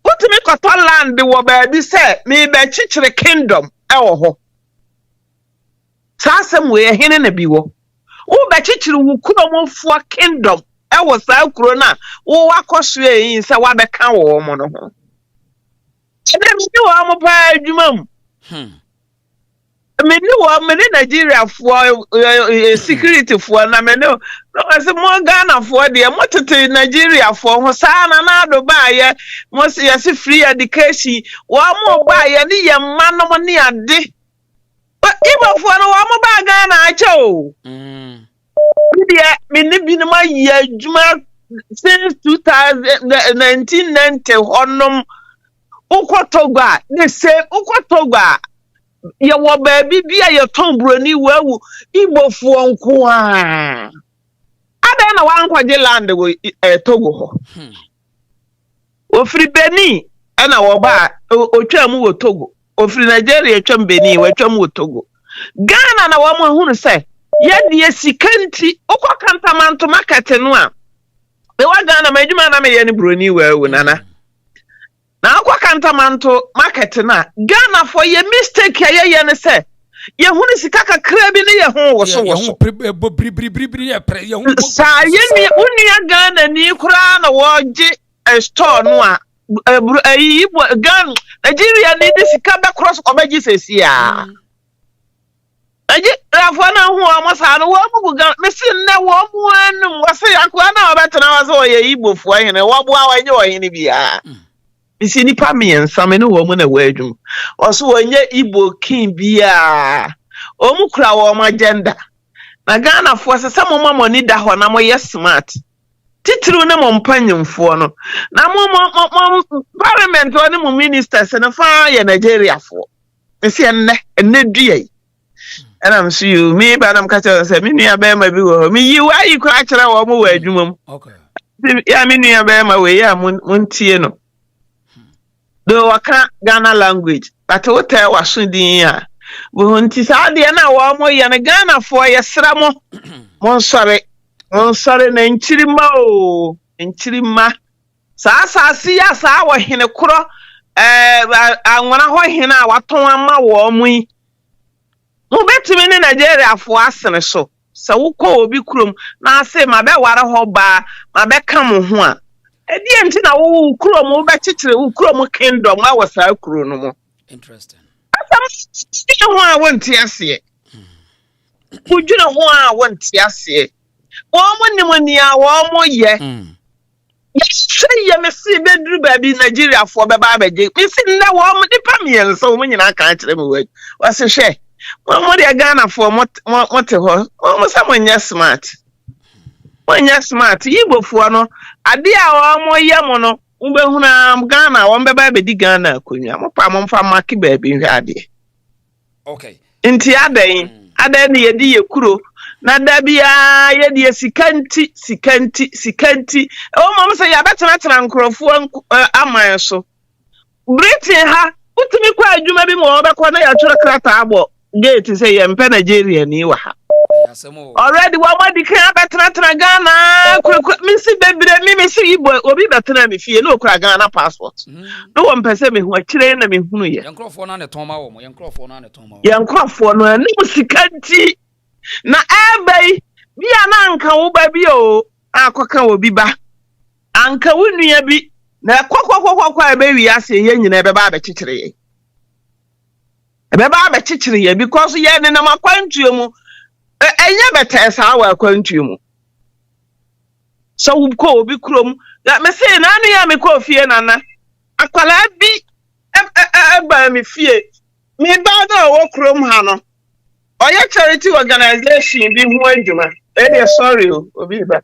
What me koto land wo ba bi say me be chichire kingdom e wo ho. Sa asem we hene na bi wo. Wo be chichire wo kurom fo kingdom e wo sa kuro na wo akoso yin say wa be kan wo mo no ho. Ede mi ni wo mo pa adwuma mu. Me ni Nigeria for security for na me no say mo Ghana for there mo tete Nigeria for ho sa na do ba ye mo say yes free education wo mo ba ye ni ye ma no mo ni ade but Igbo for no wo mo ba Ghana ache o me ni bi no ma ye adwuma since 1990 honnom ukotogwa ne say ukotogwa ye wo baby bia ye ton broni wawu Igbo fo nko a ada na wan kwaje land go Togo ho ofri Benin ana wo ba otwa mu wo Togo ofri Nigeria twam Benin wo twam wo Togo Ghana na wo mo hunu se ye die sikanti ukokantamanto market no a be wa Ghana madwuma na me ye ni broni wawu nana na akwa kantamanto market na Ghana for ye mistake ye ne say ye hunu sika kakra bi ne ye ho wo so sa ye ni unia Ghana ni kura na woje store no a Ghana Nigeria ni de sika be cross obeji sesi a aje rafo na ho amasa no wo mu Ghana me sin na wo mu anu wo se akwa na obetena wa so ye Igbo fo hene wo bo a wanye wo hene bia isi nipa miensa me ne wo mu na wadwum oso wonye Igbo king bia omu kura wo ma agenda na Ghana fo se samo mamoni da ho na mo ye smart titru ne mo mpanyimfo no na mo parliament oni mo ministers na fa ye Nigeria fo isi enne due and I'm see you me ba nam ka tell say me nua ba ma bi wo me yi wa yi kura kire wo mo wadwum okay ya me nua ba ma we ya montie no do waka Ghana language but what was din ya bo nti sa de na wo mo ye na Ghana for ye sra mo mon sore na nchirima o nchirima sa ya sa wo hene kro anwona ho hene a waton ama wo mo yi mo betimi ni Nigeria for asene so sa wo ko obi krom na ase ma be ware ho ba ma be ka mo ho a edi enti na wo kuro mo be chichire wo kuro mo kingdom a wo sa kuro no mo interesting asam ho a wonti ase kujuna ho a wonti ase wo mo ni mo ni a wo mo ye ye me si be duru ba bi Nigeria fo be ba beje me si na wo mo dipa mienso wo nyina ka kire me wa se hwe Mo de Ghana for mo te ho. Mo say mo smart. Mo smart. Igbo fo no ade a mo ye mo no Ube na Ghana won beba be di Ghana akonya. Mo pa mo fa mark ba bi hwe ade. Okay. Nti adan na ye di ye kuro na da bia ye di sikanti. O mom say ya betena nkrofo aman so. Britain ha utumi kwa adwuma bi mo obekọ na ya twere krata abo gate say ye mpe Nigeria ni wa ha. Already wa ma dikan betena Ghana me si bebre me si Igbo obi betena me fie no kura Ghana passport. No wo mpese me hu akire na me hunu ye. Yankrofo na ne toma wo mo yankrofo na ne toma wo. Yankrofo no ani musikanti na ebei bia na anka wo ba bi o akoka wo bi ba. Anka wo nua bi na kwakwa ebe wi ase ye nyina ebe ba abekekere ye. Ebe ba abekekere ye because ye ne na makwantuo mu enye beta sa wa akwantuo mu. So wo ko obi krom na me say na anu ya me ko fie nana. Akwala bi ba me fie. Me ba da wo krom ha no. Oya charity organization bi hu adwuma. Eh sorry obi ba.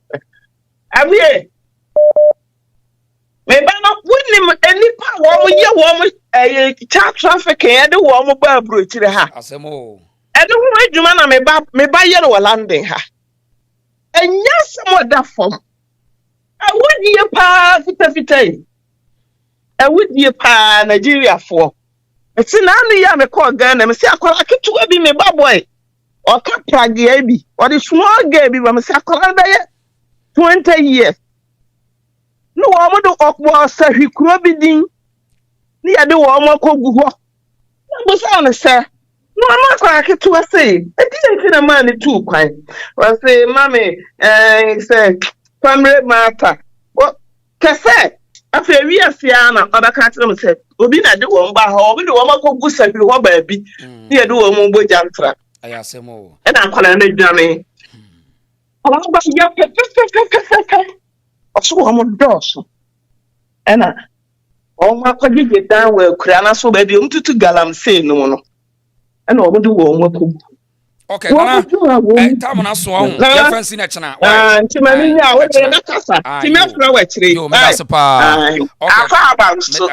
Abiye me ba no woni enipa wo ye wo child trafficking e de wo mo ba abrochire ha. Asemo. E de hu adwuma na me ba ye no landing ha. Enya some da form. I would ye pa fita. I would ye pa Nigeria for. It's na anu ya me call Ghana me say akwala ketu bi me ba boy. O ka prage bi. O the small girl bi me say akwala da ye 20 years. No wo do okwo sahwikuro bi din. Ni ya de wo mo kogu ho. Mo say on say no ma kwa ketu say. E di na man ni tu kwan. O say mama say family matter. What kese afa wi afia na obaka tire mo say obi na de wo mba ha obi de wo makogu sahwi ho ba bi. Ni ya de wo mo boja ntra. Ayasemo. E na kwala na dwane. Ala ba ya fe. Oso wo mo doso. Ena o ma kwagige dan we kura na so ba bi mtutu galam say no no. Ena o mo de wo mo kogu. Okay, Nana. Time na so ahun. Your friends na chana. Ntimani ya we na kasa. Timi afra wa chire. Yo, me da sepa. Okay. Afa aba so.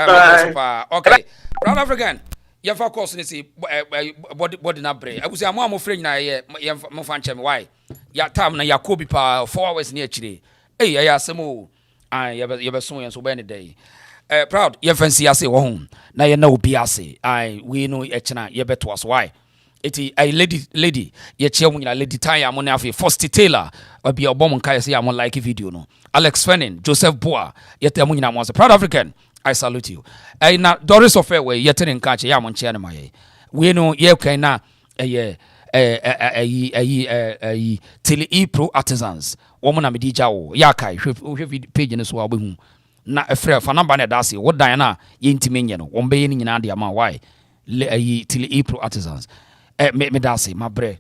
Okay. Brown African. Your for course ni say body na bre. Abusi amo amofre nyina ye mo fan chem why. Ya time na Yakobi pa 4 hours ni chire. Eh ya asemo. Ye be so yen so be ni day. Proud your friends ya say wo hon. Na ye na obi ase. We know e chana ye beto us why. Eti a lady ye chia mu nyina lady Tanya mo na afi first Taylor obi obom nkai say am like video no Alex Fenin Joseph Boa ye te mu nyina mo Proud African I salute you na Doris of Fairway ye te nka che ya mo nche na maye we no ye kan na Tele Pro Artisans wo mo na me dija wo ya kai hwe page ne so wa behu na efre fa number na da se wo dan na ye ntime nye no wo mbe ye ni nyina de ama why Tele Pro Artisans me da say my bre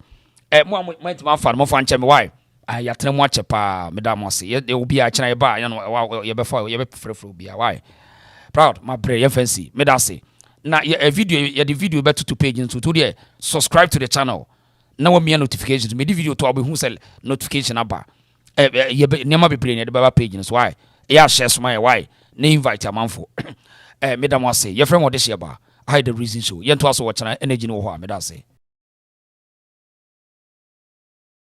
mo ma fa mo fa nche me why ya tena mo ache pa me da mo say ye obi a chena ye ba ye no ye be fa ye be frefro obi a why Proud my bre ye fancy me da say na ye video ye the video be to page into to there subscribe to the channel na wo me notifications me the video to obi hu sell notification aba ye be nema be bre ne de ba page so why ya share so my why na invite amanfo me da mo say ye friend wo de share ba hide the reason so ye to aso wo chena energy no ho me da say